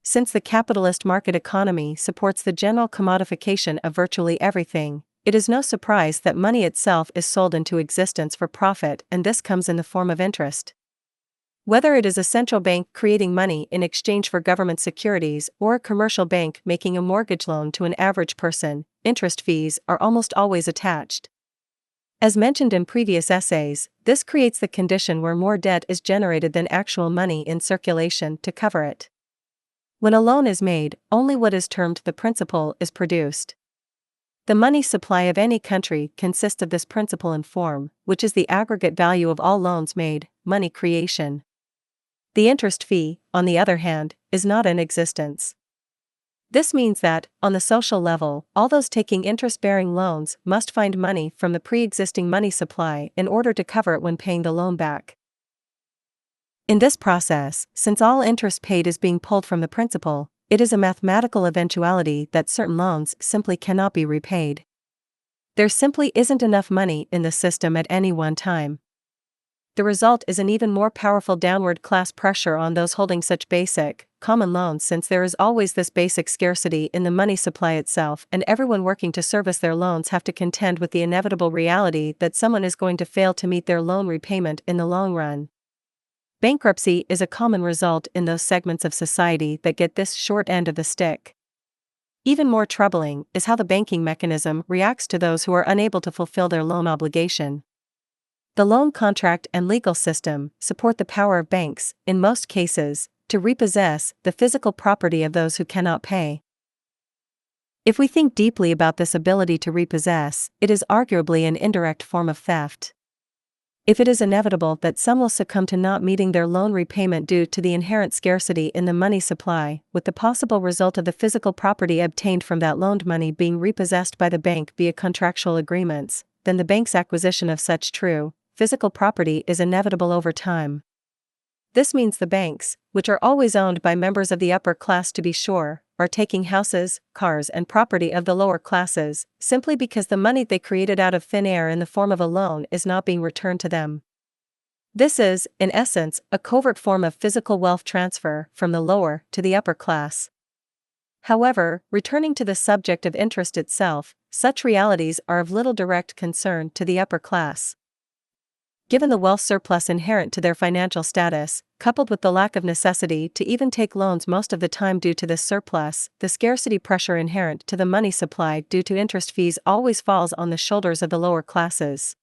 Since the capitalist market economy supports the general commodification of virtually everything, it is no surprise that money itself is sold into existence for profit, and this comes in the form of interest. Whether it is a central bank creating money in exchange for government securities or a commercial bank making a mortgage loan to an average person, interest fees are almost always attached. As mentioned in previous essays, this creates the condition where more debt is generated than actual money in circulation to cover it. When a loan is made, only what is termed the principal is produced. The money supply of any country consists of this principal in form, which is the aggregate value of all loans made, money creation. The interest fee, on the other hand, is not in existence. This means that, on the social level, all those taking interest-bearing loans must find money from the pre-existing money supply in order to cover it when paying the loan back. In this process, since all interest paid is being pulled from the principal, it is a mathematical eventuality that certain loans simply cannot be repaid. There simply isn't enough money in the system at any one time. The result is an even more powerful downward class pressure on those holding such basic, common loans, since there is always this basic scarcity in the money supply itself, and everyone working to service their loans have to contend with the inevitable reality that someone is going to fail to meet their loan repayment in the long run. Bankruptcy is a common result in those segments of society that get this short end of the stick. Even more troubling is how the banking mechanism reacts to those who are unable to fulfill their loan obligation. The loan contract and legal system support the power of banks, in most cases, to repossess the physical property of those who cannot pay. If we think deeply about this ability to repossess, it is arguably an indirect form of theft. If it is inevitable that some will succumb to not meeting their loan repayment due to the inherent scarcity in the money supply, with the possible result of the physical property obtained from that loaned money being repossessed by the bank via contractual agreements, then the bank's acquisition of such true, physical property is inevitable over time. This means the banks, which are always owned by members of the upper class to be sure, are taking houses, cars and property of the lower classes, simply because the money they created out of thin air in the form of a loan is not being returned to them. This is, in essence, a covert form of physical wealth transfer from the lower to the upper class. However, returning to the subject of interest itself, such realities are of little direct concern to the upper class. Given the wealth surplus inherent to their financial status, coupled with the lack of necessity to even take loans most of the time due to this surplus, the scarcity pressure inherent to the money supply due to interest fees always falls on the shoulders of the lower classes.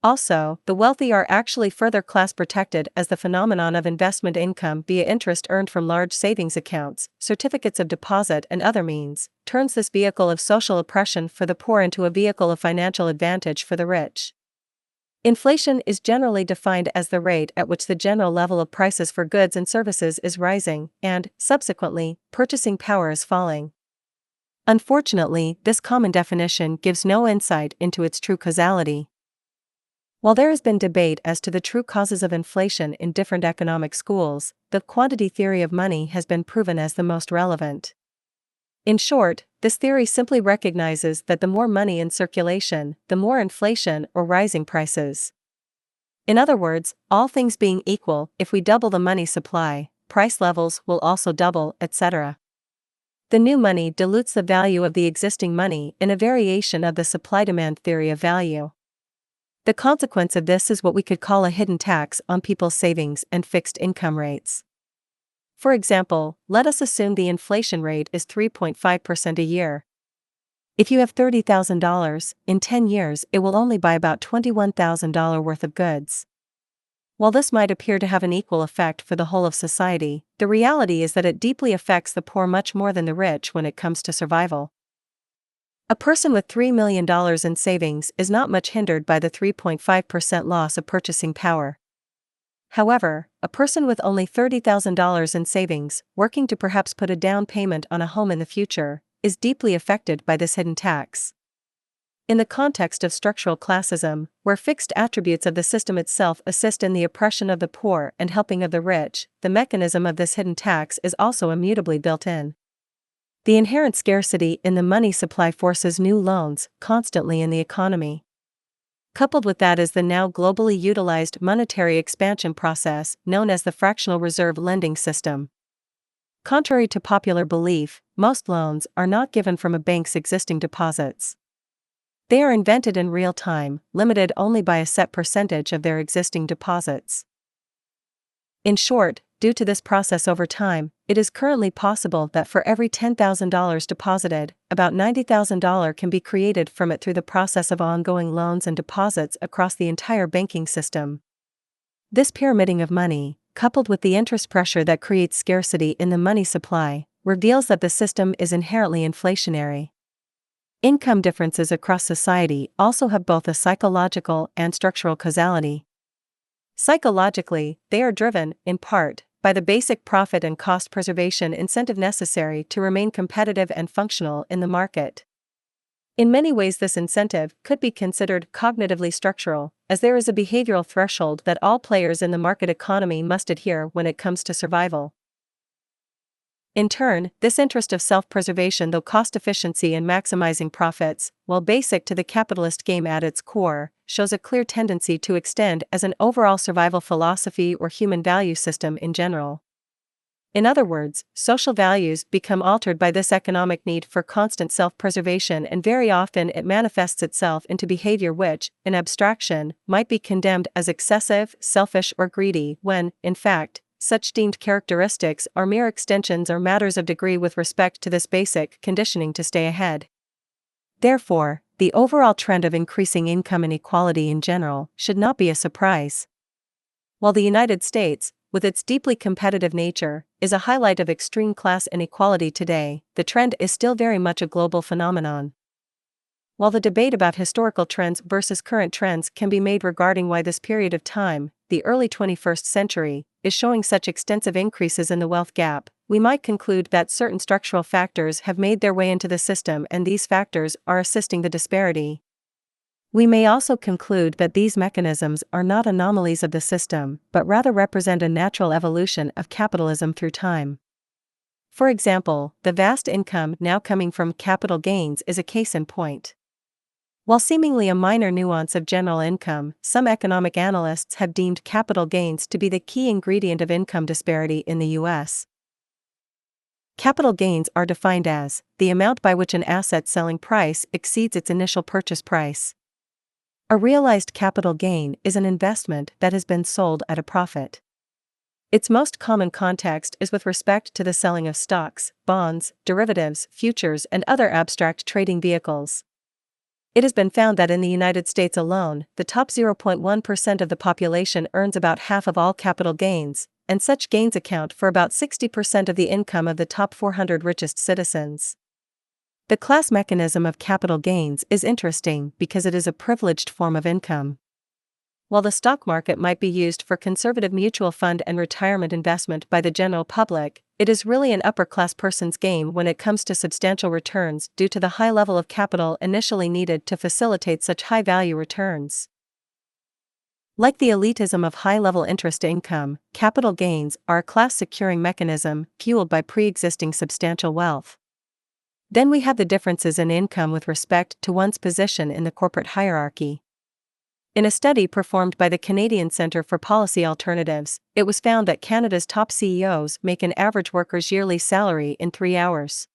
Also, the wealthy are actually further class protected as the phenomenon of investment income via interest earned from large savings accounts, certificates of deposit and other means, turns this vehicle of social oppression for the poor into a vehicle of financial advantage for the rich. Inflation is generally defined as the rate at which the general level of prices for goods and services is rising, and, subsequently, purchasing power is falling. Unfortunately, this common definition gives no insight into its true causality. While there has been debate as to the true causes of inflation in different economic schools, the quantity theory of money has been proven as the most relevant. In short, this theory simply recognizes that the more money in circulation, the more inflation or rising prices. In other words, all things being equal, if we double the money supply, price levels will also double, etc. The new money dilutes the value of the existing money in a variation of the supply-demand theory of value. The consequence of this is what we could call a hidden tax on people's savings and fixed income rates. For example, let us assume the inflation rate is 3.5% a year. If you have $30,000, in 10 years it will only buy about $21,000 worth of goods. While this might appear to have an equal effect for the whole of society, the reality is that it deeply affects the poor much more than the rich when it comes to survival. A person with $3 million in savings is not much hindered by the 3.5% loss of purchasing power. However, a person with only $30,000 in savings, working to perhaps put a down payment on a home in the future, is deeply affected by this hidden tax. In the context of structural classism, where fixed attributes of the system itself assist in the oppression of the poor and helping of the rich, the mechanism of this hidden tax is also immutably built in. The inherent scarcity in the money supply forces new loans constantly in the economy. Coupled with that is the now globally utilized monetary expansion process known as the fractional reserve lending system. Contrary to popular belief, most loans are not given from a bank's existing deposits. They are invented in real time, limited only by a set percentage of their existing deposits. In short, due to this process over time, it is currently possible that for every $10,000 deposited, about $90,000 can be created from it through the process of ongoing loans and deposits across the entire banking system. This pyramiding of money, coupled with the interest pressure that creates scarcity in the money supply, reveals that the system is inherently inflationary. Income differences across society also have both a psychological and structural causality. Psychologically, they are driven, in part, by the basic profit and cost preservation incentive necessary to remain competitive and functional in the market. In many ways, this incentive could be considered cognitively structural, as there is a behavioral threshold that all players in the market economy must adhere when it comes to survival. In turn, this interest of self-preservation, though cost efficiency and maximizing profits, while basic to the capitalist game at its core, shows a clear tendency to extend as an overall survival philosophy or human value system in general. In other words, social values become altered by this economic need for constant self-preservation, and very often it manifests itself into behavior which, in abstraction, might be condemned as excessive, selfish, or greedy, when, in fact, such deemed characteristics are mere extensions or matters of degree with respect to this basic conditioning to stay ahead. Therefore, the overall trend of increasing income inequality in general should not be a surprise. While the United States, with its deeply competitive nature, is a highlight of extreme class inequality today, the trend is still very much a global phenomenon. While the debate about historical trends versus current trends can be made regarding why this period of time, the early 21st century, is showing such extensive increases in the wealth gap, we might conclude that certain structural factors have made their way into the system and these factors are assisting the disparity. We may also conclude that these mechanisms are not anomalies of the system, but rather represent a natural evolution of capitalism through time. For example, the vast income now coming from capital gains is a case in point. While seemingly a minor nuance of general income, some economic analysts have deemed capital gains to be the key ingredient of income disparity in the U.S. Capital gains are defined as the amount by which an asset's selling price exceeds its initial purchase price. A realized capital gain is an investment that has been sold at a profit. Its most common context is with respect to the selling of stocks, bonds, derivatives, futures, and other abstract trading vehicles. It has been found that in the United States alone, the top 0.1% of the population earns about half of all capital gains, and such gains account for about 60% of the income of the top 400 richest citizens. The class mechanism of capital gains is interesting because it is a privileged form of income. While the stock market might be used for conservative mutual fund and retirement investment by the general public, it is really an upper-class person's game when it comes to substantial returns due to the high level of capital initially needed to facilitate such high-value returns. Like the elitism of high-level interest income, capital gains are a class-securing mechanism fueled by pre-existing substantial wealth. Then we have the differences in income with respect to one's position in the corporate hierarchy. In a study performed by the Canadian Centre for Policy Alternatives, it was found that Canada's top CEOs make an average worker's yearly salary in 3 hours.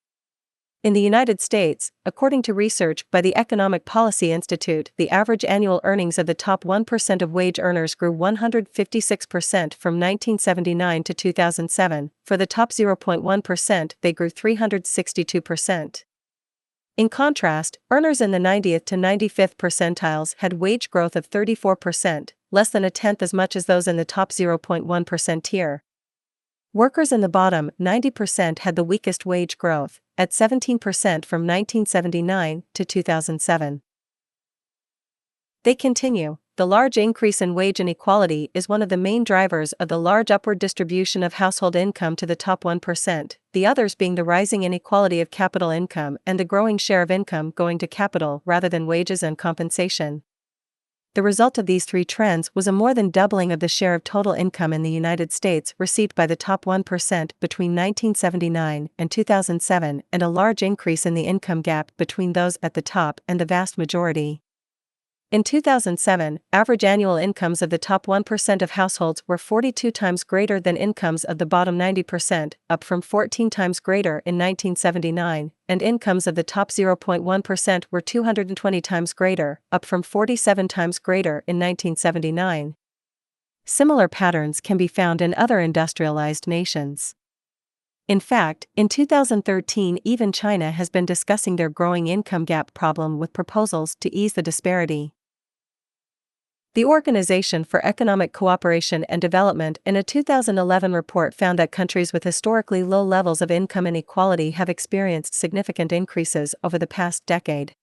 In the United States, according to research by the Economic Policy Institute, the average annual earnings of the top 1% of wage earners grew 156% from 1979 to 2007. For the top 0.1%, they grew 362%. In contrast, earners in the 90th to 95th percentiles had wage growth of 34%, less than a tenth as much as those in the top 0.1% tier. Workers in the bottom 90% had the weakest wage growth, at 17% from 1979 to 2007. They continue. The large increase in wage inequality is one of the main drivers of the large upward distribution of household income to the top 1%, the others being the rising inequality of capital income and the growing share of income going to capital rather than wages and compensation. The result of these three trends was a more than doubling of the share of total income in the United States received by the top 1% between 1979 and 2007, and a large increase in the income gap between those at the top and the vast majority. In 2007, average annual incomes of the top 1% of households were 42 times greater than incomes of the bottom 90%, up from 14 times greater in 1979, and incomes of the top 0.1% were 220 times greater, up from 47 times greater in 1979. Similar patterns can be found in other industrialized nations. In fact, in 2013 even China has been discussing their growing income gap problem with proposals to ease the disparity. The Organization for Economic Cooperation and Development in a 2011 report found that countries with historically low levels of income inequality have experienced significant increases over the past decade.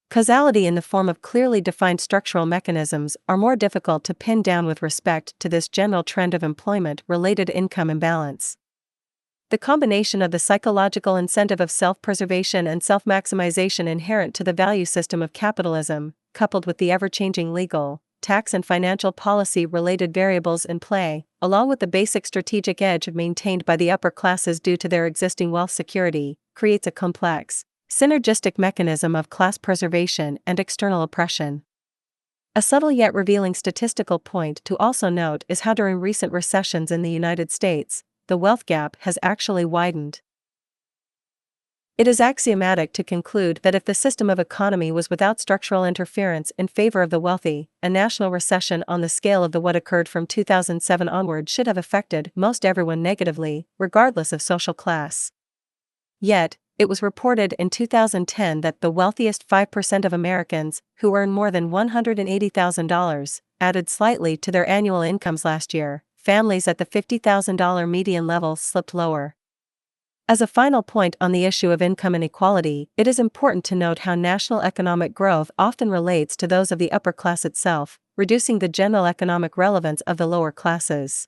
Causality in the form of clearly defined structural mechanisms are more difficult to pin down with respect to this general trend of employment-related income imbalance. The combination of the psychological incentive of self-preservation and self-maximization inherent to the value system of capitalism, coupled with the ever-changing legal, tax and financial policy-related variables in play, along with the basic strategic edge maintained by the upper classes due to their existing wealth security, creates a complex, synergistic mechanism of class preservation and external oppression. A subtle yet revealing statistical point to also note is how during recent recessions in the United States, the wealth gap has actually widened. It is axiomatic to conclude that if the system of economy was without structural interference in favor of the wealthy, a national recession on the scale of what occurred from 2007 onward should have affected most everyone negatively, regardless of social class. Yet, it was reported in 2010 that the wealthiest 5% of Americans, who earn more than $180,000, added slightly to their annual incomes last year. Families at the $50,000 median level slipped lower. As a final point on the issue of income inequality, it is important to note how national economic growth often relates to those of the upper class itself, reducing the general economic relevance of the lower classes.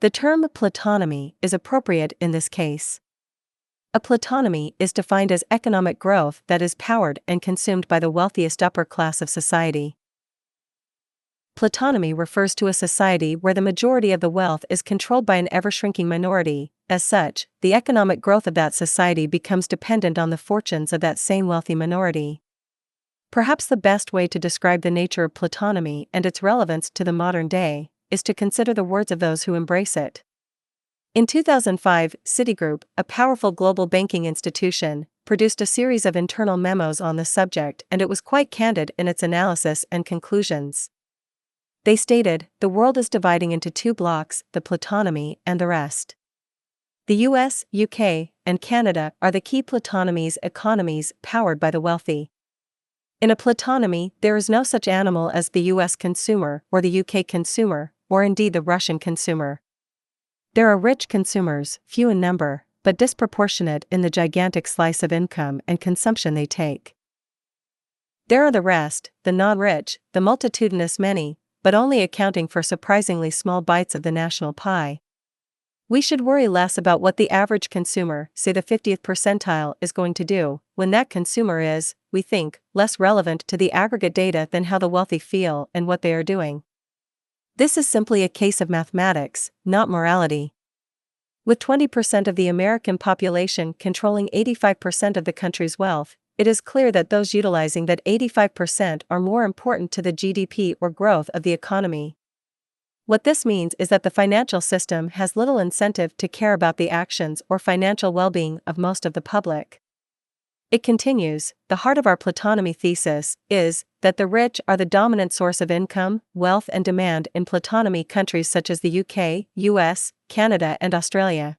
The term plutonymy is appropriate in this case. A plutonymy is defined as economic growth that is powered and consumed by the wealthiest upper class of society. Plutonymy refers to a society where the majority of the wealth is controlled by an ever-shrinking minority. As such, the economic growth of that society becomes dependent on the fortunes of that same wealthy minority. Perhaps the best way to describe the nature of plutonymy and its relevance to the modern day is to consider the words of those who embrace it. In 2005, Citigroup, a powerful global banking institution, produced a series of internal memos on the subject, and it was quite candid in its analysis and conclusions. They stated, "The world is dividing into two blocks, the plutonymy and the rest. The US, UK, and Canada are the key plutonomy's economies powered by the wealthy. In a plutonymy, there is no such animal as the US consumer or the UK consumer, or indeed the Russian consumer. There are rich consumers, few in number, but disproportionate in the gigantic slice of income and consumption they take. There are the rest, the non-rich, the multitudinous many, but only accounting for surprisingly small bites of the national pie. We should worry less about what the average consumer, say the 50th percentile, is going to do, when that consumer is, we think, less relevant to the aggregate data than how the wealthy feel and what they are doing. This is simply a case of mathematics, not morality. With 20% of the American population controlling 85% of the country's wealth, it is clear that those utilizing that 85% are more important to the GDP or growth of the economy. What this means is that the financial system has little incentive to care about the actions or financial well-being of most of the public." It continues, "The heart of our plutonymy thesis is that the rich are the dominant source of income, wealth and demand in plutonymy countries such as the UK, US, Canada and Australia.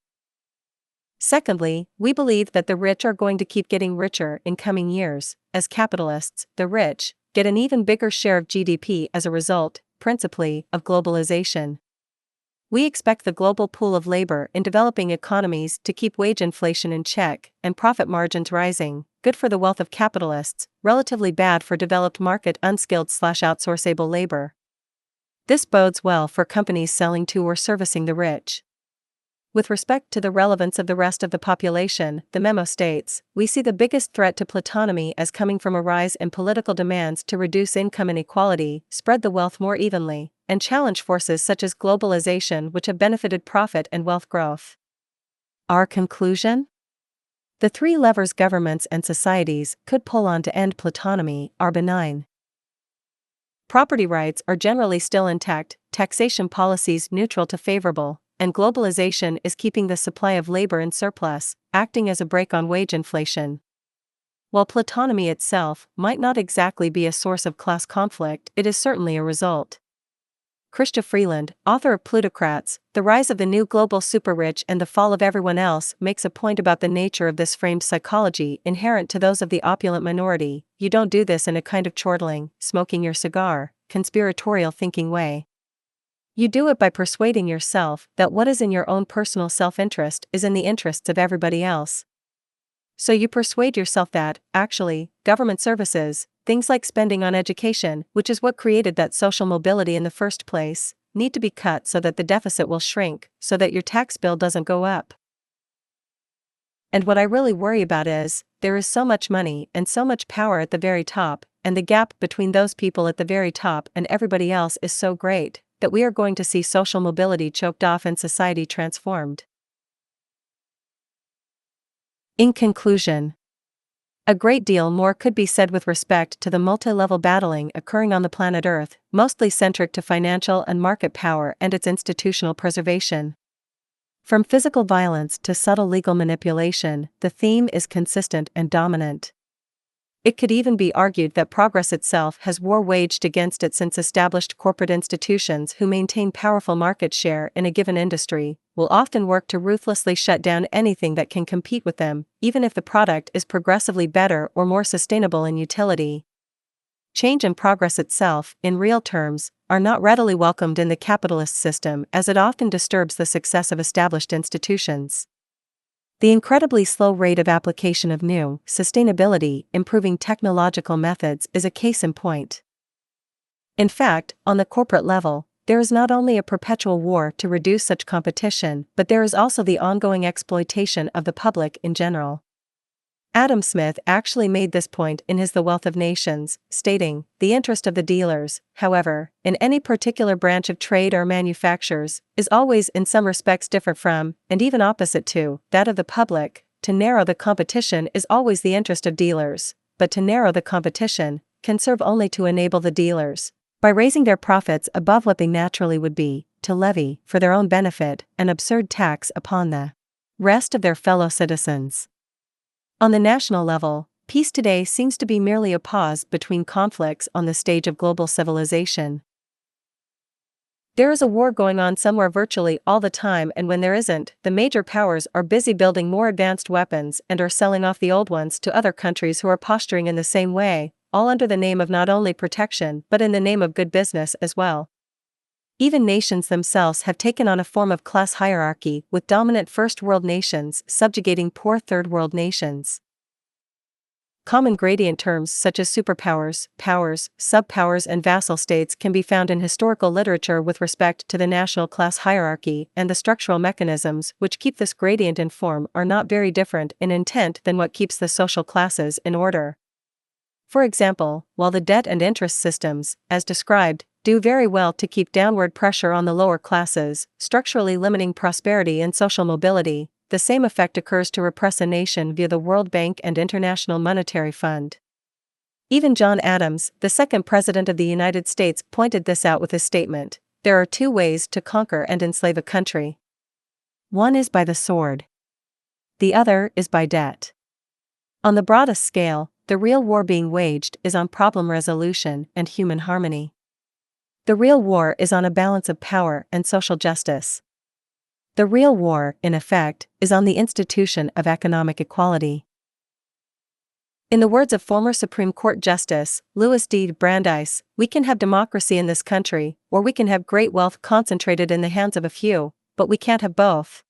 Secondly, we believe that the rich are going to keep getting richer in coming years, as capitalists, the rich, get an even bigger share of GDP as a result, principally, of globalization. We expect the global pool of labor in developing economies to keep wage inflation in check and profit margins rising, good for the wealth of capitalists, relatively bad for developed market unskilled/outsourceable labor. This bodes well for companies selling to or servicing the rich." With respect to the relevance of the rest of the population, the memo states, "We see the biggest threat to plutonymy as coming from a rise in political demands to reduce income inequality, spread the wealth more evenly, and challenge forces such as globalization which have benefited profit and wealth growth." Our conclusion? The three levers governments and societies could pull on to end plutonymy are benign. Property rights are generally still intact, taxation policies neutral to favorable, and globalization is keeping the supply of labor in surplus, acting as a brake on wage inflation. While plutonymy itself might not exactly be a source of class conflict, it is certainly a result. Chrystia Freeland, author of Plutocrats, The Rise of the New Global Superrich and the Fall of Everyone Else, makes a point about the nature of this framed psychology inherent to those of the opulent minority. You don't do this in a kind of chortling, smoking your cigar, conspiratorial thinking way. You do it by persuading yourself that what is in your own personal self-interest is in the interests of everybody else. So you persuade yourself that, actually, government services, things like spending on education, which is what created that social mobility in the first place, need to be cut so that the deficit will shrink, so that your tax bill doesn't go up. And what I really worry about is, there is so much money and so much power at the very top, and the gap between those people at the very top and everybody else is so great, that we are going to see social mobility choked off and society transformed. In conclusion, a great deal more could be said with respect to the multi-level battling occurring on the planet Earth, mostly centric to financial and market power and its institutional preservation. From physical violence to subtle legal manipulation, the theme is consistent and dominant. It could even be argued that progress itself has war waged against it, since established corporate institutions who maintain powerful market share in a given industry will often work to ruthlessly shut down anything that can compete with them, even if the product is progressively better or more sustainable in utility. Change and progress itself, in real terms, are not readily welcomed in the capitalist system, as it often disturbs the success of established institutions. The incredibly slow rate of application of new, sustainability improving technological methods is a case in point. In fact, on the corporate level, there is not only a perpetual war to reduce such competition, but there is also the ongoing exploitation of the public in general. Adam Smith actually made this point in his The Wealth of Nations, stating, "The interest of the dealers, however, in any particular branch of trade or manufactures, is always in some respects different from, and even opposite to, that of the public. To narrow the competition is always the interest of dealers, but to narrow the competition can serve only to enable the dealers, by raising their profits above what they naturally would be, to levy, for their own benefit, an absurd tax upon the rest of their fellow citizens." On the national level, peace today seems to be merely a pause between conflicts on the stage of global civilization. There is a war going on somewhere virtually all the time, and when there isn't, the major powers are busy building more advanced weapons and are selling off the old ones to other countries who are posturing in the same way, all under the name of not only protection but in the name of good business as well. Even nations themselves have taken on a form of class hierarchy, with dominant first world nations subjugating poor third world nations. Common gradient terms such as superpowers, powers, subpowers, and vassal states can be found in historical literature with respect to the national class hierarchy, and the structural mechanisms which keep this gradient in form are not very different in intent than what keeps the social classes in order. For example, while the debt and interest systems, as described, do very well to keep downward pressure on the lower classes, structurally limiting prosperity and social mobility, the same effect occurs to repress a nation via the World Bank and International Monetary Fund. Even John Adams, the second President of the United States, pointed this out with his statement, "There are two ways to conquer and enslave a country. One is by the sword. The other is by debt." On the broadest scale, the real war being waged is on problem resolution and human harmony. The real war is on a balance of power and social justice. The real war, in effect, is on the institution of economic equality. In the words of former Supreme Court Justice Louis D. Brandeis, "We can have democracy in this country, or we can have great wealth concentrated in the hands of a few, but we can't have both."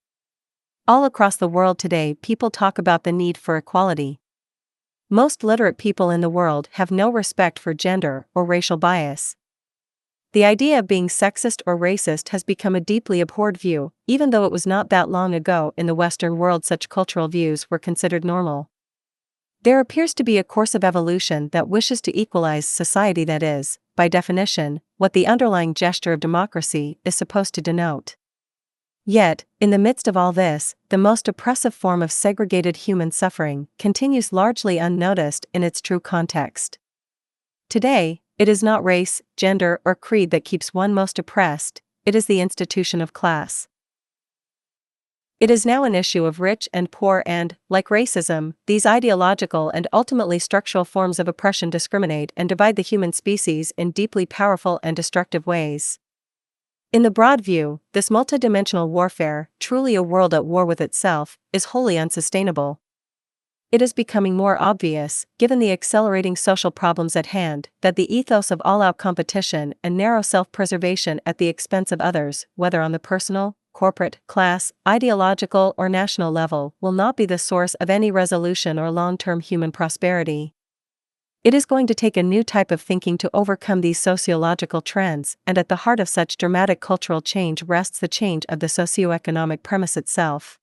All across the world today, people talk about the need for equality. Most literate people in the world have no respect for gender or racial bias. The idea of being sexist or racist has become a deeply abhorred view, even though it was not that long ago in the Western world such cultural views were considered normal. There appears to be a course of evolution that wishes to equalize society, that is, by definition, what the underlying gesture of democracy is supposed to denote. Yet, in the midst of all this, the most oppressive form of segregated human suffering continues largely unnoticed in its true context. Today, it is not race, gender, or creed that keeps one most oppressed, it is the institution of class. It is now an issue of rich and poor, and, like racism, these ideological and ultimately structural forms of oppression discriminate and divide the human species in deeply powerful and destructive ways. In the broad view, this multidimensional warfare, truly a world at war with itself, is wholly unsustainable. It is becoming more obvious, given the accelerating social problems at hand, that the ethos of all-out competition and narrow self-preservation at the expense of others, whether on the personal, corporate, class, ideological, or national level will not be the source of any resolution or long-term human prosperity. It is going to take a new type of thinking to overcome these sociological trends, and at the heart of such dramatic cultural change rests the change of the socioeconomic premise itself.